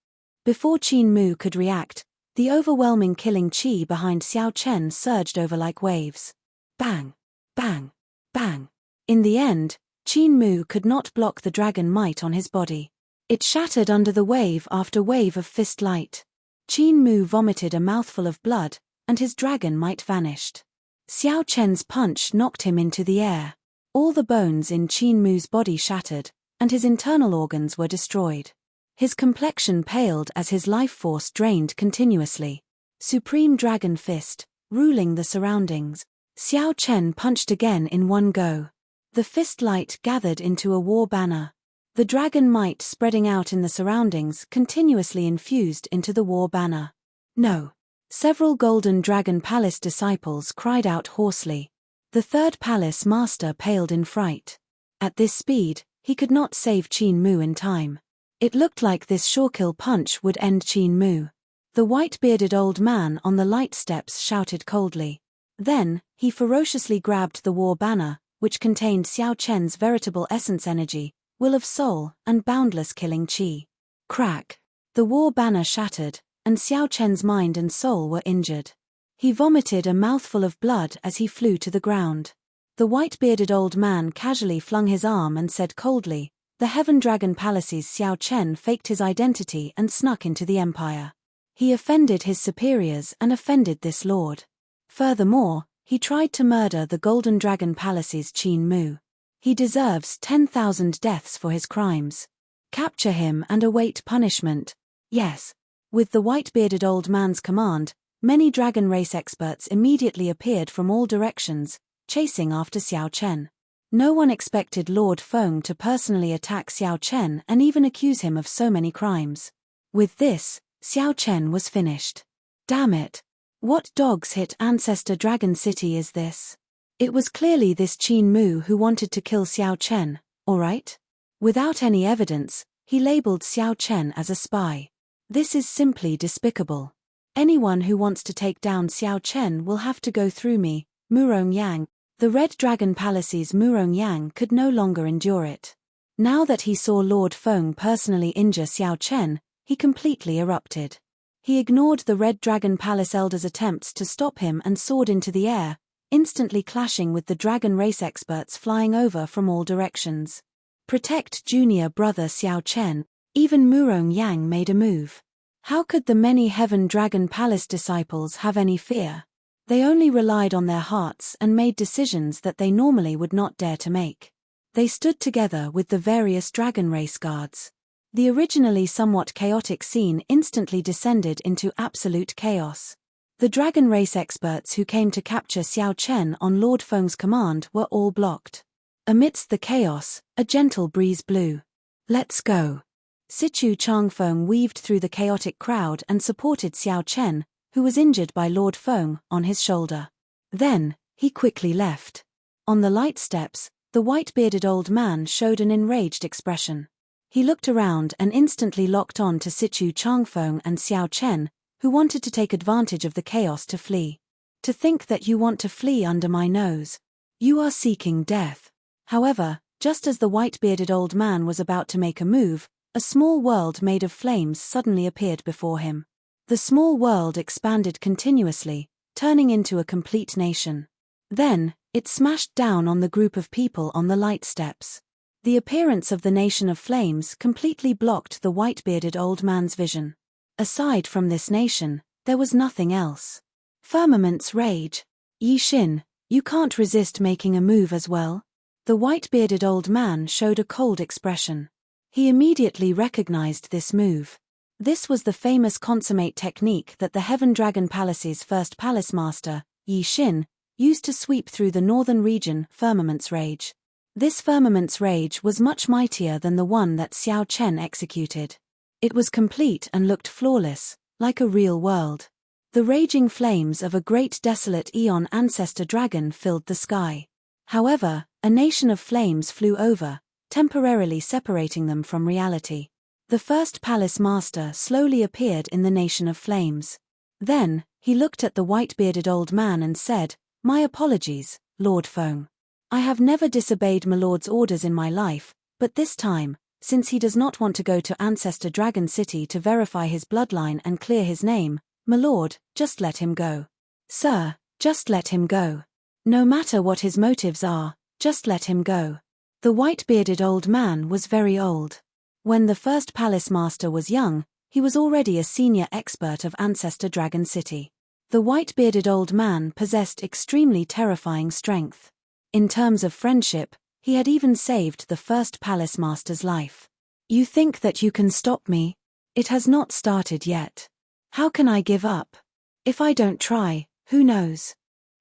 Before Qin Mu could react, the overwhelming killing chi behind Xiao Chen surged over like waves. Bang, bang, bang. In the end, Qin Mu could not block the dragon might on his body. It shattered under the wave after wave of fist light. Qin Mu vomited a mouthful of blood, and his dragon might vanished. Xiao Chen's punch knocked him into the air. All the bones in Qin Mu's body shattered, and his internal organs were destroyed. His complexion paled as his life force drained continuously. Supreme Dragon Fist, ruling the surroundings. Xiao Chen punched again in one go. The fist light gathered into a war banner. The dragon might spreading out in the surroundings continuously infused into the war banner. No. Several Golden Dragon Palace disciples cried out hoarsely. The third palace master paled in fright. At this speed, he could not save Qin Mu in time. It looked like this sure-kill punch would end Qin Mu. The white-bearded old man on the light steps shouted coldly. Then, he ferociously grabbed the war banner, which contained Xiao Chen's veritable essence energy, will of soul, and boundless killing chi. Crack! The war banner shattered, and Xiao Chen's mind and soul were injured. He vomited a mouthful of blood as he flew to the ground. The white-bearded old man casually flung his arm and said coldly, "The Heaven Dragon Palace's Xiao Chen faked his identity and snuck into the empire. He offended his superiors and offended this lord. Furthermore, he tried to murder the Golden Dragon Palace's Qin Mu. He deserves 10,000 deaths for his crimes. Capture him and await punishment." Yes. With the white-bearded old man's command, many dragon race experts immediately appeared from all directions, chasing after Xiao Chen. No one expected Lord Feng to personally attack Xiao Chen and even accuse him of so many crimes. With this, Xiao Chen was finished. Damn it. What dog's hit Ancestor Dragon City is this? It was clearly this Qin Mu who wanted to kill Xiao Chen, alright? Without any evidence, he labeled Xiao Chen as a spy. This is simply despicable. Anyone who wants to take down Xiao Chen will have to go through me, Murong Yang. The Red Dragon Palace's Murong Yang could no longer endure it. Now that he saw Lord Feng personally injure Xiao Chen, he completely erupted. He ignored the Red Dragon Palace Elder's attempts to stop him and soared into the air, instantly clashing with the dragon race experts flying over from all directions. Protect junior brother Xiao Chen. Even Murong Yang made a move. How could the many Heaven Dragon Palace disciples have any fear? They only relied on their hearts and made decisions that they normally would not dare to make. They stood together with the various dragon race guards. The originally somewhat chaotic scene instantly descended into absolute chaos. The dragon race experts who came to capture Xiao Chen on Lord Feng's command were all blocked. Amidst the chaos, a gentle breeze blew. "Let's go." Sichu Changfeng weaved through the chaotic crowd and supported Xiao Chen, who was injured by Lord Feng, on his shoulder. Then, he quickly left. On the light steps, the white-bearded old man showed an enraged expression. He looked around and instantly locked on to Sichu Changfeng and Xiao Chen, who wanted to take advantage of the chaos to flee. "To think that you want to flee under my nose. You are seeking death." However, just as the white-bearded old man was about to make a move, a small world made of flames suddenly appeared before him. The small world expanded continuously, turning into a complete nation. Then, it smashed down on the group of people on the light steps. The appearance of the nation of flames completely blocked the white-bearded old man's vision. Aside from this nation, there was nothing else. Firmament's rage. "Yi Xin, you can't resist making a move as well?" The white-bearded old man showed a cold expression. He immediately recognized this move. This was the famous consummate technique that the Heaven Dragon Palace's first palace master, Yi Xin, used to sweep through the northern region, Firmament's Rage. This Firmament's Rage was much mightier than the one that Xiao Chen executed. It was complete and looked flawless, like a real world. The raging flames of a great desolate Eon ancestor dragon filled the sky. However, a nation of flames flew over, temporarily separating them from reality. The first palace master slowly appeared in the nation of flames. Then, he looked at the white-bearded old man and said, "My apologies, Lord Feng. I have never disobeyed my lord's orders in my life, but this time, since he does not want to go to Ancestor Dragon City to verify his bloodline and clear his name, my lord, just let him go. Sir, just let him go. No matter what his motives are, just let him go." The white-bearded old man was very old. When the first palace master was young, he was already a senior expert of Ancestor Dragon City. The white-bearded old man possessed extremely terrifying strength. In terms of friendship, he had even saved the first palace master's life. "You think that you can stop me? It has not started yet. How can I give up? If I don't try, who knows?"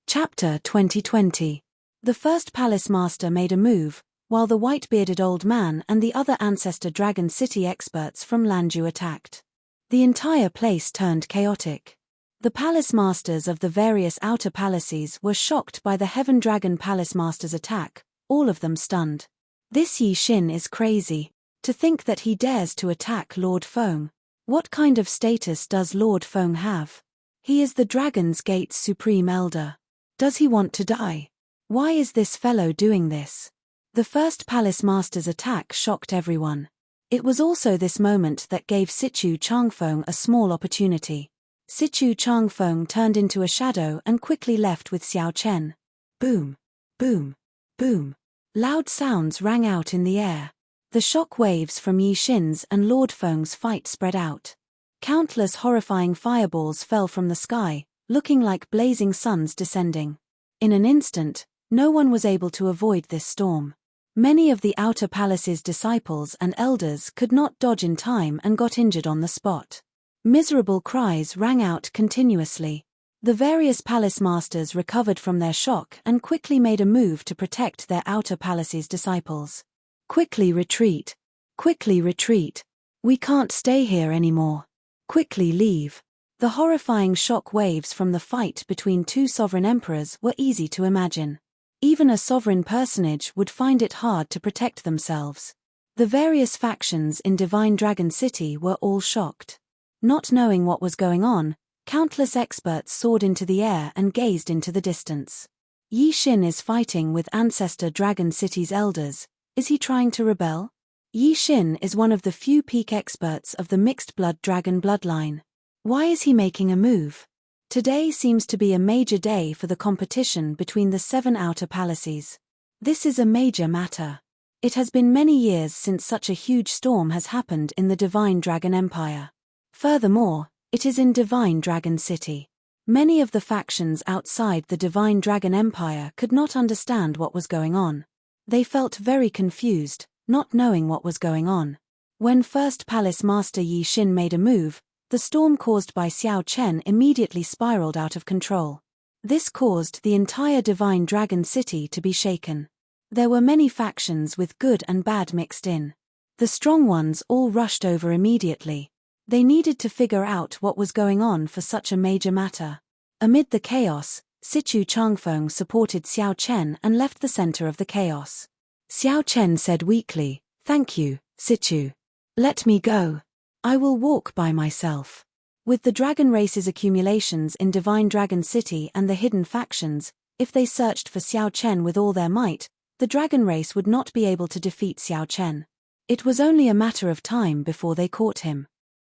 Chapter 2020. The first palace master made a move, while the white-bearded old man and the other Ancestor Dragon City experts from Lanju attacked. The entire place turned chaotic. The palace masters of the various outer palaces were shocked by the Heaven Dragon Palace master's attack, all of them stunned. "This Yi Xin is crazy. To think that he dares to attack Lord Feng. What kind of status does Lord Feng have? He is the Dragon's Gate's supreme elder. Does he want to die? Why is this fellow doing this?" The first palace master's attack shocked everyone. It was also this moment that gave Sichu Changfeng a small opportunity. Sichu Changfeng turned into a shadow and quickly left with Xiao Chen. Boom, boom, boom. Loud sounds rang out in the air. The shock waves from Yi Xin's and Lord Feng's fight spread out. Countless horrifying fireballs fell from the sky, looking like blazing suns descending. In an instant, no one was able to avoid this storm. Many of the outer palace's disciples and elders could not dodge in time and got injured on the spot. Miserable cries rang out continuously. The various palace masters recovered from their shock and quickly made a move to protect their outer palace's disciples. Quickly retreat. Quickly retreat. We can't stay here anymore. Quickly leave. The horrifying shock waves from the fight between two sovereign emperors were easy to imagine. Even a sovereign personage would find it hard to protect themselves. The various factions in Divine Dragon City were all shocked. Not knowing what was going on, countless experts soared into the air and gazed into the distance. Yi Xin is fighting with Ancestor Dragon City's elders. Is he trying to rebel? Yi Xin is one of the few peak experts of the mixed-blood dragon bloodline. Why is he making a move? Today seems to be a major day for the competition between the 7 outer palaces. This is a major matter. It has been many years since such a huge storm has happened in the Divine Dragon Empire. Furthermore, it is in Divine Dragon City. Many of the factions outside the Divine Dragon Empire could not understand what was going on. They felt very confused, not knowing what was going on. When First Palace Master Yi Xin made a move, the storm caused by Xiao Chen immediately spiraled out of control. This caused the entire Divine Dragon City to be shaken. There were many factions with good and bad mixed in. The strong ones all rushed over immediately. They needed to figure out what was going on for such a major matter. Amid the chaos, Sichu Changfeng supported Xiao Chen and left the center of the chaos. Xiao Chen said weakly, "Thank you, Sichu. Let me go. I will walk by myself." With the dragon race's accumulations in Divine Dragon City and the hidden factions, if they searched for Xiao Chen with all their might, the dragon race would not be able to defeat Xiao Chen. It was only a matter of time before they caught him.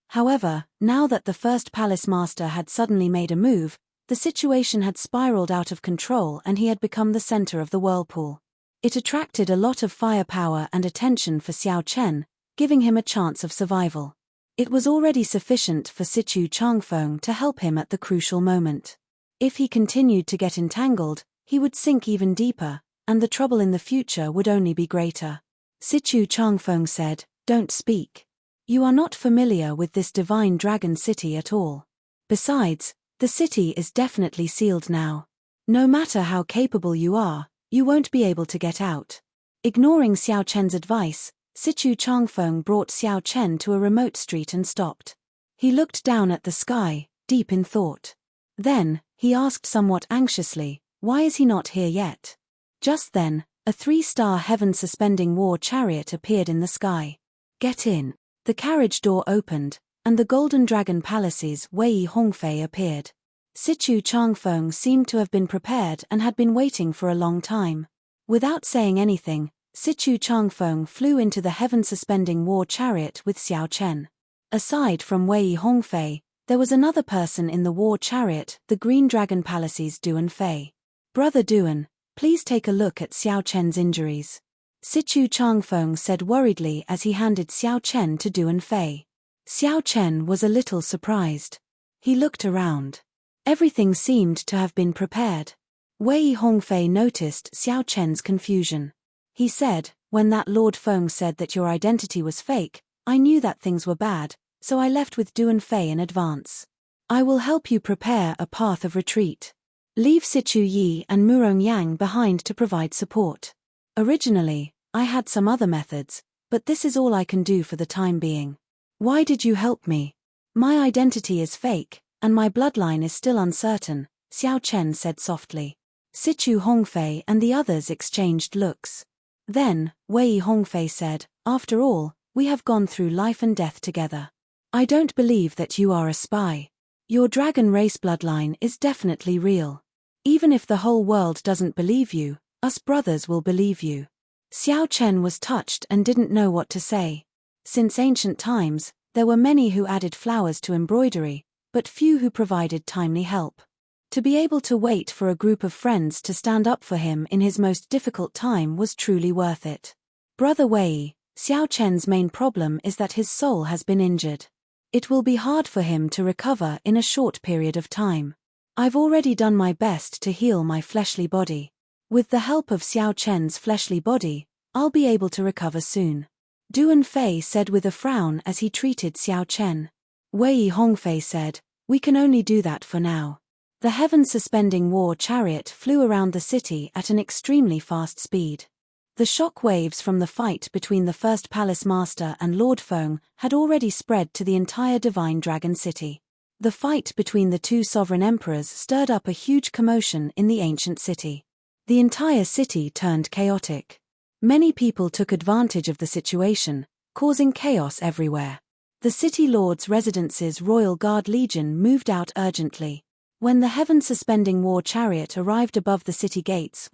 However, now that the first palace master had suddenly made a move, the situation had spiraled out of control and he had become the center of the whirlpool. It attracted a lot of firepower and attention for Xiao Chen, giving him a chance of survival. It was already sufficient for Sichu Changfeng to help him at the crucial moment. If he continued to get entangled, he would sink even deeper, and the trouble in the future would only be greater. Sichu Changfeng said, "Don't speak. You are not familiar with this Divine Dragon City at all. Besides, the city is definitely sealed now. No matter how capable you are, you won't be able to get out." Ignoring Xiao Chen's advice, Sichu Changfeng brought Xiao Chen to a remote street and stopped. He looked down at the sky, deep in thought. Then, he asked somewhat anxiously, "Why is he not here yet?" Just then, a 3-star heaven-suspending war chariot appeared in the sky. "Get in." The carriage door opened, and the Golden Dragon Palace's Wei Hongfei appeared. Sichu Changfeng seemed to have been prepared and had been waiting for a long time. Without saying anything, Sichu Changfeng flew into the heaven-suspending war chariot with Xiao Chen. Aside from Wei Hongfei, there was another person in the war chariot, the Green Dragon Palace's Duan Fei. "Brother Duan, please take a look at Xiao Chen's injuries," Sichu Changfeng said worriedly as he handed Xiao Chen to Duan Fei. Xiao Chen was a little surprised. He looked around. Everything seemed to have been prepared. Wei Hongfei noticed Xiao Chen's confusion. He said, "When that Lord Feng said that your identity was fake, I knew that things were bad, so I left with Duan Fei in advance. I will help you prepare a path of retreat. Leave Sichu Yi and Murong Yang behind to provide support. Originally, I had some other methods, but this is all I can do for the time being. Why did you help me? My identity is fake, and my bloodline is still uncertain," Xiao Chen said softly. Sichu Hongfei and the others exchanged looks. Then, Wei Hongfei said, "After all, we have gone through life and death together. I don't believe that you are a spy. Your dragon race bloodline is definitely real. Even if the whole world doesn't believe you, us brothers will believe you." Xiao Chen was touched and didn't know what to say. Since ancient times, there were many who added flowers to embroidery, but few who provided timely help. To be able to wait for a group of friends to stand up for him in his most difficult time was truly worth it. Brother Wei, Xiao Chen's main problem is that his soul has been injured. It will be hard for him to recover in a short period of time. I've already done my best to heal my fleshly body. With the help of Xiao Chen's fleshly body, I'll be able to recover soon. Duan Fei said with a frown as he treated Xiao Chen. Wei Hongfei said, "We can only do that for now." The heaven-suspending war chariot flew around the city at an extremely fast speed. The shock waves from the fight between the first palace master and Lord Feng had already spread to the entire Divine Dragon City. The fight between the two sovereign emperors stirred up a huge commotion in the ancient city. The entire city turned chaotic. Many people took advantage of the situation, causing chaos everywhere. The city lord's residence's Royal Guard Legion moved out urgently. When the heaven-suspending war chariot arrived above the city gates,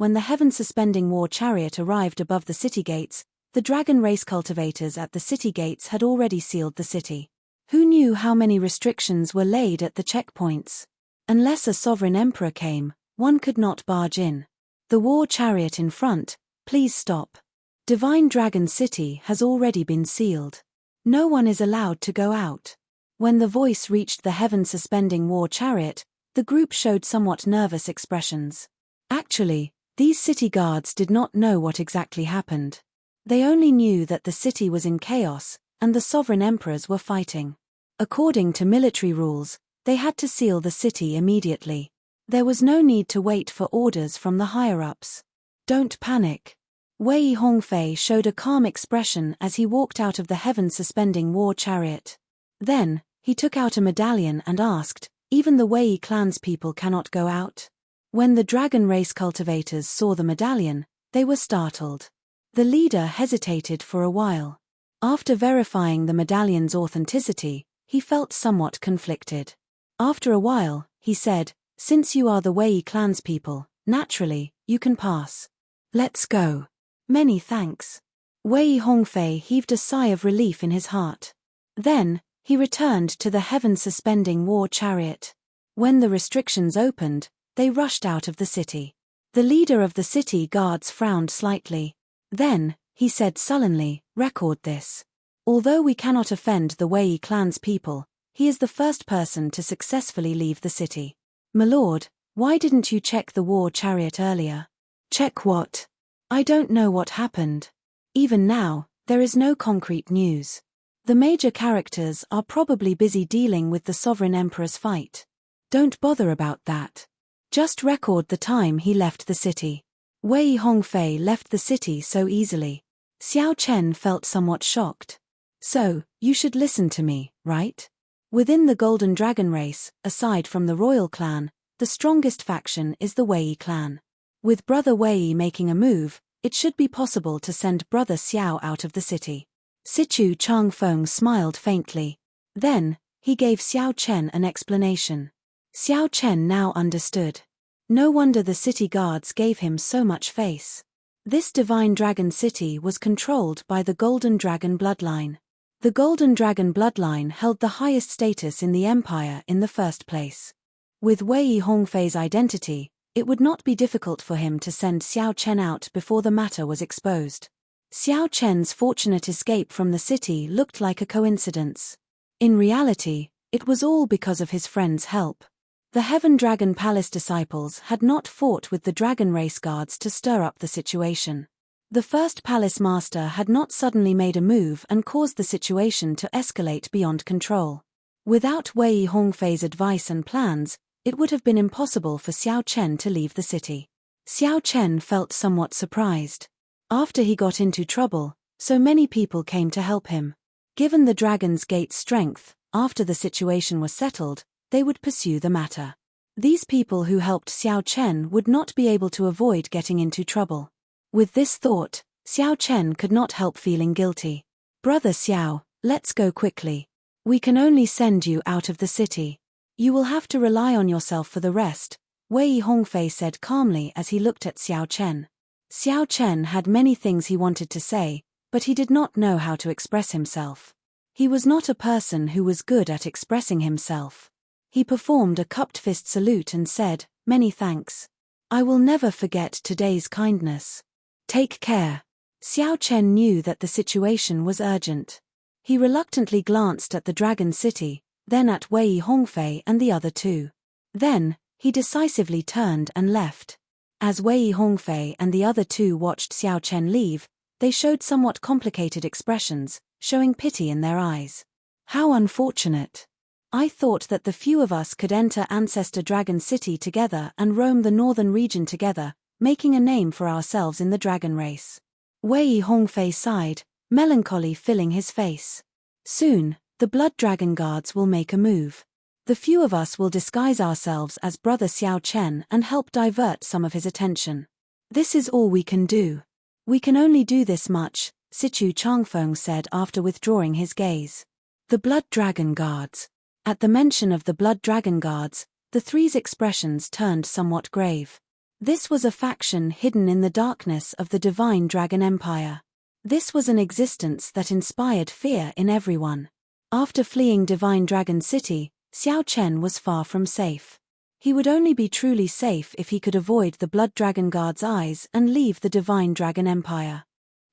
the dragon race cultivators at the city gates had already sealed the city. Who knew how many restrictions were laid at the checkpoints? Unless a sovereign emperor came, one could not barge in. The war chariot in front, please stop. Divine Dragon City has already been sealed. No one is allowed to go out. When the voice reached the heaven-suspending war chariot, the group showed somewhat nervous expressions. Actually, these city guards did not know what exactly happened. They only knew that the city was in chaos, and the sovereign emperors were fighting. According to military rules, they had to seal the city immediately. There was no need to wait for orders from the higher-ups. Don't panic. Wei Hongfei showed a calm expression as he walked out of the heaven-suspending war chariot. Then, he took out a medallion and asked, "Even the Wei clan's people cannot go out?" When the dragon race cultivators saw the medallion, they were startled. The leader hesitated for a while. After verifying the medallion's authenticity, he felt somewhat conflicted. After a while, he said, "Since you are the Wei clan's people, naturally, you can pass. Let's go." "Many thanks." Wei Hongfei heaved a sigh of relief in his heart. Then, he returned to the heaven-suspending war chariot. When the restrictions opened, they rushed out of the city. The leader of the city guards frowned slightly. Then, he said sullenly, "Record this. Although we cannot offend the Wei clan's people, he is the first person to successfully leave the city." "My lord, why didn't you check the war chariot earlier?" "Check what? I don't know what happened. Even now, there is no concrete news. The major characters are probably busy dealing with the sovereign emperor's fight. Don't bother about that. Just record the time he left the city." Wei Hongfei left the city so easily. Xiao Chen felt somewhat shocked. "So, you should listen to me, right? Within the Golden Dragon race, aside from the royal clan, the strongest faction is the Wei clan. With Brother Wei making a move, it should be possible to send Brother Xiao out of the city." Sichu Changfeng smiled faintly. Then, he gave Xiao Chen an explanation. Xiao Chen now understood. No wonder the city guards gave him so much face. This Divine Dragon City was controlled by the Golden Dragon bloodline. The Golden Dragon bloodline held the highest status in the empire in the first place. With Wei Hongfei's identity, it would not be difficult for him to send Xiao Chen out before the matter was exposed. Xiao Chen's fortunate escape from the city looked like a coincidence. In reality, it was all because of his friend's help. The Heaven Dragon Palace disciples had not fought with the Dragon Race guards to stir up the situation. The first palace master had not suddenly made a move and caused the situation to escalate beyond control. Without Wei Hongfei's advice and plans, it would have been impossible for Xiao Chen to leave the city. Xiao Chen felt somewhat surprised. After he got into trouble, so many people came to help him. Given the Dragon's Gate's strength, after the situation was settled, they would pursue the matter. These people who helped Xiao Chen would not be able to avoid getting into trouble. With this thought, Xiao Chen could not help feeling guilty. "Brother Xiao, let's go quickly. We can only send you out of the city. You will have to rely on yourself for the rest," Wei Hongfei said calmly as he looked at Xiao Chen. Xiao Chen had many things he wanted to say, but he did not know how to express himself. He was not a person who was good at expressing himself. He performed a cupped fist salute and said, "Many thanks. I will never forget today's kindness. Take care." Xiao Chen knew that the situation was urgent. He reluctantly glanced at the Dragon City, then at Wei Hongfei and the other two. Then, he decisively turned and left. As Wei Hongfei and the other two watched Xiao Chen leave, they showed somewhat complicated expressions, showing pity in their eyes. "How unfortunate. I thought that the few of us could enter Ancestor Dragon City together and roam the northern region together, making a name for ourselves in the dragon race." Wei Hongfei sighed, melancholy filling his face. "Soon, the Blood Dragon Guards will make a move. The few of us will disguise ourselves as Brother Xiao Chen and help divert some of his attention. This is all we can do. We can only do this much," Sichu Changfeng said after withdrawing his gaze. The Blood Dragon Guards. At the mention of the Blood Dragon Guards, the three's expressions turned somewhat grave. This was a faction hidden in the darkness of the Divine Dragon Empire. This was an existence that inspired fear in everyone. After fleeing Divine Dragon City, Xiao Chen was far from safe. He would only be truly safe if he could avoid the Blood Dragon Guard's eyes and leave the Divine Dragon Empire.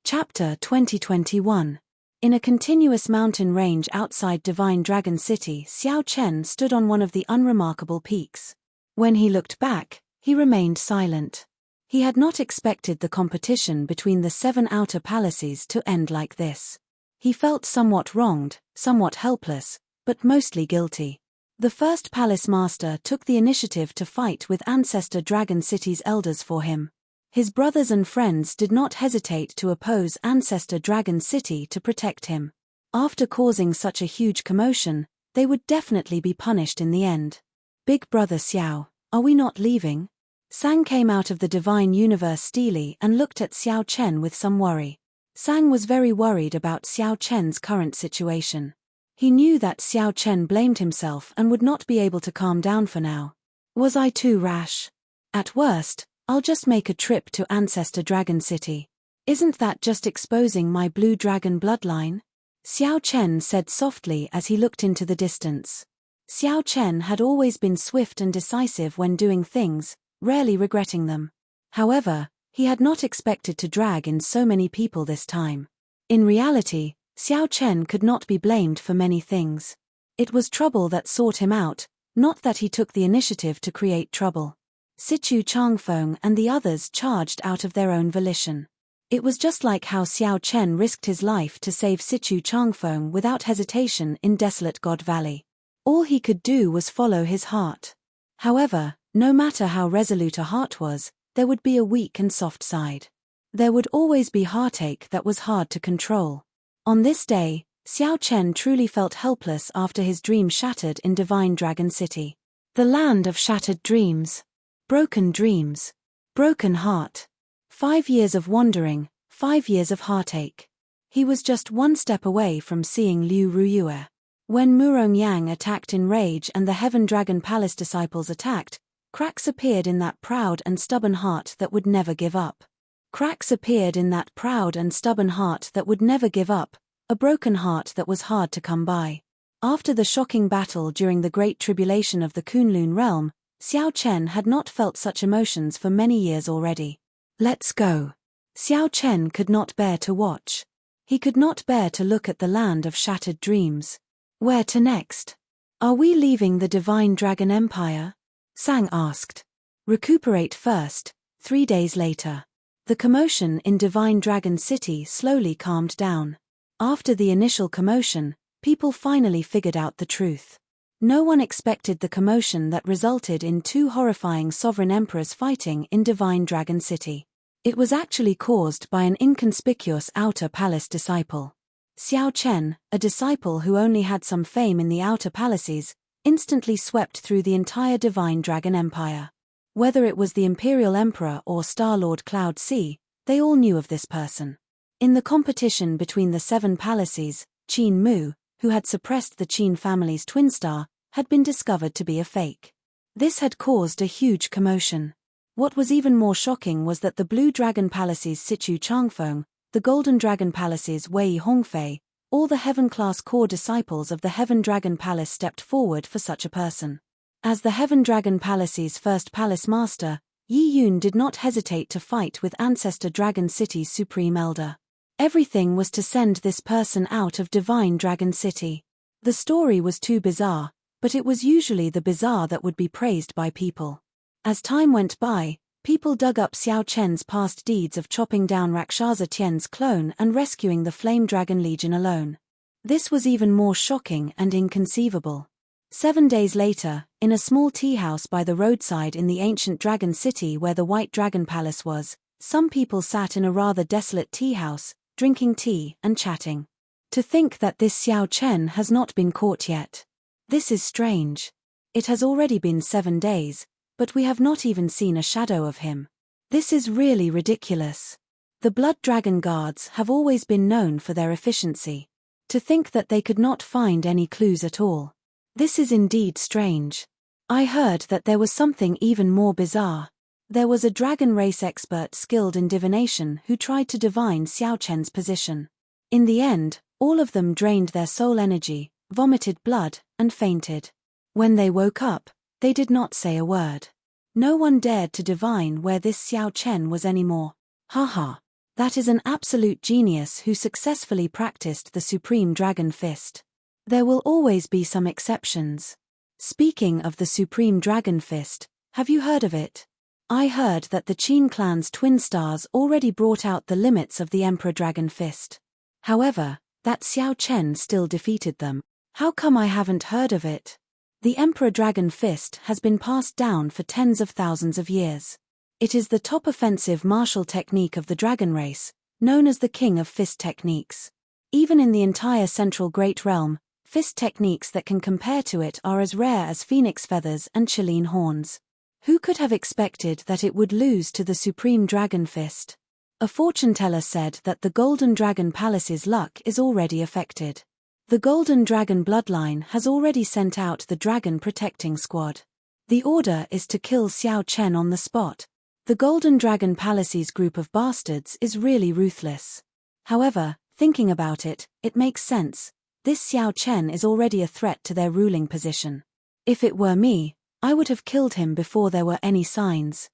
Chapter 2021. In a continuous mountain range outside Divine Dragon City, Xiao Chen stood on one of the unremarkable peaks. When he looked back, he remained silent. He had not expected the competition between the 7 outer palaces to end like this. He felt somewhat wronged, somewhat helpless, but mostly guilty. The first palace master took the initiative to fight with Ancestor Dragon City's elders for him. His brothers and friends did not hesitate to oppose Ancestor Dragon City to protect him. After causing such a huge commotion, they would definitely be punished in the end. "Big Brother Xiao, are we not leaving?" Sang came out of the Divine Universe steely and looked at Xiao Chen with some worry. Sang was very worried about Xiao Chen's current situation. He knew that Xiao Chen blamed himself and would not be able to calm down for now. "Was I too rash? At worst, I'll just make a trip to Ancestor Dragon City. Isn't that just exposing my blue dragon bloodline?" Xiao Chen said softly as he looked into the distance. Xiao Chen had always been swift and decisive when doing things, rarely regretting them. However, he had not expected to drag in so many people this time. In reality, Xiao Chen could not be blamed for many things. It was trouble that sought him out, not that he took the initiative to create trouble. Sichu Changfeng and the others charged out of their own volition. It was just like how Xiao Chen risked his life to save Sichu Changfeng without hesitation in Desolate God Valley. All he could do was follow his heart. However, no matter how resolute a heart was, there would be a weak and soft side. There would always be heartache that was hard to control. On this day, Xiao Chen truly felt helpless after his dream shattered in Divine Dragon City. The land of shattered dreams. Broken dreams. Broken heart. 5 years of wandering, 5 years of heartache. He was just one step away from seeing Liu Ruyue. When Murong Yang attacked in rage and the Heaven Dragon Palace disciples attacked, cracks appeared in that proud and stubborn heart that would never give up. Cracks appeared in that proud and stubborn heart that would never give up, a broken heart that was hard to come by. After the shocking battle during the Great Tribulation of the Kunlun realm, Xiao Chen had not felt such emotions for many years already. "Let's go." Xiao Chen could not bear to watch. He could not bear to look at the land of shattered dreams. "Where to next? Are we leaving the Divine Dragon Empire?" Sang asked. "Recuperate first." 3 days later. The commotion in Divine Dragon City slowly calmed down. After the initial commotion, people finally figured out the truth. No one expected the commotion that resulted in 2 horrifying sovereign emperors fighting in Divine Dragon City. It was actually caused by an inconspicuous outer palace disciple. Xiao Chen, a disciple who only had some fame in the outer palaces, instantly swept through the entire Divine Dragon Empire. Whether it was the Imperial Emperor or Star-Lord Cloud Sea, they all knew of this person. In the competition between the 7 palaces, Qin Mu, who had suppressed the Qin family's twin star, had been discovered to be a fake. This had caused a huge commotion. What was even more shocking was that the Blue Dragon Palace's Sichu Changfeng, the Golden Dragon Palace's Wei Hongfei, all the Heaven-class core disciples of the Heaven Dragon Palace stepped forward for such a person. As the Heaven Dragon Palace's first palace master, Yi Yun did not hesitate to fight with Ancestor Dragon City's Supreme Elder. Everything was to send this person out of Divine Dragon City. The story was too bizarre, but it was usually the bizarre that would be praised by people. As time went by, people dug up Xiao Chen's past deeds of chopping down Rakshasa Tian's clone and rescuing the Flame Dragon Legion alone. This was even more shocking and inconceivable. 7 days later, in a small tea house by the roadside in the ancient dragon city where the White Dragon Palace was, some people sat in a rather desolate tea house, drinking tea and chatting. To think that this Xiao Chen has not been caught yet. This is strange. It has already been 7 days, but we have not even seen a shadow of him. This is really ridiculous. The Blood Dragon Guards have always been known for their efficiency. To think that they could not find any clues at all. This is indeed strange. I heard that there was something even more bizarre. There was a dragon race expert skilled in divination who tried to divine Xiao Chen's position. In the end, all of them drained their soul energy, vomited blood, and fainted. When they woke up, they did not say a word. No one dared to divine where this Xiao Chen was anymore. Haha. That is an absolute genius who successfully practiced the Supreme Dragon Fist. There will always be some exceptions. Speaking of the Supreme Dragon Fist, have you heard of it? I heard that the Qin clan's twin stars already brought out the limits of the Emperor Dragon Fist. However, that Xiao Chen still defeated them. How come I haven't heard of it? The Emperor Dragon Fist has been passed down for tens of thousands of years. It is the top offensive martial technique of the dragon race, known as the King of Fist Techniques. Even in the entire Central Great Realm, fist techniques that can compare to it are as rare as phoenix feathers and Chilean horns. Who could have expected that it would lose to the Supreme Dragon Fist? A fortune teller said that the Golden Dragon Palace's luck is already affected. The Golden Dragon bloodline has already sent out the Dragon Protecting Squad. The order is to kill Xiao Chen on the spot. The Golden Dragon Palace's group of bastards is really ruthless. However, thinking about it, it makes sense. This Xiao Chen is already a threat to their ruling position. If it were me, I would have killed him before there were any signs.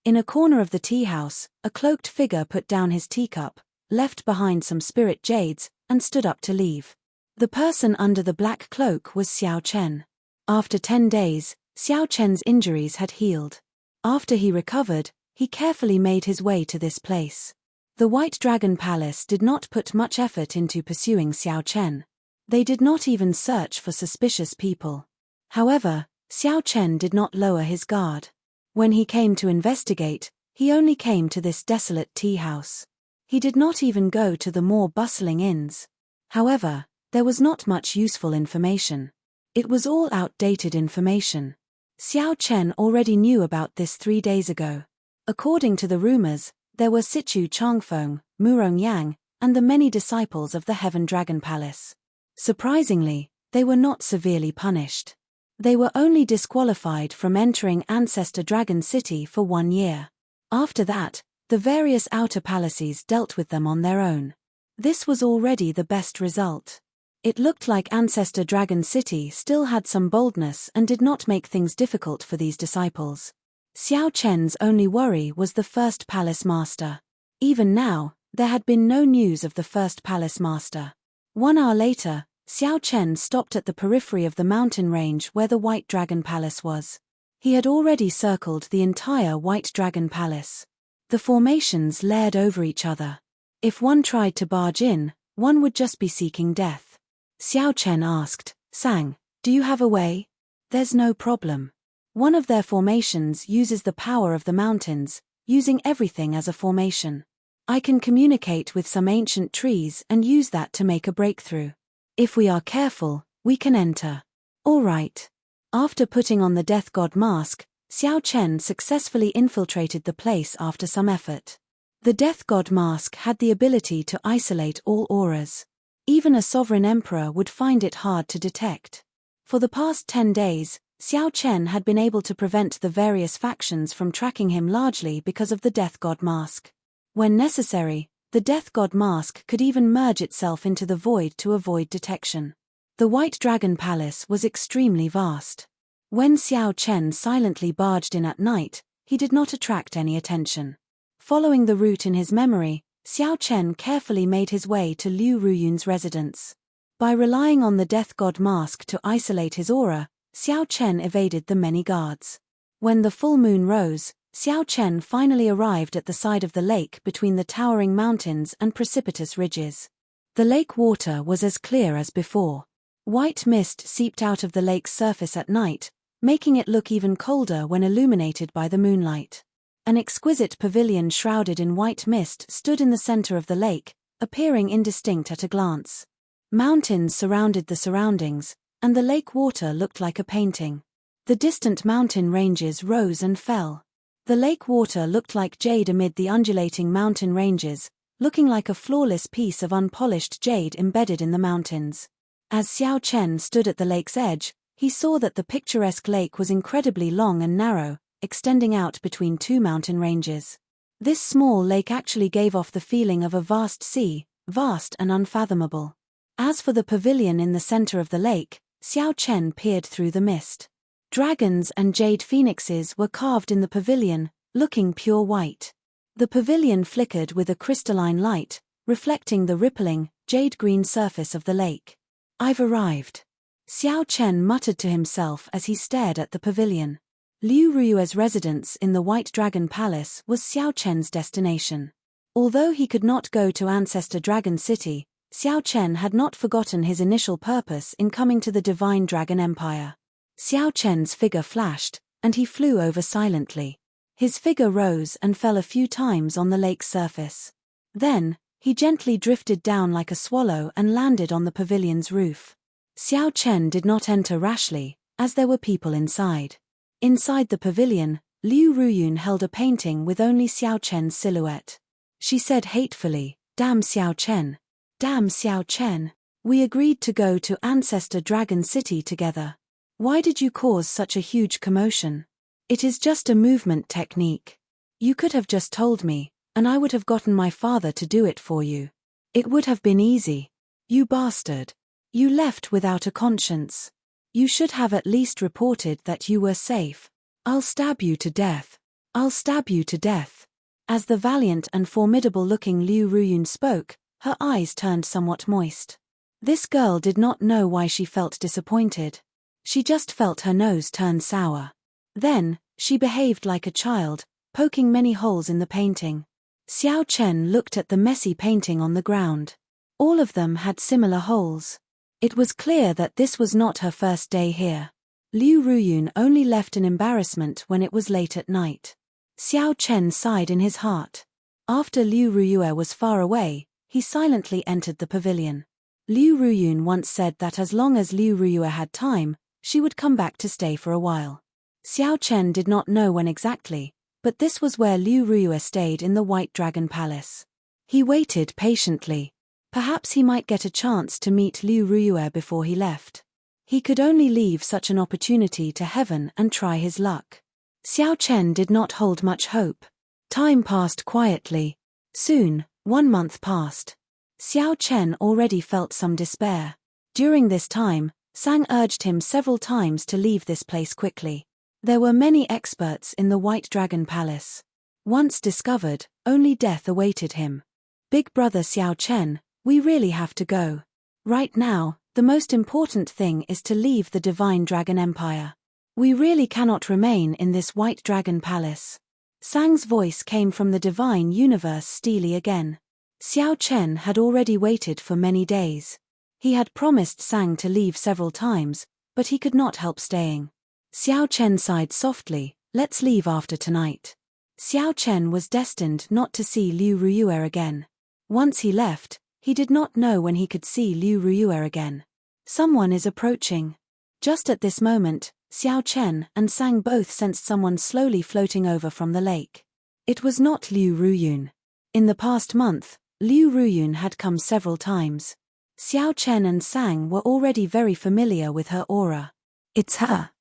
In a corner of the tea house, a cloaked figure put down his teacup, left behind some spirit jades, and stood up to leave. The person under the black cloak was Xiao Chen. After 10 days, Xiao Chen's injuries had healed. After he recovered, he carefully made his way to this place. The White Dragon Palace did not put much effort into pursuing Xiao Chen. They did not even search for suspicious people. However, Xiao Chen did not lower his guard. When he came to investigate, he only came to this desolate tea house. He did not even go to the more bustling inns. However, there was not much useful information. It was all outdated information. Xiao Chen already knew about this 3 days ago. According to the rumors, there were Sichu Changfeng, Murong Yang, and the many disciples of the Heaven Dragon Palace. Surprisingly, they were not severely punished. They were only disqualified from entering Ancestor Dragon City for 1 year. After that, the various outer palaces dealt with them on their own. This was already the best result. It looked like Ancestor Dragon City still had some boldness and did not make things difficult for these disciples. Xiao Chen's only worry was the first palace master. Even now, there had been no news of the first palace master. 1 hour later, Xiao Chen stopped at the periphery of the mountain range where the White Dragon Palace was. He had already circled the entire White Dragon Palace. The formations layered over each other. If one tried to barge in, one would just be seeking death. Xiao Chen asked, "Sang, do you have a way?" "There's no problem. One of their formations uses the power of the mountains, using everything as a formation. I can communicate with some ancient trees and use that to make a breakthrough. If we are careful, we can enter." "All right." After putting on the Death God mask, Xiao Chen successfully infiltrated the place after some effort. The Death God mask had the ability to isolate all auras. Even a sovereign emperor would find it hard to detect. For the past 10 days, Xiao Chen had been able to prevent the various factions from tracking him largely because of the Death God mask. When necessary, The death god mask could even merge itself into the void to avoid detection. The White Dragon Palace was extremely vast. When Xiao Chen silently barged in at night, he did not attract any attention. Following the route in his memory, Xiao Chen carefully made his way to Liu Ruyun's residence. By relying on the death god mask to isolate his aura, Xiao Chen evaded the many guards. When the full moon rose, Xiao Chen finally arrived at the side of the lake between the towering mountains and precipitous ridges. The lake water was as clear as before. White mist seeped out of the lake's surface at night, making it look even colder when illuminated by the moonlight. An exquisite pavilion shrouded in white mist stood in the center of the lake, appearing indistinct at a glance. Mountains surrounded the surroundings, and the lake water looked like a painting. The distant mountain ranges rose and fell. The lake water looked like jade amid the undulating mountain ranges, looking like a flawless piece of unpolished jade embedded in the mountains. As Xiao Chen stood at the lake's edge, he saw that the picturesque lake was incredibly long and narrow, extending out between two mountain ranges. This small lake actually gave off the feeling of a vast sea, vast and unfathomable. As for the pavilion in the center of the lake, Xiao Chen peered through the mist. Dragons and jade phoenixes were carved in the pavilion, looking pure white. The pavilion flickered with a crystalline light, reflecting the rippling, jade-green surface of the lake. "I've arrived," Xiao Chen muttered to himself as he stared at the pavilion. Liu Ruyue's residence in the White Dragon Palace was Xiao Chen's destination. Although he could not go to Ancestor Dragon City, Xiao Chen had not forgotten his initial purpose in coming to the Divine Dragon Empire. Xiao Chen's figure flashed, and he flew over silently. His figure rose and fell a few times on the lake's surface. Then, he gently drifted down like a swallow and landed on the pavilion's roof. Xiao Chen did not enter rashly, as there were people inside. Inside the pavilion, Liu Ruyun held a painting with only Xiao Chen's silhouette. She said hatefully, "Damn Xiao Chen. Damn Xiao Chen. We agreed to go to Ancestor Dragon City together. Why did you cause such a huge commotion? It is just a movement technique. You could have just told me, and I would have gotten my father to do it for you. It would have been easy. You bastard. You left without a conscience. You should have at least reported that you were safe. I'll stab you to death. I'll stab you to death." As the valiant and formidable-looking Liu Ruyun spoke, her eyes turned somewhat moist. This girl did not know why she felt disappointed. She just felt her nose turn sour. Then, she behaved like a child, poking many holes in the painting. Xiao Chen looked at the messy painting on the ground. All of them had similar holes. It was clear that this was not her first day here. Liu Ruyun only left in embarrassment when it was late at night. Xiao Chen sighed in his heart. After Liu Ruyue was far away, he silently entered the pavilion. Liu Ruyun once said that as long as Liu Ruyue had time, she would come back to stay for a while. Xiao Chen did not know when exactly, but this was where Liu Ruyue stayed in the White Dragon Palace. He waited patiently. Perhaps he might get a chance to meet Liu Ruyue before he left. He could only leave such an opportunity to heaven and try his luck. Xiao Chen did not hold much hope. Time passed quietly. Soon, 1 month passed. Xiao Chen already felt some despair. During this time, Sang urged him several times to leave this place quickly. There were many experts in the White Dragon Palace. Once discovered, only death awaited him. "Big brother Xiao Chen, we really have to go. Right now, the most important thing is to leave the Divine Dragon Empire. We really cannot remain in this White Dragon Palace." Sang's voice came from the Divine Universe steely again. Xiao Chen had already waited for many days. He had promised Sang to leave several times, but he could not help staying. Xiao Chen sighed softly, "Let's leave after tonight." Xiao Chen was destined not to see Liu Ruyue again. Once he left, he did not know when he could see Liu Ruyue again. Someone is approaching. Just at this moment, Xiao Chen and Sang both sensed someone slowly floating over from the lake. It was not Liu Ruyun. In the past month, Liu Ruyun had come several times. Xiao Chen and Sang were already very familiar with her aura. "It's her."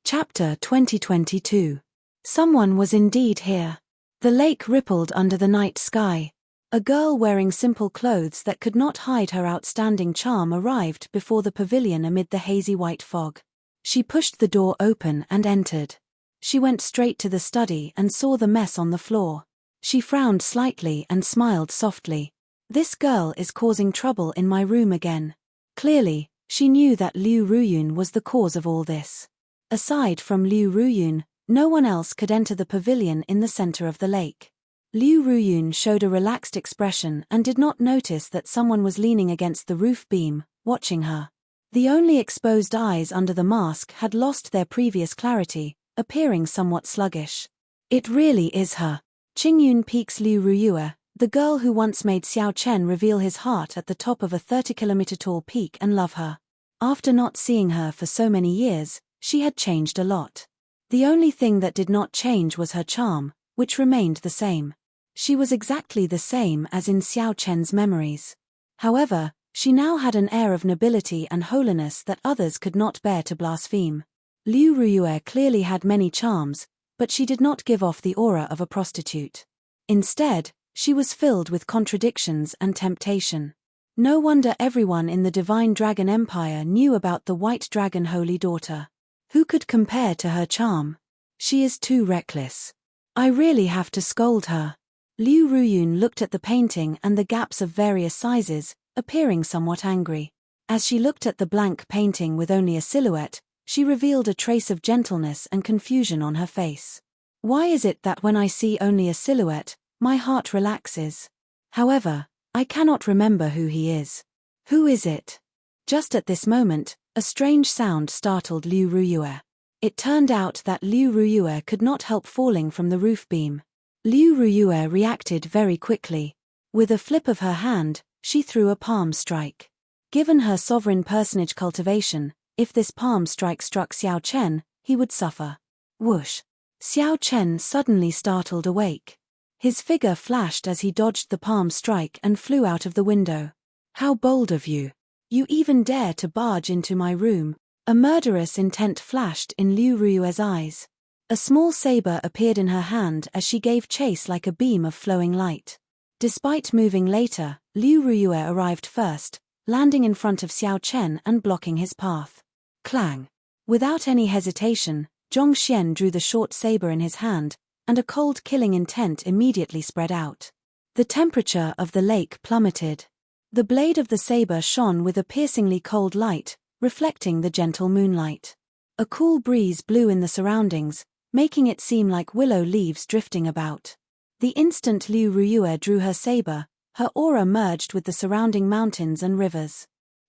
Chapter 2022. Someone was indeed here. The lake rippled under the night sky. A girl wearing simple clothes that could not hide her outstanding charm arrived before the pavilion amid the hazy white fog. She pushed the door open and entered. She went straight to the study and saw the mess on the floor. She frowned slightly and smiled softly. This girl is causing trouble in my room again. Clearly, she knew that Liu Ruyun was the cause of all this. Aside from Liu Ruyun, no one else could enter the pavilion in the center of the lake. Liu Ruyun showed a relaxed expression and did not notice that someone was leaning against the roof beam, watching her. The only exposed eyes under the mask had lost their previous clarity, appearing somewhat sluggish. It really is her. Qingyun peeks Liu Ruyue, the girl who once made Xiao Chen reveal his heart at the top of a 30-kilometer-tall peak and love her. After not seeing her for so many years, she had changed a lot. The only thing that did not change was her charm, which remained the same. She was exactly the same as in Xiao Chen's memories. However, she now had an air of nobility and holiness that others could not bear to blaspheme. Liu Ruyue clearly had many charms, but she did not give off the aura of a prostitute. Instead, she was filled with contradictions and temptation. No wonder everyone in the Divine Dragon Empire knew about the White Dragon Holy Daughter. Who could compare to her charm? She is too reckless. I really have to scold her. Liu Ruyun looked at the painting and the gaps of various sizes, appearing somewhat angry. As she looked at the blank painting with only a silhouette, she revealed a trace of gentleness and confusion on her face. Why is it that when I see only a silhouette, my heart relaxes? However, I cannot remember who he is. Who is it? Just at this moment, a strange sound startled Liu Ruyue. It turned out that Liu Ruyue could not help falling from the roof beam. Liu Ruyue reacted very quickly. With a flip of her hand, she threw a palm strike. Given her sovereign personage cultivation, if this palm strike struck Xiao Chen, he would suffer. Whoosh! Xiao Chen suddenly startled awake. His figure flashed as he dodged the palm strike and flew out of the window. How bold of you! You even dare to barge into my room. A murderous intent flashed in Liu Ruyue's eyes. A small saber appeared in her hand as she gave chase like a beam of flowing light. Despite moving later, Liu Ruyue arrived first, landing in front of Xiao Chen and blocking his path. Clang! Without any hesitation, Zhong Xian drew the short saber in his hand, and a cold killing intent immediately spread out. The temperature of the lake plummeted. The blade of the saber shone with a piercingly cold light, reflecting the gentle moonlight. A cool breeze blew in the surroundings, making it seem like willow leaves drifting about. The instant Liu Ruyue drew her saber, her aura merged with the surrounding mountains and rivers.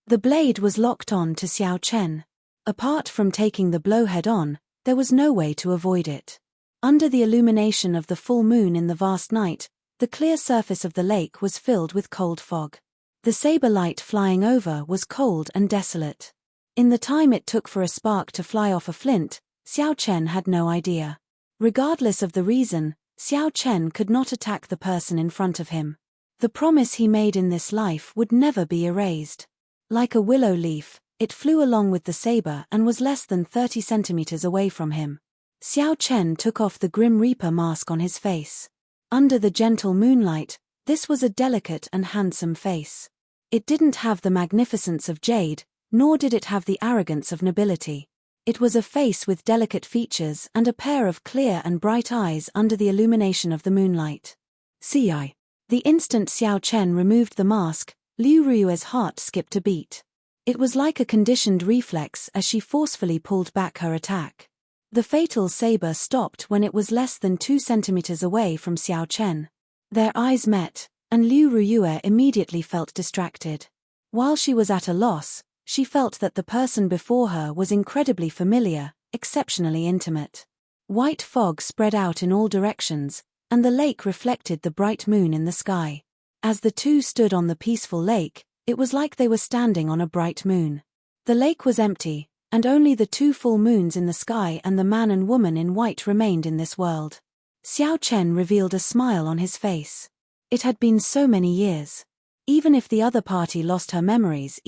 The blade was locked on to Xiao Chen. Apart from taking the blow head-on, there was no way to avoid it. Under the illumination of the full moon in the vast night, the clear surface of the lake was filled with cold fog. The saber light flying over was cold and desolate. In the time it took for a spark to fly off a flint, Xiao Chen had no idea. Regardless of the reason, Xiao Chen could not attack the person in front of him. The promise he made in this life would never be erased. Like a willow leaf, it flew along with the saber and was less than 30 centimeters away from him. Xiao Chen took off the Grim Reaper mask on his face. Under the gentle moonlight, this was a delicate and handsome face. It didn't have the magnificence of jade, nor did it have the arrogance of nobility. It was a face with delicate features and a pair of clear and bright eyes under the illumination of the moonlight. See. The instant Xiao Chen removed the mask, Liu Ruyue's heart skipped a beat. It was like a conditioned reflex as she forcefully pulled back her attack. The fatal saber stopped when it was less than 2 centimeters away from Xiao Chen. Their eyes met, and Liu Ruyue immediately felt distracted. While she was at a loss, she felt that the person before her was incredibly familiar, exceptionally intimate. White fog spread out in all directions, and the lake reflected the bright moon in the sky. As the two stood on the peaceful lake, it was like they were standing on a bright moon. The lake was empty, and only the 2 full moons in the sky and the man and woman in white remained in this world. Xiao Chen revealed a smile on his face. It had been so many years. Even if the other party lost her memories,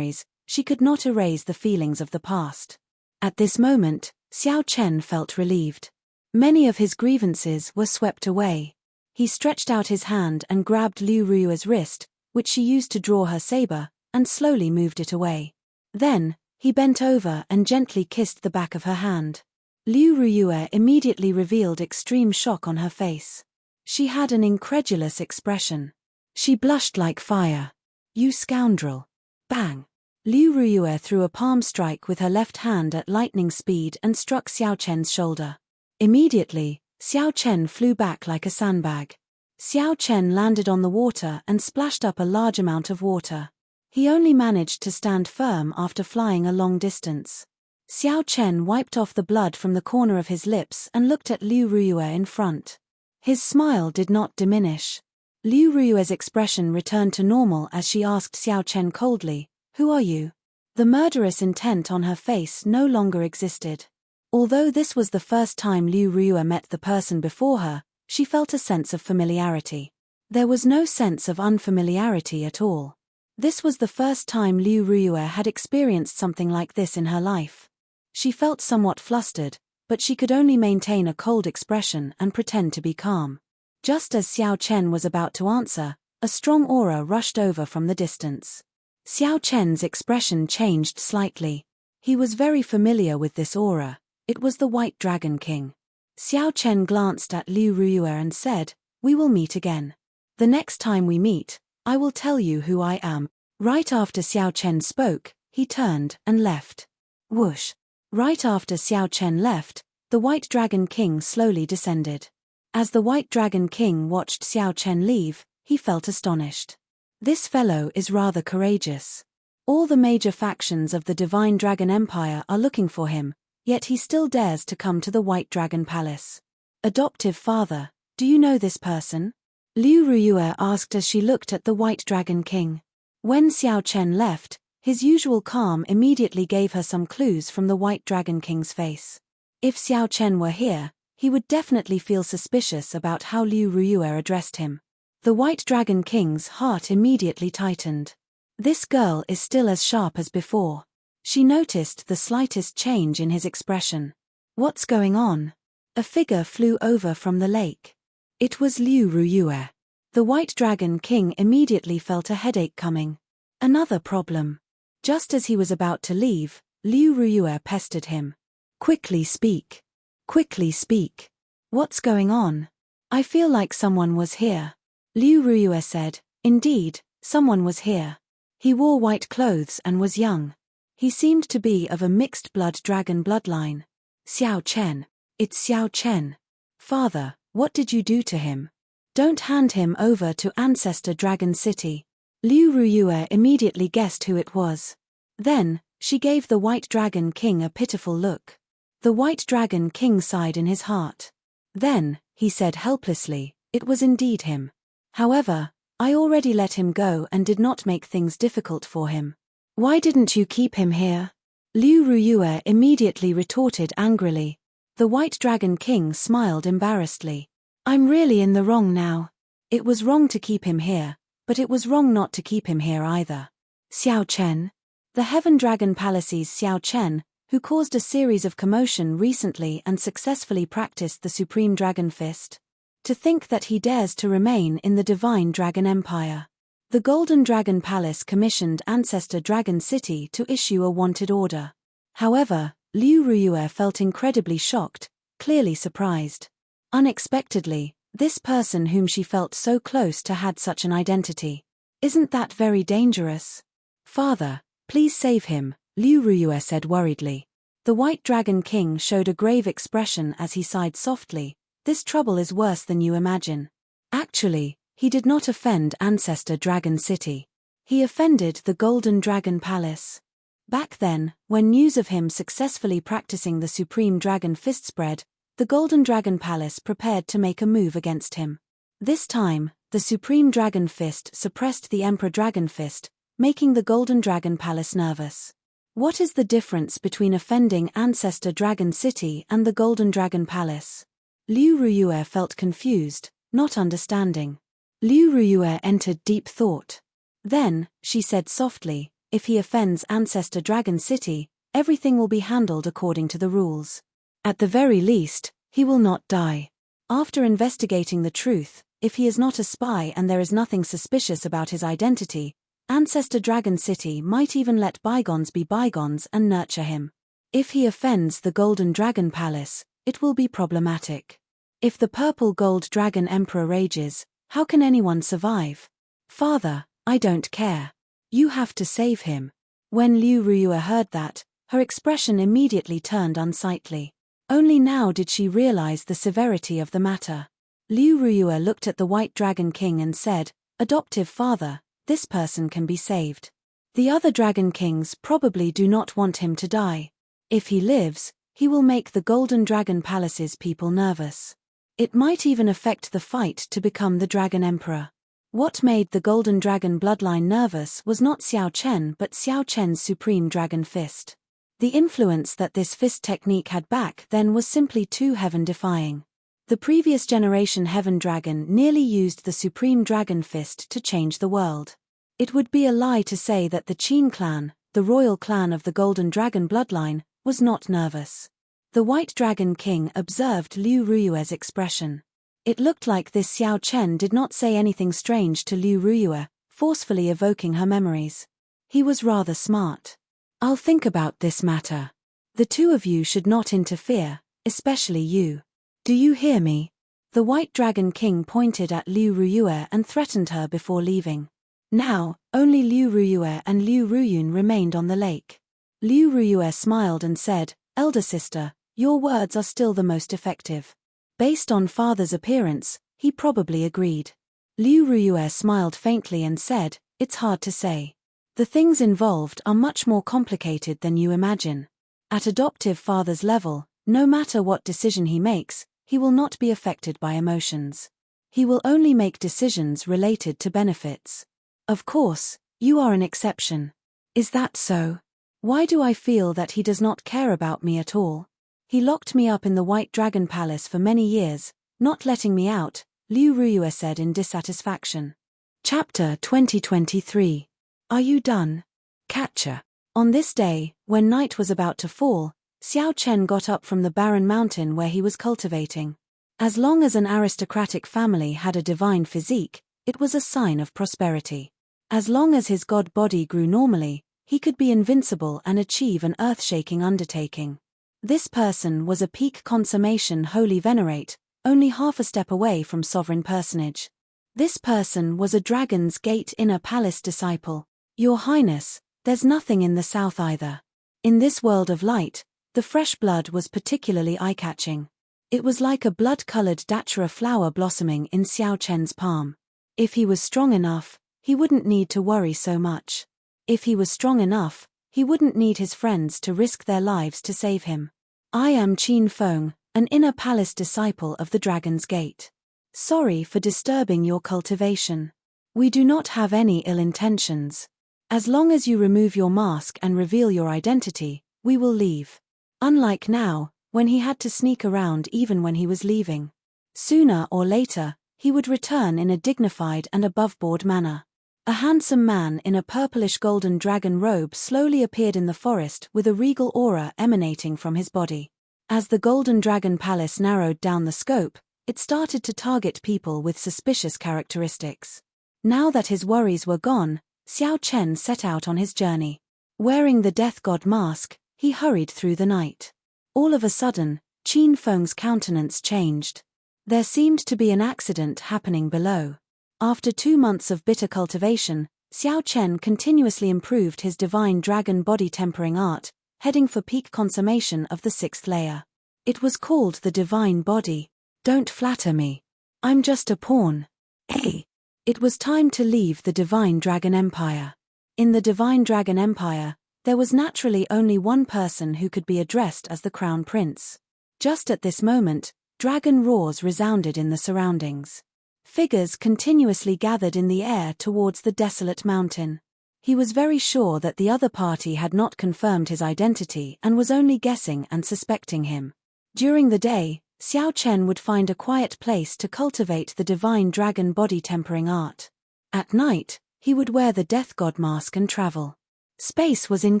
she could not erase the feelings of the past. At this moment, Xiao Chen felt relieved. Many of his grievances were swept away. He stretched out his hand and grabbed Liu Ruya's wrist, which she used to draw her saber, and slowly moved it away. Then, he bent over and gently kissed the back of her hand. Liu Ruya immediately revealed extreme shock on her face. She had an incredulous expression. She blushed like fire. "You scoundrel." Bang! Liu Ruya threw a palm strike with her left hand at lightning speed and struck Xiao Chen's shoulder. Immediately, Xiao Chen flew back like a sandbag. Xiao Chen landed on the water and splashed up a large amount of water. He only managed to stand firm after flying a long distance. Xiao Chen wiped off the blood from the corner of his lips and looked at Liu Ruya in front. His smile did not diminish. Liu Ruya's expression returned to normal as she asked Xiao Chen coldly, "Who are you?" The murderous intent on her face no longer existed. Although this was the first time Liu Ruya met the person before her, she felt a sense of familiarity. There was no sense of unfamiliarity at all. This was the first time Liu Ruya had experienced something like this in her life. She felt somewhat flustered, but she could only maintain a cold expression and pretend to be calm. Just as Xiao Chen was about to answer, a strong aura rushed over from the distance. Xiao Chen's expression changed slightly. He was very familiar with this aura. It was the White Dragon King. Xiao Chen glanced at Liu Ruya and said, "We will meet again. The next time we meet, I will tell you who I am." Right after Xiao Chen spoke, he turned and left. Whoosh! Right after Xiao Chen left, the White Dragon King slowly descended. As the White Dragon King watched Xiao Chen leave, he felt astonished. This fellow is rather courageous. All the major factions of the Divine Dragon Empire are looking for him, yet he still dares to come to the White Dragon Palace. "Adoptive father, do you know this person?" Liu Ruya asked as she looked at the White Dragon King. When Xiao Chen left, his usual calm immediately gave her some clues from the White Dragon King's face. If Xiao Chen were here, he would definitely feel suspicious about how Liu Ruya addressed him. The White Dragon King's heart immediately tightened. This girl is still as sharp as before. She noticed the slightest change in his expression. What's going on? A figure flew over from the lake. It was Liu Ruya. The White Dragon King immediately felt a headache coming. Another problem. Just as he was about to leave, Liu Ruya pestered him. "Quickly speak. Quickly speak. What's going on? I feel like someone was here." Liu Ruya said, "Indeed, someone was here. He wore white clothes and was young. He seemed to be of a mixed-blood dragon bloodline." "Xiao Chen. It's Xiao Chen. Father, what did you do to him? Don't hand him over to Ancestor Dragon City." Liu Ruya immediately guessed who it was. Then, she gave the White Dragon King a pitiful look. The White Dragon King sighed in his heart. Then, he said helplessly, "It was indeed him. However, I already let him go and did not make things difficult for him. Why didn't you keep him here?" Liu Ruya immediately retorted angrily. The White Dragon King smiled embarrassedly. "I'm really in the wrong now. It was wrong to keep him here, but it was wrong not to keep him here either." Xiao Chen. The Heaven Dragon Palace's Xiao Chen, who caused a series of commotion recently and successfully practiced the Supreme Dragon Fist. To think that he dares to remain in the Divine Dragon Empire. The Golden Dragon Palace commissioned Ancestor Dragon City to issue a wanted order. However, Liu Ruya felt incredibly shocked, clearly surprised. Unexpectedly, this person whom she felt so close to had such an identity. Isn't that very dangerous? "Father, please save him," Liu Ruya said worriedly. The White Dragon King showed a grave expression as he sighed softly. "This trouble is worse than you imagine." Actually, he did not offend Ancestor Dragon City. He offended the Golden Dragon Palace. Back then, when news of him successfully practicing the Supreme Dragon Fist spread, the Golden Dragon Palace prepared to make a move against him. This time, the Supreme Dragon Fist suppressed the Emperor Dragon Fist, making the Golden Dragon Palace nervous. What is the difference between offending Ancestor Dragon City and the Golden Dragon Palace? Liu Ruya felt confused, not understanding. Liu Ruya entered deep thought. Then, she said softly, "If he offends Ancestor Dragon City, everything will be handled according to the rules. At the very least, he will not die. After investigating the truth, if he is not a spy and there is nothing suspicious about his identity, Ancestor Dragon City might even let bygones be bygones and nurture him. If he offends the Golden Dragon Palace, it will be problematic. If the Purple Gold Dragon Emperor rages, how can anyone survive? Father, I don't care. You have to save him. When Liu Ruiyue heard that, her expression immediately turned unsightly. Only now did she realize the severity of the matter. Liu Ruiyue looked at the White Dragon King and said, "Adoptive father, this person can be saved. The other Dragon Kings probably do not want him to die. If he lives, he will make the Golden Dragon Palace's people nervous. It might even affect the fight to become the Dragon Emperor." What made the Golden Dragon bloodline nervous was not Xiao Chen but Xiao Chen's Supreme Dragon Fist. The influence that this fist technique had back then was simply too heaven-defying. The previous generation Heaven Dragon nearly used the Supreme Dragon Fist to change the world. It would be a lie to say that the Qin clan, the royal clan of the Golden Dragon bloodline, was not nervous. The White Dragon King observed Liu Ruiyue's expression. It looked like this Xiao Chen did not say anything strange to Liu Ruiyue, forcefully evoking her memories. He was rather smart. "I'll think about this matter. The two of you should not interfere, especially you. Do you hear me?" The White Dragon King pointed at Liu Ruiyue and threatened her before leaving. Now, only Liu Ruiyue and Liu Ruyun remained on the lake. Liu Ruiyue smiled and said, "Elder sister, your words are still the most effective." Based on father's appearance, he probably agreed. Liu Ruiyue smiled faintly and said, "It's hard to say. The things involved are much more complicated than you imagine. At adoptive father's level, no matter what decision he makes, he will not be affected by emotions. He will only make decisions related to benefits. Of course, you are an exception. Is that so? Why do I feel that he does not care about me at all? He locked me up in the White Dragon Palace for many years, not letting me out," Liu Ruiyue said in dissatisfaction. Chapter 2023. Are you done? Catcher. On this day, when night was about to fall, Xiao Chen got up from the barren mountain where he was cultivating. As long as an aristocratic family had a divine physique, it was a sign of prosperity. As long as his god body grew normally, he could be invincible and achieve an earth-shaking undertaking. This person was a peak consummation holy venerate, only half a step away from sovereign personage. This person was a Dragon's Gate Inner Palace disciple. "Your Highness, there's nothing in the south either." In this world of light, the fresh blood was particularly eye-catching. It was like a blood-colored datura flower blossoming in Xiao Chen's palm. If he was strong enough, he wouldn't need to worry so much. If he was strong enough, he wouldn't need his friends to risk their lives to save him. "I am Qin Feng, an inner palace disciple of the Dragon's Gate. Sorry for disturbing your cultivation. We do not have any ill intentions. As long as you remove your mask and reveal your identity, we will leave." Unlike now, when he had to sneak around even when he was leaving. Sooner or later, he would return in a dignified and above-board manner. A handsome man in a purplish golden dragon robe slowly appeared in the forest with a regal aura emanating from his body. As the Golden Dragon Palace narrowed down the scope, it started to target people with suspicious characteristics. Now that his worries were gone, Xiao Chen set out on his journey. Wearing the death god mask, he hurried through the night. All of a sudden, Qin Feng's countenance changed. There seemed to be an accident happening below. After 2 months of bitter cultivation, Xiao Chen continuously improved his divine dragon body tempering art, heading for peak consummation of the 6th layer. It was called the divine body. Don't flatter me. I'm just a pawn. Hey! It was time to leave the Divine Dragon Empire. In the Divine Dragon Empire, there was naturally only one person who could be addressed as the Crown Prince. Just at this moment, dragon roars resounded in the surroundings. Figures continuously gathered in the air towards the desolate mountain. He was very sure that the other party had not confirmed his identity and was only guessing and suspecting him. During the day, Xiao Chen would find a quiet place to cultivate the divine dragon body tempering art. At night, he would wear the death god mask and travel. Space was in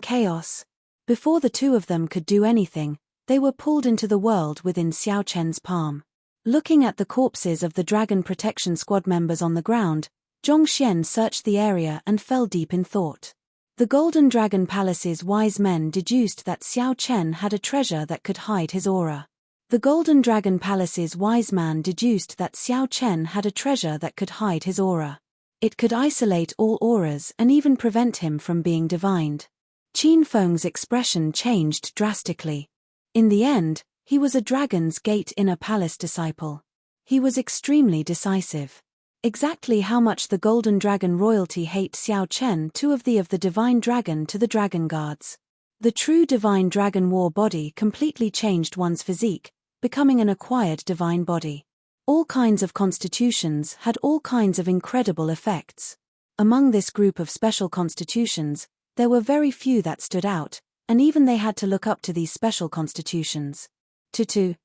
chaos. Before the two of them could do anything, they were pulled into the world within Xiao Chen's palm. Looking at the corpses of the Dragon Protection Squad members on the ground, Zhong Xian searched the area and fell deep in thought. The Golden Dragon Palace's wise men deduced that Xiao Chen had a treasure that could hide his aura. The Golden Dragon Palace's wise man deduced that Xiao Chen had a treasure that could hide his aura. It could isolate all auras and even prevent him from being divined. Qin Feng's expression changed drastically. In the end, he was a Dragon's Gate inner palace disciple. He was extremely decisive. Exactly how much the Golden Dragon royalty hate Xiao Chen of the Divine Dragon to the Dragon Guards. The true Divine Dragon War body completely changed one's physique, becoming an acquired divine body. All kinds of constitutions had all kinds of incredible effects. Among this group of special constitutions, there were very few that stood out, and even they had to look up to these special constitutions.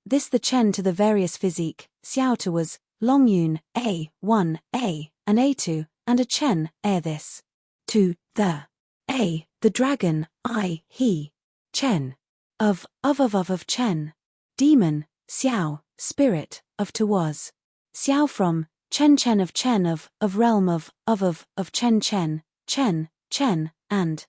This the Chen to the various physique, Xiao to was, Long Yun, A1, A, and A2, and a Chen, this. The dragon, he. Chen. Of Chen. Demon, Xiao, spirit, of to was. Xiao from, Chen of realm of Chen, and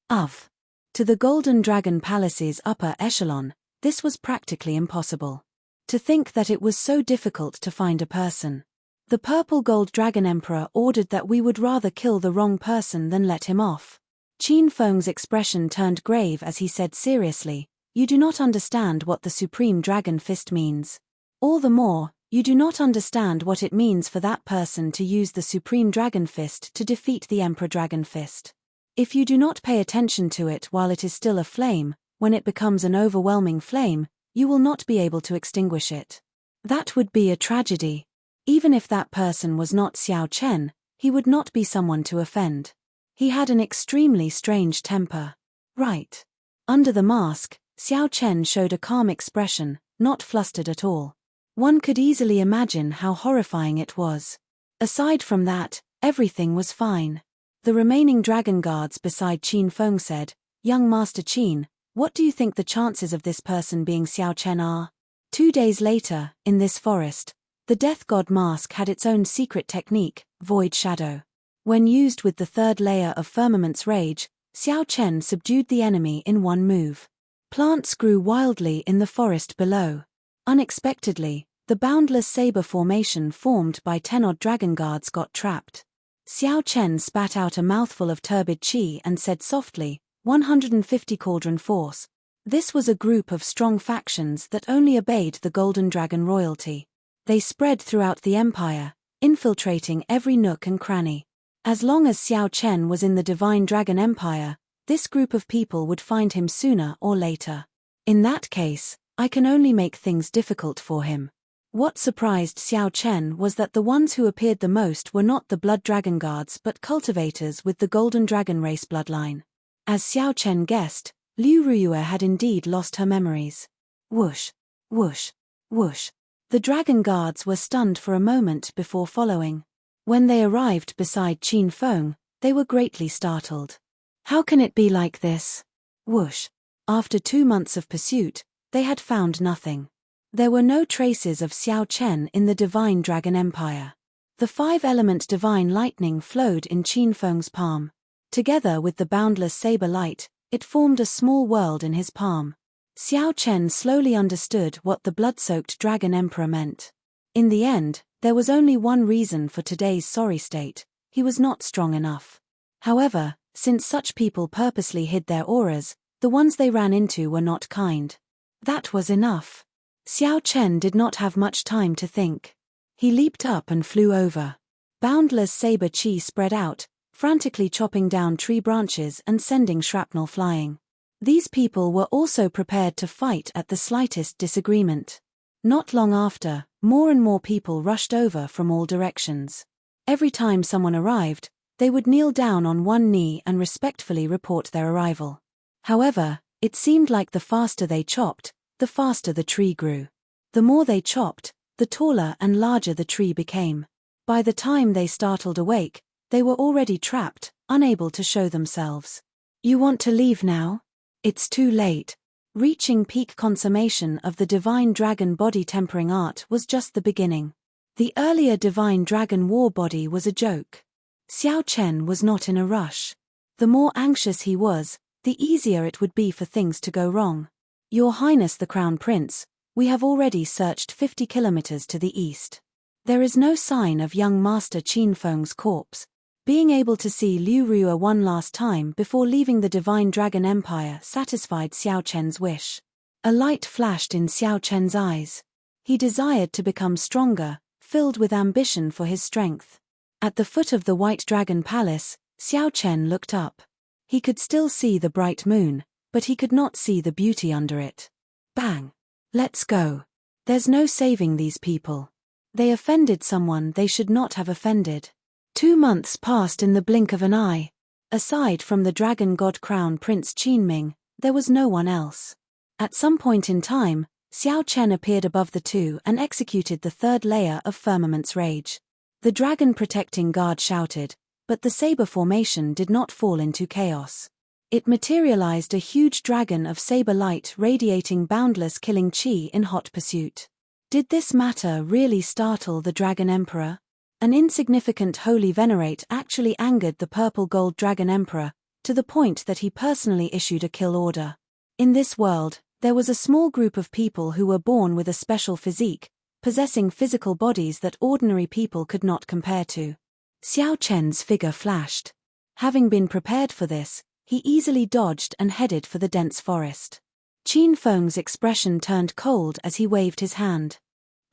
of. To the Golden Dragon Palace's upper echelon, this was practically impossible. To think that it was so difficult to find a person. The Purple Gold Dragon Emperor ordered that we would rather kill the wrong person than let him off. Qin Feng's expression turned grave as he said seriously, "You do not understand what the Supreme Dragon Fist means. All the more, you do not understand what it means for that person to use the Supreme Dragon Fist to defeat the Emperor Dragon Fist. If you do not pay attention to it while it is still a flame, when it becomes an overwhelming flame, you will not be able to extinguish it. That would be a tragedy. Even if that person was not Xiao Chen, he would not be someone to offend. He had an extremely strange temper. Right. Under the mask, Xiao Chen showed a calm expression, not flustered at all. One could easily imagine how horrifying it was. Aside from that, everything was fine. The remaining dragon guards beside Qin Feng said, "Young Master Qin, what do you think the chances of this person being Xiao Chen are?" 2 days later, in this forest, the Death God mask had its own secret technique, Void Shadow. When used with the third layer of Firmament's Rage, Xiao Chen subdued the enemy in one move. Plants grew wildly in the forest below. Unexpectedly, the boundless saber formation formed by 10-odd dragon guards got trapped. Xiao Chen spat out a mouthful of turbid qi and said softly, 150 Cauldron Force. This was a group of strong factions that only obeyed the Golden Dragon royalty. They spread throughout the empire, infiltrating every nook and cranny. As long as Xiao Chen was in the Divine Dragon Empire, this group of people would find him sooner or later. In that case, I can only make things difficult for him. What surprised Xiao Chen was that the ones who appeared the most were not the Blood Dragon Guards but cultivators with the Golden Dragon race bloodline. As Xiao Chen guessed, Liu Ruyue had indeed lost her memories. Whoosh, whoosh, whoosh. The Dragon Guards were stunned for a moment before following. When they arrived beside Qin Feng, they were greatly startled. How can it be like this? Whoosh. After 2 months of pursuit, they had found nothing. There were no traces of Xiao Chen in the Divine Dragon Empire. The 5-element Divine Lightning flowed in Qin Feng's palm. Together with the boundless saber light, it formed a small world in his palm. Xiao Chen slowly understood what the blood-soaked Dragon Emperor meant. In the end, there was only one reason for today's sorry state: he was not strong enough. However, since such people purposely hid their auras, the ones they ran into were not kind. That was enough. Xiao Chen did not have much time to think. He leaped up and flew over. Boundless saber qi spread out, frantically chopping down tree branches and sending shrapnel flying. These people were also prepared to fight at the slightest disagreement. Not long after, more and more people rushed over from all directions. Every time someone arrived, they would kneel down on one knee and respectfully report their arrival. However, it seemed like the faster they chopped, the faster the tree grew. The more they chopped, the taller and larger the tree became. By the time they startled awake, they were already trapped, unable to show themselves. "You want to leave now? It's too late. Reaching peak consummation of the divine dragon body tempering art was just the beginning. The earlier divine dragon war body was a joke. Xiao Chen was not in a rush. The more anxious he was, the easier it would be for things to go wrong. Your Highness the Crown Prince, we have already searched 50 kilometers to the east. There is no sign of young Master Qin Feng's corpse. Being able to see Liu Ruo one last time before leaving the Divine Dragon Empire satisfied Xiao Chen's wish. A light flashed in Xiao Chen's eyes. He desired to become stronger, filled with ambition for his strength. At the foot of the White Dragon Palace, Xiao Chen looked up. He could still see the bright moon, but he could not see the beauty under it. Bang! Let's go. There's no saving these people. They offended someone they should not have offended. 2 months passed in the blink of an eye. Aside from the Dragon God Crown Prince Qinming, there was no one else. At some point in time, Xiao Chen appeared above the two and executed the third layer of Firmament's Rage. The dragon protecting guard shouted, but the saber formation did not fall into chaos. It materialized a huge dragon of saber light radiating boundless killing chi in hot pursuit. Did this matter really startle the Dragon Emperor? An insignificant holy venerate actually angered the purple gold Dragon Emperor, to the point that he personally issued a kill order. In this world, there was a small group of people who were born with a special physique, possessing physical bodies that ordinary people could not compare to. Xiao Chen's figure flashed. Having been prepared for this, he easily dodged and headed for the dense forest. Qin Feng's expression turned cold as he waved his hand.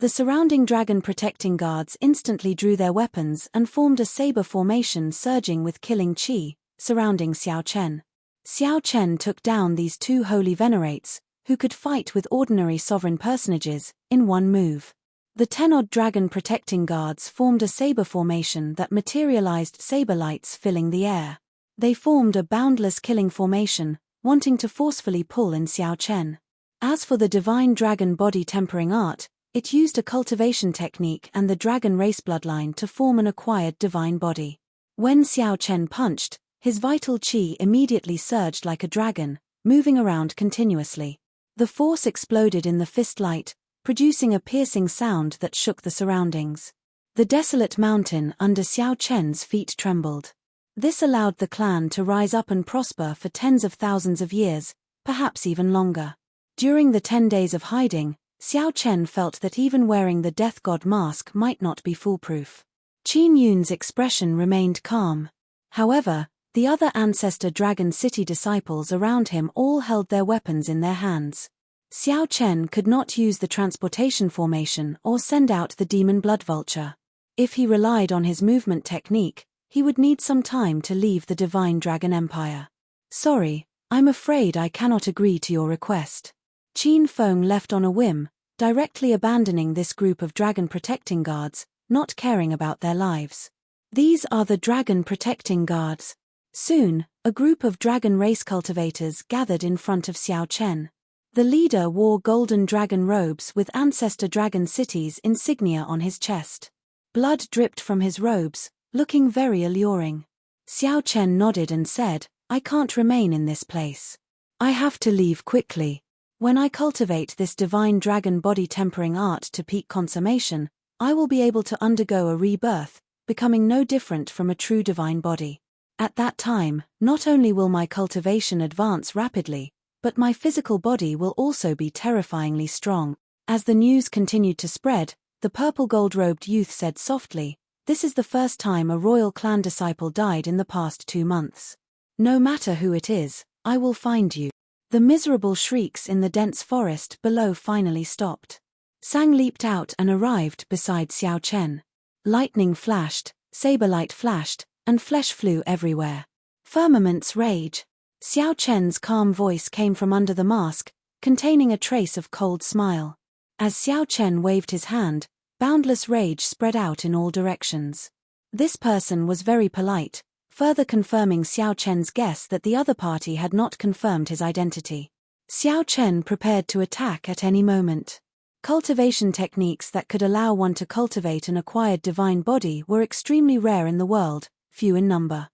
The surrounding dragon protecting guards instantly drew their weapons and formed a saber formation surging with killing chi, surrounding Xiao Chen. Xiao Chen took down these two holy venerates, who could fight with ordinary sovereign personages, in one move. The 10-odd dragon protecting guards formed a saber formation that materialized saber lights filling the air. They formed a boundless killing formation, wanting to forcefully pull in Xiao Chen. As for the divine dragon body tempering art, it used a cultivation technique and the dragon race bloodline to form an acquired divine body. When Xiao Chen punched, his vital chi immediately surged like a dragon, moving around continuously. The force exploded in the fist light, producing a piercing sound that shook the surroundings. The desolate mountain under Xiao Chen's feet trembled. This allowed the clan to rise up and prosper for tens of thousands of years, perhaps even longer. During the 10 days of hiding, Xiao Chen felt that even wearing the death god mask might not be foolproof. Qin Yun's expression remained calm. However, the other ancestor Dragon City disciples around him all held their weapons in their hands. Xiao Chen could not use the transportation formation or send out the demon blood vulture. If he relied on his movement technique, he would need some time to leave the Divine Dragon Empire. Sorry, I'm afraid I cannot agree to your request. Qin Feng left on a whim, directly abandoning this group of dragon protecting guards, not caring about their lives. These are the dragon protecting guards. Soon, a group of dragon race cultivators gathered in front of Xiao Chen. The leader wore golden dragon robes with Ancestor Dragon City's insignia on his chest. Blood dripped from his robes, looking very alluring. Xiao Chen nodded and said, "I can't remain in this place. I have to leave quickly. When I cultivate this divine dragon body tempering art to peak consummation, I will be able to undergo a rebirth, becoming no different from a true divine body. At that time, not only will my cultivation advance rapidly, but my physical body will also be terrifyingly strong." As the news continued to spread, the purple gold-robed youth said softly, "This is the first time a royal clan disciple died in the past 2 months. No matter who it is, I will find you." The miserable shrieks in the dense forest below finally stopped. Sang leaped out and arrived beside Xiao Chen. Lightning flashed, saber light flashed, and flesh flew everywhere. Firmament's Rage. Xiao Chen's calm voice came from under the mask, containing a trace of cold smile. As Xiao Chen waved his hand, boundless rage spread out in all directions. This person was very polite, further confirming Xiao Chen's guess that the other party had not confirmed his identity. Xiao Chen prepared to attack at any moment. Cultivation techniques that could allow one to cultivate an acquired divine body were extremely rare in the world, few in number.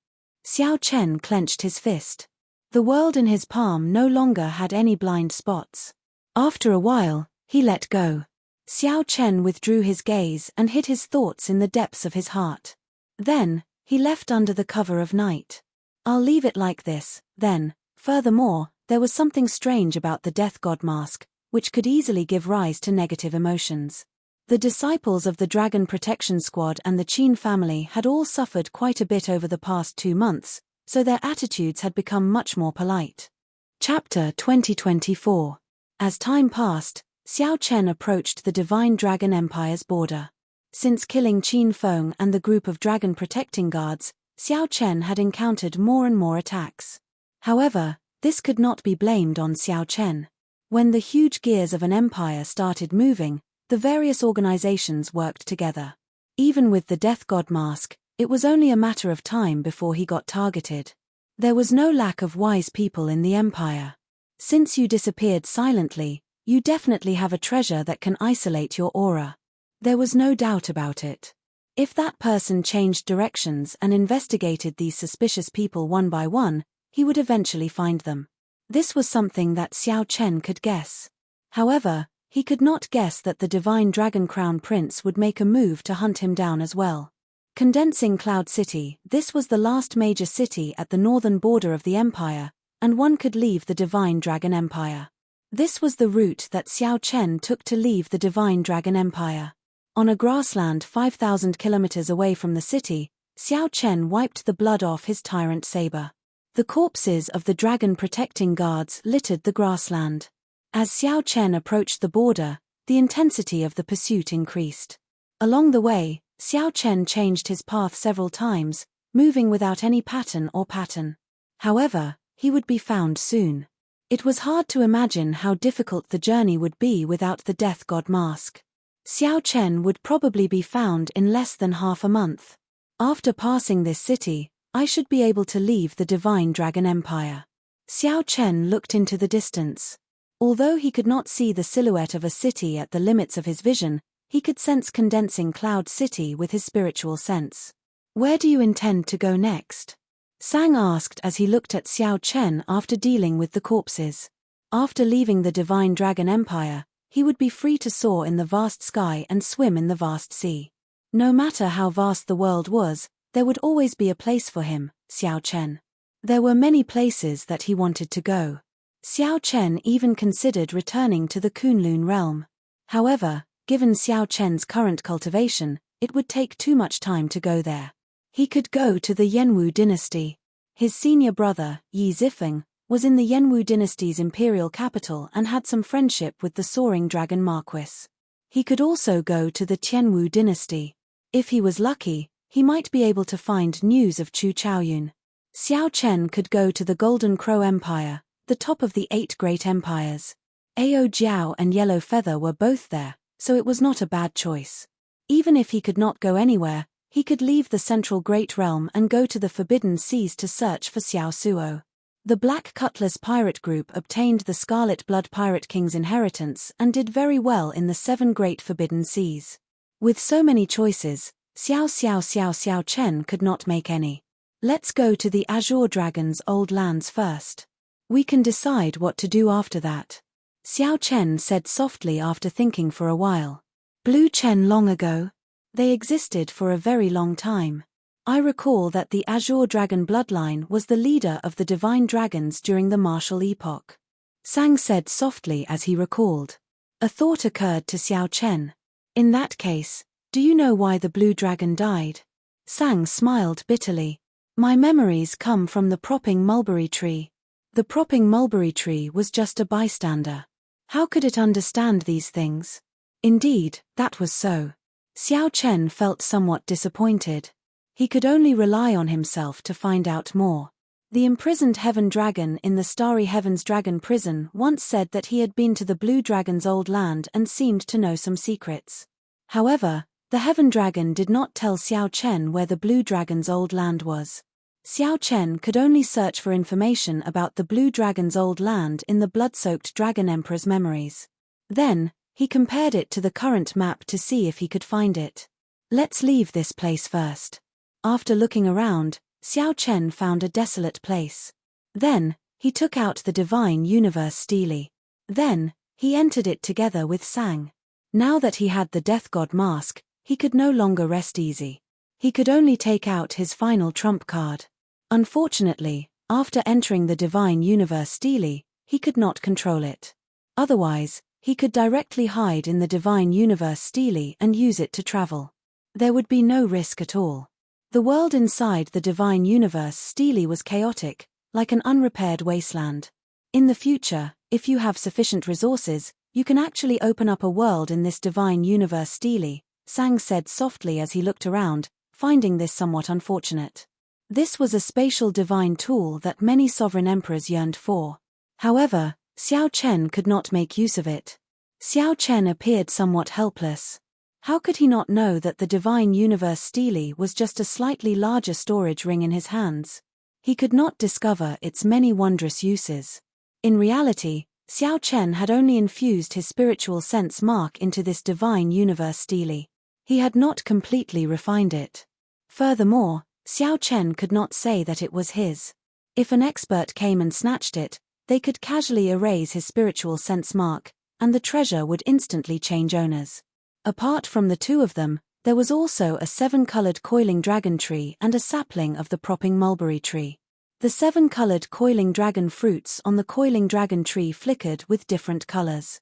Xiao Chen clenched his fist. The world in his palm no longer had any blind spots. After a while, he let go. Xiao Chen withdrew his gaze and hid his thoughts in the depths of his heart. Then, he left under the cover of night. I'll leave it like this, then. Furthermore, there was something strange about the death god mask, which could easily give rise to negative emotions. The disciples of the Dragon Protection Squad and the Qin family had all suffered quite a bit over the past 2 months, so their attitudes had become much more polite. Chapter 2024. As time passed, Xiao Chen approached the Divine Dragon Empire's border. Since killing Qin Feng and the group of dragon protecting guards, Xiao Chen had encountered more and more attacks. However, this could not be blamed on Xiao Chen. When the huge gears of an empire started moving, the various organizations worked together. Even with the Death God mask, it was only a matter of time before he got targeted. There was no lack of wise people in the empire. Since you disappeared silently, you definitely have a treasure that can isolate your aura. There was no doubt about it. If that person changed directions and investigated these suspicious people one by one, he would eventually find them. This was something that Xiao Chen could guess. However, he could not guess that the Divine Dragon Crown Prince would make a move to hunt him down as well. Condensing Cloud City, this was the last major city at the northern border of the empire, and one could leave the Divine Dragon Empire. This was the route that Xiao Chen took to leave the Divine Dragon Empire. On a grassland 5,000 kilometers away from the city, Xiao Chen wiped the blood off his tyrant saber. The corpses of the dragon protecting guards littered the grassland. As Xiao Chen approached the border, the intensity of the pursuit increased. Along the way, Xiao Chen changed his path several times, moving without any pattern. However, he would be found soon. It was hard to imagine how difficult the journey would be without the Death God mask. Xiao Chen would probably be found in less than half a month. After passing this city, I should be able to leave the Divine Dragon Empire. Xiao Chen looked into the distance. Although he could not see the silhouette of a city at the limits of his vision, he could sense Condensing Cloud City with his spiritual sense. Where do you intend to go next? Sang asked as he looked at Xiao Chen after dealing with the corpses. After leaving the Divine Dragon Empire, he would be free to soar in the vast sky and swim in the vast sea. No matter how vast the world was, there would always be a place for him, Xiao Chen. There were many places that he wanted to go. Xiao Chen even considered returning to the Kunlun realm. However, given Xiao Chen's current cultivation, it would take too much time to go there. He could go to the Yanwu dynasty. His senior brother, Yi Zifeng, was in the Yanwu dynasty's imperial capital and had some friendship with the Soaring Dragon Marquis. He could also go to the Tianwu dynasty. If he was lucky, he might be able to find news of Chu Chaoyun. Xiao Chen could go to the Golden Crow Empire, the top of the 8 great empires. Ao Jiao and Yellow Feather were both there, so it was not a bad choice. Even if he could not go anywhere, he could leave the Central Great Realm and go to the Forbidden Seas to search for Xiao Suo. The Black Cutlass Pirate Group obtained the Scarlet Blood Pirate King's inheritance and did very well in the 7 Great Forbidden Seas. With so many choices, Xiao Chen could not make any. Let's go to the Azure Dragon's old lands first. We can decide what to do after that. Xiao Chen said softly after thinking for a while. Blue Chen long ago? They existed for a very long time. I recall that the Azure Dragon bloodline was the leader of the Divine Dragons during the Martial Epoch. Sang said softly as he recalled. A thought occurred to Xiao Chen. In that case, do you know why the Blue Dragon died? Sang smiled bitterly. My memories come from the propping mulberry tree. The propping mulberry tree was just a bystander. How could it understand these things? Indeed, that was so. Xiao Chen felt somewhat disappointed. He could only rely on himself to find out more. The imprisoned Heaven Dragon in the Starry Heavens Dragon prison once said that he had been to the Blue Dragon's old land and seemed to know some secrets. However, the Heaven Dragon did not tell Xiao Chen where the Blue Dragon's old land was. Xiao Chen could only search for information about the Blue Dragon's old land in the blood-soaked Dragon Emperor's memories. Then, he compared it to the current map to see if he could find it. Let's leave this place first. After looking around, Xiao Chen found a desolate place. Then, He took out the divine universe stele. Then, he entered it together with Sang. Now that he had the death god mask, he could no longer rest easy. He could only take out his final trump card. Unfortunately, after entering the divine universe stele, he could not control it. Otherwise, he could directly hide in the divine universe stele and use it to travel. There would be no risk at all. The world inside the divine universe stele was chaotic, like an unrepaired wasteland. In the future, if you have sufficient resources, you can actually open up a world in this divine universe stele, Sang said softly as he looked around, finding this somewhat unfortunate. This was a spatial divine tool that many sovereign emperors yearned for. However, Xiao Chen could not make use of it. Xiao Chen appeared somewhat helpless. How could he not know that the divine universe stele was just a slightly larger storage ring in his hands? He could not discover its many wondrous uses. In reality, Xiao Chen had only infused his spiritual sense mark into this divine universe stele. He had not completely refined it. Furthermore, Xiao Chen could not say that it was his. If an expert came and snatched it, they could casually erase his spiritual sense mark, and the treasure would instantly change owners. Apart from the two of them, there was also a 7-colored coiling dragon tree and a sapling of the propping mulberry tree. The 7-colored coiling dragon fruits on the coiling dragon tree flickered with different colors.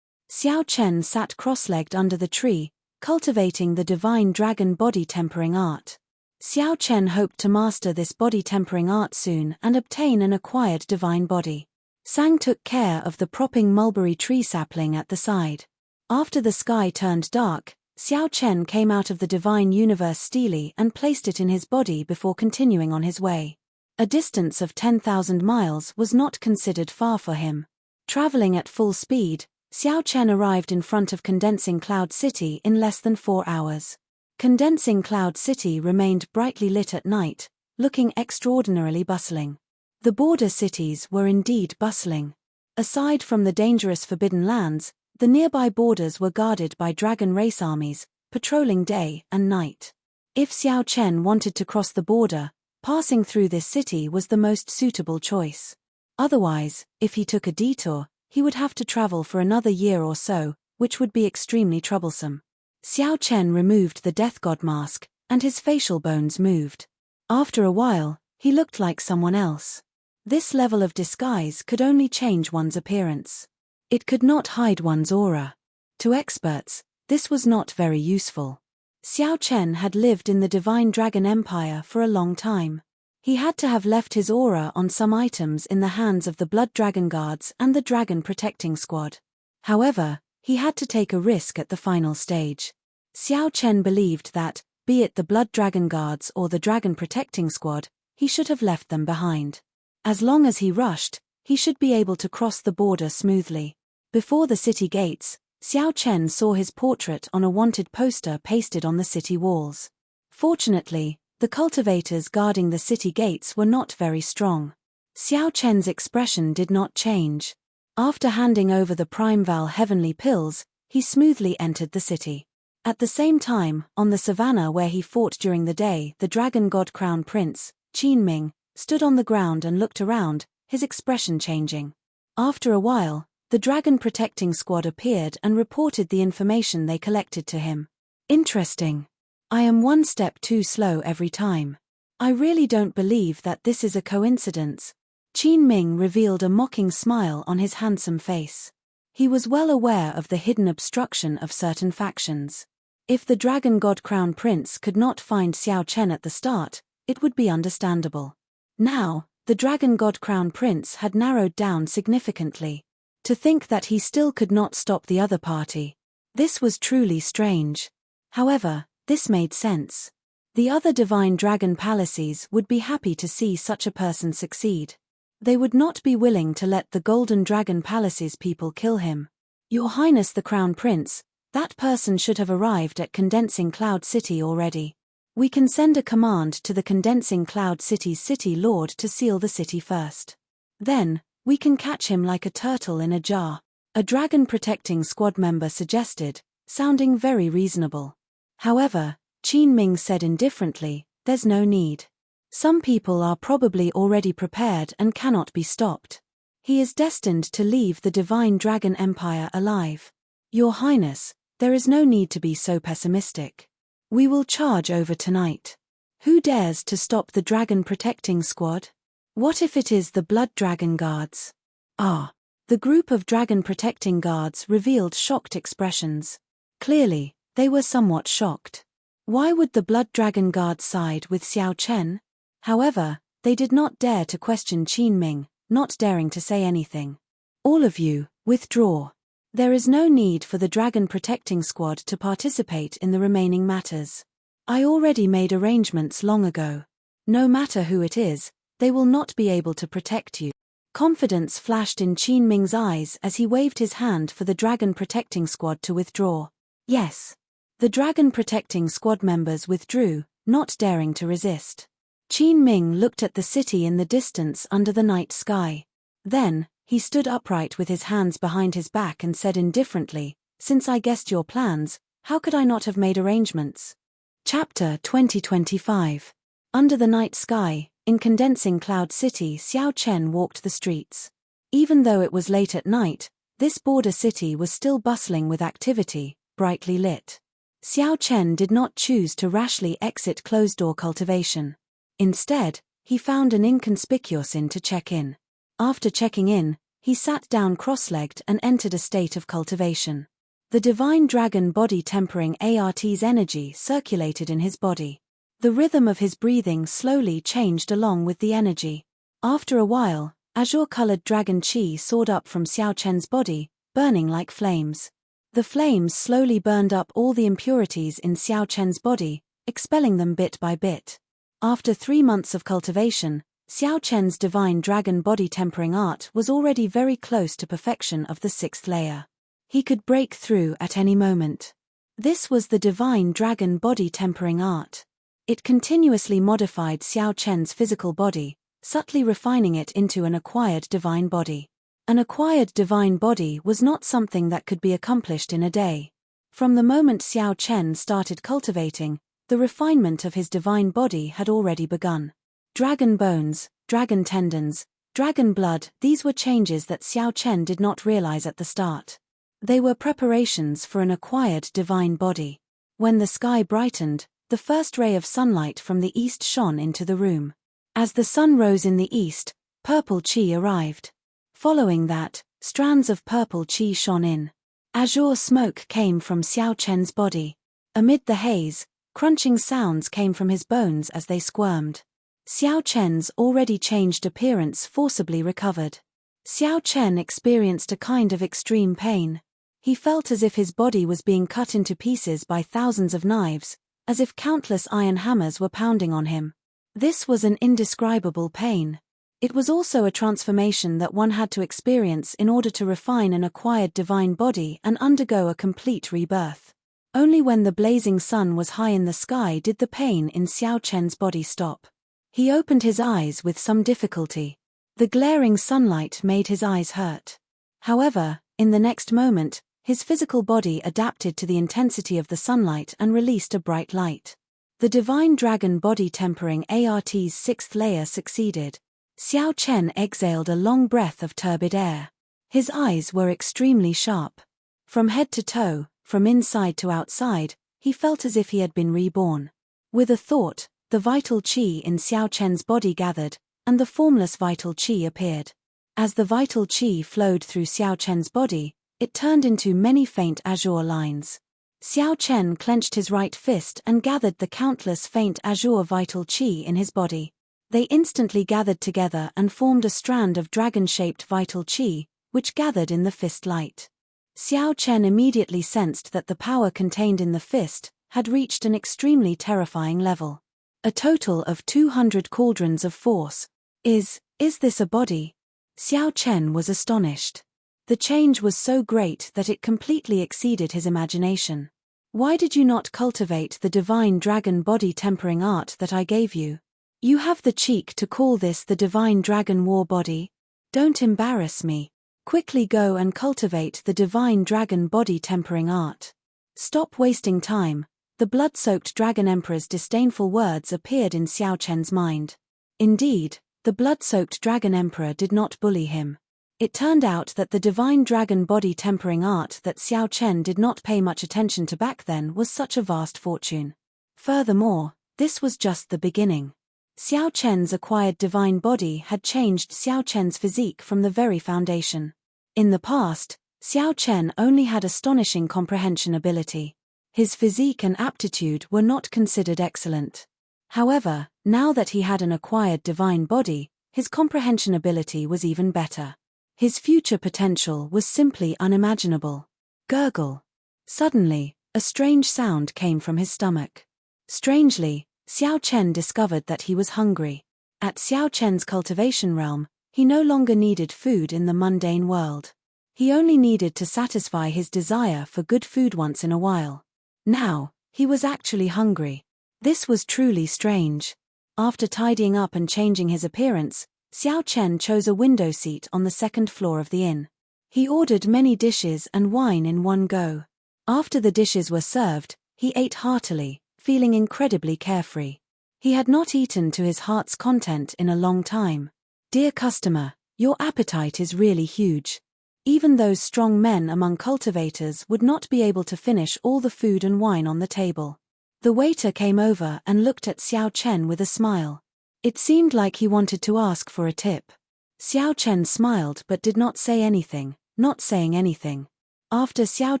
Xiao Chen sat cross-legged under the tree, cultivating the divine dragon body tempering art. Xiao Chen hoped to master this body tempering art soon and obtain an acquired divine body. Sang took care of the propping mulberry tree sapling at the side. After the sky turned dark, Xiao Chen came out of the divine universe stele and placed it in his body before continuing on his way. A distance of 10,000 miles was not considered far for him. Traveling at full speed, Xiao Chen arrived in front of Condensing Cloud City in less than 4 hours. Condensing Cloud City remained brightly lit at night, looking extraordinarily bustling. The border cities were indeed bustling. Aside from the dangerous forbidden lands, the nearby borders were guarded by dragon race armies, patrolling day and night. If Xiao Chen wanted to cross the border, passing through this city was the most suitable choice. Otherwise, if he took a detour, he would have to travel for another year or so, which would be extremely troublesome. Xiao Chen removed the death god mask, and his facial bones moved. After a while, he looked like someone else. This level of disguise could only change one's appearance. It could not hide one's aura. To experts, this was not very useful. Xiao Chen had lived in the Divine Dragon Empire for a long time. He had to have left his aura on some items in the hands of the Blood Dragon Guards and the Dragon Protecting Squad. However, he had to take a risk at the final stage. Xiao Chen believed that, be it the Blood Dragon Guards or the Dragon Protecting Squad, he should have left them behind. As long as he rushed, he should be able to cross the border smoothly. Before the city gates, Xiao Chen saw his portrait on a wanted poster pasted on the city walls. Fortunately, the cultivators guarding the city gates were not very strong. Xiao Chen's expression did not change. After handing over the Primeval Heavenly Pills, he smoothly entered the city. At the same time, on the savannah where he fought during the day, the Dragon God Crown Prince, Qin Ming, stood on the ground and looked around, his expression changing. After a while, the Dragon Protecting Squad appeared and reported the information they collected to him. Interesting. I am one step too slow every time. I really don't believe that this is a coincidence. Qin Ming revealed a mocking smile on his handsome face. He was well aware of the hidden obstruction of certain factions. If the Dragon God Crown Prince could not find Xiao Chen at the start, it would be understandable. Now, the Dragon God Crown Prince had narrowed down significantly. To think that he still could not stop the other party. This was truly strange. However, this made sense. The other Divine Dragon Palaces would be happy to see such a person succeed. They would not be willing to let the Golden Dragon Palace's people kill him. Your Highness the Crown Prince, that person should have arrived at Condensing Cloud City already. We can send a command to the Condensing Cloud City's City Lord to seal the city first. Then, we can catch him like a turtle in a jar, a Dragon Protecting Squad member suggested, sounding very reasonable. However, Qin Ming said indifferently, there's no need. Some people are probably already prepared and cannot be stopped. He is destined to leave the Divine Dragon Empire alive. Your Highness, there is no need to be so pessimistic. We will charge over tonight. Who dares to stop the Dragon Protecting Squad? What if it is the Blood Dragon Guards? Ah. The group of Dragon Protecting Guards revealed shocked expressions. Clearly, they were somewhat shocked. Why would the Blood Dragon Guards side with Xiao Chen? However, they did not dare to question Qin Ming, not daring to say anything. All of you, withdraw. There is no need for the Dragon Protecting Squad to participate in the remaining matters. I already made arrangements long ago. No matter who it is, they will not be able to protect you. Confidence flashed in Qin Ming's eyes as he waved his hand for the Dragon Protecting Squad to withdraw. Yes. The Dragon Protecting Squad members withdrew, not daring to resist. Qin Ming looked at the city in the distance under the night sky. Then, he stood upright with his hands behind his back and said indifferently, "Since I guessed your plans, how could I not have made arrangements?" Chapter 2025. Under the night sky, in Condensing Cloud City, Xiao Chen walked the streets. Even though it was late at night, this border city was still bustling with activity, brightly lit. Xiao Chen did not choose to rashly exit closed-door cultivation. Instead, he found an inconspicuous inn to check in. After checking in, he sat down cross-legged and entered a state of cultivation. The Divine Dragon Body Tempering Art's energy circulated in his body. The rhythm of his breathing slowly changed along with the energy. After a while, azure-colored dragon qi soared up from Xiao Chen's body, burning like flames. The flames slowly burned up all the impurities in Xiao Chen's body, expelling them bit by bit. After 3 months of cultivation, Xiao Chen's Divine Dragon Body Tempering Art was already very close to perfection of the 6th layer. He could break through at any moment. This was the Divine Dragon Body Tempering Art. It continuously modified Xiao Chen's physical body, subtly refining it into an acquired divine body. An acquired divine body was not something that could be accomplished in a day. From the moment Xiao Chen started cultivating, the refinement of his divine body had already begun. Dragon bones, dragon tendons, dragon blood, these were changes that Xiao Chen did not realize at the start. They were preparations for an acquired divine body. When the sky brightened, the first ray of sunlight from the east shone into the room. As the sun rose in the east, purple qi arrived. Following that, strands of purple qi shone in. Azure smoke came from Xiao Chen's body. Amid the haze, crunching sounds came from his bones as they squirmed. Xiao Chen's already changed appearance forcibly recovered. Xiao Chen experienced a kind of extreme pain. He felt as if his body was being cut into pieces by thousands of knives, as if countless iron hammers were pounding on him. This was an indescribable pain. It was also a transformation that one had to experience in order to refine an acquired divine body and undergo a complete rebirth. Only when the blazing sun was high in the sky did the pain in Xiao Chen's body stop. He opened his eyes with some difficulty. The glaring sunlight made his eyes hurt. However, in the next moment, his physical body adapted to the intensity of the sunlight and released a bright light. The Divine Dragon Body Tempering Art's 6th layer succeeded. Xiao Chen exhaled a long breath of turbid air. His eyes were extremely sharp. From head to toe, from inside to outside, he felt as if he had been reborn. With a thought, the vital qi in Xiao Chen's body gathered, and the formless vital qi appeared. As the vital qi flowed through Xiao Chen's body, it turned into many faint azure lines. Xiao Chen clenched his right fist and gathered the countless faint azure vital qi in his body. They instantly gathered together and formed a strand of dragon-shaped vital qi, which gathered in the fist light. Xiao Chen immediately sensed that the power contained in the fist had reached an extremely terrifying level. A total of 200 cauldrons of force. Is this a body? Xiao Chen was astonished. The change was so great that it completely exceeded his imagination. Why did you not cultivate the Divine Dragon Body Tempering Art that I gave you? You have the cheek to call this the Divine Dragon War Body? Don't embarrass me. Quickly go and cultivate the Divine Dragon Body Tempering Art. Stop wasting time. The blood-soaked Dragon Emperor's disdainful words appeared in Xiao Chen's mind. Indeed, the blood-soaked Dragon Emperor did not bully him. It turned out that the divine dragon body tempering art that Xiao Chen did not pay much attention to back then was such a vast fortune. Furthermore, this was just the beginning. Xiao Chen's acquired divine body had changed Xiao Chen's physique from the very foundation. In the past, Xiao Chen only had astonishing comprehension ability. His physique and aptitude were not considered excellent. However, now that he had an acquired divine body, his comprehension ability was even better. His future potential was simply unimaginable. Gurgle. Suddenly, a strange sound came from his stomach. Strangely, Xiao Chen discovered that he was hungry. At Xiao Chen's cultivation realm, he no longer needed food in the mundane world. He only needed to satisfy his desire for good food once in a while. Now, he was actually hungry. This was truly strange. After tidying up and changing his appearance, Xiao Chen chose a window seat on the second floor of the inn. He ordered many dishes and wine in one go. After the dishes were served, he ate heartily, feeling incredibly carefree. He had not eaten to his heart's content in a long time. Dear customer, your appetite is really huge. Even those strong men among cultivators would not be able to finish all the food and wine on the table. The waiter came over and looked at Xiao Chen with a smile. It seemed like he wanted to ask for a tip. Xiao Chen smiled but did not say anything, not saying anything. After Xiao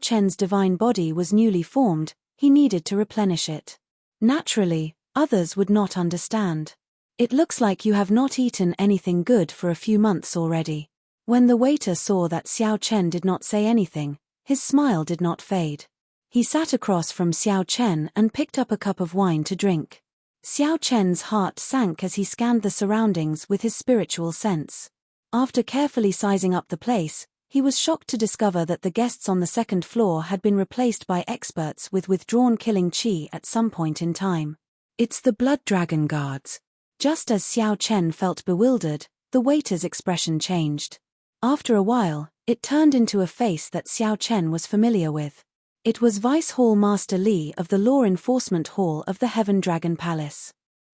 Chen's divine body was newly formed, he needed to replenish it. Naturally, others would not understand. It looks like you have not eaten anything good for a few months already. When the waiter saw that Xiao Chen did not say anything, his smile did not fade. He sat across from Xiao Chen and picked up a cup of wine to drink. Xiao Chen's heart sank as he scanned the surroundings with his spiritual sense. After carefully sizing up the place, he was shocked to discover that the guests on the second floor had been replaced by experts with withdrawn killing qi at some point in time. It's the blood dragon guards. Just as Xiao Chen felt bewildered, the waiter's expression changed. After a while, it turned into a face that Xiao Chen was familiar with. It was Vice Hall Master Li of the Law Enforcement Hall of the Heaven Dragon Palace.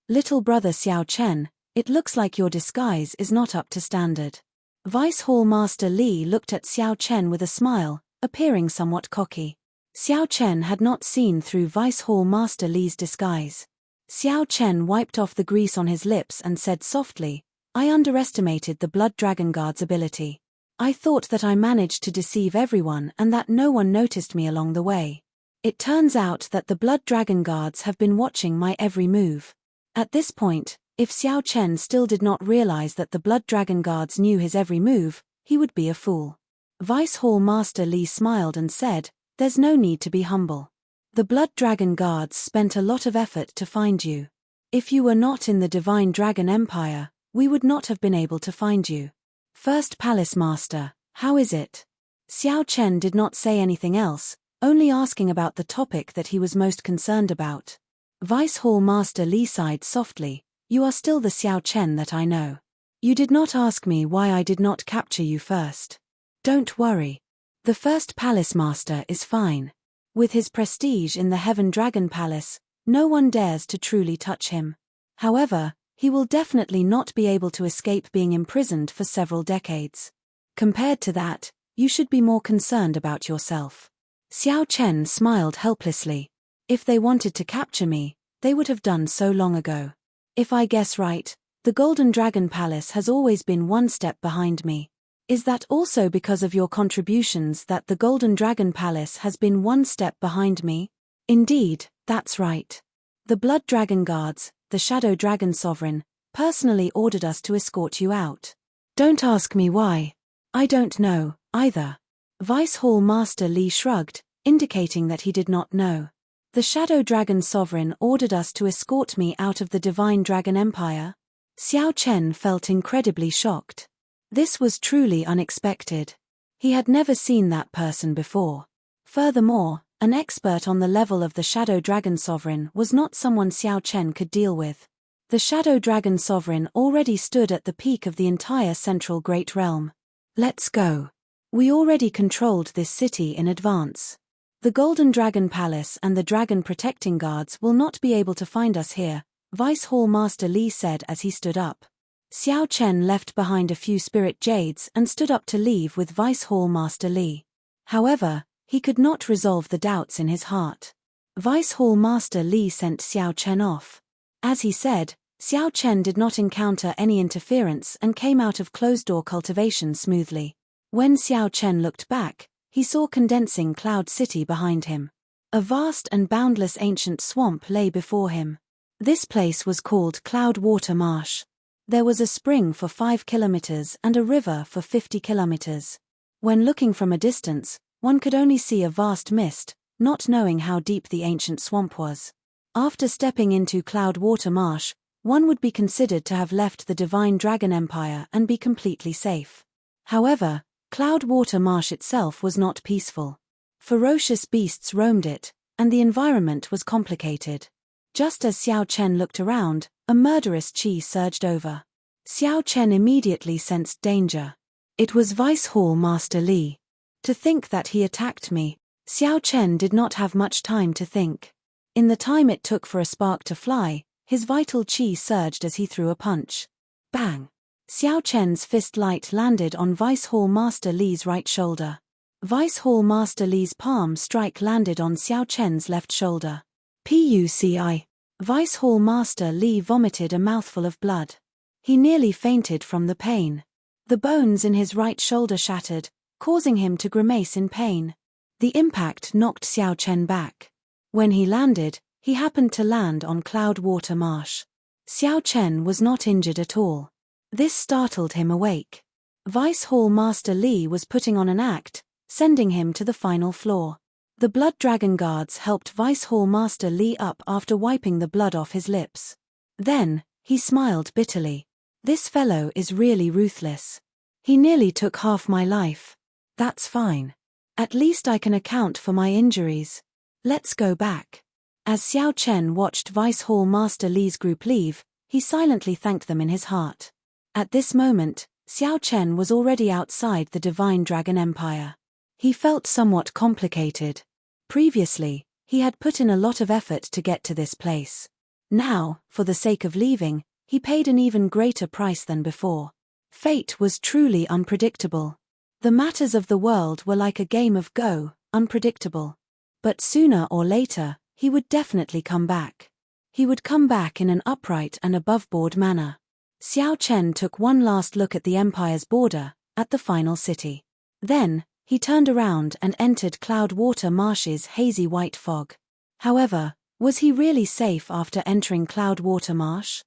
Little brother Xiao Chen, it looks like your disguise is not up to standard. Vice Hall Master Li looked at Xiao Chen with a smile, appearing somewhat cocky. Xiao Chen had not seen through Vice Hall Master Li's disguise. Xiao Chen wiped off the grease on his lips and said softly, I underestimated the Blood Dragon Guard's ability. I thought that I managed to deceive everyone and that no one noticed me along the way. It turns out that the Blood Dragon Guards have been watching my every move. At this point, if Xiao Chen still did not realize that the Blood Dragon Guards knew his every move, he would be a fool. Vice Hall Master Li smiled and said, There's no need to be humble. The Blood Dragon Guards spent a lot of effort to find you. If you were not in the Divine Dragon Empire, we would not have been able to find you. First Palace Master, how is it? Xiao Chen did not say anything else, only asking about the topic that he was most concerned about. Vice Hall Master Li sighed softly, You are still the Xiao Chen that I know. You did not ask me why I did not capture you first. Don't worry. The First Palace Master is fine. With his prestige in the Heaven Dragon Palace, no one dares to truly touch him. However, he will definitely not be able to escape being imprisoned for several decades. Compared to that, you should be more concerned about yourself. Xiao Chen smiled helplessly. If they wanted to capture me, they would have done so long ago. If I guess right, the Golden Dragon Palace has always been one step behind me. Is that also because of your contributions that the Golden Dragon Palace has been one step behind me? Indeed, that's right. The Blood Dragon Guards, the Shadow Dragon Sovereign, personally ordered us to escort you out. Don't ask me why. I don't know, either. Vice Hall Master Li shrugged, indicating that he did not know. The Shadow Dragon Sovereign ordered us to escort me out of the Divine Dragon Empire? Xiao Chen felt incredibly shocked. This was truly unexpected. He had never seen that person before. Furthermore, an expert on the level of the Shadow Dragon Sovereign was not someone Xiao Chen could deal with. The Shadow Dragon Sovereign already stood at the peak of the entire Central Great Realm. Let's go. We already controlled this city in advance. The Golden Dragon Palace and the Dragon Protecting Guards will not be able to find us here, Vice Hall Master Li said as he stood up. Xiao Chen left behind a few spirit jades and stood up to leave with Vice Hall Master Li. However, he could not resolve the doubts in his heart. Vice Hall Master Li sent Xiao Chen off. As he said, Xiao Chen did not encounter any interference and came out of closed-door cultivation smoothly. When Xiao Chen looked back, he saw condensing Cloud City behind him. A vast and boundless ancient swamp lay before him. This place was called Cloud Water Marsh. There was a spring for 5 kilometers and a river for 50 kilometers. When looking from a distance, one could only see a vast mist, not knowing how deep the ancient swamp was. After stepping into Cloud Water Marsh, one would be considered to have left the Divine Dragon Empire and be completely safe. However, Cloud Water Marsh itself was not peaceful. Ferocious beasts roamed it, and the environment was complicated. Just as Xiao Chen looked around, a murderous chi surged over. Xiao Chen immediately sensed danger. It was Vice Hall Master Li. To think that he attacked me, Xiao Chen did not have much time to think. In the time it took for a spark to fly, his vital chi surged as he threw a punch. Bang! Xiao Chen's fist light landed on Vice Hall Master Li's right shoulder. Vice Hall Master Li's palm strike landed on Xiao Chen's left shoulder. Puci. Vice Hall Master Li vomited a mouthful of blood. He nearly fainted from the pain. The bones in his right shoulder shattered, causing him to grimace in pain. The impact knocked Xiao Chen back. When he landed, he happened to land on Cloud Water Marsh. Xiao Chen was not injured at all. This startled him awake. Vice Hall Master Li was putting on an act, sending him to the final floor. The Blood Dragon Guards helped Vice Hall Master Li up after wiping the blood off his lips. Then, he smiled bitterly. This fellow is really ruthless. He nearly took half my life. That's fine. At least I can account for my injuries. Let's go back. As Xiao Chen watched Vice Hall Master Li's group leave, he silently thanked them in his heart. At this moment, Xiao Chen was already outside the Divine Dragon Empire. He felt somewhat complicated. Previously, he had put in a lot of effort to get to this place. Now, for the sake of leaving, he paid an even greater price than before. Fate was truly unpredictable. The matters of the world were like a game of Go, unpredictable. But sooner or later, he would definitely come back. He would come back in an upright and above-board manner. Xiao Chen took one last look at the Empire's border, at the final city. Then, he turned around and entered Cloud Water Marsh's hazy white fog. However, was he really safe after entering Cloud Water Marsh?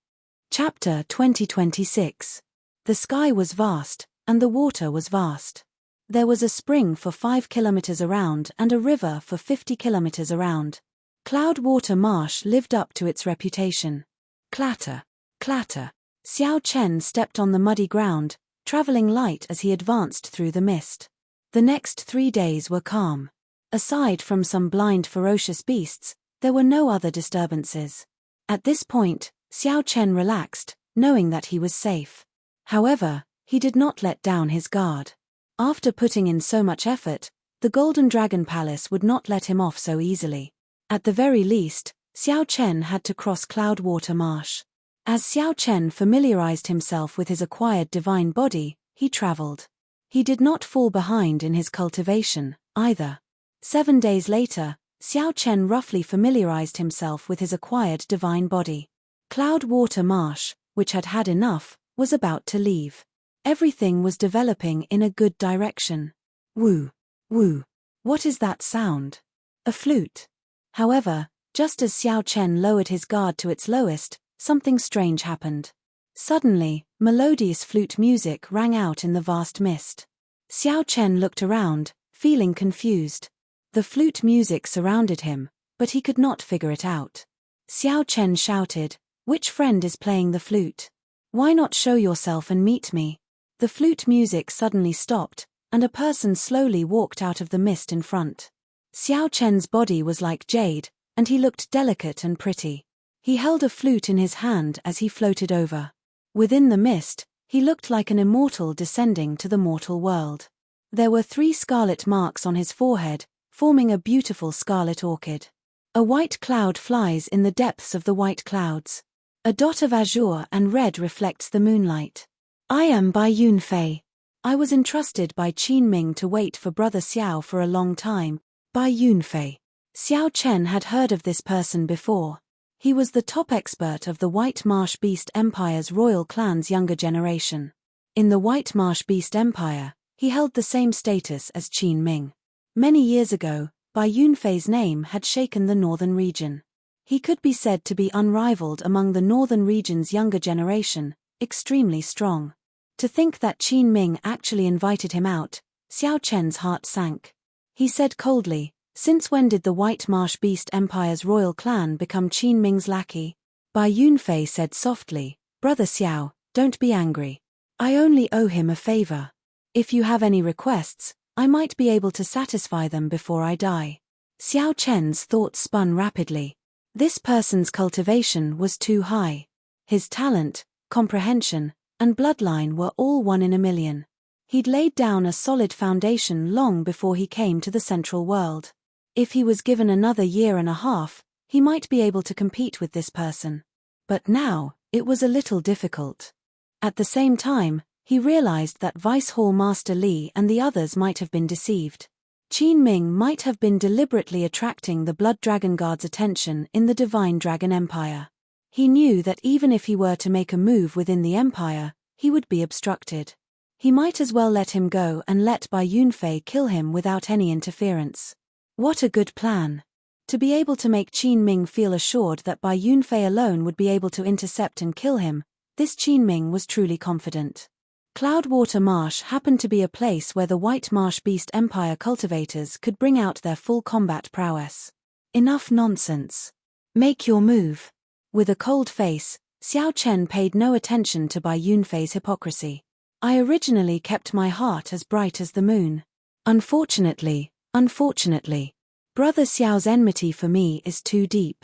Chapter 2026. The sky was vast, and the water was vast. There was a spring for 5 kilometers around and a river for 50 kilometers around. Cloud Water Marsh lived up to its reputation. Clatter, clatter. Xiao Chen stepped on the muddy ground, traveling light as he advanced through the mist. The next 3 days were calm. Aside from some blind ferocious beasts, there were no other disturbances. At this point, Xiao Chen relaxed, knowing that he was safe. However, he did not let down his guard. After putting in so much effort, the Golden Dragon Palace would not let him off so easily. At the very least, Xiao Chen had to cross Cloud Water Marsh. As Xiao Chen familiarized himself with his acquired divine body, he traveled. He did not fall behind in his cultivation, either. 7 days later, Xiao Chen roughly familiarized himself with his acquired divine body. Cloud Water Marsh, which had had enough, was about to leave. Everything was developing in a good direction. Woo, woo. What is that sound? A flute. However, just as Xiao Chen lowered his guard to its lowest, something strange happened. Suddenly, melodious flute music rang out in the vast mist. Xiao Chen looked around, feeling confused. The flute music surrounded him, but he could not figure it out. Xiao Chen shouted, "Which friend is playing the flute? Why not show yourself and meet me?" The flute music suddenly stopped, and a person slowly walked out of the mist in front. Xiao Chen's body was like jade, and he looked delicate and pretty. He held a flute in his hand as he floated over. Within the mist, he looked like an immortal descending to the mortal world. There were 3 scarlet marks on his forehead, forming a beautiful scarlet orchid. A white cloud flies in the depths of the white clouds. A dot of azure and red reflects the moonlight. I am Bai Yunfei. I was entrusted by Qin Ming to wait for Brother Xiao for a long time. Bai Yunfei. Xiao Chen had heard of this person before. He was the top expert of the White Marsh Beast Empire's royal clan's younger generation. In the White Marsh Beast Empire, he held the same status as Qin Ming. Many years ago, Bai Yunfei's name had shaken the northern region. He could be said to be unrivaled among the northern region's younger generation, extremely strong. To think that Qin Ming actually invited him out, Xiao Chen's heart sank. He said coldly, "Since when did the White Marsh Beast Empire's royal clan become Qin Ming's lackey?" Bai Yunfei said softly, "Brother Xiao, don't be angry. I only owe him a favor. If you have any requests, I might be able to satisfy them before I die." Xiao Chen's thoughts spun rapidly. This person's cultivation was too high. His talent, comprehension, and bloodline were all 1 in a million. He'd laid down a solid foundation long before he came to the Central World. If he was given another year and a half, he might be able to compete with this person. But now, it was a little difficult. At the same time, he realized that Vice Hall Master Li and the others might have been deceived. Qin Ming might have been deliberately attracting the Blood Dragon Guard's attention in the Divine Dragon Empire. He knew that even if he were to make a move within the Empire, he would be obstructed. He might as well let him go and let Bai Yunfei kill him without any interference. What a good plan! To be able to make Qin Ming feel assured that Bai Yunfei alone would be able to intercept and kill him, this Qin Ming was truly confident. Cloudwater Marsh happened to be a place where the White Marsh Beast Empire cultivators could bring out their full combat prowess. Enough nonsense. Make your move. With a cold face, Xiao Chen paid no attention to Bai Yunfei's hypocrisy. I originally kept my heart as bright as the moon. Unfortunately, Brother Xiao's enmity for me is too deep.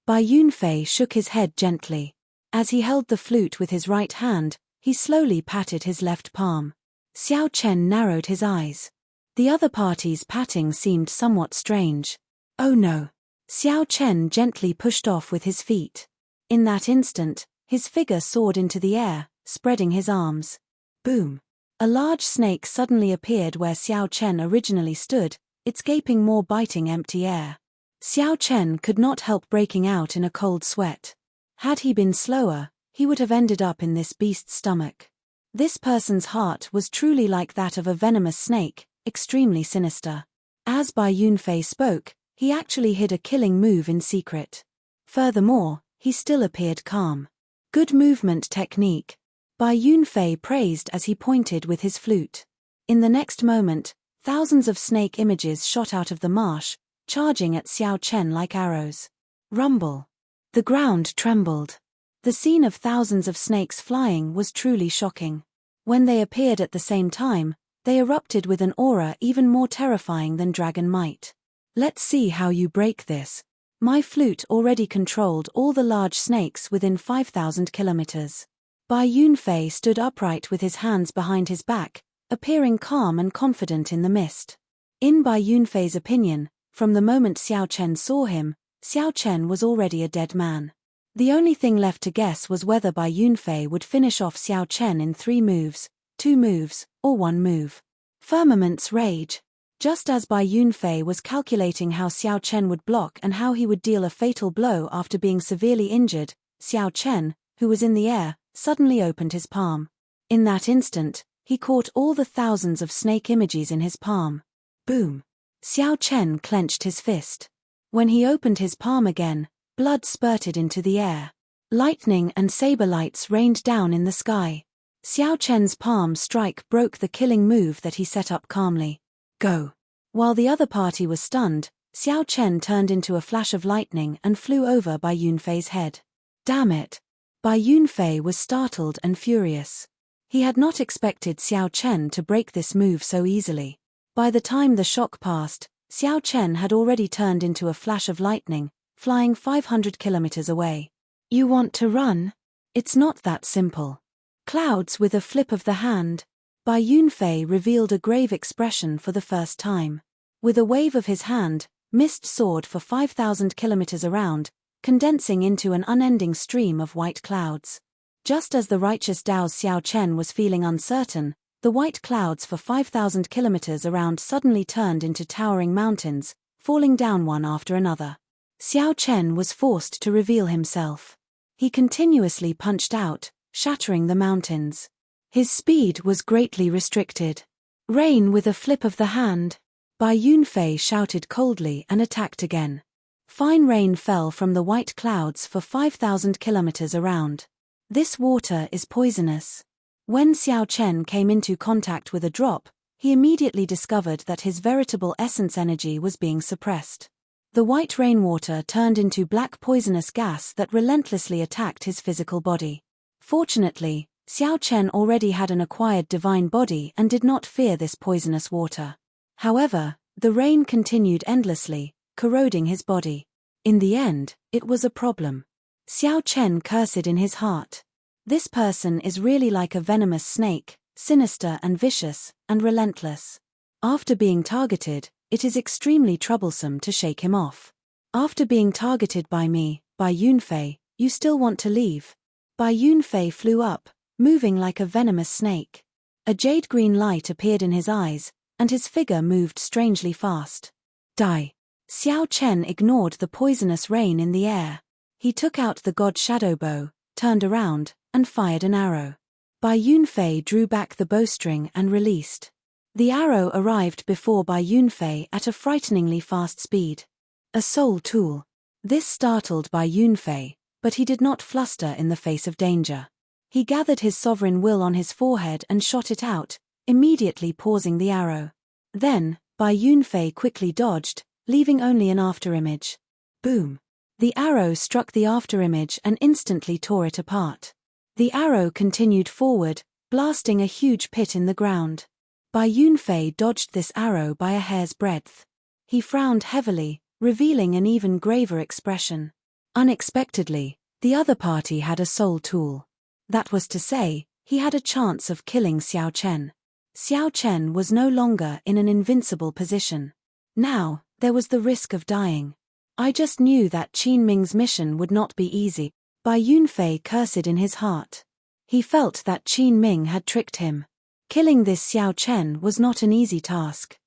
Bai Yunfei shook his head gently. As he held the flute with his right hand, he slowly patted his left palm. Xiao Chen narrowed his eyes. The other party's patting seemed somewhat strange. Oh no. Xiao Chen gently pushed off with his feet. In that instant, his figure soared into the air, spreading his arms. Boom! A large snake suddenly appeared where Xiao Chen originally stood, its gaping maw biting empty air. Xiao Chen could not help breaking out in a cold sweat. Had he been slower, he would have ended up in this beast's stomach. This person's heart was truly like that of a venomous snake, extremely sinister. As Bai Yunfei spoke, he actually hid a killing move in secret. Furthermore, he still appeared calm. Good movement technique. Bai Yunfei praised as he pointed with his flute. In the next moment, thousands of snake images shot out of the marsh, charging at Xiao Chen like arrows. Rumble. The ground trembled. The scene of thousands of snakes flying was truly shocking. When they appeared at the same time, they erupted with an aura even more terrifying than dragon might. Let's see how you break this. My flute already controlled all the large snakes within 5,000 kilometers. Bai Yunfei stood upright with his hands behind his back, appearing calm and confident in the mist. In Bai Yunfei's opinion, from the moment Xiao Chen saw him, Xiao Chen was already a dead man. The only thing left to guess was whether Bai Yunfei would finish off Xiao Chen in 3 moves, 2 moves, or 1 move. Firmament's rage. Just as Bai Yunfei was calculating how Xiao Chen would block and how he would deal a fatal blow after being severely injured, Xiao Chen, who was in the air, suddenly opened his palm. In that instant, he caught all the thousands of snake images in his palm. Boom! Xiao Chen clenched his fist. When he opened his palm again, blood spurted into the air. Lightning and saber lights rained down in the sky. Xiao Chen's palm strike broke the killing move that he set up calmly. Go! While the other party was stunned, Xiao Chen turned into a flash of lightning and flew over Bai Yunfei's head. Damn it! Bai Yunfei was startled and furious. He had not expected Xiao Chen to break this move so easily. By the time the shock passed, Xiao Chen had already turned into a flash of lightning, flying 500 kilometers away. You want to run? It's not that simple. Clouds with a flip of the hand. Bai Yunfei revealed a grave expression for the first time. With a wave of his hand, mist soared for 5,000 kilometers around, condensing into an unending stream of white clouds. Just as the righteous Dao's Xiao Chen was feeling uncertain, the white clouds for 5,000 kilometers around suddenly turned into towering mountains, falling down one after another. Xiao Chen was forced to reveal himself. He continuously punched out, shattering the mountains. His speed was greatly restricted. Rain with a flip of the hand. Bai Yunfei shouted coldly and attacked again. Fine rain fell from the white clouds for 5,000 kilometers around. This water is poisonous. When Xiao Chen came into contact with a drop, he immediately discovered that his veritable essence energy was being suppressed. The white rainwater turned into black poisonous gas that relentlessly attacked his physical body. Fortunately, Xiao Chen already had an acquired divine body and did not fear this poisonous water. However, the rain continued endlessly, corroding his body. In the end, it was a problem. Xiao Chen cursed in his heart. This person is really like a venomous snake, sinister and vicious, and relentless. After being targeted, it is extremely troublesome to shake him off. After being targeted by me, Bai Yunfei, you still want to leave? Bai Yunfei flew up, moving like a venomous snake. A jade-green light appeared in his eyes, and his figure moved strangely fast. Die. Xiao Chen ignored the poisonous rain in the air. He took out the god shadow bow, turned around, and fired an arrow. Bai Yunfei drew back the bowstring and released. The arrow arrived before Bai Yunfei at a frighteningly fast speed. A soul tool. This startled Bai Yunfei, but he did not fluster in the face of danger. He gathered his sovereign will on his forehead and shot it out, immediately pausing the arrow. Then, Bai Yunfei quickly dodged, leaving only an afterimage. Boom! The arrow struck the afterimage and instantly tore it apart. The arrow continued forward, blasting a huge pit in the ground. Bai Yunfei dodged this arrow by a hair's breadth. He frowned heavily, revealing an even graver expression. Unexpectedly, the other party had a soul tool. That was to say, he had a chance of killing Xiao Chen. Xiao Chen was no longer in an invincible position. Now, there was the risk of dying. I just knew that Qin Ming's mission would not be easy. Bai Yunfei cursed in his heart. He felt that Qin Ming had tricked him. Killing this Xiao Chen was not an easy task.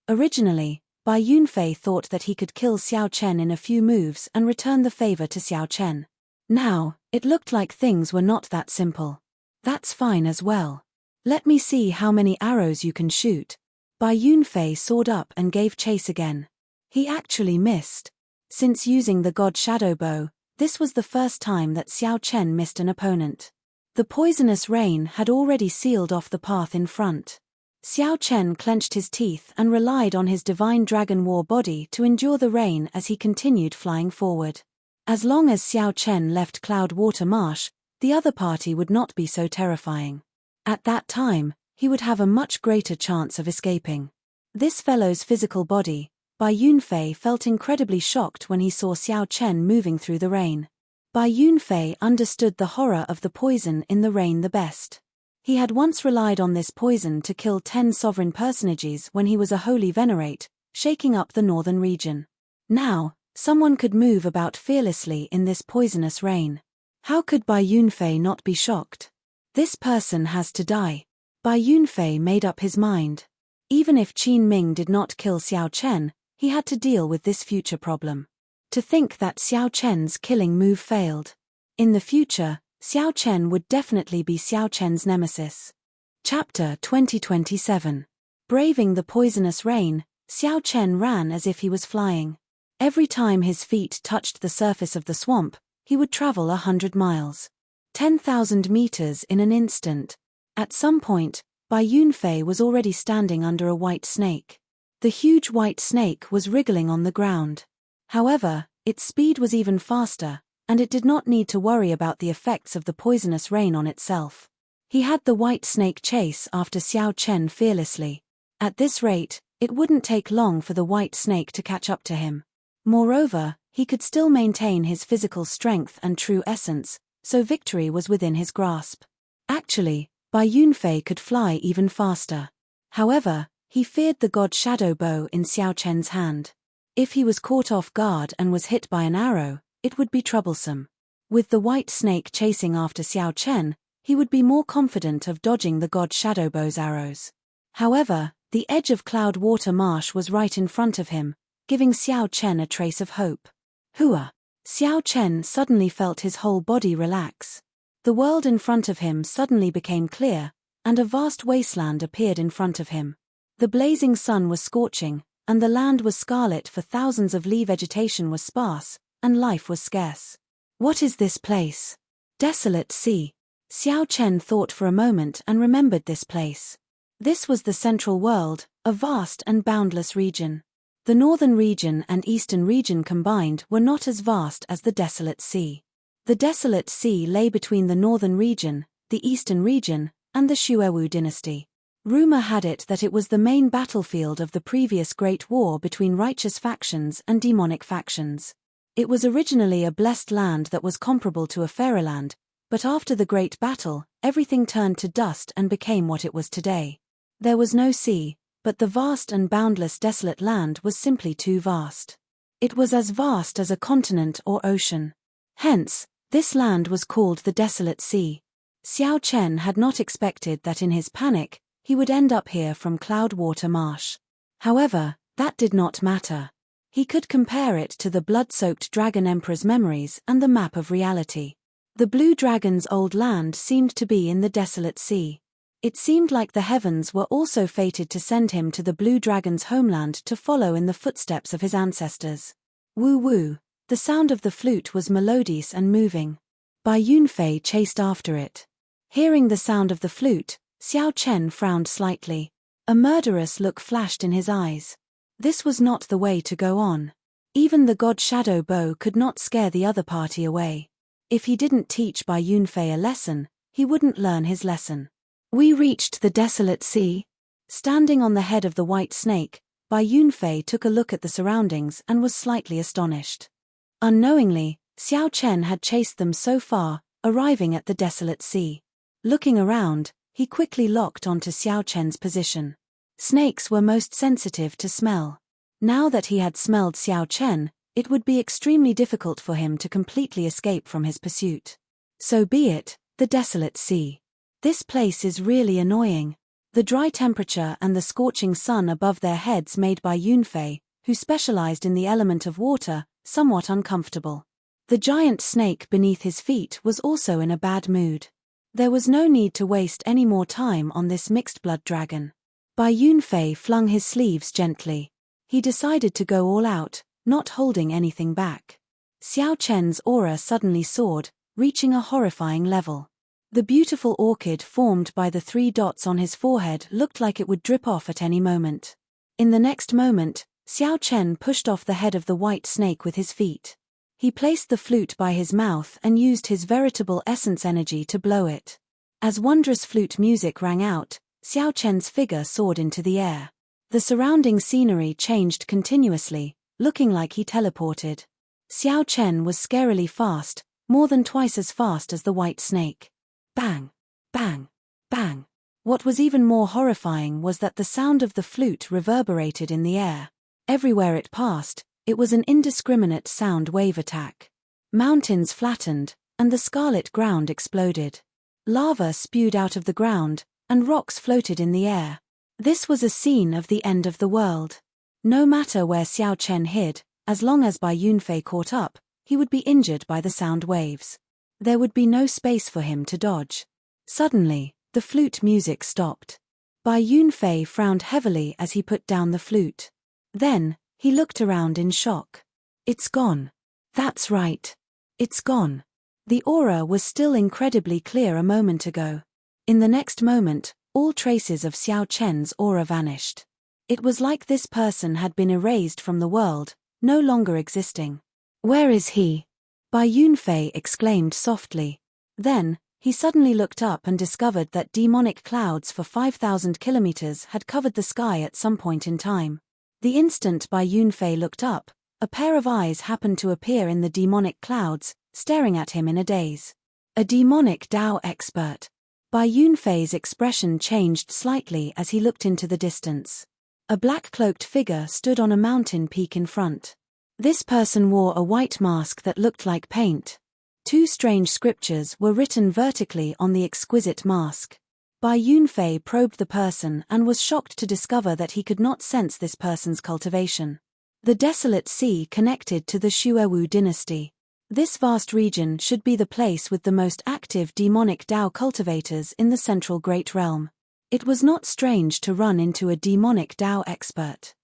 Originally, Bai Yunfei thought that he could kill Xiao Chen in a few moves and return the favor to Xiao Chen. Now, it looked like things were not that simple. That's fine as well. Let me see how many arrows you can shoot. Bai Yunfei soared up and gave chase again. He actually missed. Since using the god shadow bow, this was the first time that Xiao Chen missed an opponent. The poisonous rain had already sealed off the path in front. Xiao Chen clenched his teeth and relied on his divine dragon war body to endure the rain as he continued flying forward. As long as Xiao Chen left Cloud Water Marsh, the other party would not be so terrifying. At that time, he would have a much greater chance of escaping. This fellow's physical body, Bai Yunfei felt incredibly shocked when he saw Xiao Chen moving through the rain. Bai Yunfei understood the horror of the poison in the rain the best. He had once relied on this poison to kill 10 sovereign personages when he was a holy venerate, shaking up the northern region. Now, someone could move about fearlessly in this poisonous rain. How could Bai Yunfei not be shocked? This person has to die. Bai Yunfei made up his mind. Even if Qin Ming did not kill Xiao Chen, he had to deal with this future problem. To think that Xiao Chen's killing move failed. In the future, Xiao Chen would definitely be Xiao Chen's nemesis. Chapter 2027. Braving the poisonous rain, Xiao Chen ran as if he was flying. Every time his feet touched the surface of the swamp, he would travel 100 miles. 10,000 meters in an instant. At some point, Bai Yunfei was already standing under a white snake. The huge white snake was wriggling on the ground. However, its speed was even faster, and it did not need to worry about the effects of the poisonous rain on itself. He had the white snake chase after Xiao Chen fearlessly. At this rate, it wouldn't take long for the white snake to catch up to him. Moreover, he could still maintain his physical strength and true essence, so victory was within his grasp. Actually, Bai Yunfei could fly even faster. However, he feared the god shadow bow in Xiao Chen's hand. If he was caught off guard and was hit by an arrow, it would be troublesome. With the white snake chasing after Xiao Chen, he would be more confident of dodging the god Shadowbow's arrows. However, the edge of Cloud Water Marsh was right in front of him, giving Xiao Chen a trace of hope. Hua! Xiao Chen suddenly felt his whole body relax. The world in front of him suddenly became clear, and a vast wasteland appeared in front of him. The blazing sun was scorching, and the land was scarlet, for thousands of li vegetation was sparse, and life was scarce. What is this place? Desolate Sea. Xiao Chen thought for a moment and remembered this place. This was the Central World, a vast and boundless region. The northern region and eastern region combined were not as vast as the Desolate Sea. The Desolate Sea lay between the northern region, the eastern region, and the Xuewu dynasty. Rumor had it that it was the main battlefield of the previous Great War between righteous factions and demonic factions. It was originally a blessed land that was comparable to a fairyland, but after the Great Battle, everything turned to dust and became what it was today. There was no sea, but the vast and boundless desolate land was simply too vast. It was as vast as a continent or ocean. Hence, this land was called the Desolate Sea. Xiao Chen had not expected that in his panic, he would end up here from Cloud Water Marsh. However, that did not matter. He could compare it to the blood-soaked Dragon Emperor's memories and the map of reality. The Blue Dragon's old land seemed to be in the Desolate Sea. It seemed like the heavens were also fated to send him to the Blue Dragon's homeland to follow in the footsteps of his ancestors. Woo-woo, the sound of the flute was melodious and moving. Bai Yunfei chased after it. Hearing the sound of the flute, Xiao Chen frowned slightly. A murderous look flashed in his eyes. This was not the way to go on. Even the god Shadow Bow could not scare the other party away. If he didn't teach Bai Yunfei a lesson, he wouldn't learn his lesson. We reached the Desolate Sea. Standing on the head of the white snake, Bai Yunfei took a look at the surroundings and was slightly astonished. Unknowingly, Xiao Chen had chased them so far, arriving at the Desolate Sea. Looking around, he quickly locked onto Xiao Chen's position. Snakes were most sensitive to smell. Now that he had smelled Xiao Chen, it would be extremely difficult for him to completely escape from his pursuit. So be it, the Desolate Sea. This place is really annoying. The dry temperature and the scorching sun above their heads made Bai Yunfei, who specialized in the element of water, somewhat uncomfortable. The giant snake beneath his feet was also in a bad mood. There was no need to waste any more time on this mixed-blood dragon. Bai Yunfei flung his sleeves gently. He decided to go all out, not holding anything back. Xiao Chen's aura suddenly soared, reaching a horrifying level. The beautiful orchid formed by the 3 dots on his forehead looked like it would drip off at any moment. In the next moment, Xiao Chen pushed off the head of the white snake with his feet. He placed the flute by his mouth and used his veritable essence energy to blow it. As wondrous flute music rang out, Xiao Chen's figure soared into the air. The surrounding scenery changed continuously, looking like he teleported. Xiao Chen was scarily fast, more than twice as fast as the white snake. Bang! Bang! Bang! What was even more horrifying was that the sound of the flute reverberated in the air. Everywhere it passed, it was an indiscriminate sound wave attack. Mountains flattened, and the scarlet ground exploded. Lava spewed out of the ground, and rocks floated in the air. This was a scene of the end of the world. No matter where Xiao Chen hid, as long as Bai Yunfei caught up, he would be injured by the sound waves. There would be no space for him to dodge. Suddenly, the flute music stopped. Bai Yunfei frowned heavily as he put down the flute. Then, he looked around in shock. It's gone. That's right. It's gone. The aura was still incredibly clear a moment ago. In the next moment, all traces of Xiao Chen's aura vanished. It was like this person had been erased from the world, no longer existing. Where is he? Bai Yunfei exclaimed softly. Then, he suddenly looked up and discovered that demonic clouds for 5,000 kilometers had covered the sky at some point in time. The instant Bai Yunfei looked up, a pair of eyes happened to appear in the demonic clouds, staring at him in a daze. A demonic Dao expert. Bai Yunfei's expression changed slightly as he looked into the distance. A black-cloaked figure stood on a mountain peak in front. This person wore a white mask that looked like paint. Two strange scriptures were written vertically on the exquisite mask. Bai Yunfei probed the person and was shocked to discover that he could not sense this person's cultivation. The desolate sea connected to the Xuewu dynasty. This vast region should be the place with the most active demonic Dao cultivators in the central Great Realm. It was not strange to run into a demonic Dao expert.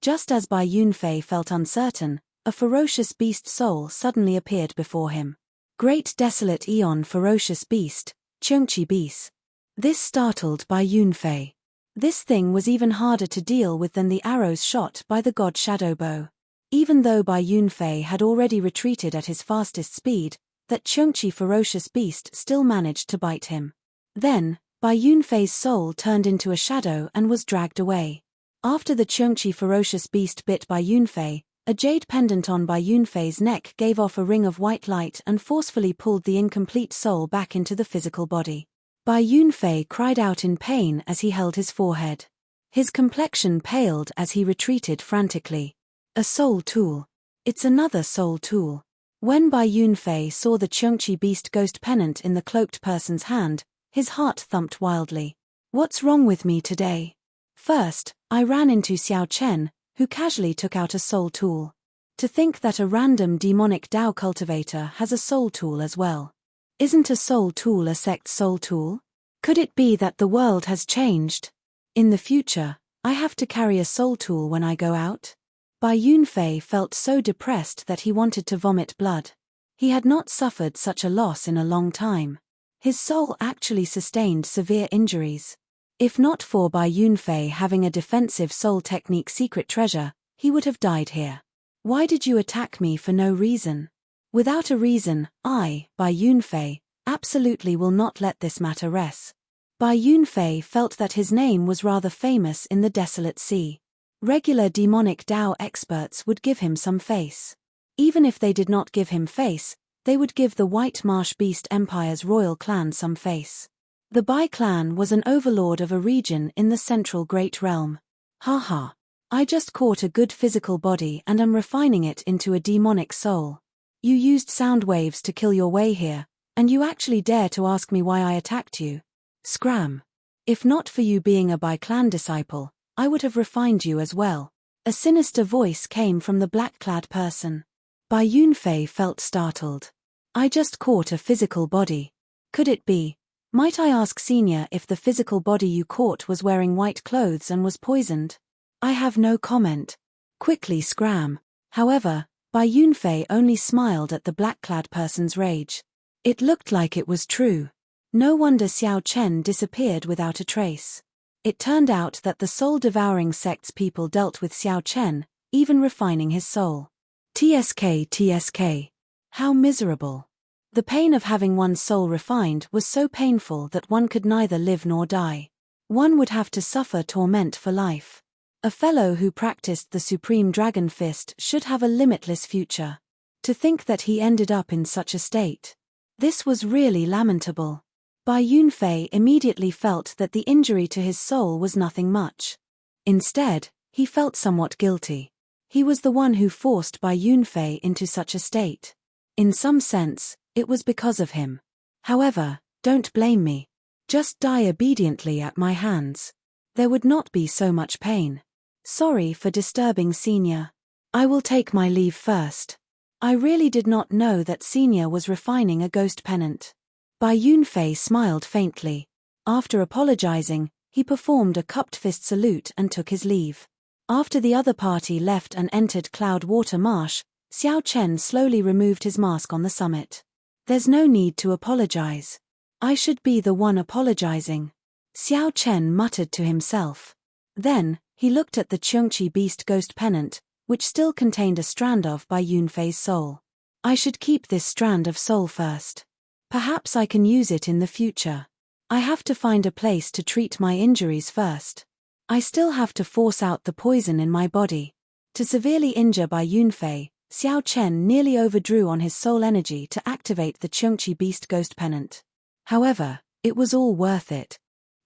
Just as Bai Yunfei felt uncertain, a ferocious beast soul suddenly appeared before him. Great desolate eon ferocious beast, Chengqi Beast. This startled Bai Yunfei. This thing was even harder to deal with than the arrows shot by the god Shadowbow. Even though Bai Yunfei had already retreated at his fastest speed, that Chengqi ferocious beast still managed to bite him. Then, Bai Yunfei's soul turned into a shadow and was dragged away. After the Chengqi ferocious beast bit Bai Yunfei, a jade pendant on Bai Yunfei's neck gave off a ring of white light and forcefully pulled the incomplete soul back into the physical body. Bai Yunfei cried out in pain as he held his forehead. His complexion paled as he retreated frantically. A soul tool. It's another soul tool. When Bai Yunfei saw the Chengqi beast ghost pennant in the cloaked person's hand, his heart thumped wildly. What's wrong with me today? First, I ran into Xiao Chen, who casually took out a soul tool. To think that a random demonic Dao cultivator has a soul tool as well. Isn't a soul tool a sect's soul tool? Could it be that the world has changed? In the future, I have to carry a soul tool when I go out? Bai Yunfei felt so depressed that he wanted to vomit blood. He had not suffered such a loss in a long time. His soul actually sustained severe injuries. If not for Bai Yunfei having a defensive soul technique secret treasure, he would have died here. Why did you attack me for no reason? Without a reason, I, Bai Yunfei, absolutely will not let this matter rest. Bai Yunfei felt that his name was rather famous in the desolate sea. Regular demonic Dao experts would give him some face. Even if they did not give him face, they would give the White Marsh Beast Empire's royal clan some face. The Bai clan was an overlord of a region in the central Great Realm. Haha. I just caught a good physical body and am refining it into a demonic soul. You used sound waves to kill your way here, and you actually dare to ask me why I attacked you. Scram. If not for you being a Bai clan disciple, I would have refined you as well. A sinister voice came from the black-clad person. Bai Yunfei felt startled. I just caught a physical body. Could it be? Might I ask Senior if the physical body you caught was wearing white clothes and was poisoned? I have no comment. Quickly scram. However, Bai Yunfei only smiled at the black-clad person's rage. It looked like it was true. No wonder Xiao Chen disappeared without a trace. It turned out that the soul-devouring sect's people dealt with Xiao Chen, even refining his soul. TSK. How miserable. The pain of having one's soul refined was so painful that one could neither live nor die. One would have to suffer torment for life. A fellow who practiced the Supreme Dragon Fist should have a limitless future. To think that he ended up in such a state. This was really lamentable. Bai Yunfei immediately felt that the injury to his soul was nothing much. Instead, he felt somewhat guilty. He was the one who forced Bai Yunfei into such a state. In some sense, it was because of him. However, don't blame me. Just die obediently at my hands. There would not be so much pain. Sorry for disturbing Senior. I will take my leave first. I really did not know that Senior was refining a ghost pennant. Bai Yunfei smiled faintly. After apologizing, he performed a cupped fist salute and took his leave. After the other party left and entered Cloudwater Marsh, Xiao Chen slowly removed his mask on the summit. There's no need to apologize. I should be the one apologizing. Xiao Chen muttered to himself. Then, he looked at the Chengqi Beast Ghost Pennant, which still contained a strand of Bai Yunfei's soul. I should keep this strand of soul first. Perhaps I can use it in the future. I have to find a place to treat my injuries first. I still have to force out the poison in my body. To severely injure Bai Yunfei, Xiao Chen nearly overdrew on his soul energy to activate the Chengqi Beast Ghost Pennant. However, it was all worth it.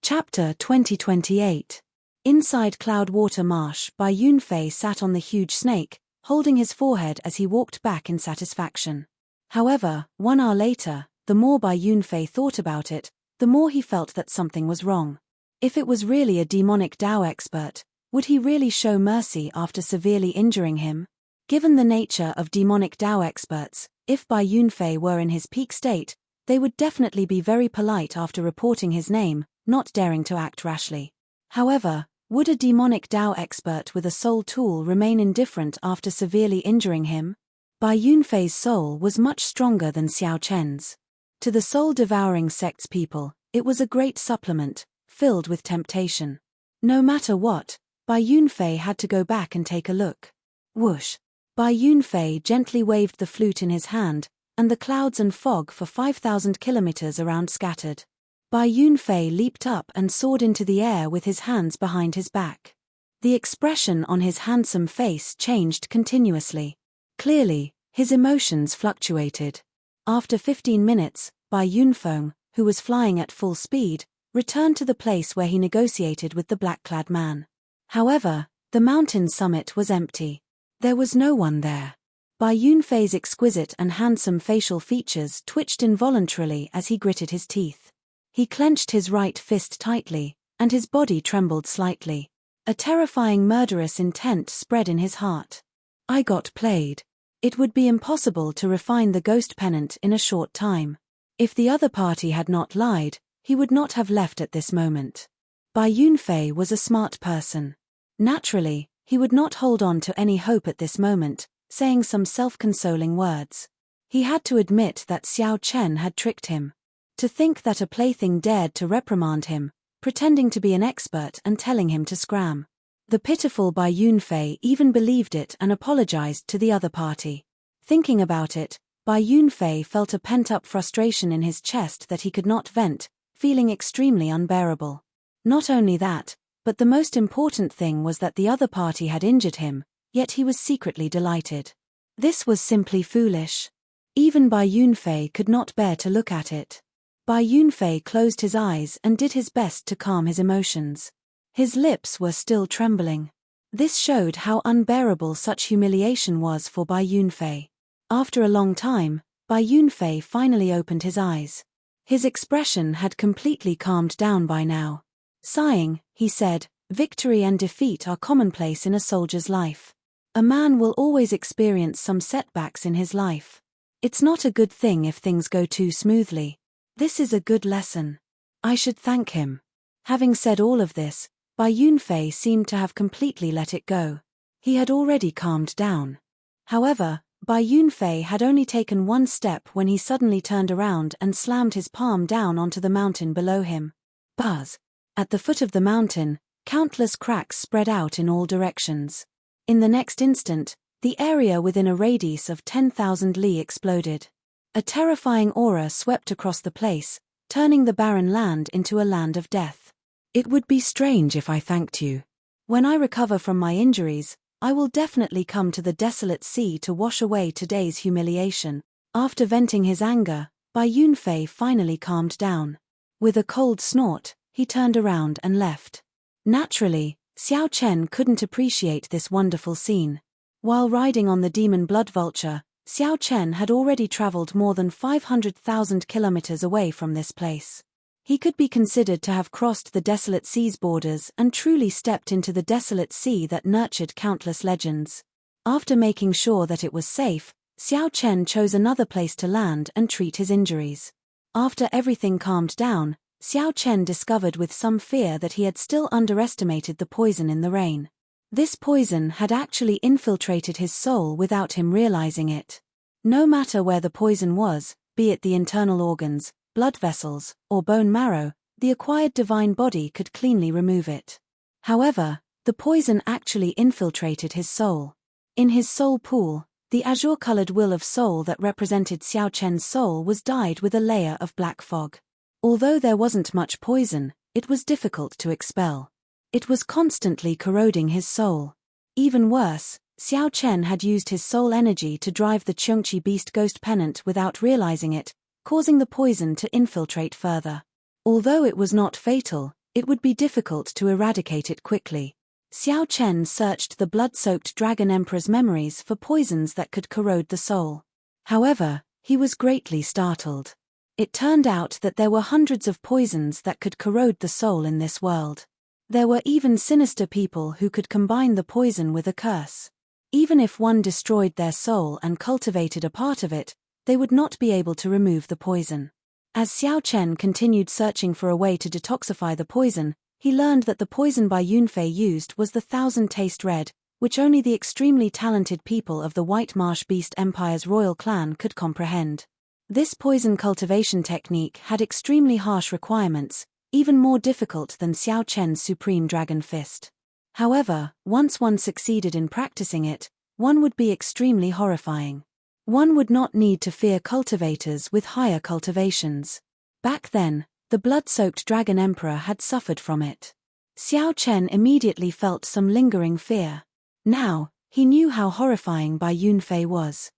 Chapter 2028. Inside Cloudwater Marsh, Bai Yunfei sat on the huge snake, holding his forehead as he walked back in satisfaction. However, 1 hour later, the more Bai Yunfei thought about it, the more he felt that something was wrong. If it was really a demonic Dao expert, would he really show mercy after severely injuring him? Given the nature of demonic Dao experts, if Bai Yunfei were in his peak state, they would definitely be very polite after reporting his name, not daring to act rashly. However, would a demonic Dao expert with a soul tool remain indifferent after severely injuring him? Bai Yunfei's soul was much stronger than Xiao Chen's. To the soul-devouring sect's people, it was a great supplement, filled with temptation. No matter what, Bai Yunfei had to go back and take a look. Whoosh! Bai Yunfei gently waved the flute in his hand, and the clouds and fog for 5,000 kilometers around scattered. Bai Yunfei leaped up and soared into the air with his hands behind his back. The expression on his handsome face changed continuously. Clearly, his emotions fluctuated. After 15 minutes, Bai Yunfeng, who was flying at full speed, returned to the place where he negotiated with the black-clad man. However, the mountain summit was empty. There was no one there. Bai Yunfei's exquisite and handsome facial features twitched involuntarily as he gritted his teeth. He clenched his right fist tightly, and his body trembled slightly. A terrifying murderous intent spread in his heart. I got played. It would be impossible to refine the ghost pennant in a short time. If the other party had not lied, he would not have left at this moment. Bai Yunfei was a smart person. Naturally, he would not hold on to any hope at this moment, saying some self-consoling words. He had to admit that Xiao Chen had tricked him. To think that a plaything dared to reprimand him, pretending to be an expert and telling him to scram. The pitiful Bai Yunfei even believed it and apologized to the other party. Thinking about it, Bai Yunfei felt a pent-up frustration in his chest that he could not vent, feeling extremely unbearable. Not only that, but the most important thing was that the other party had injured him, yet he was secretly delighted. This was simply foolish. Even Bai Yunfei could not bear to look at it. Bai Yunfei closed his eyes and did his best to calm his emotions. His lips were still trembling. This showed how unbearable such humiliation was for Bai Yunfei. After a long time, Bai Yunfei finally opened his eyes. His expression had completely calmed down by now. Sighing, he said, "Victory and defeat are commonplace in a soldier's life. A man will always experience some setbacks in his life. It's not a good thing if things go too smoothly. This is a good lesson. I should thank him." Having said all of this, Bai Yunfei seemed to have completely let it go. He had already calmed down. However, Bai Yunfei had only taken one step when he suddenly turned around and slammed his palm down onto the mountain below him. Buzz! At the foot of the mountain, countless cracks spread out in all directions. In the next instant, the area within a radius of 10,000 li exploded. A terrifying aura swept across the place, turning the barren land into a land of death. It would be strange if I thanked you. When I recover from my injuries, I will definitely come to the desolate sea to wash away today's humiliation. After venting his anger, Bai Yunfei finally calmed down. With a cold snort, he turned around and left. Naturally, Xiao Chen couldn't appreciate this wonderful scene. While riding on the demon blood vulture, Xiao Chen had already traveled more than 500,000 kilometers away from this place. He could be considered to have crossed the desolate sea's borders and truly stepped into the desolate sea that nurtured countless legends. After making sure that it was safe, Xiao Chen chose another place to land and treat his injuries. After everything calmed down, Xiao Chen discovered with some fear that he had still underestimated the poison in the rain. This poison had actually infiltrated his soul without him realizing it. No matter where the poison was, be it the internal organs, blood vessels, or bone marrow, the acquired divine body could cleanly remove it. However, the poison actually infiltrated his soul. In his soul pool, the azure-colored will of soul that represented Xiao Chen's soul was dyed with a layer of black fog. Although there wasn't much poison, it was difficult to expel. It was constantly corroding his soul. Even worse, Xiao Chen had used his soul energy to drive the Chengqi beast ghost pennant without realizing it, causing the poison to infiltrate further. Although it was not fatal, it would be difficult to eradicate it quickly. Xiao Chen searched the blood-soaked Dragon Emperor's memories for poisons that could corrode the soul. However, he was greatly startled. It turned out that there were hundreds of poisons that could corrode the soul in this world. There were even sinister people who could combine the poison with a curse. Even if one destroyed their soul and cultivated a part of it, they would not be able to remove the poison. As Xiao Chen continued searching for a way to detoxify the poison, he learned that the poison Bai Yunfei used was the Thousand Taste Red, which only the extremely talented people of the White Marsh Beast Empire's royal clan could comprehend. This poison cultivation technique had extremely harsh requirements, even more difficult than Xiao Chen's Supreme Dragon Fist. However, once one succeeded in practicing it, one would be extremely horrifying. One would not need to fear cultivators with higher cultivations. Back then, the blood-soaked Dragon Emperor had suffered from it. Xiao Chen immediately felt some lingering fear. Now, he knew how horrifying Bai Yunfei was.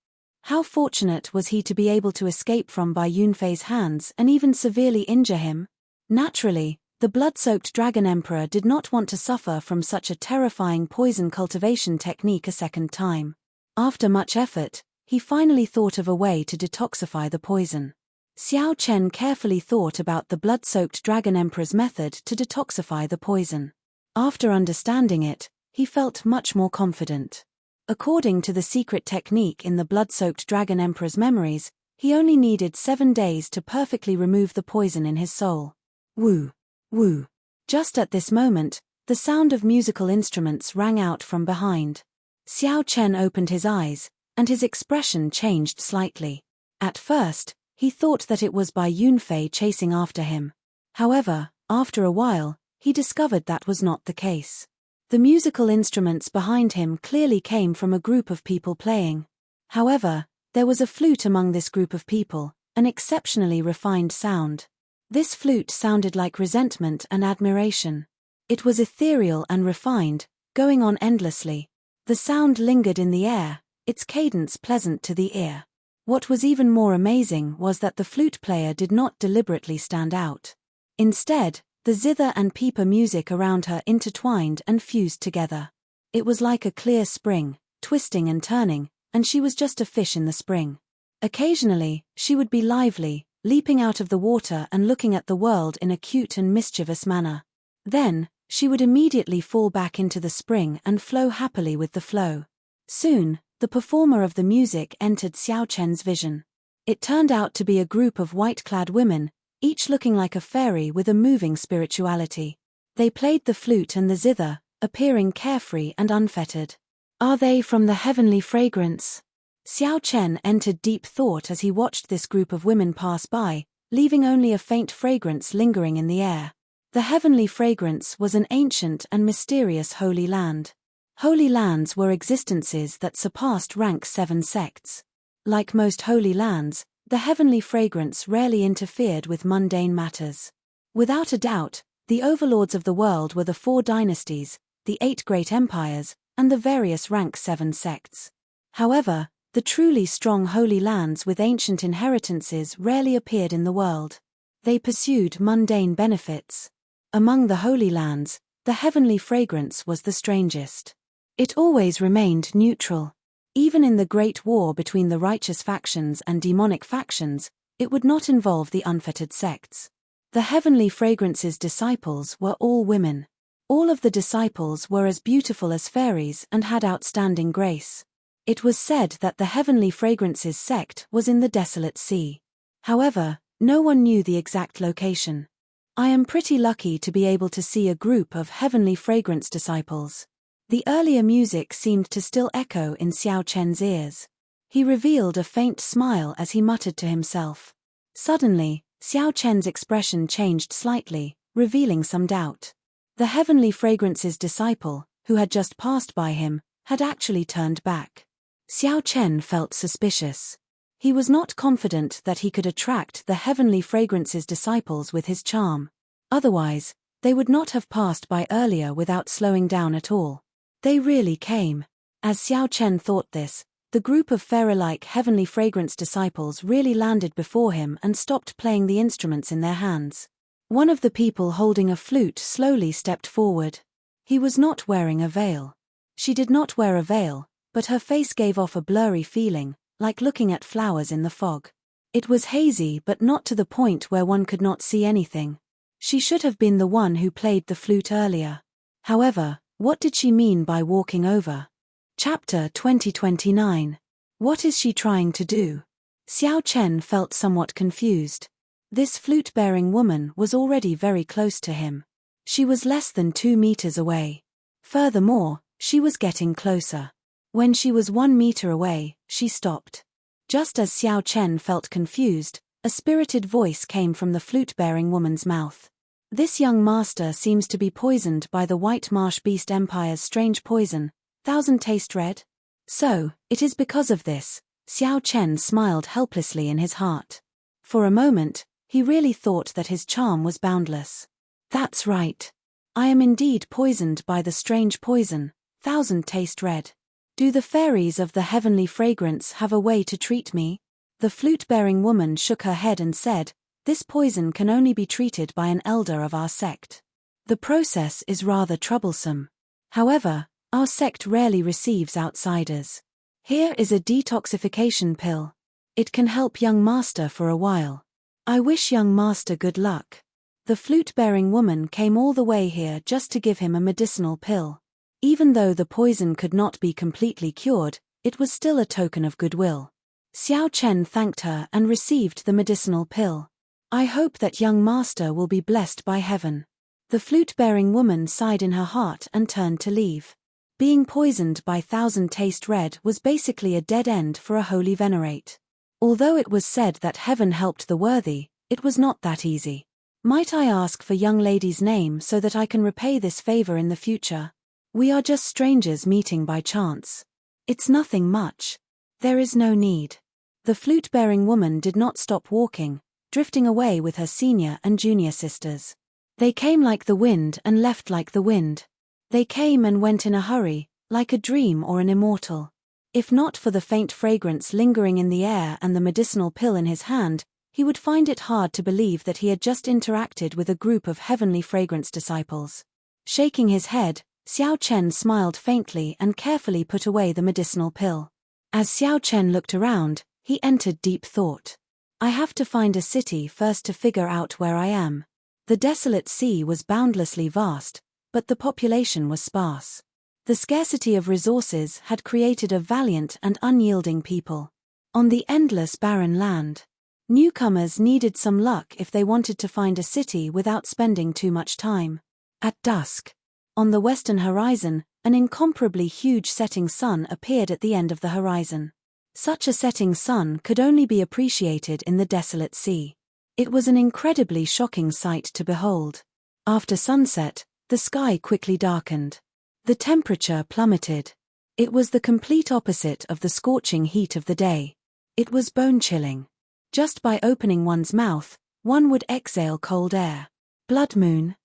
How fortunate was he to be able to escape from Bai Yunfei's hands and even severely injure him? Naturally, the blood-soaked Dragon Emperor did not want to suffer from such a terrifying poison cultivation technique a second time. After much effort, he finally thought of a way to detoxify the poison. Xiao Chen carefully thought about the blood-soaked Dragon Emperor's method to detoxify the poison. After understanding it, he felt much more confident. According to the secret technique in the blood-soaked Dragon Emperor's memories, he only needed 7 days to perfectly remove the poison in his soul. Woo! Woo! Just at this moment, the sound of musical instruments rang out from behind. Xiao Chen opened his eyes, and his expression changed slightly. At first, he thought that it was Bai Yunfei chasing after him. However, after a while, he discovered that was not the case. The musical instruments behind him clearly came from a group of people playing. However, there was a flute among this group of people, an exceptionally refined sound. This flute sounded like resentment and admiration. It was ethereal and refined, going on endlessly. The sound lingered in the air, its cadence pleasant to the ear. What was even more amazing was that the flute player did not deliberately stand out. Instead, the zither and pipa music around her intertwined and fused together. It was like a clear spring, twisting and turning, and she was just a fish in the spring. Occasionally, she would be lively, leaping out of the water and looking at the world in a cute and mischievous manner. Then, she would immediately fall back into the spring and flow happily with the flow. Soon, the performer of the music entered Xiao Chen's vision. It turned out to be a group of white-clad women, each looking like a fairy with a moving spirituality. They played the flute and the zither, appearing carefree and unfettered. Are they from the heavenly fragrance? Xiao Chen entered deep thought as he watched this group of women pass by, leaving only a faint fragrance lingering in the air. The heavenly fragrance was an ancient and mysterious holy land. Holy lands were existences that surpassed rank 7 sects. Like most holy lands, the heavenly fragrance rarely interfered with mundane matters. Without a doubt, the overlords of the world were the 4 dynasties, the 8 great empires, and the various rank 7 sects. However, the truly strong holy lands with ancient inheritances rarely appeared in the world. They pursued mundane benefits. Among the holy lands, the heavenly fragrance was the strangest. It always remained neutral. Even in the great war between the righteous factions and demonic factions, it would not involve the unfettered sects. The heavenly fragrance's disciples were all women. All of the disciples were as beautiful as fairies and had outstanding grace. It was said that the heavenly fragrance's sect was in the desolate sea. However, no one knew the exact location. I am pretty lucky to be able to see a group of heavenly fragrance disciples. The earlier music seemed to still echo in Xiao Chen's ears. He revealed a faint smile as he muttered to himself. Suddenly, Xiao Chen's expression changed slightly, revealing some doubt. The heavenly fragrance's disciple, who had just passed by him, had actually turned back. Xiao Chen felt suspicious. He was not confident that he could attract the heavenly fragrance's disciples with his charm. Otherwise, they would not have passed by earlier without slowing down at all. They really came. As Xiao Chen thought this, the group of fairy-like heavenly fragrance disciples really landed before him and stopped playing the instruments in their hands. One of the people holding a flute slowly stepped forward. He was not wearing a veil. She did not wear a veil, but her face gave off a blurry feeling, like looking at flowers in the fog. It was hazy but not to the point where one could not see anything. She should have been the one who played the flute earlier. However, what did she mean by walking over? Chapter 2029. What is she trying to do? Xiao Chen felt somewhat confused. This flute-bearing woman was already very close to him. She was less than 2 meters away. Furthermore, she was getting closer. When she was 1 meter away, she stopped. Just as Xiao Chen felt confused, a spirited voice came from the flute-bearing woman's mouth. This young master seems to be poisoned by the White Marsh Beast Empire's strange poison, Thousand Taste Red? So, it is because of this. Xiao Chen smiled helplessly in his heart. For a moment, he really thought that his charm was boundless. That's right. I am indeed poisoned by the strange poison, Thousand Taste Red. Do the fairies of the heavenly fragrance have a way to treat me? The flute-bearing woman shook her head and said, this poison can only be treated by an elder of our sect. The process is rather troublesome. However, our sect rarely receives outsiders. Here is a detoxification pill. It can help young master for a while. I wish young master good luck. The flute-bearing woman came all the way here just to give him a medicinal pill. Even though the poison could not be completely cured, it was still a token of goodwill. Xiao Chen thanked her and received the medicinal pill. I hope that young master will be blessed by heaven. The flute-bearing woman sighed in her heart and turned to leave. Being poisoned by Thousand Taste Red was basically a dead end for a holy venerate. Although it was said that heaven helped the worthy, it was not that easy. Might I ask for young lady's name so that I can repay this favor in the future? We are just strangers meeting by chance. It's nothing much. There is no need. The flute-bearing woman did not stop walking, drifting away with her senior and junior sisters. They came like the wind and left like the wind. They came and went in a hurry, like a dream or an immortal. If not for the faint fragrance lingering in the air and the medicinal pill in his hand, he would find it hard to believe that he had just interacted with a group of heavenly fragrance disciples. Shaking his head, Xiao Chen smiled faintly and carefully put away the medicinal pill. As Xiao Chen looked around, he entered deep thought. I have to find a city first to figure out where I am. The desolate sea was boundlessly vast, but the population was sparse. The scarcity of resources had created a valiant and unyielding people. On the endless barren land, newcomers needed some luck if they wanted to find a city without spending too much time. At dusk, on the western horizon, an incomparably huge setting sun appeared at the end of the horizon. Such a setting sun could only be appreciated in the desolate sea. It was an incredibly shocking sight to behold. After sunset, the sky quickly darkened. The temperature plummeted. It was the complete opposite of the scorching heat of the day. It was bone-chilling. Just by opening one's mouth, one would exhale cold air. Blood moon.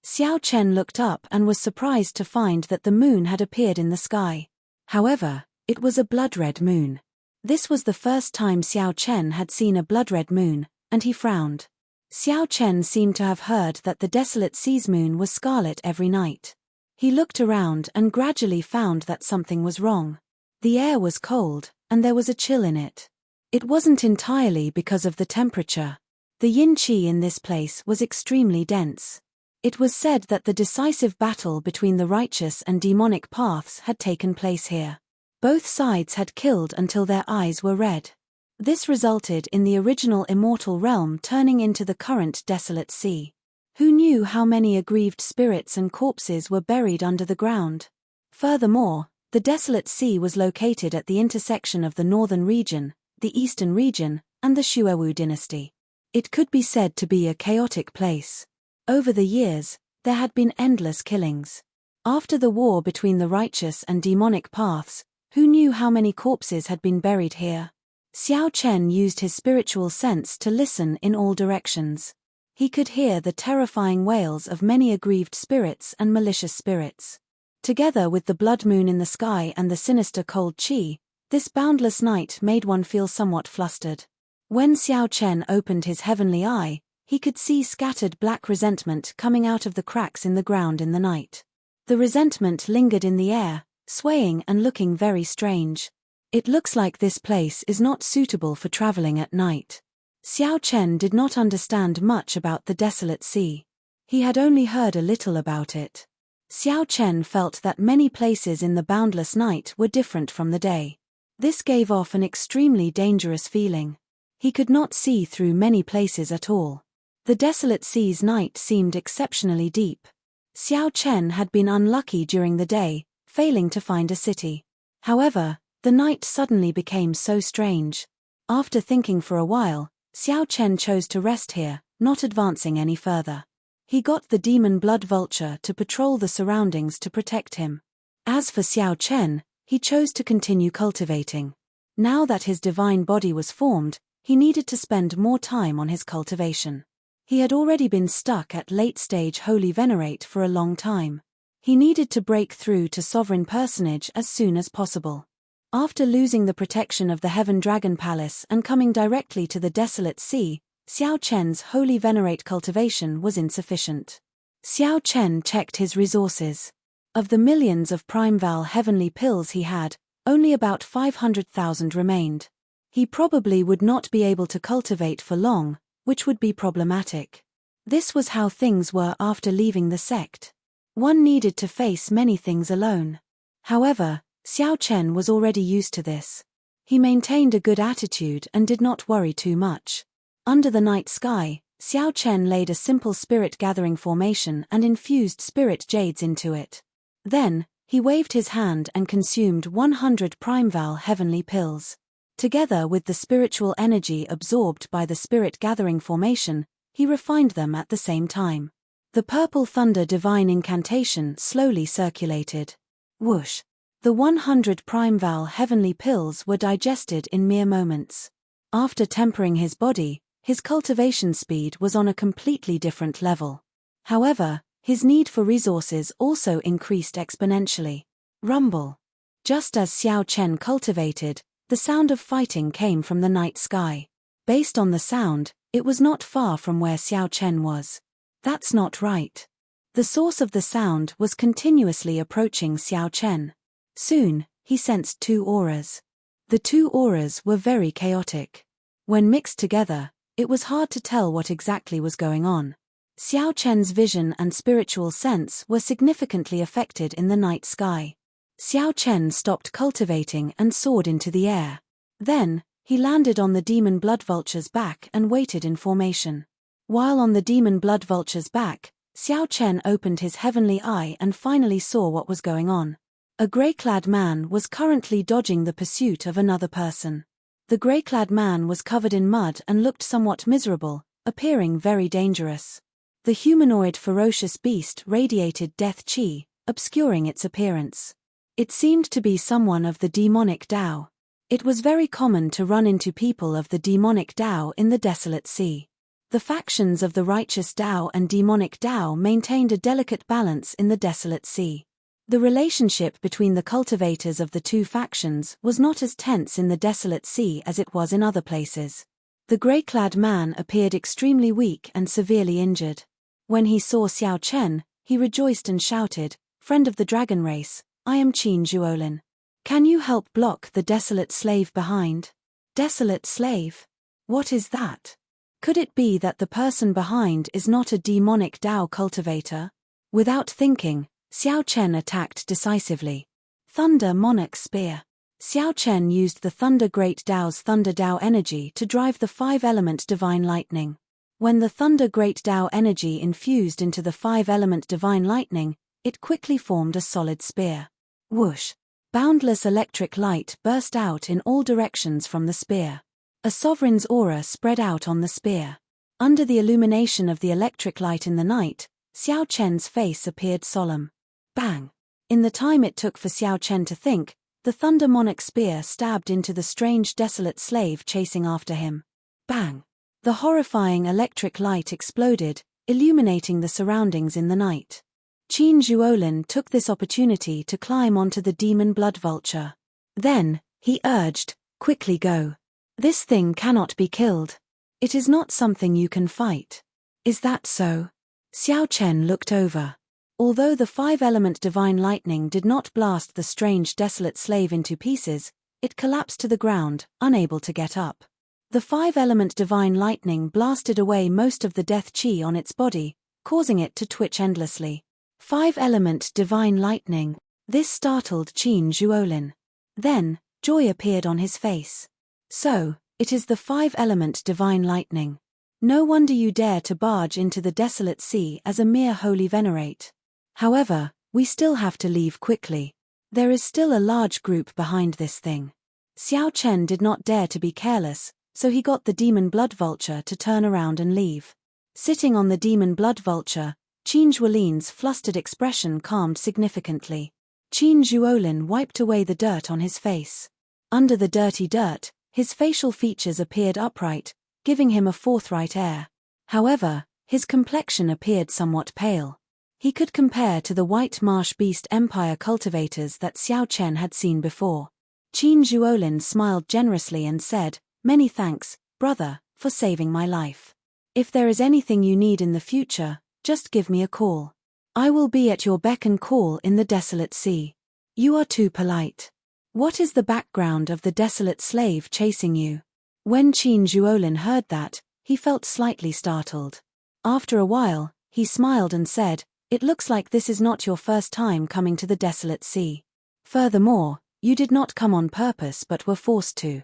Xiao Chen looked up and was surprised to find that the moon had appeared in the sky. However, it was a blood-red moon. This was the first time Xiao Chen had seen a blood-red moon, and he frowned. Xiao Chen seemed to have heard that the desolate sea's moon was scarlet every night. He looked around and gradually found that something was wrong. The air was cold, and there was a chill in it. It wasn't entirely because of the temperature. The yin-qi in this place was extremely dense. It was said that the decisive battle between the righteous and demonic paths had taken place here. Both sides had killed until their eyes were red. This resulted in the original immortal realm turning into the current desolate sea. Who knew how many aggrieved spirits and corpses were buried under the ground? Furthermore, the desolate sea was located at the intersection of the northern region, the eastern region, and the Xuewu dynasty. It could be said to be a chaotic place. Over the years, there had been endless killings. After the war between the righteous and demonic paths, who knew how many corpses had been buried here? Xiao Chen used his spiritual sense to listen in all directions. He could hear the terrifying wails of many aggrieved spirits and malicious spirits. Together with the blood moon in the sky and the sinister cold qi, this boundless night made one feel somewhat flustered. When Xiao Chen opened his heavenly eye, he could see scattered black resentment coming out of the cracks in the ground in the night. The resentment lingered in the air, swaying and looking very strange. It looks like this place is not suitable for traveling at night. Xiao Chen did not understand much about the desolate sea. He had only heard a little about it. Xiao Chen felt that many places in the boundless night were different from the day. This gave off an extremely dangerous feeling. He could not see through many places at all. The desolate sea's night seemed exceptionally deep. Xiao Chen had been unlucky during the day, failing to find a city. However, the night suddenly became so strange. After thinking for a while, Xiao Chen chose to rest here, not advancing any further. He got the demon blood vulture to patrol the surroundings to protect him. As for Xiao Chen, he chose to continue cultivating. Now that his divine body was formed, he needed to spend more time on his cultivation. He had already been stuck at late-stage Holy Venerate for a long time. He needed to break through to Sovereign Personage as soon as possible. After losing the protection of the Heaven Dragon Palace and coming directly to the desolate sea, Xiao Chen's Holy Venerate cultivation was insufficient. Xiao Chen checked his resources. Of the millions of Primeval heavenly pills he had, only about 500,000 remained. He probably would not be able to cultivate for long, which would be problematic. This was how things were after leaving the sect. One needed to face many things alone. However, Xiao Chen was already used to this. He maintained a good attitude and did not worry too much. Under the night sky, Xiao Chen laid a simple spirit-gathering formation and infused spirit jades into it. Then, he waved his hand and consumed 100 Primeval heavenly pills. Together with the spiritual energy absorbed by the spirit-gathering formation, he refined them at the same time. The purple thunder divine incantation slowly circulated. Whoosh! The 100 Primeval heavenly pills were digested in mere moments. After tempering his body, his cultivation speed was on a completely different level. However, his need for resources also increased exponentially. Rumble. Just as Xiao Chen cultivated, the sound of fighting came from the night sky. Based on the sound, it was not far from where Xiao Chen was. That's not right. The source of the sound was continuously approaching Xiao Chen. Soon, he sensed two auras. The two auras were very chaotic. When mixed together, it was hard to tell what exactly was going on. Xiao Chen's vision and spiritual sense were significantly affected in the night sky. Xiao Chen stopped cultivating and soared into the air. Then, he landed on the demon blood vulture's back and waited in formation. While on the demon blood vulture's back, Xiao Chen opened his heavenly eye and finally saw what was going on. A grey-clad man was currently dodging the pursuit of another person. The grey-clad man was covered in mud and looked somewhat miserable, appearing very dangerous. The humanoid ferocious beast radiated death chi, obscuring its appearance. It seemed to be someone of the demonic Tao. It was very common to run into people of the demonic Tao in the desolate sea. The factions of the righteous Tao and demonic Tao maintained a delicate balance in the desolate sea. The relationship between the cultivators of the two factions was not as tense in the desolate sea as it was in other places. The grey-clad man appeared extremely weak and severely injured. When he saw Xiao Chen, he rejoiced and shouted, "Friend of the dragon race, I am Qin Zhuolin. Can you help block the desolate slave behind?" Desolate slave? What is that? Could it be that the person behind is not a demonic Tao cultivator? Without thinking, Xiao Chen attacked decisively. Thunder Monarch Spear. Xiao Chen used the Thunder Great Tao's Thunder Tao energy to drive the 5-element Divine Lightning. When the Thunder Great Tao energy infused into the 5-element Divine Lightning, it quickly formed a solid spear. Whoosh! Boundless electric light burst out in all directions from the spear. A sovereign's aura spread out on the spear. Under the illumination of the electric light in the night, Xiao Chen's face appeared solemn. Bang! In the time it took for Xiao Chen to think, the Thunder Monarch spear stabbed into the strange desolate slave chasing after him. Bang! The horrifying electric light exploded, illuminating the surroundings in the night. Qin Zhuolin took this opportunity to climb onto the demon blood vulture. Then, he urged, "Quickly go. This thing cannot be killed. It is not something you can fight." "Is that so?" Xiao Chen looked over. Although the five-element divine lightning did not blast the strange desolate slave into pieces, it collapsed to the ground, unable to get up. The five-element divine lightning blasted away most of the death chi on its body, causing it to twitch endlessly. Five-element divine lightning. This startled Qin Zhuolin. Then, joy appeared on his face. So, it is the five-element divine lightning. No wonder you dare to barge into the desolate sea as a mere holy venerate. However, we still have to leave quickly. There is still a large group behind this thing. Xiao Chen did not dare to be careless, so he got the demon blood vulture to turn around and leave. Sitting on the demon blood vulture, Qin Zhuolin's flustered expression calmed significantly. Qin Zhuolin wiped away the dirt on his face. Under the dirty dirt, his facial features appeared upright, giving him a forthright air. However, his complexion appeared somewhat pale. He could compare to the white marsh beast empire cultivators that Xiao Chen had seen before. Qin Zhuolin smiled generously and said, "Many thanks, brother, for saving my life. If there is anything you need in the future, just give me a call. I will be at your beck and call in the desolate sea. You are too polite. What is the background of the desolate slave chasing you?" When Qin Zhuolin heard that, he felt slightly startled. After a while, he smiled and said, "It looks like this is not your first time coming to the desolate sea. Furthermore, you did not come on purpose but were forced to."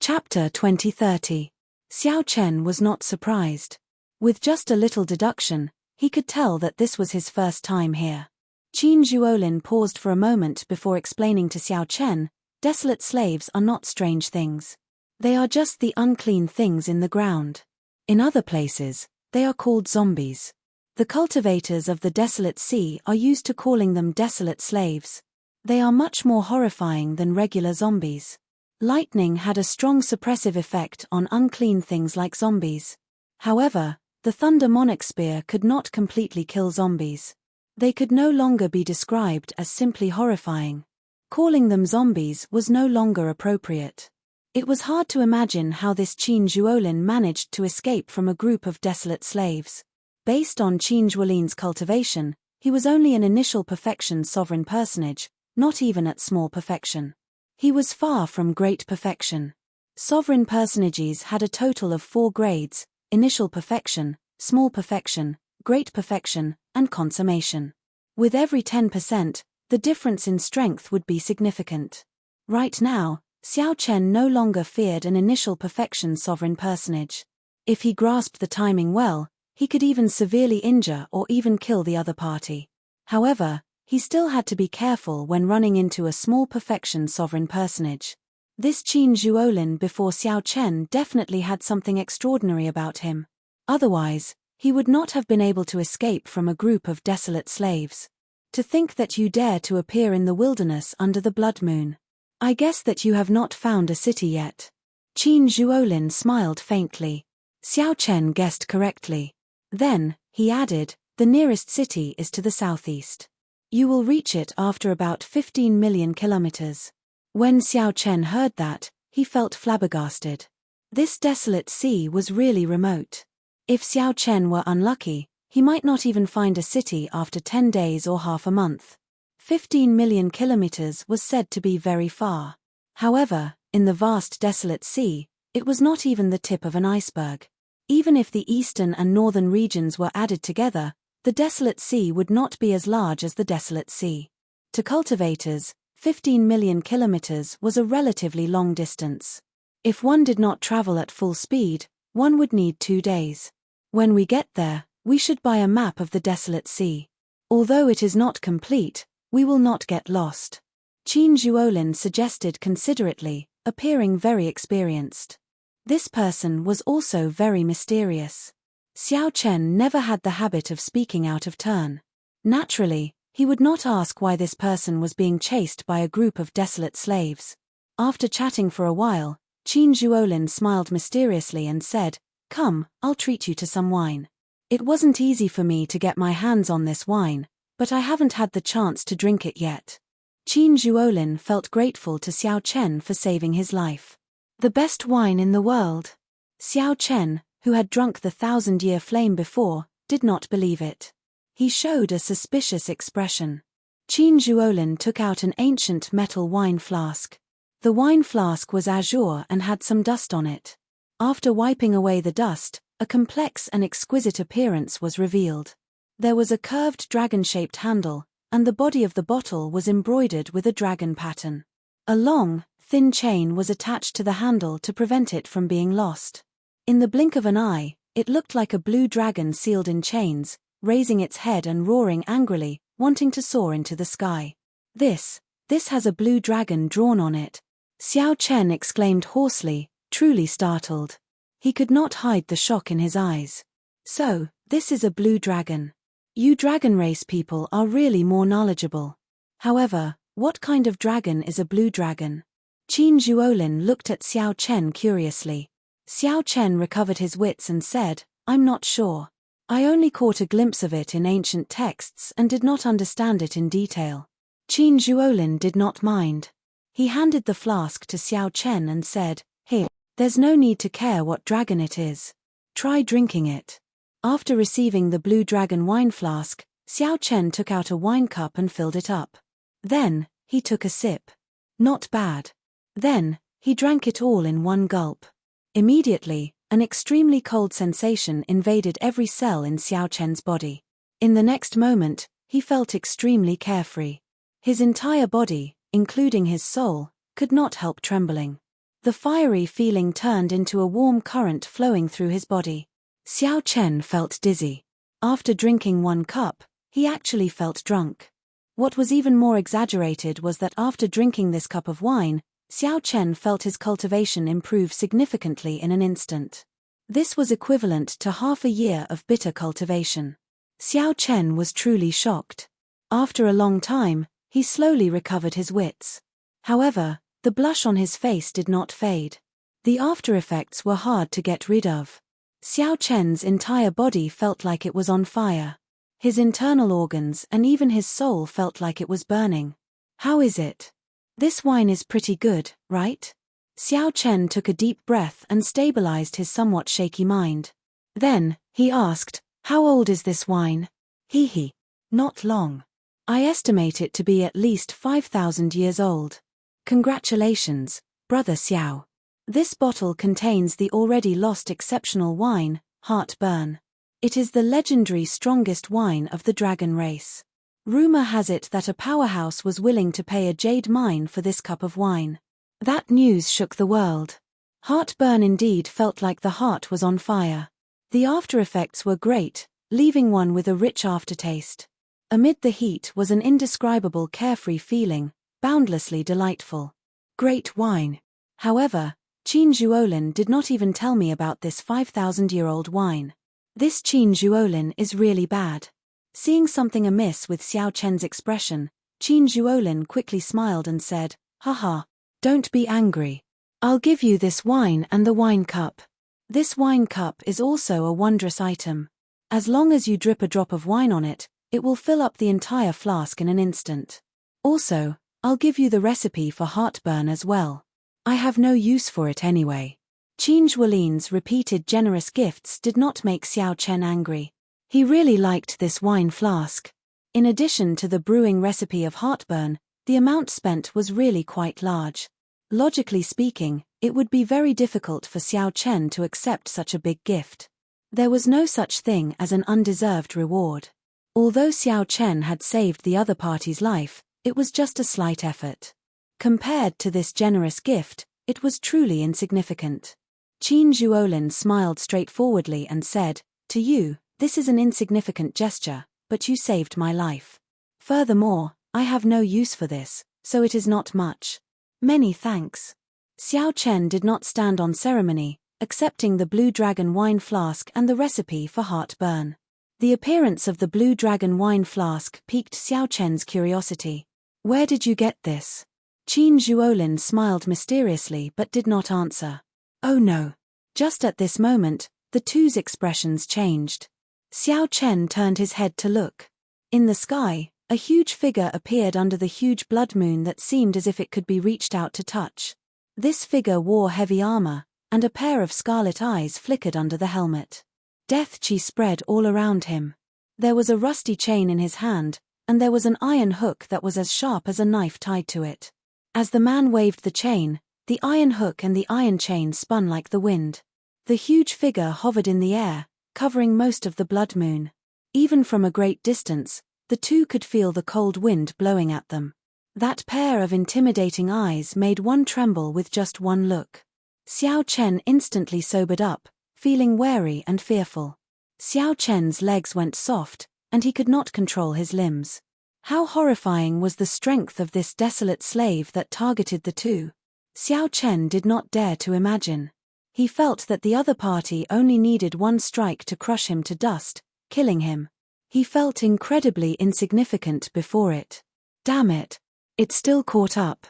Chapter 2030. Xiao Chen was not surprised. With just a little deduction, he could tell that this was his first time here. Qin Zhuolin paused for a moment before explaining to Xiao Chen, "Desolate slaves are not strange things. They are just the unclean things in the ground. In other places, they are called zombies. The cultivators of the desolate sea are used to calling them desolate slaves. They are much more horrifying than regular zombies. Lightning had a strong suppressive effect on unclean things like zombies. However, the Thunder Monarch Spear could not completely kill zombies. They could no longer be described as simply horrifying. Calling them zombies was no longer appropriate. It was hard to imagine how this Qin Zhuolin managed to escape from a group of desolate slaves. Based on Qin Zhuolin's cultivation, he was only an initial perfection sovereign personage, not even at small perfection. He was far from great perfection. Sovereign personages had a total of 4 grades: initial perfection, small perfection, great perfection, and consummation. With every 10%, the difference in strength would be significant. Right now, Xiao Chen no longer feared an initial perfection sovereign personage. If he grasped the timing well, he could even severely injure or even kill the other party. However, he still had to be careful when running into a small perfection sovereign personage. This Qin Zhuolin before Xiao Chen definitely had something extraordinary about him. Otherwise, he would not have been able to escape from a group of desolate slaves. To think that you dare to appear in the wilderness under the blood moon. I guess that you have not found a city yet. Qin Zhuolin smiled faintly. Xiao Chen guessed correctly. Then, he added, "The nearest city is to the southeast. You will reach it after about 15 million kilometers." When Xiao Chen heard that, he felt flabbergasted. This desolate sea was really remote. If Xiao Chen were unlucky, he might not even find a city after 10 days or half a month. 15 million kilometers was said to be very far. However, in the vast desolate sea, it was not even the tip of an iceberg. Even if the eastern and northern regions were added together, the desolate sea would not be as large as the desolate sea. To cultivators, 15 million kilometers was a relatively long distance. If one did not travel at full speed, one would need 2 days. When we get there, we should buy a map of the desolate sea. Although it is not complete, we will not get lost. Qin Zhuolin suggested considerately, appearing very experienced. This person was also very mysterious. Xiao Chen never had the habit of speaking out of turn. Naturally, he would not ask why this person was being chased by a group of desolate slaves. After chatting for a while, Qin Zhuolin smiled mysteriously and said, "Come, I'll treat you to some wine. It wasn't easy for me to get my hands on this wine, but I haven't had the chance to drink it yet." Qin Zhuolin felt grateful to Xiao Chen for saving his life. The best wine in the world. Xiao Chen, who had drunk the 1,000-year flame before, did not believe it. He showed a suspicious expression. Qin Zhuolin took out an ancient metal wine flask. The wine flask was azure and had some dust on it. After wiping away the dust, a complex and exquisite appearance was revealed. There was a curved dragon-shaped handle, and the body of the bottle was embroidered with a dragon pattern. A long, thin chain was attached to the handle to prevent it from being lost. In the blink of an eye, it looked like a blue dragon sealed in chains, raising its head and roaring angrily, wanting to soar into the sky. This has a blue dragon drawn on it," Xiao Chen exclaimed hoarsely, truly startled. He could not hide the shock in his eyes. "So, this is a blue dragon. You dragon race people are really more knowledgeable. However, what kind of dragon is a blue dragon?" Qin Zhuolin looked at Xiao Chen curiously. Xiao Chen recovered his wits and said, "I'm not sure. I only caught a glimpse of it in ancient texts and did not understand it in detail." Qin Zhuolin did not mind. He handed the flask to Xiao Chen and said, "Here, there's no need to care what dragon it is. Try drinking it." After receiving the blue dragon wine flask, Xiao Chen took out a wine cup and filled it up. Then, he took a sip. Not bad. Then, he drank it all in one gulp. Immediately, an extremely cold sensation invaded every cell in Xiao Chen's body. In the next moment, he felt extremely carefree. His entire body, including his soul, could not help trembling. The fiery feeling turned into a warm current flowing through his body. Xiao Chen felt dizzy. After drinking one cup, he actually felt drunk. What was even more exaggerated was that after drinking this cup of wine, Xiao Chen felt his cultivation improve significantly in an instant. This was equivalent to half a year of bitter cultivation. Xiao Chen was truly shocked. After a long time, he slowly recovered his wits. However, the blush on his face did not fade. The after effects were hard to get rid of. Xiao Chen's entire body felt like it was on fire. His internal organs and even his soul felt like it was burning. "How is it? This wine is pretty good, right?" Xiao Chen took a deep breath and stabilized his somewhat shaky mind. Then, he asked, "How old is this wine?" "Hee. Not long. I estimate it to be at least 5,000 years old." "Congratulations, Brother Xiao. This bottle contains the already lost exceptional wine, Heartburn. It is the legendary strongest wine of the dragon race. Rumor has it that a powerhouse was willing to pay a jade mine for this cup of wine." That news shook the world. Heartburn indeed felt like the heart was on fire. The after effects were great, leaving one with a rich aftertaste. Amid the heat was an indescribable carefree feeling, boundlessly delightful. Great wine. However, Qin Zhuolin did not even tell me about this 5,000-year-old wine. This Qin Zhuolin is really bad. Seeing something amiss with Xiao Chen's expression, Qin Zhuolin quickly smiled and said, "Haha, don't be angry. I'll give you this wine and the wine cup. This wine cup is also a wondrous item. As long as you drip a drop of wine on it, it will fill up the entire flask in an instant. Also, I'll give you the recipe for heartburn as well. I have no use for it anyway." Qin Zhuolin's repeated generous gifts did not make Xiao Chen angry. He really liked this wine flask. In addition to the brewing recipe of heartburn, the amount spent was really quite large. Logically speaking, it would be very difficult for Xiao Chen to accept such a big gift. There was no such thing as an undeserved reward. Although Xiao Chen had saved the other party's life, it was just a slight effort. Compared to this generous gift, it was truly insignificant. Qin Zhuolin smiled straightforwardly and said, "To you, this is an insignificant gesture, but you saved my life. Furthermore, I have no use for this, so it is not much. Many thanks." Xiao Chen did not stand on ceremony, accepting the blue dragon wine flask and the recipe for heartburn. The appearance of the blue dragon wine flask piqued Xiao Chen's curiosity. "Where did you get this?" Qin Zhuolin smiled mysteriously but did not answer. Oh no. Just at this moment, the two's expressions changed. Xiao Chen turned his head to look. In the sky, a huge figure appeared under the huge blood moon that seemed as if it could be reached out to touch. This figure wore heavy armor, and a pair of scarlet eyes flickered under the helmet. Death chi spread all around him. There was a rusty chain in his hand, and there was an iron hook that was as sharp as a knife tied to it. As the man waved the chain, the iron hook and the iron chain spun like the wind. The huge figure hovered in the air, covering most of the blood moon. Even from a great distance, the two could feel the cold wind blowing at them. That pair of intimidating eyes made one tremble with just one look. Xiao Chen instantly sobered up, feeling wary and fearful. Xiao Chen's legs went soft, and he could not control his limbs. How horrifying was the strength of this desolate slave that targeted the two. Xiao Chen did not dare to imagine. He felt that the other party only needed one strike to crush him to dust, killing him. He felt incredibly insignificant before it. Damn it! It still caught up.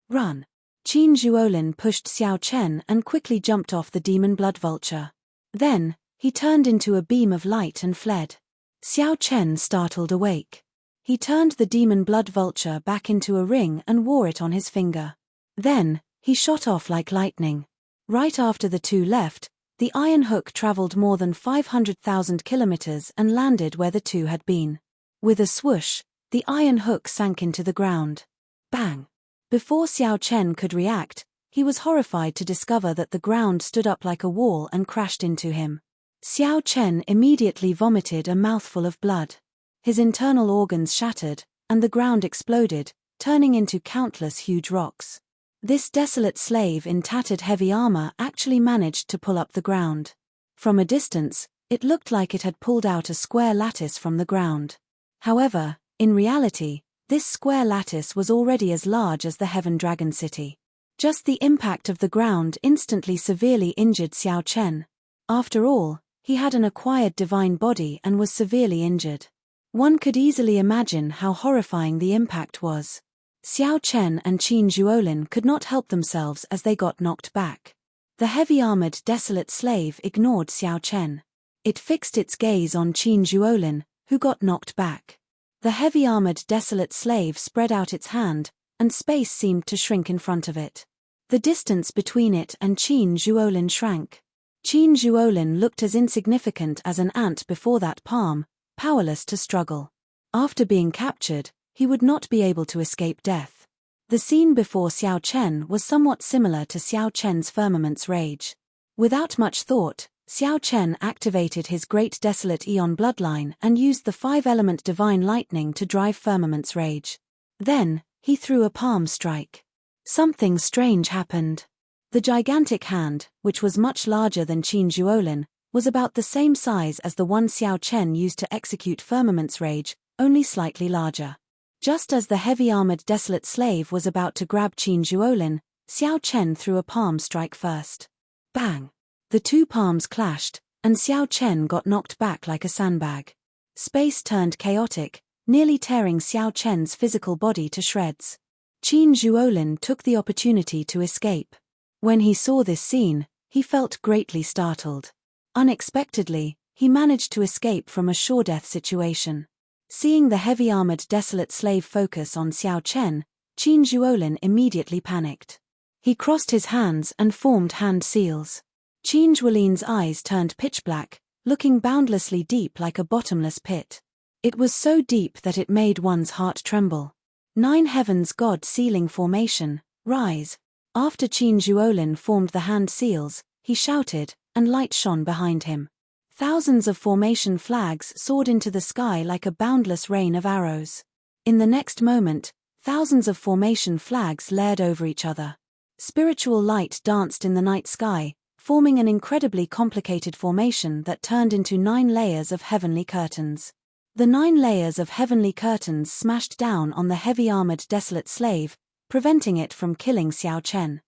Run! Qin Zhuolin pushed Xiao Chen and quickly jumped off the demon blood vulture. Then, he turned into a beam of light and fled. Xiao Chen startled awake. He turned the demon blood vulture back into a ring and wore it on his finger. Then, he shot off like lightning. Right after the two left, the iron hook traveled more than 500,000 kilometers and landed where the two had been. With a swoosh, the iron hook sank into the ground. Bang! Before Xiao Chen could react, he was horrified to discover that the ground stood up like a wall and crashed into him. Xiao Chen immediately vomited a mouthful of blood. His internal organs shattered, and the ground exploded, turning into countless huge rocks. This desolate slave in tattered heavy armor actually managed to pull up the ground. From a distance, it looked like it had pulled out a square lattice from the ground. However, in reality, this square lattice was already as large as the Heaven Dragon City. Just the impact of the ground instantly severely injured Xiao Chen. After all, he had an acquired divine body and was severely injured. One could easily imagine how horrifying the impact was. Xiao Chen and Qin Zhuolin could not help themselves as they got knocked back. The heavy-armored desolate slave ignored Xiao Chen. It fixed its gaze on Qin Zhuolin, who got knocked back. The heavy-armored desolate slave spread out its hand, and space seemed to shrink in front of it. The distance between it and Qin Zhuolin shrank. Qin Zhuolin looked as insignificant as an ant before that palm, powerless to struggle. After being captured, he would not be able to escape death. The scene before Xiao Chen was somewhat similar to Xiao Chen's firmament's rage. Without much thought, Xiao Chen activated his great desolate Eon bloodline and used the 5-element divine lightning to drive firmament's rage. Then, he threw a palm strike. Something strange happened. The gigantic hand, which was much larger than Qin Zhuolin, was about the same size as the one Xiao Chen used to execute firmament's rage, only slightly larger. Just as the heavy-armored desolate slave was about to grab Qin Zhuolin, Xiao Chen threw a palm strike first. Bang! The two palms clashed, and Xiao Chen got knocked back like a sandbag. Space turned chaotic, nearly tearing Xiao Chen's physical body to shreds. Qin Zhuolin took the opportunity to escape. When he saw this scene, he felt greatly startled. Unexpectedly, he managed to escape from a sure-death situation. Seeing the heavy-armored desolate slave focus on Xiao Chen, Qin Zhuolin immediately panicked. He crossed his hands and formed hand seals. Qin Zhuolin's eyes turned pitch black, looking boundlessly deep like a bottomless pit. It was so deep that it made one's heart tremble. 9 Heavens God Sealing Formation, rise. After Qin Zhuolin formed the hand seals, he shouted, and light shone behind him. Thousands of formation flags soared into the sky like a boundless rain of arrows. In the next moment, thousands of formation flags layered over each other. Spiritual light danced in the night sky, forming an incredibly complicated formation that turned into 9 layers of heavenly curtains. The 9 layers of heavenly curtains smashed down on the heavy-armored desolate slave, preventing it from killing Xiao Chen.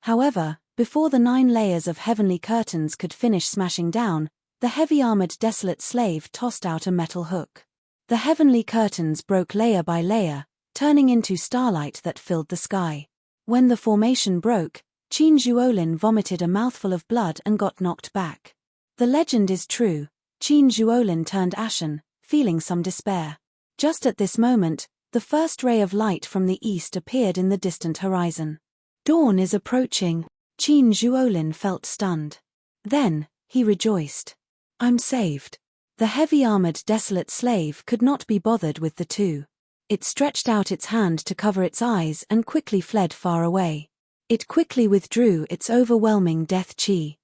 However, before the 9 layers of heavenly curtains could finish smashing down, the heavy-armored desolate slave tossed out a metal hook. The heavenly curtains broke layer by layer, turning into starlight that filled the sky. When the formation broke, Qin Zhuolin vomited a mouthful of blood and got knocked back. The legend is true. Qin Zhuolin turned ashen, feeling some despair. Just at this moment, the first ray of light from the east appeared in the distant horizon. Dawn is approaching. Qin Zhuolin felt stunned. Then, he rejoiced. I'm saved. The heavy-armored desolate slave could not be bothered with the two. It stretched out its hand to cover its eyes and quickly fled far away. It quickly withdrew its overwhelming death chi.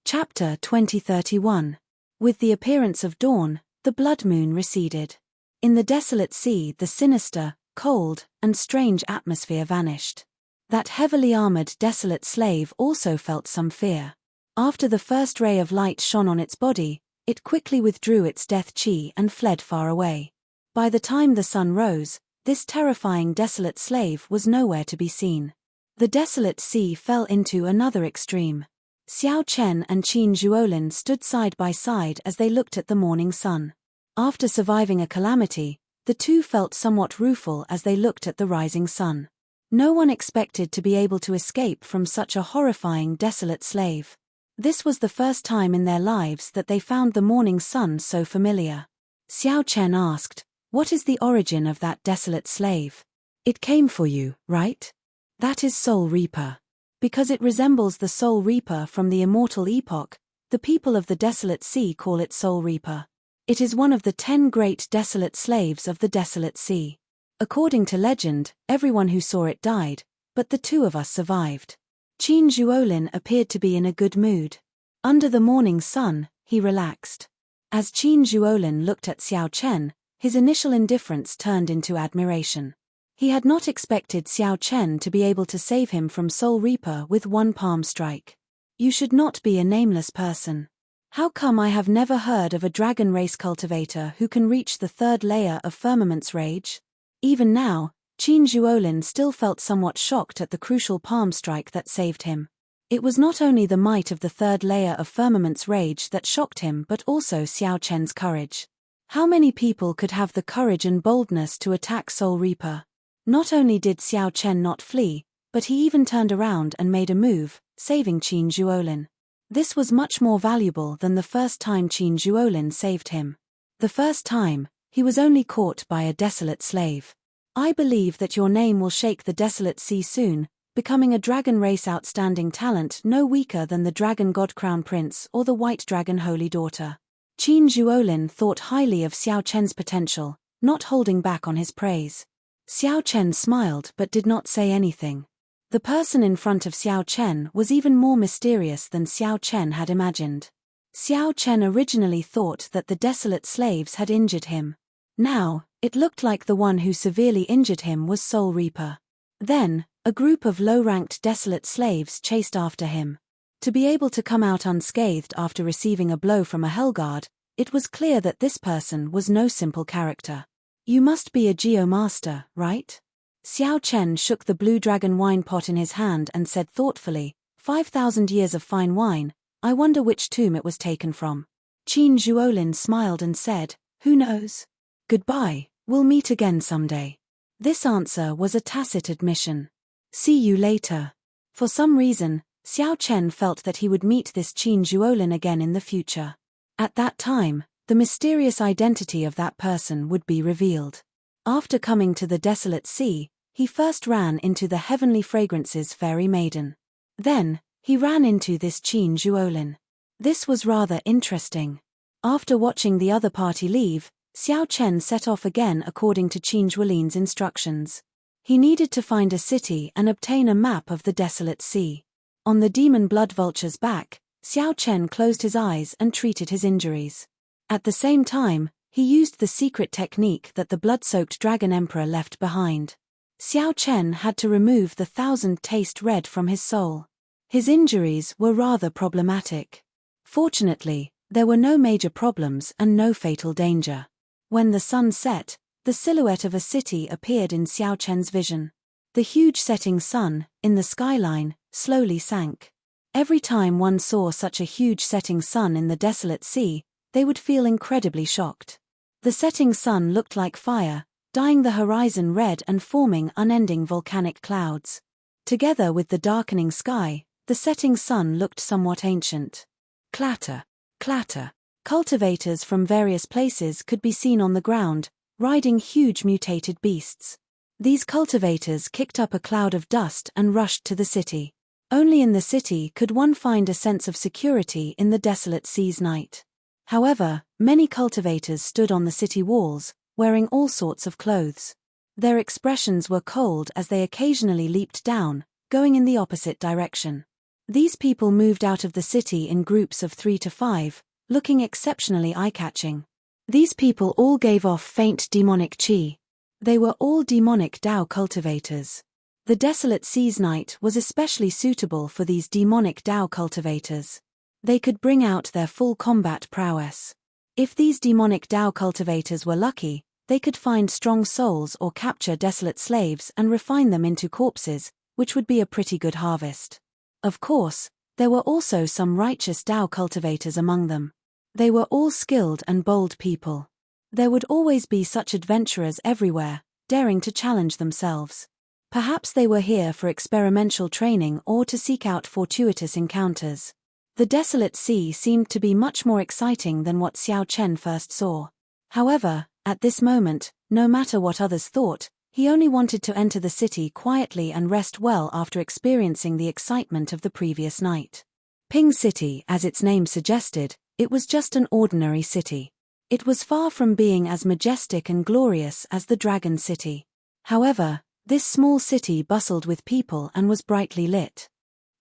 Chapter 2031. With the appearance of dawn, the blood moon receded. In the desolate sea, the sinister, cold, and strange atmosphere vanished. That heavily armored desolate slave also felt some fear. After the first ray of light shone on its body, it quickly withdrew its death chi and fled far away. By the time the sun rose, this terrifying desolate slave was nowhere to be seen. The desolate sea fell into another extreme. Xiao Chen and Qin Zhuolin stood side by side as they looked at the morning sun. After surviving a calamity, the two felt somewhat rueful as they looked at the rising sun. No one expected to be able to escape from such a horrifying desolate slave. This was the first time in their lives that they found the morning sun so familiar. Xiao Chen asked, "What is the origin of that desolate slave?" "It came for you, right?" "That is Soul Reaper. Because it resembles the Soul Reaper from the Immortal epoch, the people of the Desolate Sea call it Soul Reaper. It is one of the 10 great desolate slaves of the Desolate Sea. According to legend, everyone who saw it died, but the two of us survived." Qin Zhuolin appeared to be in a good mood. Under the morning sun, he relaxed. As Qin Zhuolin looked at Xiao Chen, his initial indifference turned into admiration. He had not expected Xiao Chen to be able to save him from Soul Reaper with one palm strike. "You should not be a nameless person. How come I have never heard of a dragon race cultivator who can reach the 3rd layer of Firmament's Rage?" Even now, Qin Zhuolin still felt somewhat shocked at the crucial palm strike that saved him. It was not only the might of the 3rd layer of Firmament's Rage that shocked him but also Xiao Chen's courage. How many people could have the courage and boldness to attack Soul Reaper? Not only did Xiao Chen not flee, but he even turned around and made a move, saving Qin Zhuolin. This was much more valuable than the first time Qin Zhuolin saved him. The first time, he was only caught by a desolate slave. "I believe that your name will shake the desolate sea soon, becoming a dragon race outstanding talent no weaker than the Dragon God Crown Prince or the White Dragon Holy Daughter." Qin Zhuolin thought highly of Xiao Chen's potential, not holding back on his praise. Xiao Chen smiled but did not say anything. The person in front of Xiao Chen was even more mysterious than Xiao Chen had imagined. Xiao Chen originally thought that the desolate slaves had injured him. Now, it looked like the one who severely injured him was Soul Reaper. Then, a group of low-ranked desolate slaves chased after him. To be able to come out unscathed after receiving a blow from a Hellguard, it was clear that this person was no simple character. "You must be a Geomaster, right?" Xiao Chen shook the blue dragon wine pot in his hand and said thoughtfully, 5,000 years of fine wine, I wonder which tomb it was taken from." Qin Zhuolin smiled and said, "Who knows? Goodbye, we'll meet again someday." This answer was a tacit admission. "See you later." For some reason, Xiao Chen felt that he would meet this Qin Zhuolin again in the future. At that time, the mysterious identity of that person would be revealed. After coming to the desolate sea, he first ran into the heavenly fragrances fairy maiden. Then, he ran into this Qin Zhuolin. This was rather interesting. After watching the other party leave, Xiao Chen set off again according to Qin Zhuolin's instructions. He needed to find a city and obtain a map of the desolate sea. On the demon blood vulture's back, Xiao Chen closed his eyes and treated his injuries. At the same time, he used the secret technique that the blood-soaked Dragon Emperor left behind. Xiao Chen had to remove the 1000 taste red from his soul. His injuries were rather problematic. Fortunately, there were no major problems and no fatal danger. When the sun set, the silhouette of a city appeared in Xiao Chen's vision. The huge setting sun, in the skyline, slowly sank. Every time one saw such a huge setting sun in the desolate sea, they would feel incredibly shocked. The setting sun looked like fire, dyeing the horizon red and forming unending volcanic clouds. Together with the darkening sky, the setting sun looked somewhat ancient. Clatter, clatter. Cultivators from various places could be seen on the ground, riding huge mutated beasts. These cultivators kicked up a cloud of dust and rushed to the city. Only in the city could one find a sense of security in the desolate sea's night. However, many cultivators stood on the city walls, wearing all sorts of clothes. Their expressions were cold as they occasionally leaped down, going in the opposite direction. These people moved out of the city in groups of 3 to 5, looking exceptionally eye-catching. These people all gave off faint demonic chi. They were all demonic Dao cultivators. The desolate sea's night was especially suitable for these demonic Dao cultivators. They could bring out their full combat prowess. If these demonic Dao cultivators were lucky, they could find strong souls or capture desolate slaves and refine them into corpses, which would be a pretty good harvest. Of course, there were also some righteous Dao cultivators among them. They were all skilled and bold people. There would always be such adventurers everywhere, daring to challenge themselves. Perhaps they were here for experimental training or to seek out fortuitous encounters. The desolate sea seemed to be much more exciting than what Xiao Chen first saw. However, at this moment, no matter what others thought, he only wanted to enter the city quietly and rest well after experiencing the excitement of the previous night. Ping City, as its name suggested, it was just an ordinary city. It was far from being as majestic and glorious as the Dragon City. However, this small city bustled with people and was brightly lit.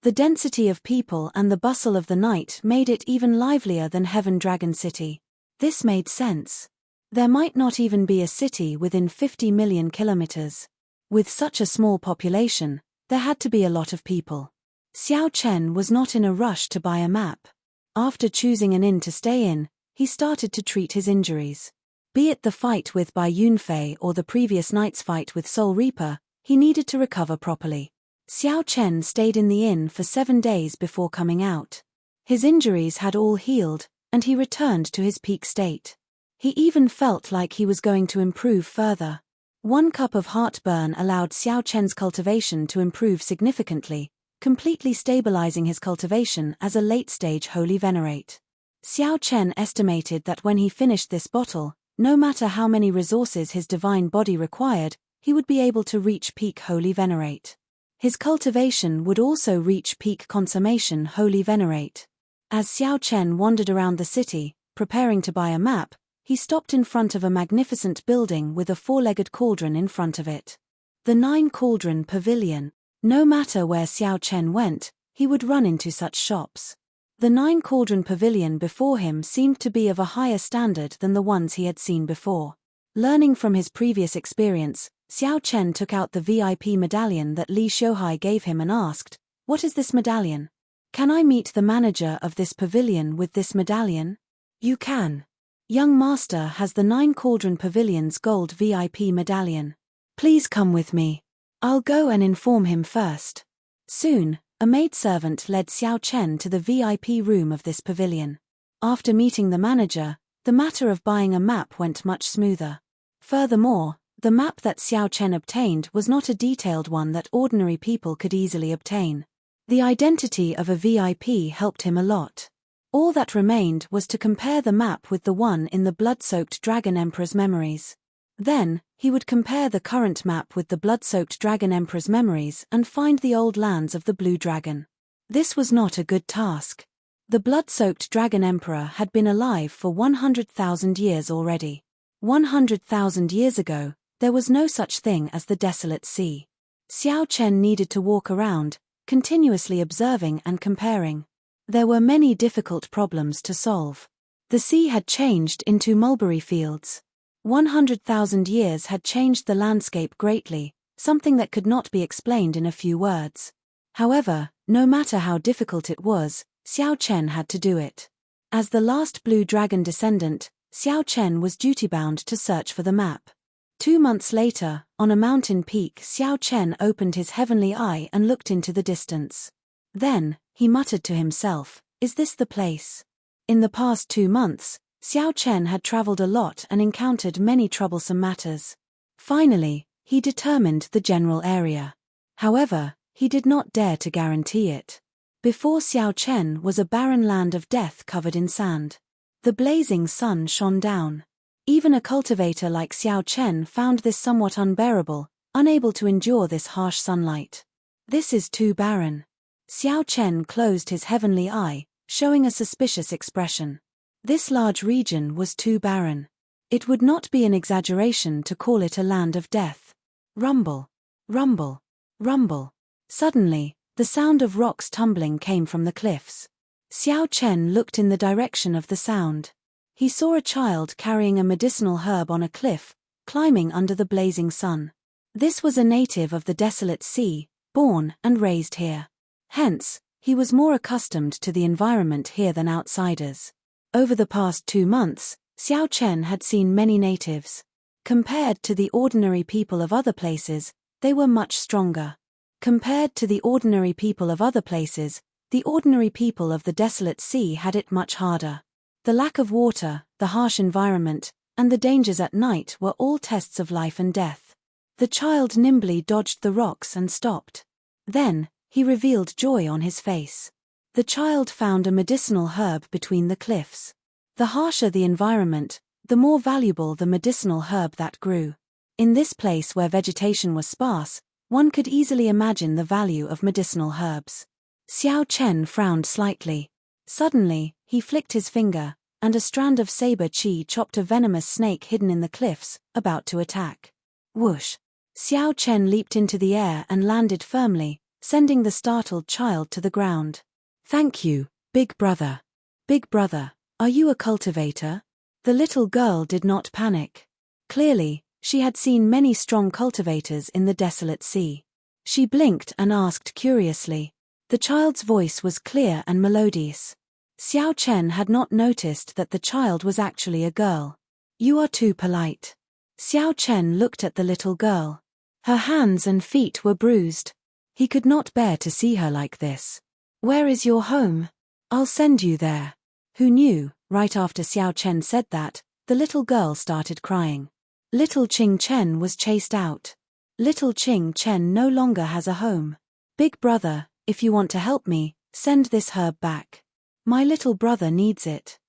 The density of people and the bustle of the night made it even livelier than Heaven Dragon City. This made sense. There might not even be a city within 50 million kilometers. With such a small population, there had to be a lot of people. Xiao Chen was not in a rush to buy a map. After choosing an inn to stay in, he started to treat his injuries. Be it the fight with Bai Yunfei or the previous night's fight with Soul Reaper, he needed to recover properly. Xiao Chen stayed in the inn for 7 days before coming out. His injuries had all healed, and he returned to his peak state. He even felt like he was going to improve further. 1 cup of heartburn allowed Xiao Chen's cultivation to improve significantly, completely stabilizing his cultivation as a late-stage Holy Venerate. Xiao Chen estimated that when he finished this bottle, no matter how many resources his divine body required, he would be able to reach peak Holy Venerate. His cultivation would also reach peak consummation Holy Venerate. As Xiao Chen wandered around the city, preparing to buy a map, he stopped in front of a magnificent building with a 4-legged cauldron in front of it. The 9-cauldron pavilion. No matter where Xiao Chen went, he would run into such shops. The 9-cauldron pavilion before him seemed to be of a higher standard than the ones he had seen before. Learning from his previous experience, Xiao Chen took out the VIP medallion that Li Xiuhai gave him and asked, "What is this medallion? Can I meet the manager of this pavilion with this medallion?" "You can. Young master has the 9-cauldron pavilion's gold VIP medallion. Please come with me. I'll go and inform him first." Soon, a maidservant led Xiao Chen to the VIP room of this pavilion. After meeting the manager, the matter of buying a map went much smoother. Furthermore, the map that Xiao Chen obtained was not a detailed one that ordinary people could easily obtain. The identity of a VIP helped him a lot. All that remained was to compare the map with the one in the blood-soaked Dragon Emperor's memories. Then, he would compare the current map with the blood-soaked Dragon Emperor's memories and find the old lands of the Blue Dragon. This was not a good task. The blood-soaked Dragon Emperor had been alive for 100,000 years already. 100,000 years ago, there was no such thing as the desolate sea. Xiao Chen needed to walk around, continuously observing and comparing. There were many difficult problems to solve. The sea had changed into mulberry fields. 100,000 years had changed the landscape greatly, something that could not be explained in a few words. However, no matter how difficult it was, Xiao Chen had to do it. As the last Blue Dragon descendant, Xiao Chen was duty-bound to search for the map. 2 months later, on a mountain peak, Xiao Chen opened his heavenly eye and looked into the distance. Then, he muttered to himself, "Is this the place?" In the past 2 months, Xiao Chen had traveled a lot and encountered many troublesome matters. Finally, he determined the general area. However, he did not dare to guarantee it. Before Xiao Chen was a barren land of death covered in sand. The blazing sun shone down. Even a cultivator like Xiao Chen found this somewhat unbearable, unable to endure this harsh sunlight. "This is too barren." Xiao Chen closed his heavenly eye, showing a suspicious expression. This large region was too barren. It would not be an exaggeration to call it a land of death. Rumble. Rumble. Rumble. Suddenly, the sound of rocks tumbling came from the cliffs. Xiao Chen looked in the direction of the sound. He saw a child carrying a medicinal herb on a cliff, climbing under the blazing sun. This was a native of the desolate sea, born and raised here. Hence, he was more accustomed to the environment here than outsiders. Over the past 2 months, Xiao Chen had seen many natives. Compared to the ordinary people of other places, they were much stronger. Compared to the ordinary people of other places, the ordinary people of the desolate sea had it much harder. The lack of water, the harsh environment, and the dangers at night were all tests of life and death. The child nimbly dodged the rocks and stopped. Then, he revealed joy on his face. The child found a medicinal herb between the cliffs. The harsher the environment, the more valuable the medicinal herb that grew. In this place where vegetation was sparse, one could easily imagine the value of medicinal herbs. Xiao Chen frowned slightly. Suddenly, he flicked his finger, and a strand of saber chi chopped a venomous snake hidden in the cliffs, about to attack. Whoosh! Xiao Chen leaped into the air and landed firmly, sending the startled child to the ground. "Thank you, big brother. Big brother, are you a cultivator?" The little girl did not panic. Clearly, she had seen many strong cultivators in the desolate sea. She blinked and asked curiously. The child's voice was clear and melodious. Xiao Chen had not noticed that the child was actually a girl. "You are too polite." Xiao Chen looked at the little girl. Her hands and feet were bruised. He could not bear to see her like this. "Where is your home? I'll send you there." Who knew, right after Xiao Chen said that, the little girl started crying. Little Qing Chen was chased out. Little Qing Chen no longer has a home. "Big brother, if you want to help me, send this herb back. My little brother needs it."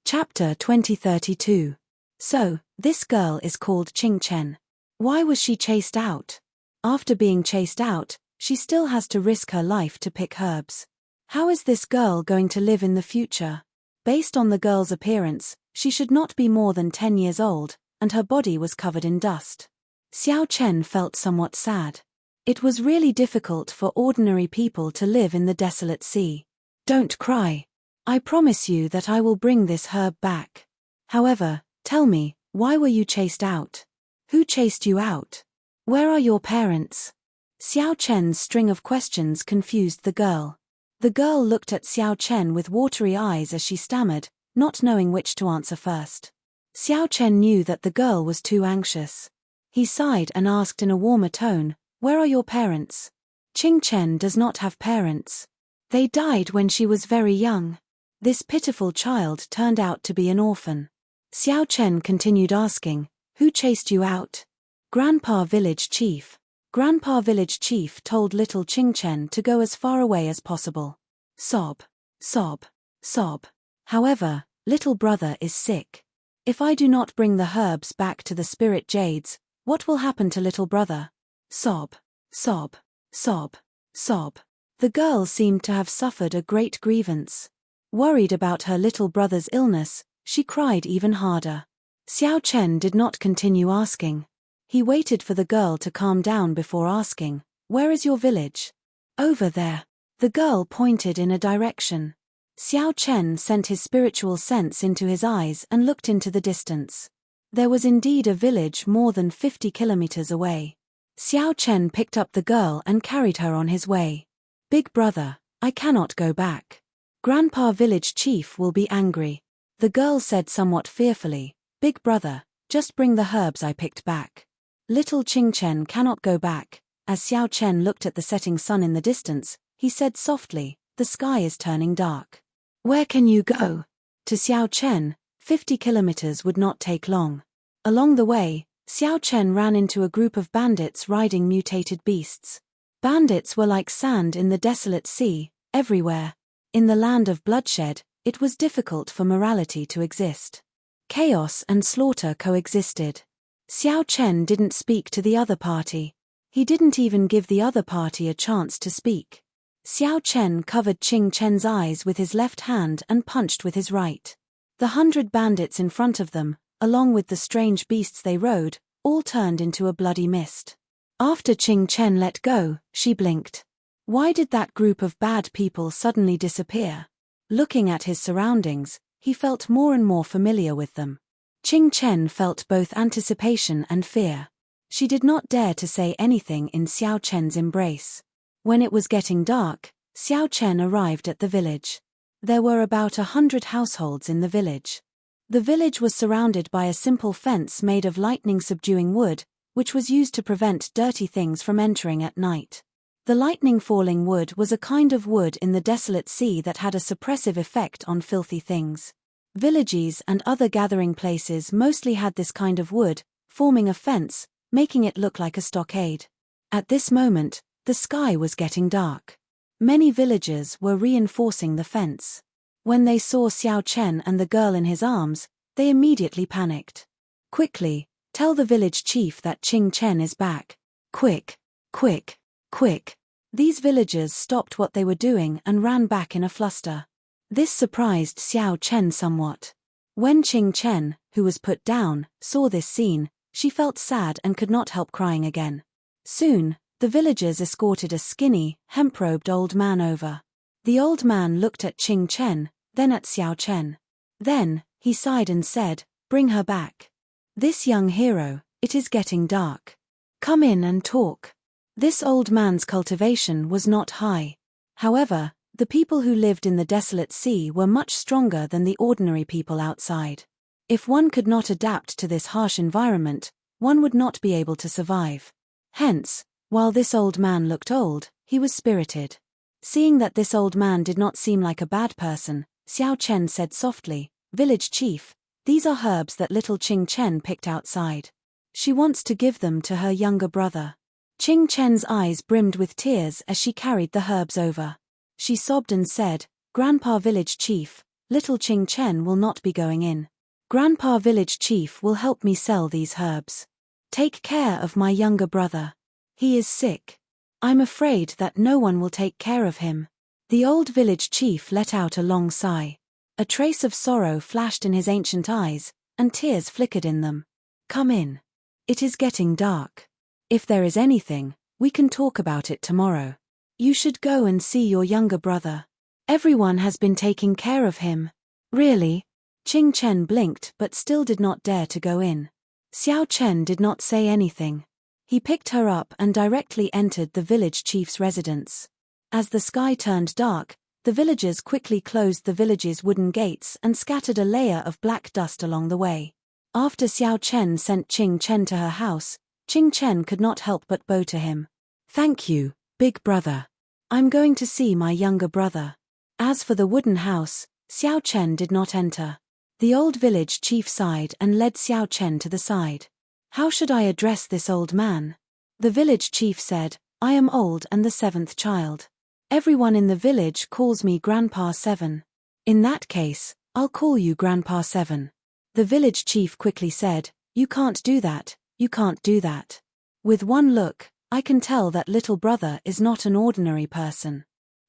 Chapter 2032. So, this girl is called Qing Chen. Why was she chased out? After being chased out, she still has to risk her life to pick herbs. How is this girl going to live in the future? Based on the girl's appearance, she should not be more than 10 years old, and her body was covered in dust. Xiao Chen felt somewhat sad. It was really difficult for ordinary people to live in the desolate sea. "Don't cry. I promise you that I will bring this herb back. However, tell me, why were you chased out? Who chased you out? Where are your parents?" Xiao Chen's string of questions confused the girl. The girl looked at Xiao Chen with watery eyes as she stammered, not knowing which to answer first. Xiao Chen knew that the girl was too anxious. He sighed and asked in a warmer tone, "Where are your parents?" "Qing Chen does not have parents. They died when she was very young." This pitiful child turned out to be an orphan. Xiao Chen continued asking, "Who chased you out?" "Grandpa Village Chief." Grandpa Village Chief told little Qing Chen to go as far away as possible. Sob. Sob. Sob. "However, little brother is sick. If I do not bring the herbs back to the spirit jades, what will happen to little brother?" Sob. Sob. Sob. Sob. The girl seemed to have suffered a great grievance. Worried about her little brother's illness, she cried even harder. Xiao Chen did not continue asking. He waited for the girl to calm down before asking, "Where is your village?" "Over there." The girl pointed in a direction. Xiao Chen sent his spiritual sense into his eyes and looked into the distance. There was indeed a village more than 50 kilometers away. Xiao Chen picked up the girl and carried her on his way. "Big brother, I cannot go back. Grandpa Village Chief will be angry." The girl said somewhat fearfully, "Big brother, just bring the herbs I picked back." Little Qing Chen cannot go back. As Xiao Chen looked at the setting sun in the distance, he said softly, "The sky is turning dark. Where can you go?" To Xiao Chen, 50 kilometers would not take long. Along the way, Xiao Chen ran into a group of bandits riding mutated beasts. Bandits were like sand in the desolate sea, everywhere. In the land of bloodshed, it was difficult for morality to exist. Chaos and slaughter coexisted. Xiao Chen didn't speak to the other party. He didn't even give the other party a chance to speak. Xiao Chen covered Qing Chen's eyes with his left hand and punched with his right. The 100 bandits in front of them, along with the strange beasts they rode, all turned into a bloody mist. After Qing Chen let go, she blinked. Why did that group of bad people suddenly disappear? Looking at his surroundings, he felt more and more familiar with them. Qing Chen felt both anticipation and fear. She did not dare to say anything in Xiao Chen's embrace. When it was getting dark, Xiao Chen arrived at the village. There were about 100 households in the village. The village was surrounded by a simple fence made of lightning-subduing wood, which was used to prevent dirty things from entering at night. The lightning-falling wood was a kind of wood in the desolate sea that had a suppressive effect on filthy things. Villages and other gathering places mostly had this kind of wood, forming a fence, making it look like a stockade. At this moment, the sky was getting dark. Many villagers were reinforcing the fence. When they saw Xiao Chen and the girl in his arms, they immediately panicked. Quickly, tell the village chief that Qing Chen is back. Quick, quick, quick. These villagers stopped what they were doing and ran back in a fluster. This surprised Xiao Chen somewhat. When Qing Chen, who was put down, saw this scene, she felt sad and could not help crying again. Soon, the villagers escorted a skinny, hemp-robed old man over. The old man looked at Qing Chen, then at Xiao Chen. Then, he sighed and said, "Bring her back. This young hero, it is getting dark. Come in and talk." This old man's cultivation was not high. However, the people who lived in the desolate sea were much stronger than the ordinary people outside. If one could not adapt to this harsh environment, one would not be able to survive. Hence, while this old man looked old, he was spirited. Seeing that this old man did not seem like a bad person, Xiao Chen said softly, "Village chief, these are herbs that little Qing Chen picked outside. She wants to give them to her younger brother." Qing Chen's eyes brimmed with tears as she carried the herbs over. She sobbed and said, "Grandpa village chief, little Qing Chen will not be going in. Grandpa village chief will help me sell these herbs. Take care of my younger brother. He is sick. I'm afraid that no one will take care of him." The old village chief let out a long sigh. A trace of sorrow flashed in his ancient eyes, and tears flickered in them. "Come in. It is getting dark. If there is anything, we can talk about it tomorrow. You should go and see your younger brother. Everyone has been taking care of him." "Really?" Qing Chen blinked but still did not dare to go in. Xiao Chen did not say anything. He picked her up and directly entered the village chief's residence. As the sky turned dark, the villagers quickly closed the village's wooden gates and scattered a layer of black dust along the way. After Xiao Chen sent Qing Chen to her house, Qing Chen could not help but bow to him. "Thank you, big brother. I'm going to see my younger brother." As for the wooden house, Xiao Chen did not enter. The old village chief sighed and led Xiao Chen to the side. "How should I address this old man?" The village chief said, "I am old and the 7th child. Everyone in the village calls me Grandpa 7. In that case, I'll call you Grandpa 7. The village chief quickly said, "You can't do that, you can't do that. With one look, I can tell that little brother is not an ordinary person.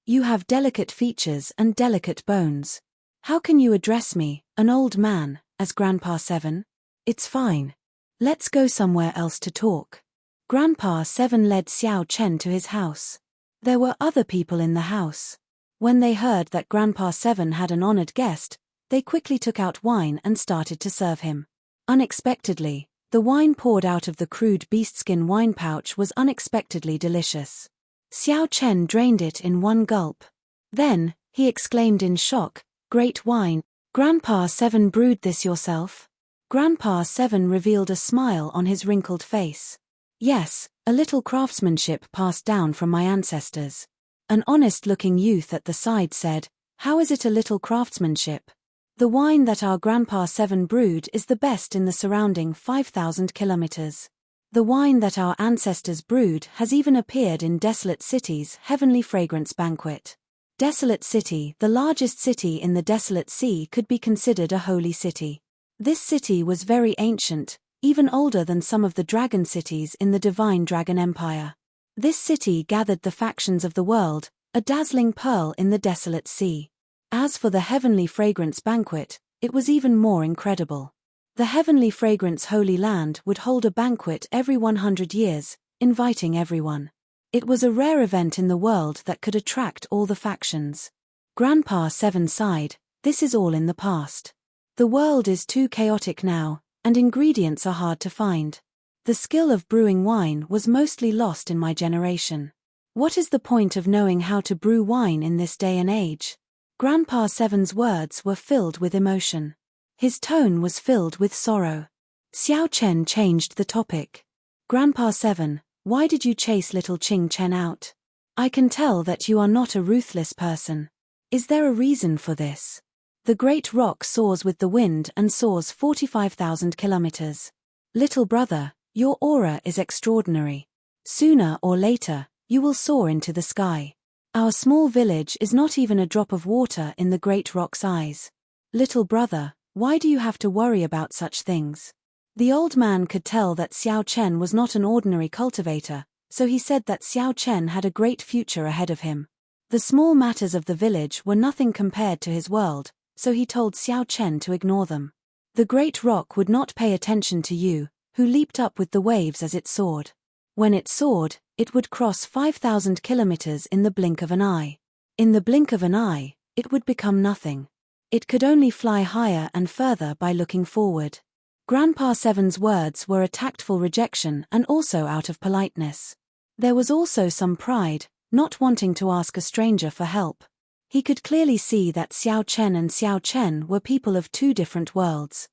You have delicate features and delicate bones. How can you address me, an old man, as Grandpa 7? It's fine. Let's go somewhere else to talk." Grandpa 7 led Xiao Chen to his house. There were other people in the house. When they heard that Grandpa 7 had an honored guest, they quickly took out wine and started to serve him. Unexpectedly, the wine poured out of the crude beastskin wine pouch was unexpectedly delicious. Xiao Chen drained it in one gulp. Then, he exclaimed in shock, "Great wine. Grandpa 7 brewed this yourself?" Grandpa 7 revealed a smile on his wrinkled face. "Yes, a little craftsmanship passed down from my ancestors." An honest-looking youth at the side said, "How is it a little craftsmanship? The wine that our Grandpa 7 brewed is the best in the surrounding 5,000 kilometers. The wine that our ancestors brewed has even appeared in Desolate City's Heavenly Fragrance Banquet. Desolate City, the largest city in the Desolate Sea, could be considered a holy city. This city was very ancient, even older than some of the dragon cities in the Divine Dragon Empire. This city gathered the factions of the world, a dazzling pearl in the Desolate Sea. As for the Heavenly Fragrance Banquet, it was even more incredible. The heavenly fragrance Holy Land would hold a banquet every 100 years, inviting everyone. It was a rare event in the world that could attract all the factions. Grandpa Seven sighed, this is all in the past. The world is too chaotic now, and ingredients are hard to find. The skill of brewing wine was mostly lost in my generation. What is the point of knowing how to brew wine in this day and age? Grandpa Seven's words were filled with emotion. His tone was filled with sorrow. Xiao Chen changed the topic. Grandpa Seven, why did you chase little Ching Chen out? I can tell that you are not a ruthless person. Is there a reason for this? The great rock soars with the wind and soars 45,000 kilometers. Little brother, your aura is extraordinary. Sooner or later, you will soar into the sky. Our small village is not even a drop of water in the great rock's eyes. Little brother, why do you have to worry about such things? The old man could tell that Xiao Chen was not an ordinary cultivator, so he said that Xiao Chen had a great future ahead of him. The small matters of the village were nothing compared to his world, so he told Xiao Chen to ignore them. The great rock would not pay attention to you, who leaped up with the waves as it soared. When it soared, it would cross 5,000 kilometers in the blink of an eye. In the blink of an eye, it would become nothing. It could only fly higher and further by looking forward. Grandpa Seven's words were a tactful rejection and also out of politeness. There was also some pride, not wanting to ask a stranger for help. He could clearly see that Xiao Chen and Xiao Chen were people of two different worlds.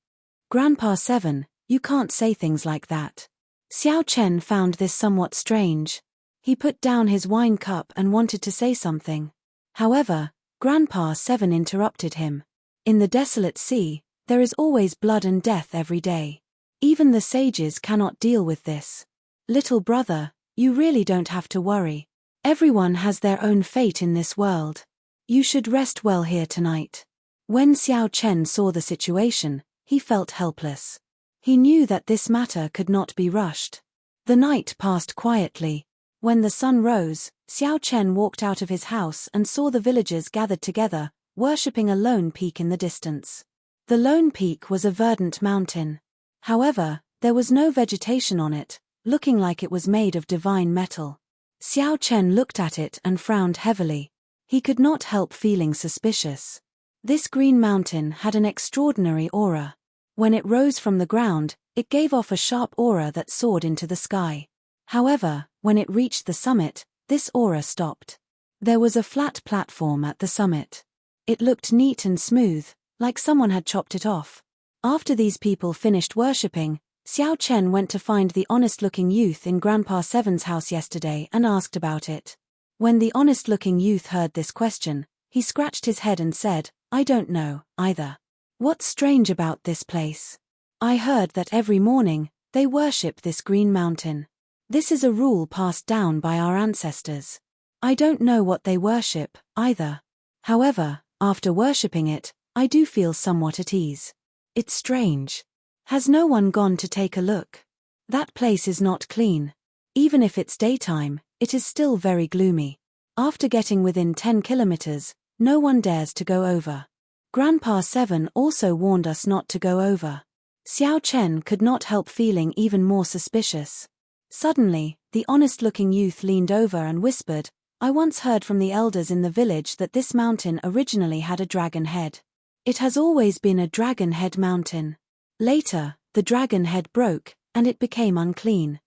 Grandpa Seven, you can't say things like that. Xiao Chen found this somewhat strange. He put down his wine cup and wanted to say something. However, Grandpa Seven interrupted him. In the desolate sea, there is always blood and death every day. Even the sages cannot deal with this. Little brother, you really don't have to worry. Everyone has their own fate in this world. You should rest well here tonight. When Xiao Chen saw the situation, he felt helpless. He knew that this matter could not be rushed. The night passed quietly. When the sun rose, Xiao Chen walked out of his house and saw the villagers gathered together, worshipping a lone peak in the distance. The lone peak was a verdant mountain. However, there was no vegetation on it, looking like it was made of divine metal. Xiao Chen looked at it and frowned heavily. He could not help feeling suspicious. This green mountain had an extraordinary aura. When it rose from the ground, it gave off a sharp aura that soared into the sky. However, when it reached the summit, this aura stopped. There was a flat platform at the summit. It looked neat and smooth, like someone had chopped it off. After these people finished worshipping, Xiao Chen went to find the honest-looking youth in Grandpa Seven's house yesterday and asked about it. When the honest-looking youth heard this question, he scratched his head and said, I don't know, either. What's strange about this place? I heard that every morning, they worship this green mountain. This is a rule passed down by our ancestors. I don't know what they worship, either. However, after worshipping it, I do feel somewhat at ease. It's strange. Has no one gone to take a look? That place is not clean. Even if it's daytime, it is still very gloomy. After getting within 10 kilometers, no one dares to go over. Grandpa Seven also warned us not to go over. Xiao Chen could not help feeling even more suspicious. Suddenly, the honest-looking youth leaned over and whispered, I once heard from the elders in the village that this mountain originally had a dragon head. It has always been a dragon head mountain. Later, the dragon head broke, and it became unclean.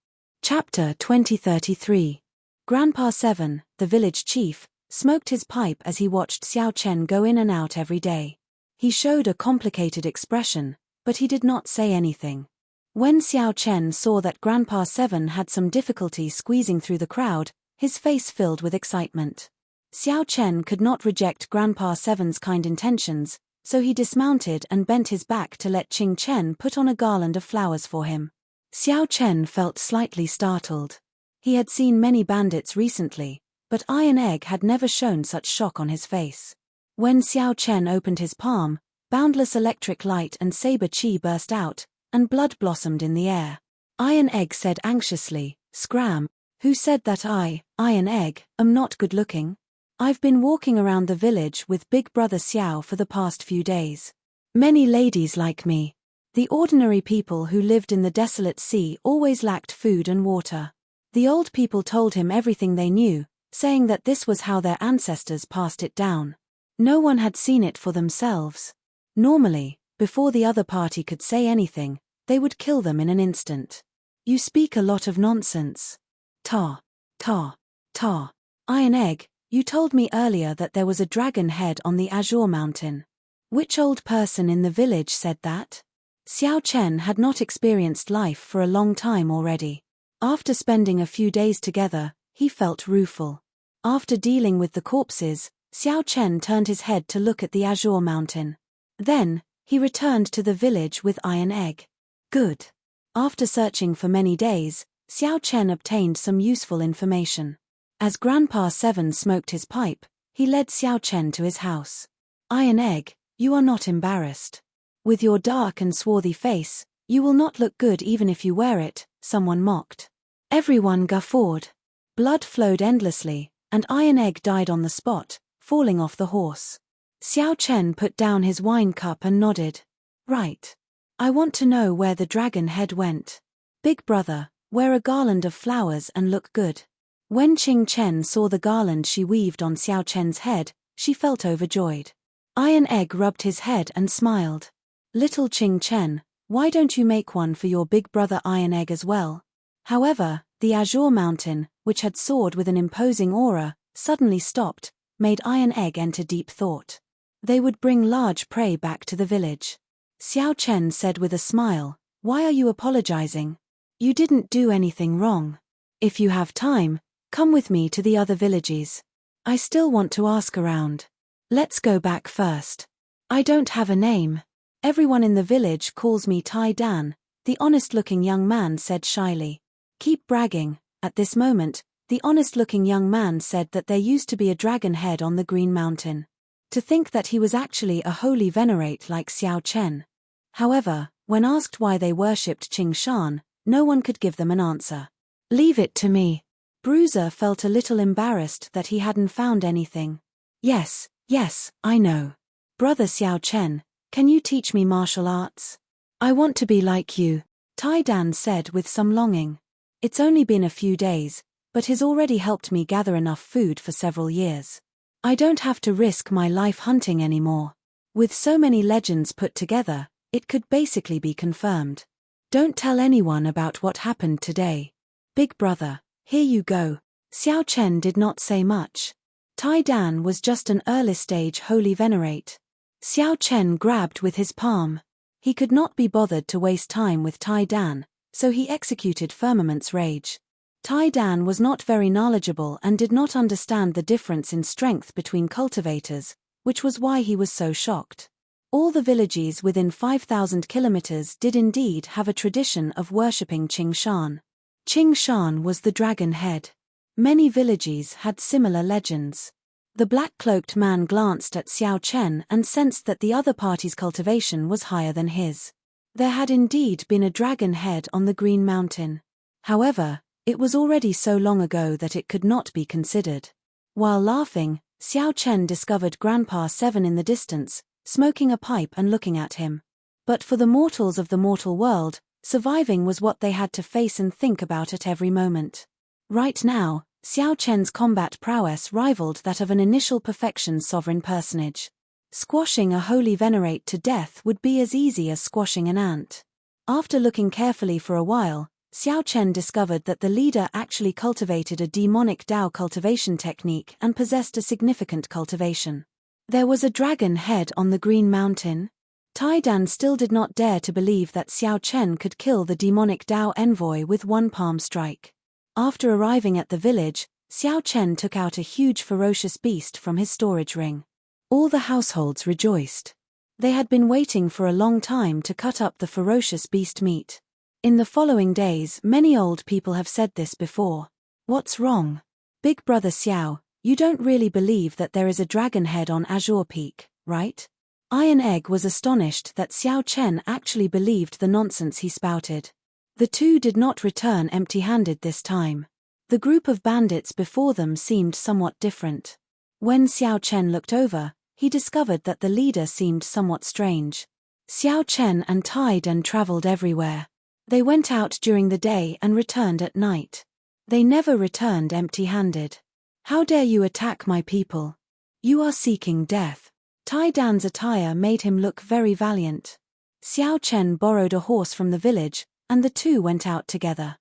Chapter 2033. Grandpa Seven, the village chief, smoked his pipe as he watched Xiao Chen go in and out every day. He showed a complicated expression, but he did not say anything. When Xiao Chen saw that Grandpa Seven had some difficulty squeezing through the crowd, his face filled with excitement. Xiao Chen could not reject Grandpa Seven's kind intentions, so he dismounted and bent his back to let Ching Chen put on a garland of flowers for him. Xiao Chen felt slightly startled. He had seen many bandits recently, but Iron Egg had never shown such shock on his face. When Xiao Chen opened his palm, boundless electric light and saber chi burst out, and blood blossomed in the air. Iron Egg said anxiously, Scram, who said that I, Iron Egg, am not good looking? I've been walking around the village with Big Brother Xiao for the past few days. Many ladies like me. The ordinary people who lived in the desolate sea always lacked food and water. The old people told him everything they knew, saying that this was how their ancestors passed it down. No one had seen it for themselves. Normally, before the other party could say anything, they would kill them in an instant. You speak a lot of nonsense. Ta. Iron Egg, you told me earlier that there was a dragon head on the Azure Mountain. Which old person in the village said that? Xiao Chen had not experienced life for a long time already. After spending a few days together, he felt rueful. After dealing with the corpses, Xiao Chen turned his head to look at the Azure Mountain. Then, he returned to the village with Iron Egg. Good. After searching for many days, Xiao Chen obtained some useful information. As Grandpa Seven smoked his pipe, he led Xiao Chen to his house. Iron Egg, you are not embarrassed. With your dark and swarthy face, you will not look good even if you wear it, someone mocked. Everyone guffawed. Blood flowed endlessly, and Iron Egg died on the spot, falling off the horse. Xiao Chen put down his wine cup and nodded. Right. I want to know where the dragon head went. Big brother, wear a garland of flowers and look good. When Qing Chen saw the garland she weaved on Xiao Chen's head, she felt overjoyed. Iron Egg rubbed his head and smiled. Little Qing Chen, why don't you make one for your big brother Iron Egg as well? However, the Azure Mountain, which had soared with an imposing aura, suddenly stopped, made Iron Egg enter deep thought. They would bring large prey back to the village. Xiao Chen said with a smile, why are you apologizing? You didn't do anything wrong. If you have time, come with me to the other villages. I still want to ask around. Let's go back first. I don't have a name. Everyone in the village calls me Tai Dan, the honest-looking young man said shyly. Keep bragging. At this moment, the honest-looking young man said that there used to be a dragon head on the Green Mountain. To think that he was actually a holy venerate like Xiao Chen. However, when asked why they worshipped Qing Shan, no one could give them an answer. Leave it to me. Bruiser felt a little embarrassed that he hadn't found anything. Yes, I know. Brother Xiao Chen, can you teach me martial arts? I want to be like you, Tai Dan said with some longing. It's only been a few days, but he's already helped me gather enough food for several years. I don't have to risk my life hunting anymore. With so many legends put together, it could basically be confirmed. Don't tell anyone about what happened today. Big brother, here you go. Xiao Chen did not say much. Tai Dan was just an early-stage holy venerate. Xiao Chen grabbed with his palm. He could not be bothered to waste time with Tai Dan, so he executed Firmament's Rage. Tai Dan was not very knowledgeable and did not understand the difference in strength between cultivators, which was why he was so shocked. All the villages within 5,000 kilometers did indeed have a tradition of worshipping Qing Shan. Qing Shan was the dragon head. Many villages had similar legends. The black-cloaked man glanced at Xiao Chen and sensed that the other party's cultivation was higher than his. There had indeed been a dragon head on the Green Mountain. However, it was already so long ago that it could not be considered. While laughing, Xiao Chen discovered Grandpa Seven in the distance, smoking a pipe and looking at him. But for the mortals of the mortal world, surviving was what they had to face and think about at every moment. Right now, Xiao Chen's combat prowess rivaled that of an initial perfection sovereign personage. Squashing a holy venerate to death would be as easy as squashing an ant. After looking carefully for a while, Xiao Chen discovered that the leader actually cultivated a demonic Dao cultivation technique and possessed a significant cultivation. There was a dragon head on the Green Mountain. Tai Dan still did not dare to believe that Xiao Chen could kill the demonic Dao envoy with one palm strike. After arriving at the village, Xiao Chen took out a huge ferocious beast from his storage ring. All the households rejoiced. They had been waiting for a long time to cut up the ferocious beast meat. In the following days, many old people have said this before. What's wrong? Big brother Xiao, you don't really believe that there is a dragon head on Azure Peak, right? Iron Egg was astonished that Xiao Chen actually believed the nonsense he spouted. The two did not return empty-handed this time. The group of bandits before them seemed somewhat different. When Xiao Chen looked over, he discovered that the leader seemed somewhat strange. Xiao Chen and Tai Dan traveled everywhere. They went out during the day and returned at night. They never returned empty-handed. How dare you attack my people? You are seeking death. Tai Dan's attire made him look very valiant. Xiao Chen borrowed a horse from the village, and the two went out together.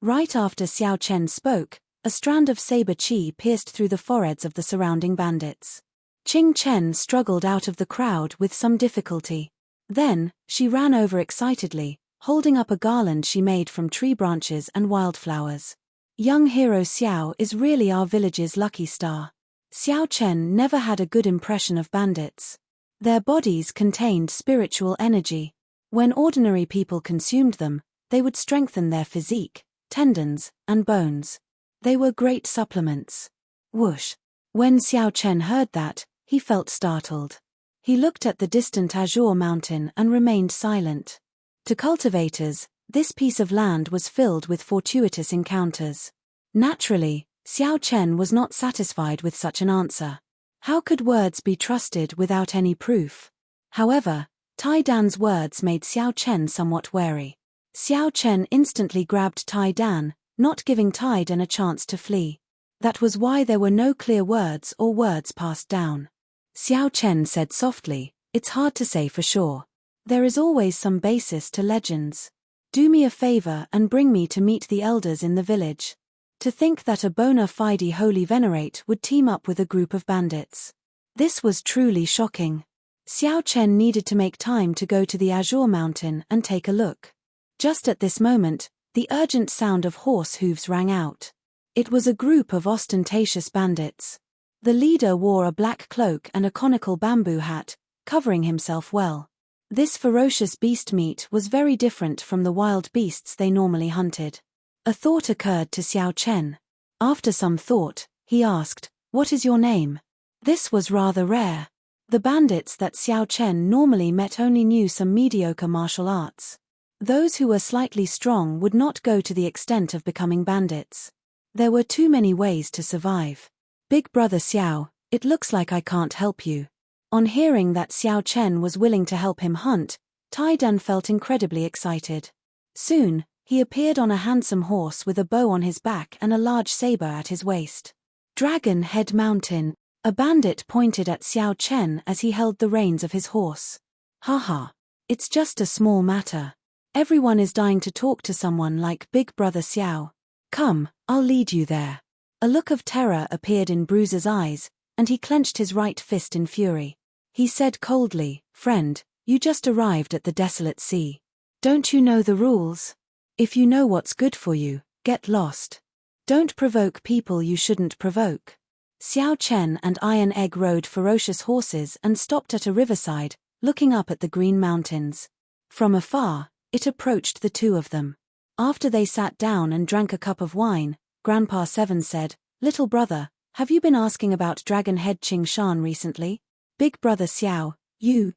Right after Xiao Chen spoke, a strand of saber chi pierced through the foreheads of the surrounding bandits. Qing Chen struggled out of the crowd with some difficulty. Then, she ran over excitedly, holding up a garland she made from tree branches and wildflowers. Young hero Xiao is really our village's lucky star. Xiao Chen never had a good impression of bandits. Their bodies contained spiritual energy. When ordinary people consumed them, they would strengthen their physique, tendons, and bones. They were great supplements. Whoosh! When Xiao Chen heard that, he felt startled. He looked at the distant azure mountain and remained silent. To cultivators, this piece of land was filled with fortuitous encounters. Naturally, Xiao Chen was not satisfied with such an answer. How could words be trusted without any proof? However, Tai Dan's words made Xiao Chen somewhat wary. Xiao Chen instantly grabbed Tai Dan, not giving Tai Dan a chance to flee. That was why there were no clear words or words passed down. Xiao Chen said softly, "It's hard to say for sure. There is always some basis to legends. Do me a favor and bring me to meet the elders in the village." To think that a bona fide holy venerate would team up with a group of bandits. This was truly shocking. Xiao Chen needed to make time to go to the Azure Mountain and take a look. Just at this moment, the urgent sound of horse hooves rang out. It was a group of ostentatious bandits. The leader wore a black cloak and a conical bamboo hat, covering himself well. This ferocious beast meat was very different from the wild beasts they normally hunted. A thought occurred to Xiao Chen. After some thought, he asked, "What is your name?" This was rather rare. The bandits that Xiao Chen normally met only knew some mediocre martial arts. Those who were slightly strong would not go to the extent of becoming bandits. There were too many ways to survive. "Big brother Xiao, it looks like I can't help you." On hearing that Xiao Chen was willing to help him hunt, Tai Dan felt incredibly excited. Soon, he appeared on a handsome horse with a bow on his back and a large saber at his waist. "Dragon Head Mountain," a bandit pointed at Xiao Chen as he held the reins of his horse. "Haha, it's just a small matter. Everyone is dying to talk to someone like Big Brother Xiao. Come, I'll lead you there." A look of terror appeared in Bruiser's eyes, and he clenched his right fist in fury. He said coldly, "Friend, you just arrived at the desolate sea. Don't you know the rules? If you know what's good for you, get lost. Don't provoke people you shouldn't provoke." Xiao Chen and Iron Egg rode ferocious horses and stopped at a riverside, looking up at the green mountains. From afar, it approached the two of them. After they sat down and drank a cup of wine, Grandpa Seven said, "Little brother, have you been asking about Dragon Head Qing Shan recently? Big brother Xiao, you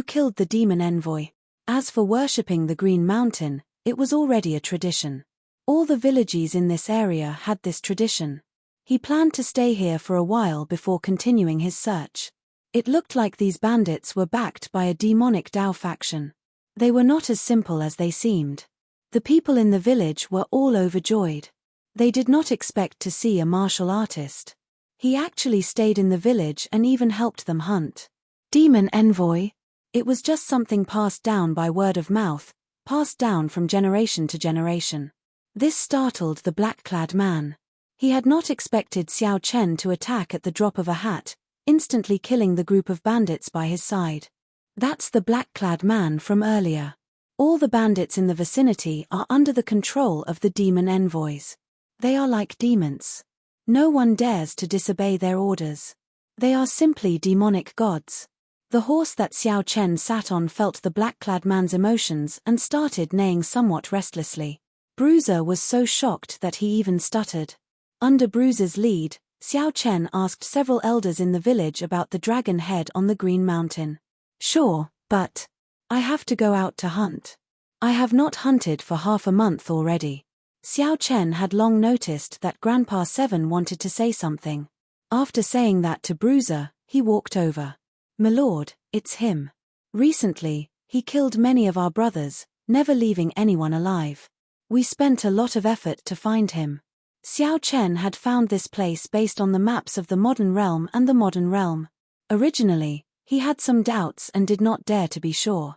killed the demon envoy." As for worshipping the Green Mountain, it was already a tradition. All the villages in this area had this tradition. He planned to stay here for a while before continuing his search. It looked like these bandits were backed by a demonic Dao faction. They were not as simple as they seemed. The people in the village were all overjoyed. They did not expect to see a martial artist. He actually stayed in the village and even helped them hunt. Demon envoy? It was just something passed down by word of mouth, passed down from generation to generation. This startled the black-clad man. He had not expected Xiao Chen to attack at the drop of a hat, instantly killing the group of bandits by his side. That's the black-clad man from earlier. All the bandits in the vicinity are under the control of the demon envoys. They are like demons. No one dares to disobey their orders. They are simply demonic gods. The horse that Xiao Chen sat on felt the black-clad man's emotions and started neighing somewhat restlessly. Bruiser was so shocked that he even stuttered. Under Bruiser's lead, Xiao Chen asked several elders in the village about the dragon head on the Green Mountain. "Sure, but I have to go out to hunt. I have not hunted for half a month already." Xiao Chen had long noticed that Grandpa Seven wanted to say something. After saying that to Bruiser, he walked over. "Milord, it's him. Recently, He killed many of our brothers, never leaving anyone alive. We spent a lot of effort to find him. Xiao Chen had found this place based on the maps of the modern realm and the modern realm. Originally, he had some doubts and did not dare to be sure.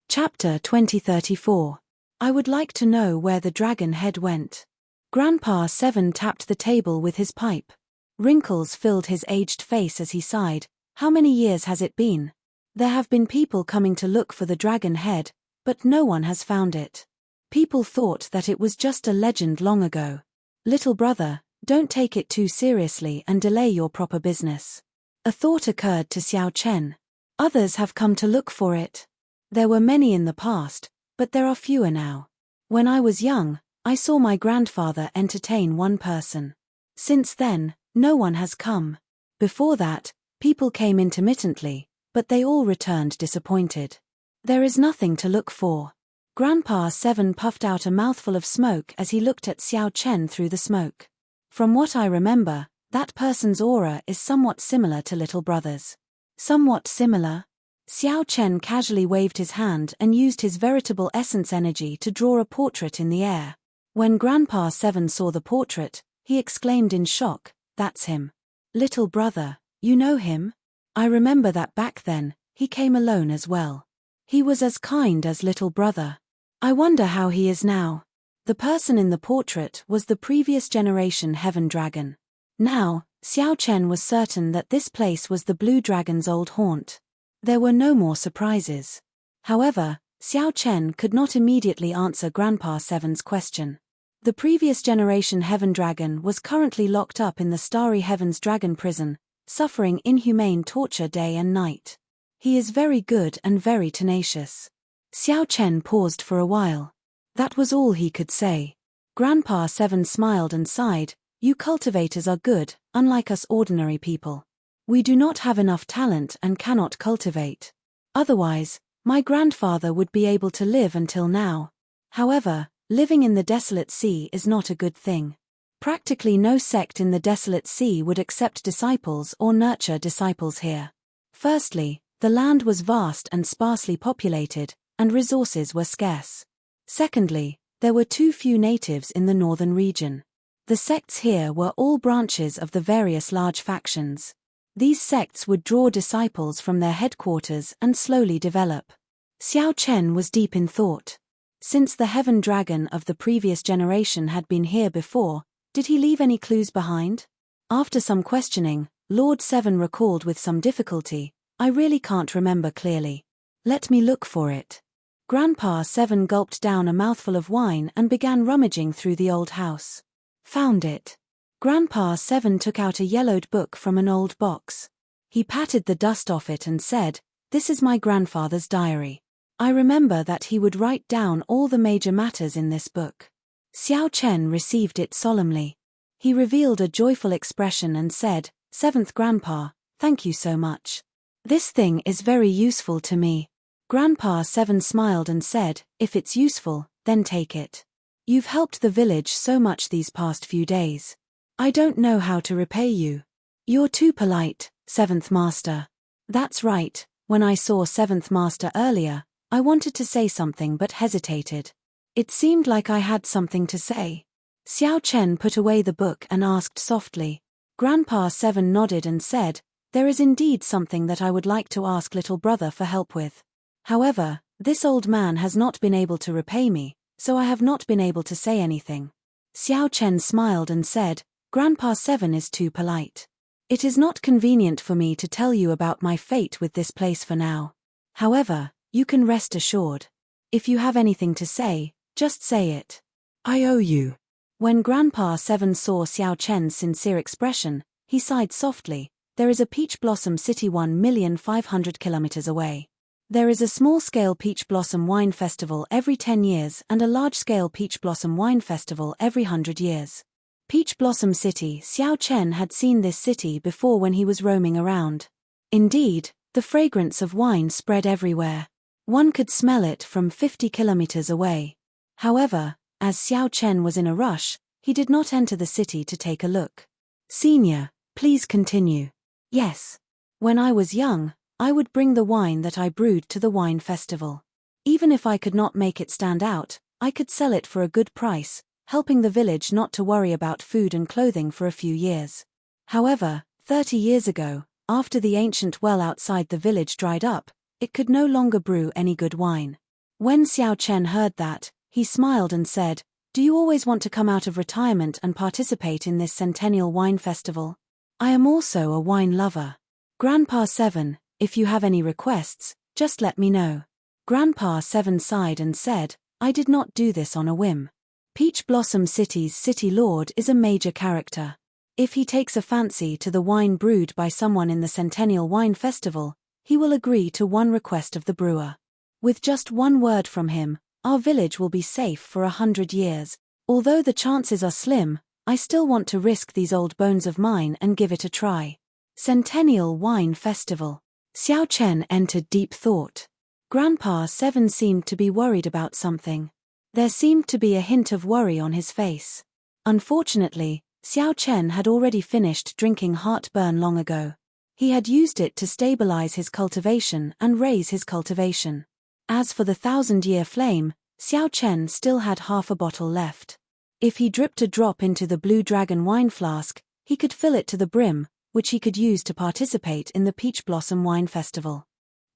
Chapter 2034. I would like to know where the dragon head went. Grandpa Seven tapped the table with his pipe. Wrinkles filled his aged face as he sighed. How many years has it been? There have been people coming to look for the dragon head, but no one has found it. People thought that it was just a legend long ago. Little brother, don't take it too seriously and delay your proper business. A thought occurred to Xiao Chen. Others have come to look for it. There were many in the past, but there are fewer now. When I was young, I saw my grandfather entertain one person. Since then, no one has come. Before that, people came intermittently, but they all returned disappointed. There is nothing to look for. Grandpa Seven puffed out a mouthful of smoke as he looked at Xiao Chen through the smoke. From what I remember, that person's aura is somewhat similar to little brother's. Somewhat similar? Xiao Chen casually waved his hand and used his veritable essence energy to draw a portrait in the air. When Grandpa Seven saw the portrait, he exclaimed in shock, "That's him. Little brother, you know him? I remember that back then, he came alone as well. He was as kind as little brother. I wonder how he is now." The person in the portrait was the previous generation Heaven Dragon. Now, Xiao Chen was certain that this place was the Blue Dragon's old haunt. There were no more surprises. However, Xiao Chen could not immediately answer Grandpa Seven's question. The previous generation Heaven Dragon was currently locked up in the Starry Heavens Dragon Prison, suffering inhumane torture day and night. He is very good and very tenacious. Xiao Chen paused for a while. That was all he could say. Grandpa Seven smiled and sighed. "You cultivators are good, unlike us ordinary people. We do not have enough talent and cannot cultivate. Otherwise, my grandfather would be able to live until now. However, living in the desolate sea is not a good thing. Practically no sect in the desolate sea would accept disciples or nurture disciples here. Firstly, the land was vast and sparsely populated, and resources were scarce. Secondly, there were too few natives in the northern region. The sects here were all branches of the various large factions. These sects would draw disciples from their headquarters and slowly develop." Xiao Chen was deep in thought. Since the Heaven Dragon of the previous generation had been here before, did he leave any clues behind? After some questioning, Lord Seven recalled with some difficulty, "I really can't remember clearly. Let me look for it." Grandpa Seven gulped down a mouthful of wine and began rummaging through the old house. Found it. Grandpa Seven took out a yellowed book from an old box. He patted the dust off it and said, "This is my grandfather's diary. I remember that he would write down all the major matters in this book." Xiao Chen received it solemnly. He revealed a joyful expression and said, "Seventh Grandpa, thank you so much. This thing is very useful to me." Grandpa Seven smiled and said, "If it's useful, then take it. You've helped the village so much these past few days. I don't know how to repay you." "You're too polite, Seventh Master." "That's right, when I saw Seventh Master earlier, I wanted to say something but hesitated. It seemed like I had something to say." Xiao Chen put away the book and asked softly. Grandpa Seven nodded and said, "There is indeed something that I would like to ask little brother for help with. However, this old man has not been able to repay me, so I have not been able to say anything." Xiao Chen smiled and said, "Grandpa Seven is too polite. It is not convenient for me to tell you about my fate with this place for now. However, you can rest assured. If you have anything to say, just say it. I owe you." When Grandpa Seven saw Xiao Chen's sincere expression, he sighed softly. "There is a peach blossom city 1,500,000 kilometers away. There is a small-scale peach blossom wine festival every 10 years and a large-scale peach blossom wine festival every 100 years. Peach Blossom City. Xiao Chen had seen this city before when he was roaming around. Indeed, the fragrance of wine spread everywhere. One could smell it from 50 kilometers away. However, as Xiao Chen was in a rush, he did not enter the city to take a look. "Senior, please continue." "Yes. When I was young, I would bring the wine that I brewed to the wine festival. Even if I could not make it stand out, I could sell it for a good price, helping the village not to worry about food and clothing for a few years. However, 30 years ago, after the ancient well outside the village dried up, it could no longer brew any good wine. When Xiao Chen heard that, he smiled and said, "Do you always want to come out of retirement and participate in this centennial wine festival? I am also a wine lover. Grandpa 7, if you have any requests, just let me know." Grandpa 7 sighed and said, "I did not do this on a whim. Peach Blossom City's city lord is a major character. If he takes a fancy to the wine brewed by someone in the Centennial Wine Festival, he will agree to one request of the brewer. With just one word from him, our village will be safe for 100 years. Although the chances are slim, I still want to risk these old bones of mine and give it a try." Centennial Wine Festival. Xiao Chen entered deep thought. Grandpa 7 seemed to be worried about something. There seemed to be a hint of worry on his face. Unfortunately, Xiao Chen had already finished drinking heartburn long ago. He had used it to stabilize his cultivation and raise his cultivation. As for the 1,000-year flame, Xiao Chen still had half a bottle left. If he dripped a drop into the Blue Dragon wine flask, he could fill it to the brim, which he could use to participate in the Peach Blossom Wine Festival.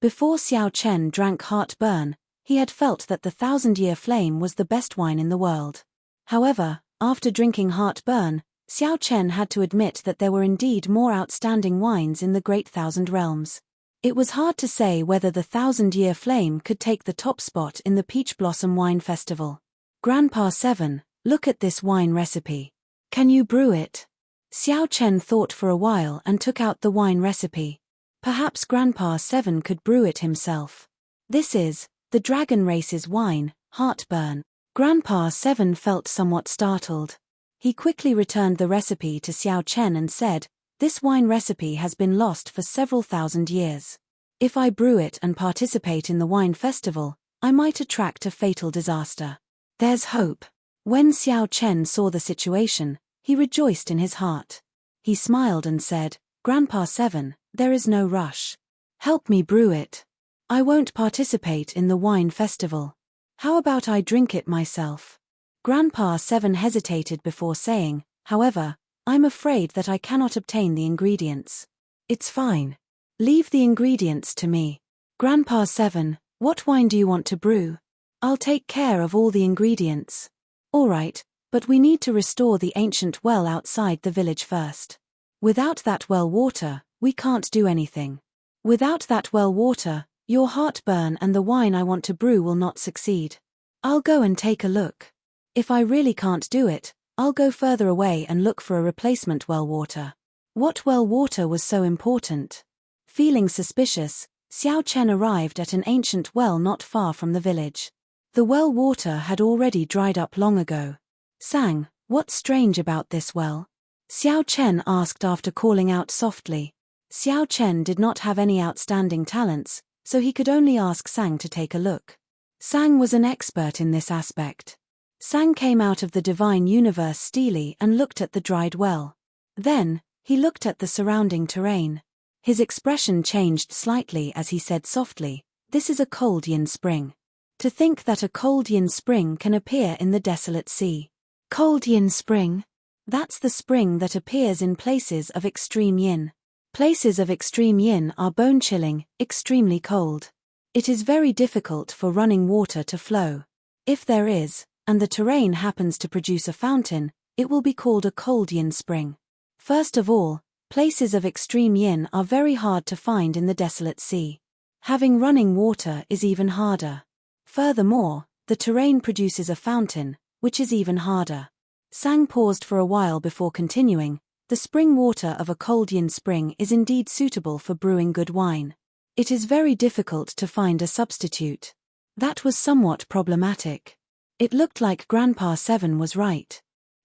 Before Xiao Chen drank heartburn, he had felt that the 1,000-year flame was the best wine in the world. However, after drinking heartburn, Xiao Chen had to admit that there were indeed more outstanding wines in the Great Thousand Realms. It was hard to say whether the 1,000-year flame could take the top spot in the Peach Blossom Wine Festival. Grandpa 7, look at this wine recipe. Can you brew it? Xiao Chen thought for a while and took out the wine recipe. Perhaps Grandpa 7 could brew it himself. This is the Dragon Race's wine, heartburn. Grandpa 7 felt somewhat startled. He quickly returned the recipe to Xiao Chen and said, "This wine recipe has been lost for several thousand years. If I brew it and participate in the wine festival, I might attract a fatal disaster. There's hope." When Xiao Chen saw the situation, he rejoiced in his heart. He smiled and said, "Grandpa 7, there is no rush. Help me brew it. I won't participate in the wine festival. How about I drink it myself?" Grandpa 7 hesitated before saying, "However, I'm afraid that I cannot obtain the ingredients." "It's fine. Leave the ingredients to me." Grandpa 7, what wine do you want to brew? I'll take care of all the ingredients. All right, but we need to restore the ancient well outside the village first. Without that well water, we can't do anything. Without that well water, your heartburn and the wine I want to brew will not succeed. I'll go and take a look. If I really can't do it, I'll go further away and look for a replacement well water. What well water was so important? Feeling suspicious, Xiao Chen arrived at an ancient well not far from the village. The well water had already dried up long ago. "Sang, what's strange about this well?" Xiao Chen asked after calling out softly. Xiao Chen did not have any outstanding talents, so he could only ask Sang to take a look. Sang was an expert in this aspect. Sang came out of the divine universe steely and looked at the dried well. Then, he looked at the surrounding terrain. His expression changed slightly as he said softly, "This is a cold yin spring. To think that a cold yin spring can appear in the desolate sea. Cold yin spring? That's the spring that appears in places of extreme yin. Places of extreme yin are bone-chilling, extremely cold. It is very difficult for running water to flow. If there is, and the terrain happens to produce a fountain, it will be called a cold yin spring. First of all, places of extreme yin are very hard to find in the desolate sea. Having running water is even harder. Furthermore, the terrain produces a fountain, which is even harder." Sang paused for a while before continuing, "The spring water of a cold yin spring is indeed suitable for brewing good wine. It is very difficult to find a substitute." That was somewhat problematic. It looked like Grandpa 7 was right.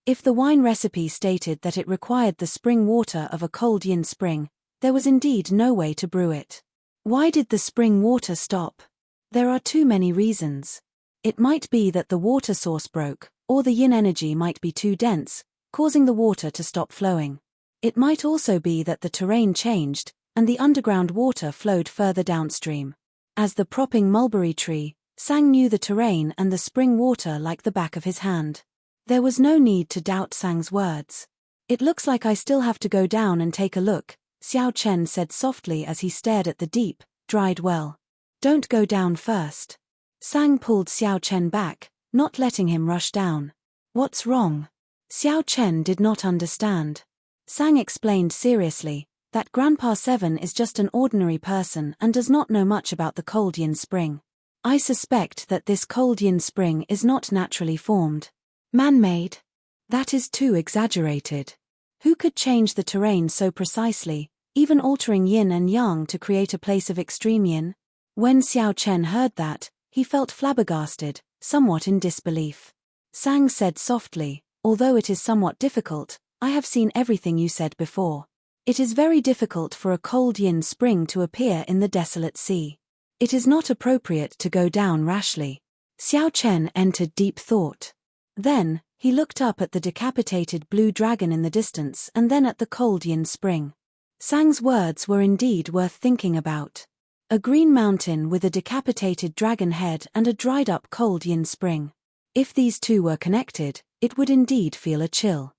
If the wine recipe stated that it required the spring water of a cold yin spring, there was indeed no way to brew it. Why did the spring water stop? There are too many reasons. It might be that the water source broke, or the yin energy might be too dense, causing the water to stop flowing. It might also be that the terrain changed, and the underground water flowed further downstream. As the propping mulberry tree, Sang knew the terrain and the spring water like the back of his hand. There was no need to doubt Sang's words. It looks like I still have to go down and take a look, Xiao Chen said softly as he stared at the deep, dried well. Don't go down first. Sang pulled Xiao Chen back, not letting him rush down. What's wrong? Xiao Chen did not understand. Sang explained seriously that Grandpa Seven is just an ordinary person and does not know much about the cold yin spring. I suspect that this cold yin spring is not naturally formed. Man-made? That is too exaggerated. Who could change the terrain so precisely, even altering yin and yang to create a place of extreme yin? When Xiao Chen heard that, he felt flabbergasted, somewhat in disbelief. Sang said softly, although it is somewhat difficult, I have seen everything you said before. It is very difficult for a cold yin spring to appear in the desolate sea. It is not appropriate to go down rashly. Xiao Chen entered deep thought. Then, he looked up at the decapitated blue dragon in the distance and then at the cold yin spring. Sang's words were indeed worth thinking about. A green mountain with a decapitated dragon head and a dried-up cold yin spring. If these two were connected, it would indeed feel a chill.